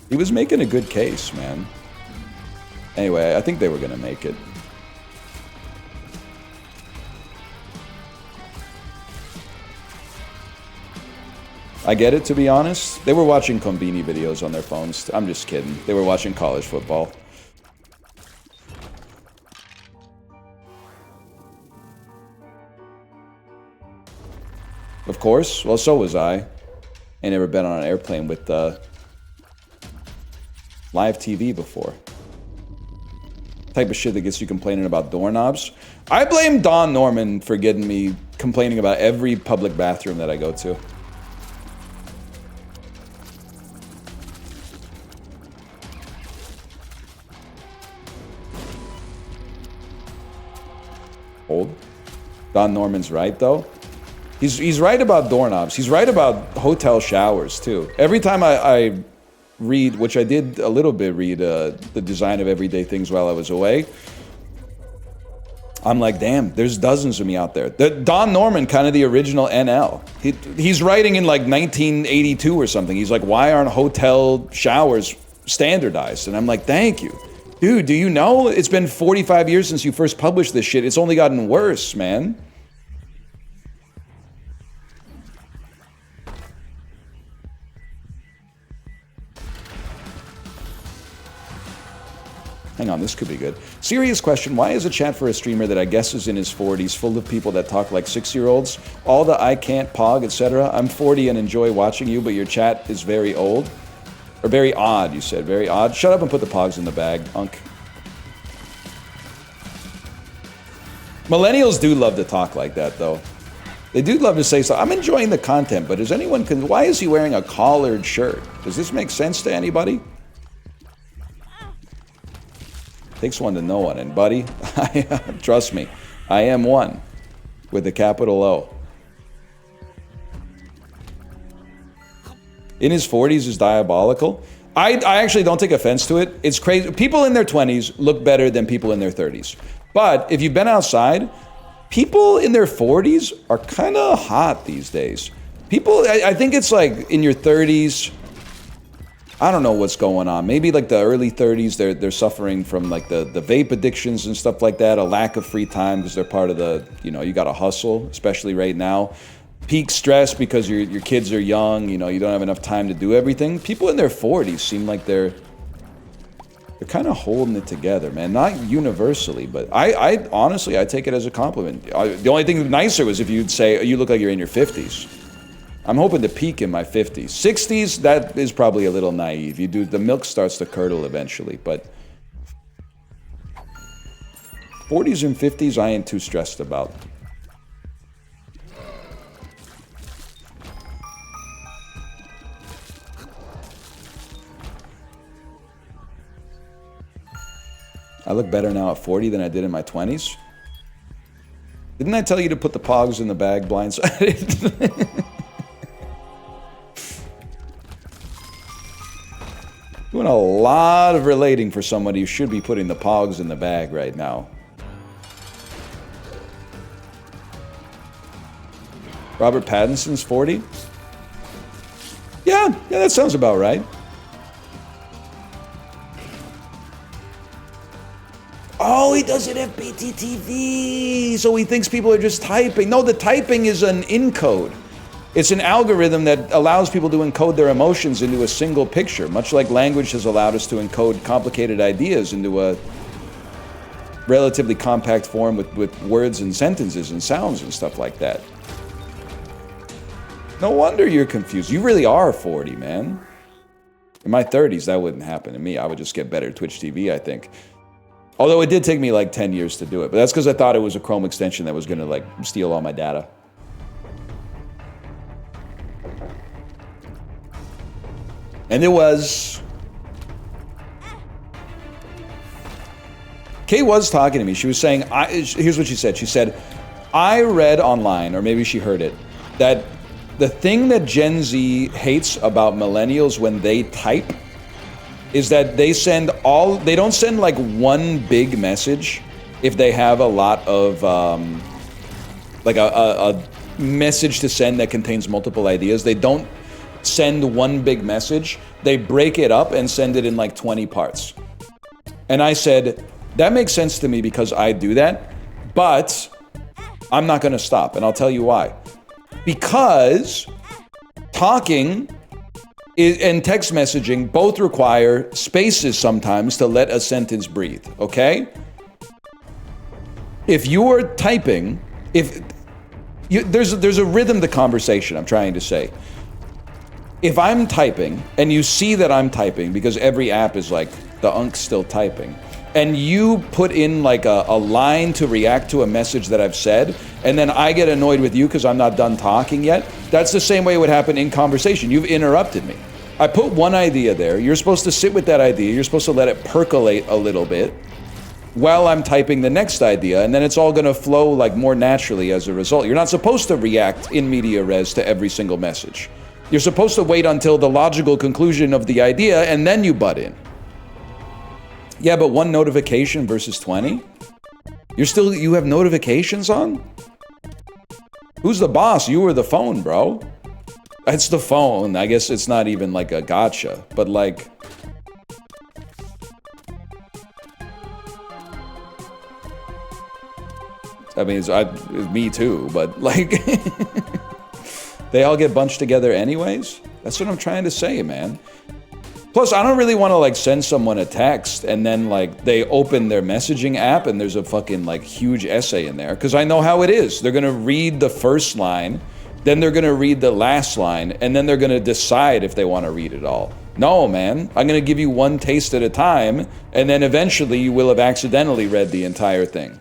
He was making a good case, man. Anyway, I think they were gonna make it. I get it, to be honest. They were watching Combini videos on their phones. I'm just kidding. They were watching college football. Of course. Well, so was I. Ain't never been on an airplane with live TV before. Type of shit that gets you complaining about doorknobs. I blame Don Norman for getting me complaining about every public bathroom that I go to. Old. Don Norman's right, though. He's right about doorknobs. He's right about hotel showers, too. Every time I read, which I did a little bit read, the design of everyday things while I was away, I'm like, damn, there's dozens of me out there. Don Norman, kind of the original NL. He's writing in like 1982 or something. He's like, why aren't hotel showers standardized? And I'm like, thank you. Dude, do you know? It's been 45 years since you first published this shit. It's only gotten worse, man. Hang on, this could be good. Serious question, why is a chat for a streamer that I guess is in his 40s full of people that talk like 6-year-olds? All the I can't, pog, etc. I'm 40 and enjoy watching you, but your chat is very old. Or very odd, you said. Very odd. Shut up and put the pogs in the bag, Unk. Millennials do love to talk like that, though. They do love to say so. I'm enjoying the content, but does anyone... Why is he wearing a collared shirt? Does this make sense to anybody? Takes one to know one, and buddy, trust me, I am one with a capital O. In his 40s is diabolical. I actually don't take offense to it. It's crazy. People in their 20s look better than people in their 30s. But if you've been outside, people in their 40s are kind of hot these days. People, I think it's like in your 30s, I don't know what's going on. Maybe like the early 30s, they're suffering from like the vape addictions and stuff like that, a lack of free time because they're part of the, you know, you got to hustle, especially right now. Peak stress because your kids are young, you know, you don't have enough time to do everything. People in their 40s seem like they're kind of holding it together, man. Not universally, but I honestly, I take it as a compliment. The only thing nicer was if you'd say, you look like you're in your 50s. I'm hoping to peak in my 50s. 60s, that is probably a little naive. You do, the milk starts to curdle eventually, but 40s and 50s, I ain't too stressed about. I look better now at 40 than I did in my 20s. Didn't I tell you to put the pogs in the bag blindsided? Doing a lot of relating for somebody who should be putting the pogs in the bag right now. Robert Pattinson's 40? Yeah, that sounds about right. Oh, he does it FBTTV. So he thinks people are just typing. No, the typing is an encode. It's an algorithm that allows people to encode their emotions into a single picture, much like language has allowed us to encode complicated ideas into a relatively compact form with words and sentences and sounds and stuff like that. No wonder you're confused. You really are 40, man. In my 30s, that wouldn't happen to me. I would just get better at Twitch TV, I think. Although it did take me like 10 years to do it. But that's because I thought it was a Chrome extension that was going to like steal all my data. And it was... Kay was talking to me. She was saying, here's what she said. She said, I read online, or maybe she heard it, that the thing that Gen Z hates about millennials when they type is that they don't send like one big message if they have a lot of, like a message to send that contains multiple ideas. They don't send one big message. They break it up and send it in like 20 parts. And I said, that makes sense to me because I do that, but I'm not gonna stop, and I'll tell you why. Because talking and text messaging both require spaces sometimes to let a sentence breathe, okay? If you're typing, there's a rhythm to conversation, I'm trying to say. If I'm typing, and you see that I'm typing, because every app is like, the unk's still typing, and you put in like a line to react to a message that I've said, and then I get annoyed with you because I'm not done talking yet, that's the same way it would happen in conversation. You've interrupted me. I put one idea there. You're supposed to sit with that idea. You're supposed to let it percolate a little bit while I'm typing the next idea, and then it's all going to flow like more naturally as a result. You're not supposed to react in media res to every single message. You're supposed to wait until the logical conclusion of the idea, and then you butt in. Yeah, but one notification versus 20? You have notifications on? Who's the boss? You or the phone, bro? It's the phone. I guess it's not even like a gotcha, but like... I mean, it's me too, but like... They all get bunched together anyways? That's what I'm trying to say, man. Plus, I don't really want to like send someone a text and then like they open their messaging app and there's a fucking like huge essay in there. Because I know how it is. They're going to read the first line, then they're going to read the last line, and then they're going to decide if they want to read it all. No, man. I'm going to give you one taste at a time, and then eventually you will have accidentally read the entire thing.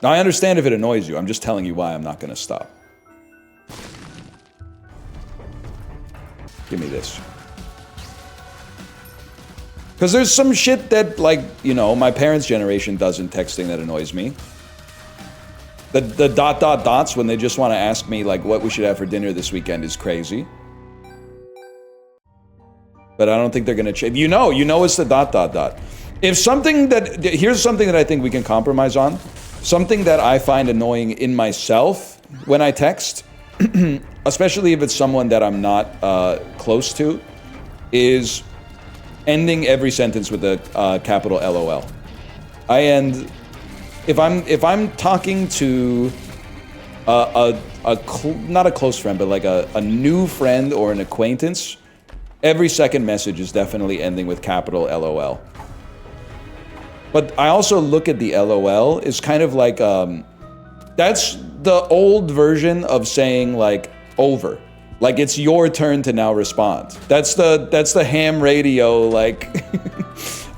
Now, I understand if it annoys you. I'm just telling you why I'm not going to stop. Give me this. Because there's some shit that, like, you know, my parents' generation does in texting that annoys me. The ... dots when they just want to ask me, like, what we should have for dinner this weekend is crazy. But I don't think they're going to change. You know it's the ... If something that... Here's something that I think we can compromise on. Something that I find annoying in myself when I text... especially if it's someone that I'm not close to, is ending every sentence with a capital LOL. If I'm talking to not a close friend, but like a new friend or an acquaintance, every second message is definitely ending with capital LOL. But I also look at the LOL as kind of like that's the old version of saying like over. Like it's your turn to now respond. That's the ham radio, like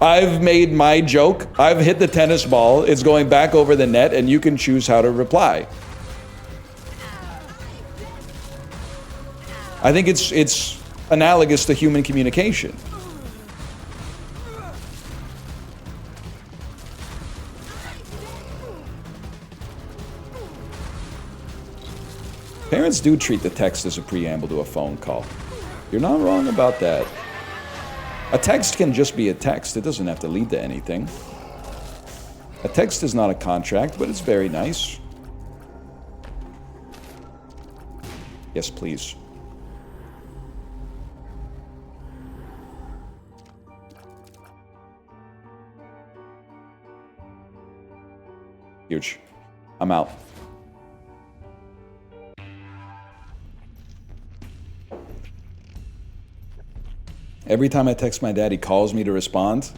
I've made my joke, I've hit the tennis ball, it's going back over the net, and you can choose how to reply. I think it's analogous to human communication. Parents do treat the text as a preamble to a phone call. You're not wrong about that. A text can just be a text. It doesn't have to lead to anything. A text is not a contract, but it's very nice. Yes, please. Huge. I'm out. Every time I text my dad, he calls me to respond.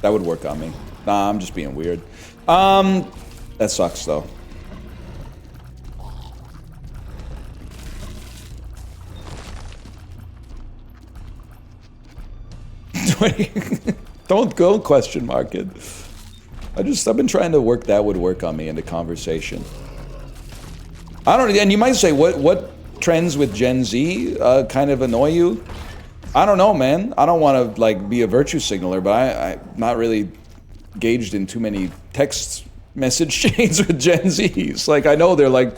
That would work on me. Nah, I'm just being weird. That sucks though. Don't go question mark it. I've been trying to work that would work on me into conversation. I don't, and you might say, what trends with Gen Z kind of annoy you? I don't know, man. I don't want to like be a virtue signaler, but I'm not really engaged in too many text message chains with Gen Zs. Like I know they're like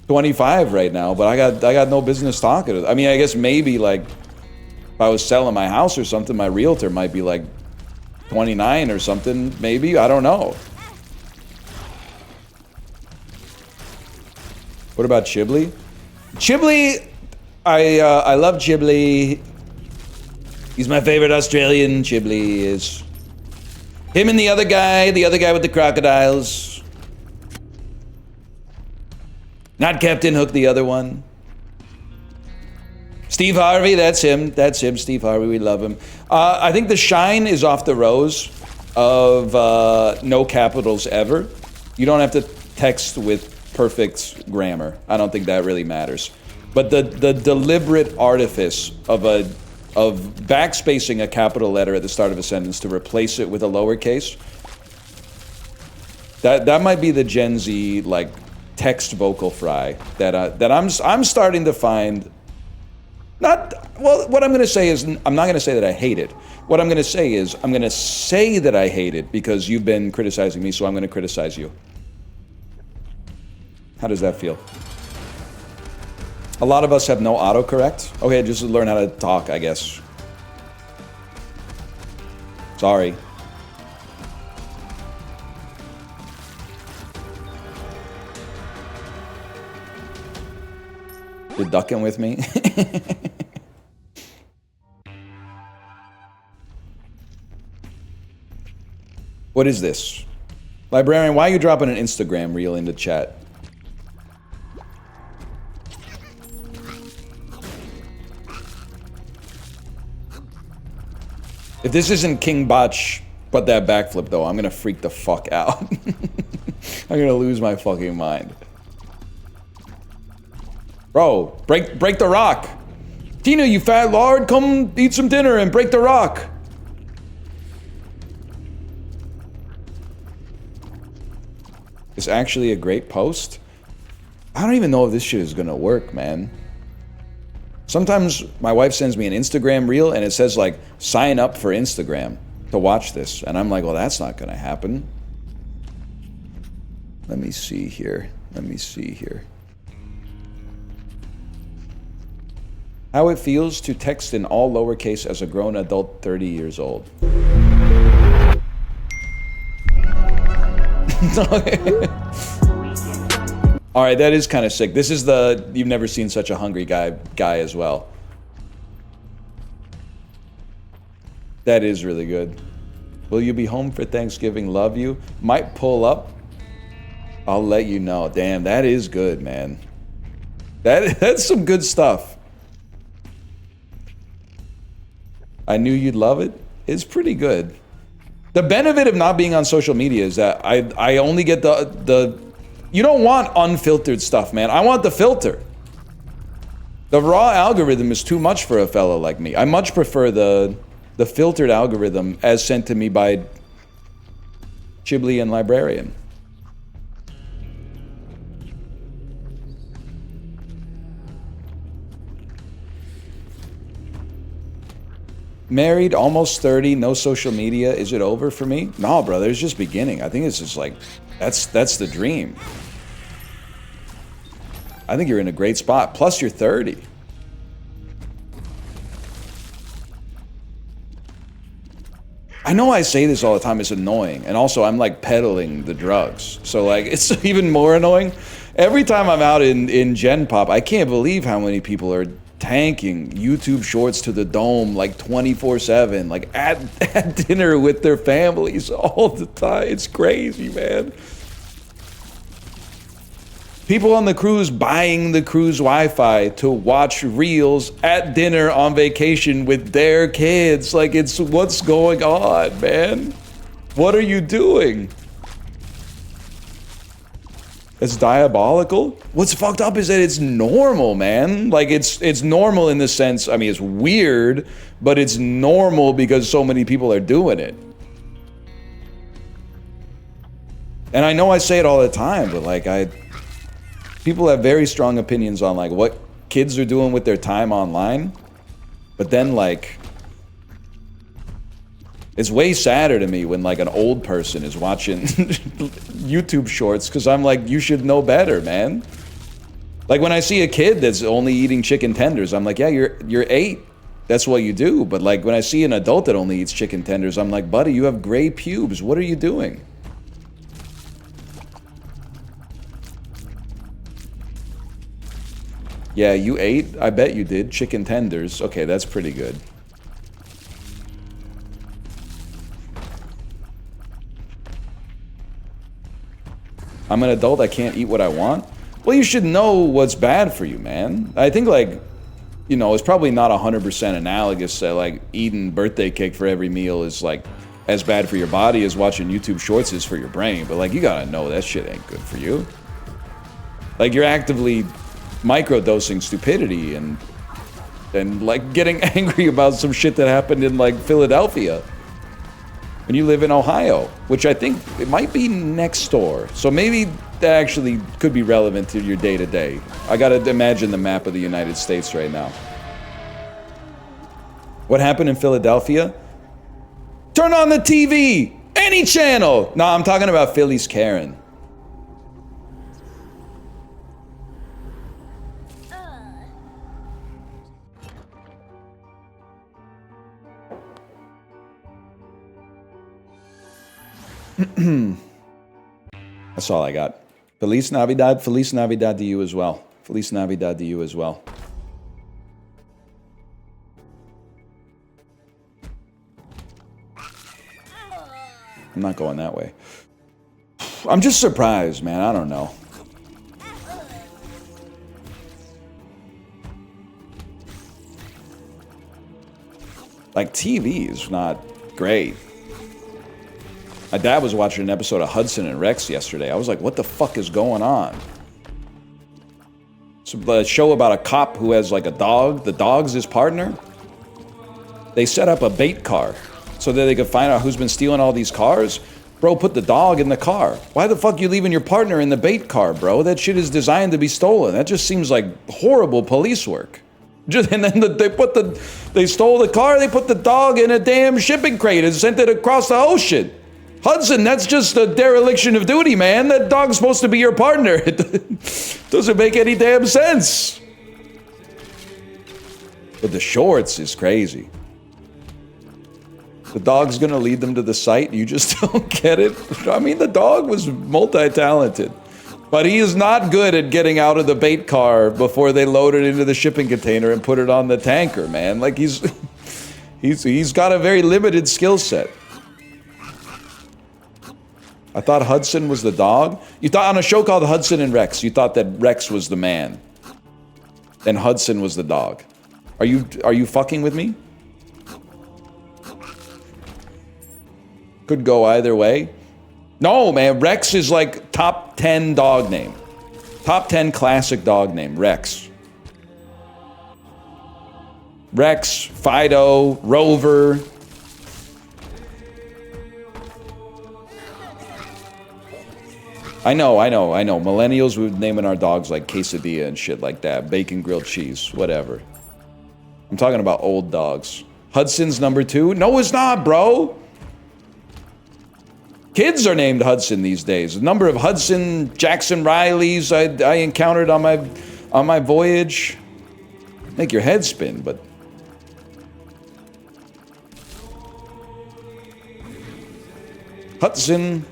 25 right now, but I got no business talking to them. I mean, I guess maybe like if I was selling my house or something, my realtor might be like 29 or something, maybe. I don't know. What about Chibli? Chibli, I love Chibli. He's my favorite Australian. Chibli is. Him and the other guy with the crocodiles. Not Captain Hook, the other one. Steve Harvey, that's him. That's him, Steve Harvey. We love him. I think the shine is off the rose of no capitals ever. You don't have to text with perfect grammar. I don't think that really matters. But the deliberate artifice of backspacing a capital letter at the start of a sentence to replace it with a lowercase, that might be the Gen Z like text vocal fry that I'm starting to find. What I'm going to say is, I'm not going to say that I hate it. What I'm going to say is, I'm going to say that I hate it because you've been criticizing me, so I'm going to criticize you. How does that feel? A lot of us have no autocorrect. Okay, just learn how to talk, I guess. Sorry. You're ducking with me? What is this? Librarian, why are you dropping an Instagram reel into chat? If this isn't King Botch, but that backflip though, I'm gonna freak the fuck out. I'm gonna lose my fucking mind. Bro, break the rock. Tina, you fat lard, come eat some dinner and break the rock. It's actually a great post. I don't even know if this shit is gonna work, man. Sometimes my wife sends me an Instagram reel and it says like, sign up for Instagram to watch this. And I'm like, well, that's not gonna happen. Let me see here. How it feels to text in all lowercase as a grown adult 30 years old. All right, that is kind of sick. This is the you've never seen such a hungry guy as well. That is really good. Will you be home for Thanksgiving? Love you. Might pull up. I'll let you know. Damn, that is good, man. That's some good stuff. I knew you'd love it. It's pretty good. The benefit of not being on social media is that I only get the you don't want unfiltered stuff, man. I want the filter. The raw algorithm is too much for a fellow like me. I much prefer the filtered algorithm as sent to me by Chibli and Librarian. Married, almost 30, no social media. Is it over for me? No, brother, it's just beginning. I think it's just like, that's the dream. I think you're in a great spot. Plus, you're 30. I know I say this all the time, it's annoying. And also, I'm like peddling the drugs. So like, it's even more annoying. Every time I'm out in Gen Pop, I can't believe how many people are tanking YouTube shorts to the dome like 24/7, like at dinner with their families all the time. It's crazy, man. People on the cruise buying the cruise Wi-Fi to watch reels at dinner on vacation with their kids. Like, it's what's going on, man? What are you doing? It's diabolical. What's fucked up is that it's normal, man. Like, it's normal in the sense, I mean, it's weird, but it's normal because so many people are doing it. And I know I say it all the time, but like, people have very strong opinions on like what kids are doing with their time online. But then like, it's way sadder to me when like an old person is watching YouTube shorts, because I'm like, you should know better, man. Like when I see a kid that's only eating chicken tenders, I'm like, yeah, you're 8. That's what you do. But like when I see an adult that only eats chicken tenders, I'm like, buddy, you have gray pubes. What are you doing? Yeah, you ate? I bet you did. Chicken tenders. Okay, that's pretty good. I'm an adult, I can't eat what I want? Well, you should know what's bad for you, man. I think, like, you know, it's probably not 100% analogous that, like, eating birthday cake for every meal is, like, as bad for your body as watching YouTube shorts is for your brain. But, like, you gotta know that shit ain't good for you. Like, you're actively microdosing stupidity and like, getting angry about some shit that happened in, like, Philadelphia. And you live in Ohio, which I think it might be next door. So maybe that actually could be relevant to your day-to-day. I gotta imagine the map of the United States right now. What happened in Philadelphia? Turn on the TV! Any channel! No, I'm talking about Philly's Karen. That's all I got. Feliz Navidad to you as well. Feliz Navidad to you as well. I'm not going that way. I'm just surprised, man. I don't know. Like, TV is not great. My dad was watching an episode of Hudson and Rex yesterday. I was like, what the fuck is going on? It's a show about a cop who has like a dog. The dog's his partner. They set up a bait car so that they could find out who's been stealing all these cars. Bro, put the dog in the car. Why the fuck you leaving your partner in the bait car, bro? That shit is designed to be stolen. That just seems like horrible police work. And then they stole the car, they put the dog in a damn shipping crate and sent it across the ocean. Hudson, that's just a dereliction of duty, man. That dog's supposed to be your partner. It doesn't make any damn sense. But the shorts is crazy. The dog's gonna lead them to the site. You just don't get it. I mean, the dog was multi-talented. But he is not good at getting out of the bait car before they load it into the shipping container and put it on the tanker, man. Like, he's got a very limited skill set. I thought Hudson was the dog. You thought on a show called Hudson and Rex, you thought that Rex was the man and Hudson was the dog. Are you fucking with me? Could go either way. No, man, Rex is like top 10 dog name. Top 10 classic dog name, Rex. Rex, Fido, Rover. I know. Millennials, we would naming our dogs like quesadilla and shit like that. Bacon grilled cheese, whatever. I'm talking about old dogs. Hudson's number 2? No, it's not, bro. Kids are named Hudson these days. The number of Hudson Jackson Rileys I encountered on my voyage. Make your head spin, but... Hudson.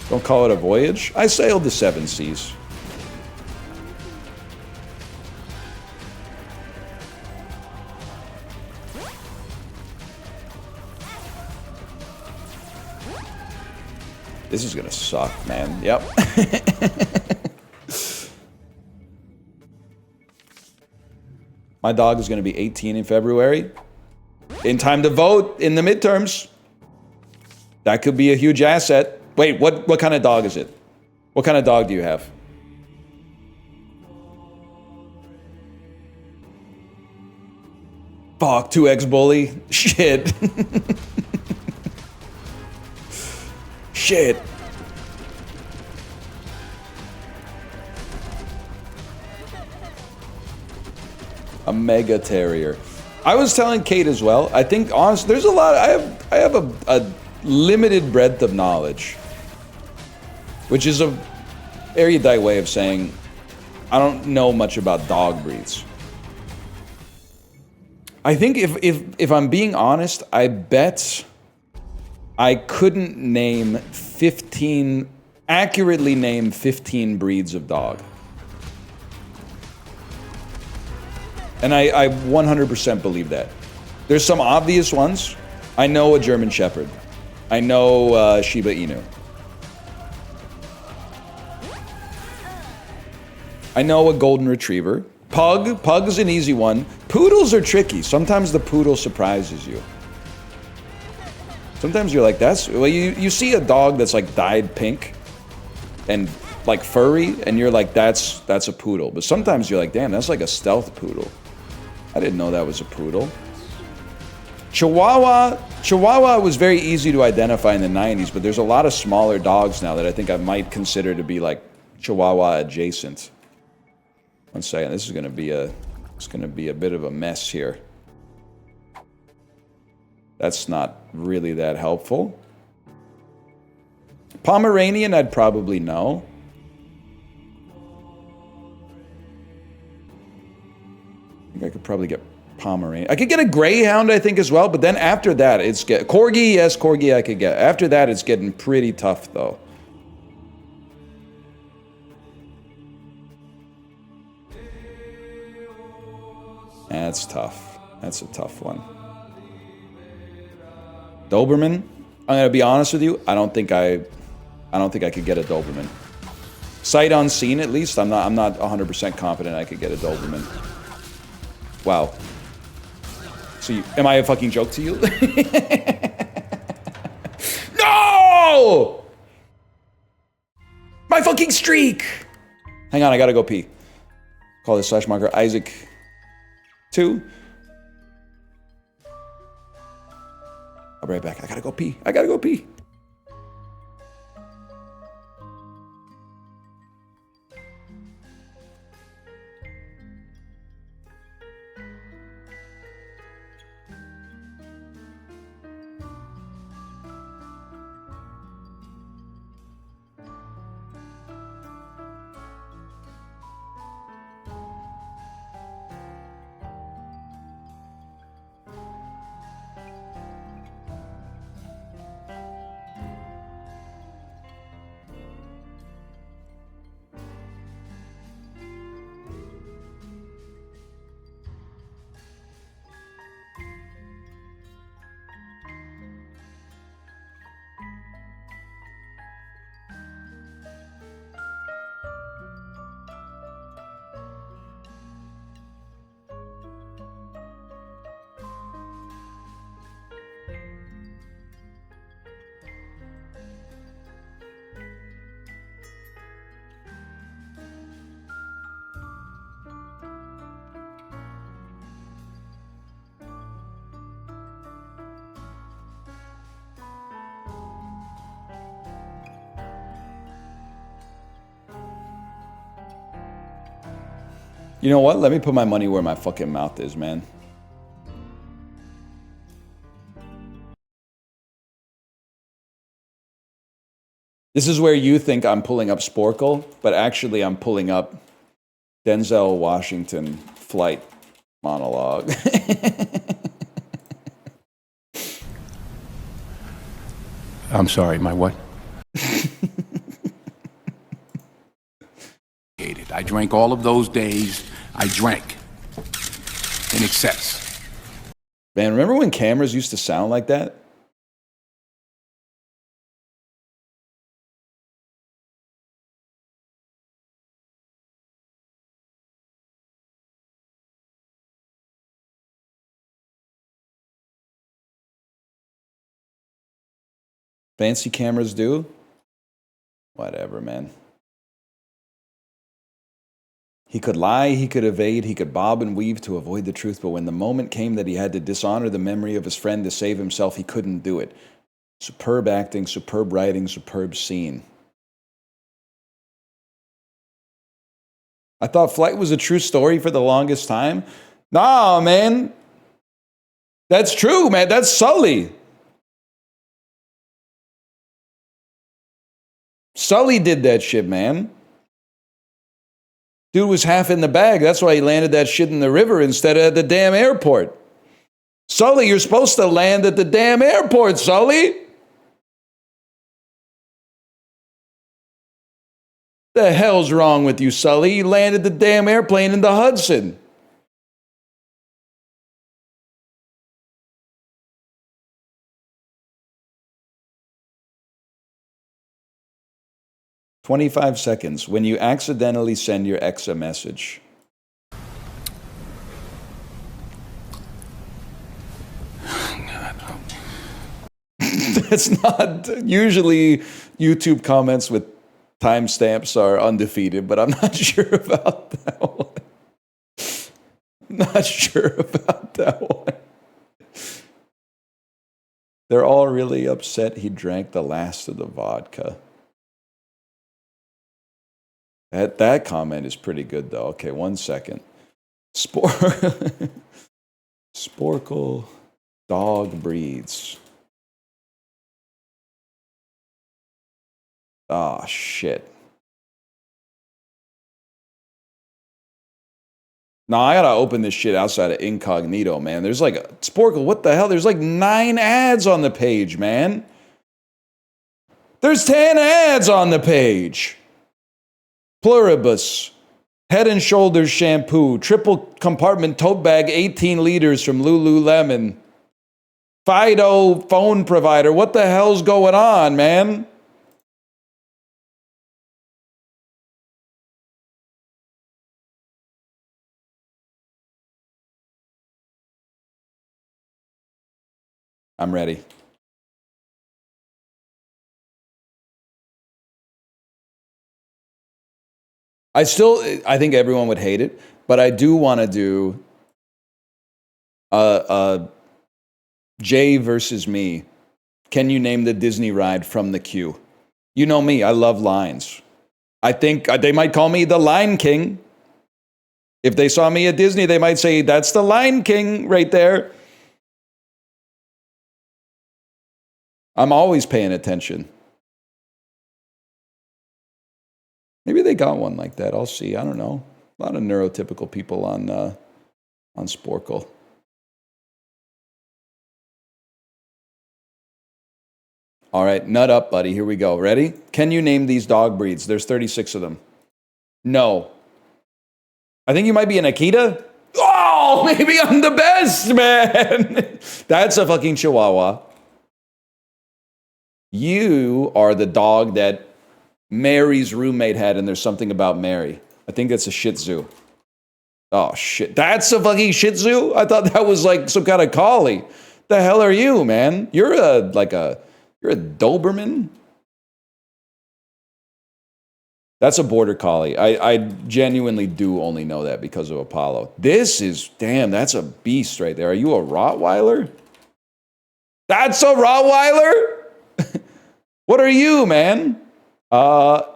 Don't call it a voyage. I sailed the 7 seas. This is gonna suck, man. Yep. My dog is gonna be 18 in February. In time to vote in the midterms. That could be a huge asset. Wait, what kind of dog is it? What kind of dog do you have? Fuck, 2X bully. Shit. Shit. A mega terrier. I was telling Kate as well. I think honestly, there's a lot. I have a limited breadth of knowledge, which is a erudite way of saying I don't know much about dog breeds. I think if I'm being honest, I bet I couldn't name 15 accurately name 15 breeds of dog. And I 100% believe that. There's some obvious ones. I know a German Shepherd. I know Shiba Inu. I know a Golden Retriever. Pug. Pug is an easy one. Poodles are tricky. Sometimes the poodle surprises you. Sometimes you're like, that's... Well, you see a dog that's like dyed pink and like furry, and you're like, that's a poodle. But sometimes you're like, damn, that's like a stealth poodle. I didn't know that was a poodle. Chihuahua was very easy to identify in the 90s, but there's a lot of smaller dogs now that I think I might consider to be like Chihuahua adjacent. One second, this is gonna be a bit of a mess here. That's not really that helpful. Pomeranian, I'd probably know. I think I could probably get Pomeranian. I could get a Greyhound, I think, as well, but then after that, it's Corgi, yes, Corgi I could get. After that, it's getting pretty tough, though. That's tough. That's a tough one. Doberman, I'm gonna be honest with you, I don't think I could get a Doberman. Sight unseen, at least, I'm not 100% confident I could get a Doberman. Wow. So am I a fucking joke to you? No! My fucking streak! Hang on, I gotta go pee. Call this slash marker Isaac 2. I'll be right back. I gotta go pee. I gotta go pee. You know what? Let me put my money where my fucking mouth is, man. This is where you think I'm pulling up Sporkle, but actually I'm pulling up Denzel Washington flight monologue. I'm sorry, my what? I drank all of those days. I drank in excess. Man, remember when cameras used to sound like that? Fancy cameras do? Whatever, man. He could lie, he could evade, he could bob and weave to avoid the truth, but when the moment came that he had to dishonor the memory of his friend to save himself, he couldn't do it. Superb acting, superb writing, superb scene. I thought Flight was a true story for the longest time. Nah, man. That's true, man. That's Sully. Sully did that shit, man. Dude was half in the bag. That's why he landed that shit in the river instead of at the damn airport. Sully, you're supposed to land at the damn airport, Sully. The hell's wrong with you, Sully? You landed the damn airplane in the Hudson. "25 seconds. When you accidentally send your ex a message." That's not usually YouTube comments with timestamps are undefeated, but I'm not sure about that one. Not sure about that one. They're all really upset he drank the last of the vodka. That comment is pretty good, though. Okay, 1 second. Sporkle dog breeds. Ah, shit. Nah, I gotta open this shit outside of incognito, man. There's like, Sporkle, what the hell? There's like 9 ads on the page, man. There's 10 ads on the page. Pluribus, Head and Shoulders shampoo, triple compartment tote bag, 18 liters from Lululemon. Fido phone provider. What the hell's going on, man? I'm ready. I think everyone would hate it, but I do want to do Jay versus me. Can you name the Disney ride from the queue? You know me, I love lines. I think they might call me the Line King. If they saw me at Disney, they might say, that's the Line King right there. I'm always paying attention. Maybe they got one like that. I'll see. I don't know. A lot of neurotypical people on Sporkle. All right, nut up, buddy. Here we go. Ready? Can you name these dog breeds? There's 36 of them. No. I think you might be an Akita. Oh, maybe I'm the best, man. That's a fucking Chihuahua. You are the dog that Mary's roommate had, and there's something about Mary. I think that's a Shih Tzu. Oh, shit. That's a fucking Shih Tzu? I thought that was like some kind of collie. The hell are you, man? You're a Doberman? That's a border collie. I genuinely do only know that because of Apollo. Damn, that's a beast right there. Are you a Rottweiler? That's a Rottweiler? What are you, man? God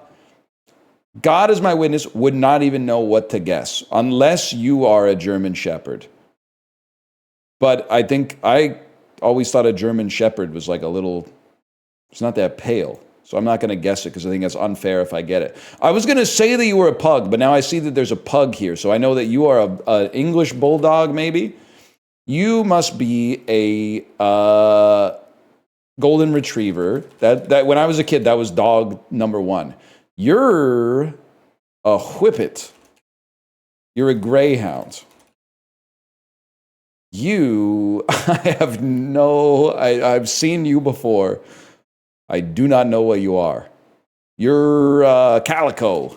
is my witness, would not even know what to guess, unless you are a German Shepherd. But I always thought a German Shepherd was like it's not that pale. So I'm not going to guess it because I think that's unfair if I get it. I was going to say that you were a pug, but now I see that there's a pug here. So I know that you are an English bulldog, maybe. You must be a golden retriever. That when I was a kid, that was dog number 1. You're a whippet. You're a greyhound. I've seen you before. I do not know what you are. You're calico.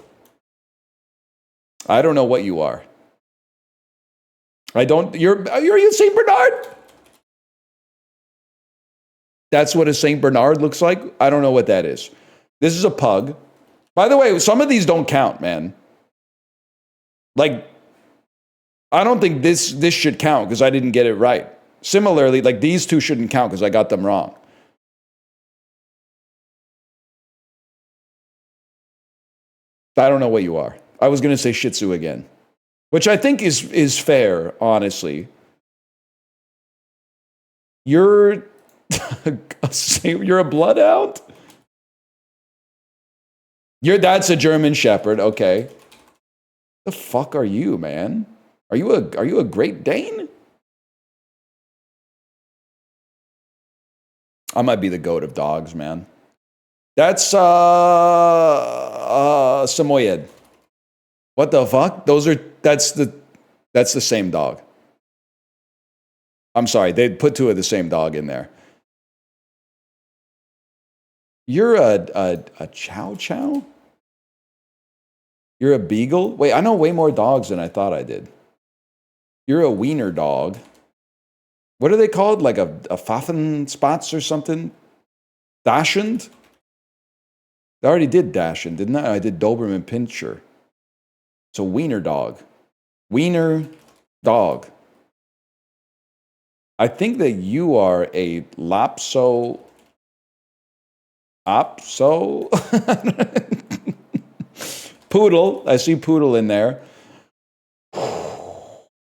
I don't know what you are. You're a St. Bernard? That's what a St. Bernard looks like? I don't know what that is. This is a pug. By the way, some of these don't count, man. Like, I don't think this should count because I didn't get it right. Similarly, like these two shouldn't count because I got them wrong. I don't know what you are. I was going to say Shih Tzu again, which I think is fair, honestly. You're you're a bloodhound? That's a German Shepherd, okay. The fuck are you, man? Are you a Great Dane? I might be the goat of dogs, man. That's Samoyed. What the fuck? That's the same dog. I'm sorry, they put two of the same dog in there. You're a chow chow? You're a beagle? Wait, I know way more dogs than I thought I did. You're a wiener dog. What are they called? Like a Pfaffen spots or something? Dachshund? I already did Dachshund, didn't I? I did Doberman Pinscher. So wiener dog. Wiener dog. I think that you are a Lapso. Poodle. I see poodle in there.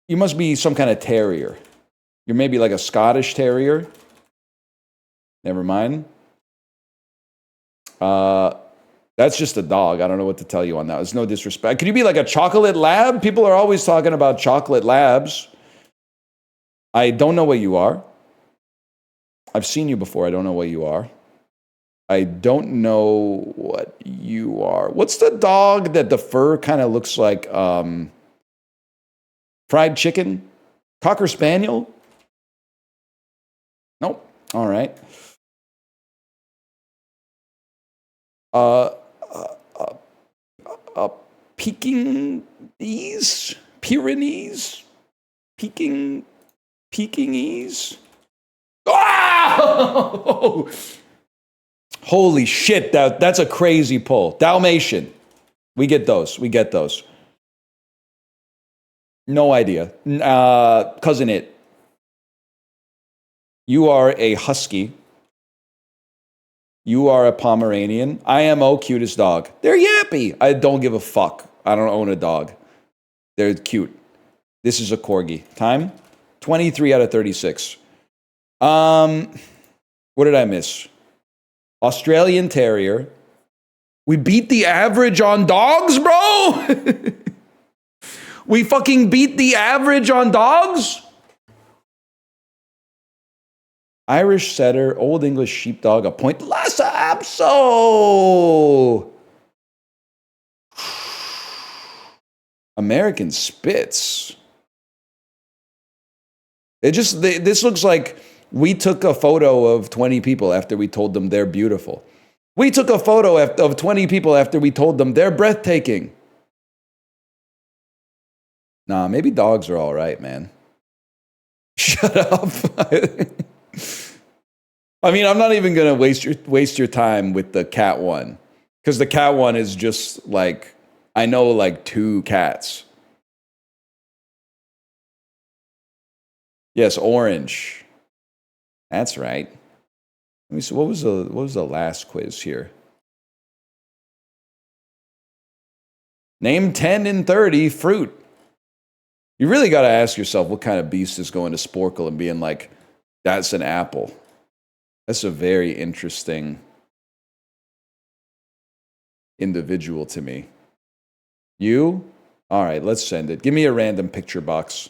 You must be some kind of terrier. You're maybe like a Scottish terrier. Never mind. That's just a dog. I don't know what to tell you on that. There's no disrespect. Could you be like a chocolate lab? People are always talking about chocolate labs. I don't know what you are. I've seen you before. I don't know what you are. I don't know what you are. What's the dog that the fur kind of looks like fried chicken? Cocker Spaniel? Nope. All right. Pekingese? Pyrenees? Pekingese? Ah! Holy shit, that's a crazy pull. Dalmatian. We get those. No idea. Cousin It. You are a husky. You are a Pomeranian. IMO, cutest dog. They're yappy. I don't give a fuck. I don't own a dog. They're cute. This is a corgi. Time? 23 out of 36. What did I miss? Australian Terrier. We beat the average on dogs, bro? We fucking beat the average on dogs? Irish Setter, Old English Sheepdog, a Point Lhasa Apso. American Spitz. This looks like we took a photo of 20 people after we told them they're beautiful. We took a photo of 20 people after we told them they're breathtaking. Nah, maybe dogs are all right, man. Shut up. I mean, I'm not even going to waste your time with the cat one. Because the cat one is just like, I know like 2 cats. Yes, orange. That's right. Let me see, what was the last quiz here? Name 10 in 30 fruit. You really got to ask yourself what kind of beast is going to Sporkle and being like, that's an apple. That's a very interesting individual to me. You? All right, let's send it. Give me a random picture box.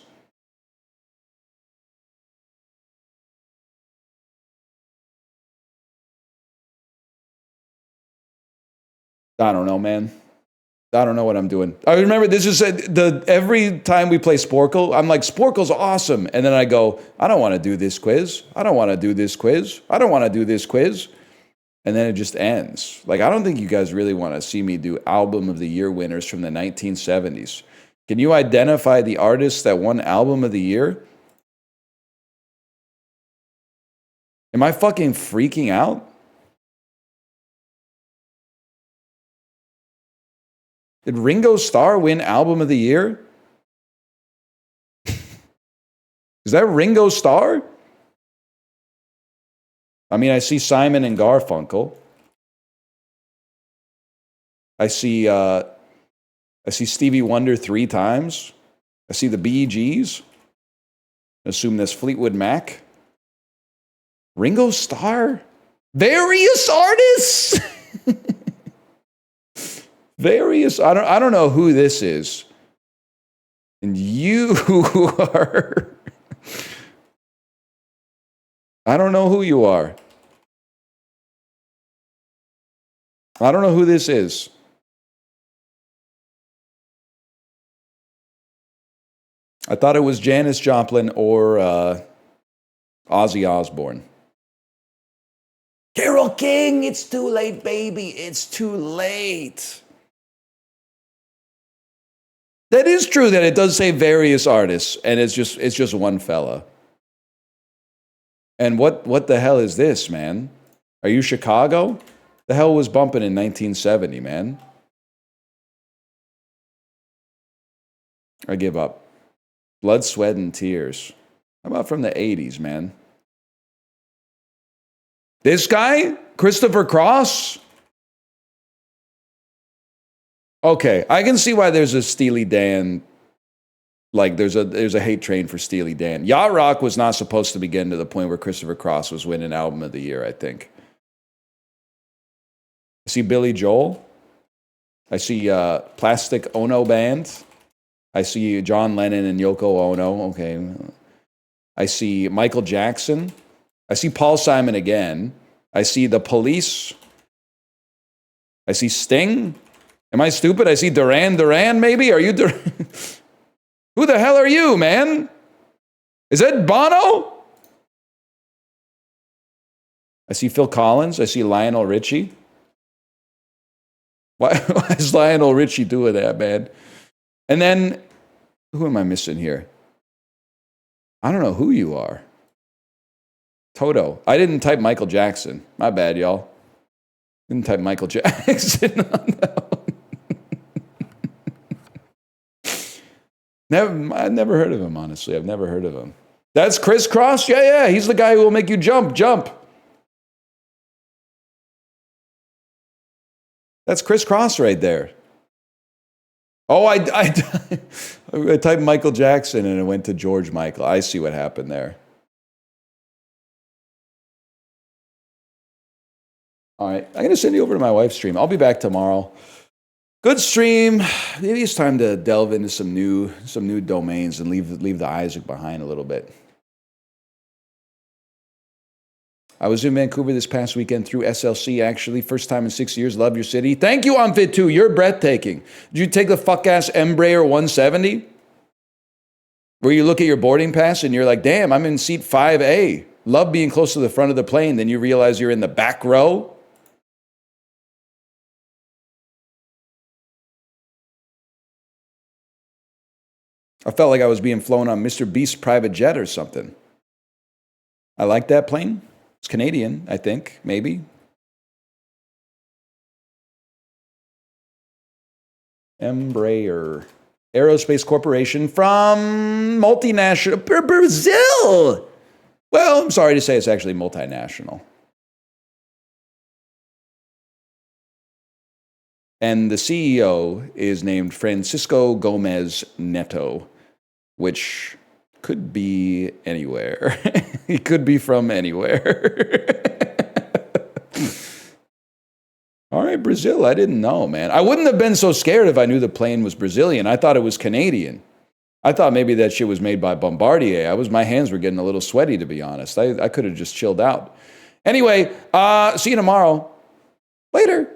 I don't know, man. I don't know what I'm doing. I remember this is every time we play Sporkle, I'm like, Sporkle's awesome. And then I go, I don't want to do this quiz. I don't want to do this quiz. I don't want to do this quiz. And then it just ends. Like, I don't think you guys really want to see me do Album of the Year winners from the 1970s. Can you identify the artists that won Album of the Year? Am I fucking freaking out? Did Ringo Starr win Album of the Year? Is that Ringo Starr? I mean, I see Simon and Garfunkel. I see Stevie Wonder 3 times. I see the Bee Gees. I assume that's Fleetwood Mac. Ringo Starr? Various artists? Various, I don't know who this is. And you are... I don't know who you are. I don't know who this is. I thought it was Janis Joplin or Ozzy Osbourne. Carole King, it's too late, baby. It's too late. That is true that it does say various artists, and it's just one fella. And what the hell is this, man? Are you Chicago? The hell was bumping in 1970, man? I give up. Blood, Sweat, and Tears. How about from the 80s, man? This guy? Christopher Cross? Okay, I can see why there's a Steely Dan, like there's a hate train for Steely Dan. Yacht Rock was not supposed to be getting to the point where Christopher Cross was winning Album of the Year, I think. I see Billy Joel. I see Plastic Ono Band. I see John Lennon and Yoko Ono. Okay. I see Michael Jackson. I see Paul Simon again. I see The Police. I see Sting. Am I stupid? I see Duran Duran, maybe? Are you Duran? Who the hell are you, man? Is that Bono? I see Phil Collins. I see Lionel Richie. Why is Lionel Richie doing that, man? And then, who am I missing here? I don't know who you are. Toto. I didn't type Michael Jackson. My bad, y'all. Didn't type Michael Jackson on that one. I've never heard of him, honestly. I've never heard of him. That's Chris Cross? Yeah. He's the guy who will make you jump. That's Chris Cross right there. Oh, I typed Michael Jackson and it went to George Michael. I see what happened there. All right, I'm going to send you over to my wife's stream. I'll be back tomorrow. Good stream. Maybe it's time to delve into some new domains and leave the Isaac behind a little bit. I was in Vancouver this past weekend through SLC, actually. First time in 6 years. Love your city. Thank you, Amfit2. You're breathtaking. Did you take the fuck-ass Embraer 170? Where you look at your boarding pass and you're like, damn, I'm in seat 5A. Love being close to the front of the plane. Then you realize you're in the back row. I felt like I was being flown on Mr. Beast's private jet or something. I like that plane. It's Canadian, I think, maybe. Embraer. Aerospace Corporation from multinational Brazil. Well, I'm sorry to say it's actually multinational. And the CEO is named Francisco Gomez Neto, which could be anywhere. He could be from anywhere. All right, Brazil. I didn't know, man. I wouldn't have been so scared if I knew the plane was Brazilian. I thought it was Canadian. I thought maybe that shit was made by Bombardier. My hands were getting a little sweaty, to be honest. I could have just chilled out. Anyway, see you tomorrow. Later.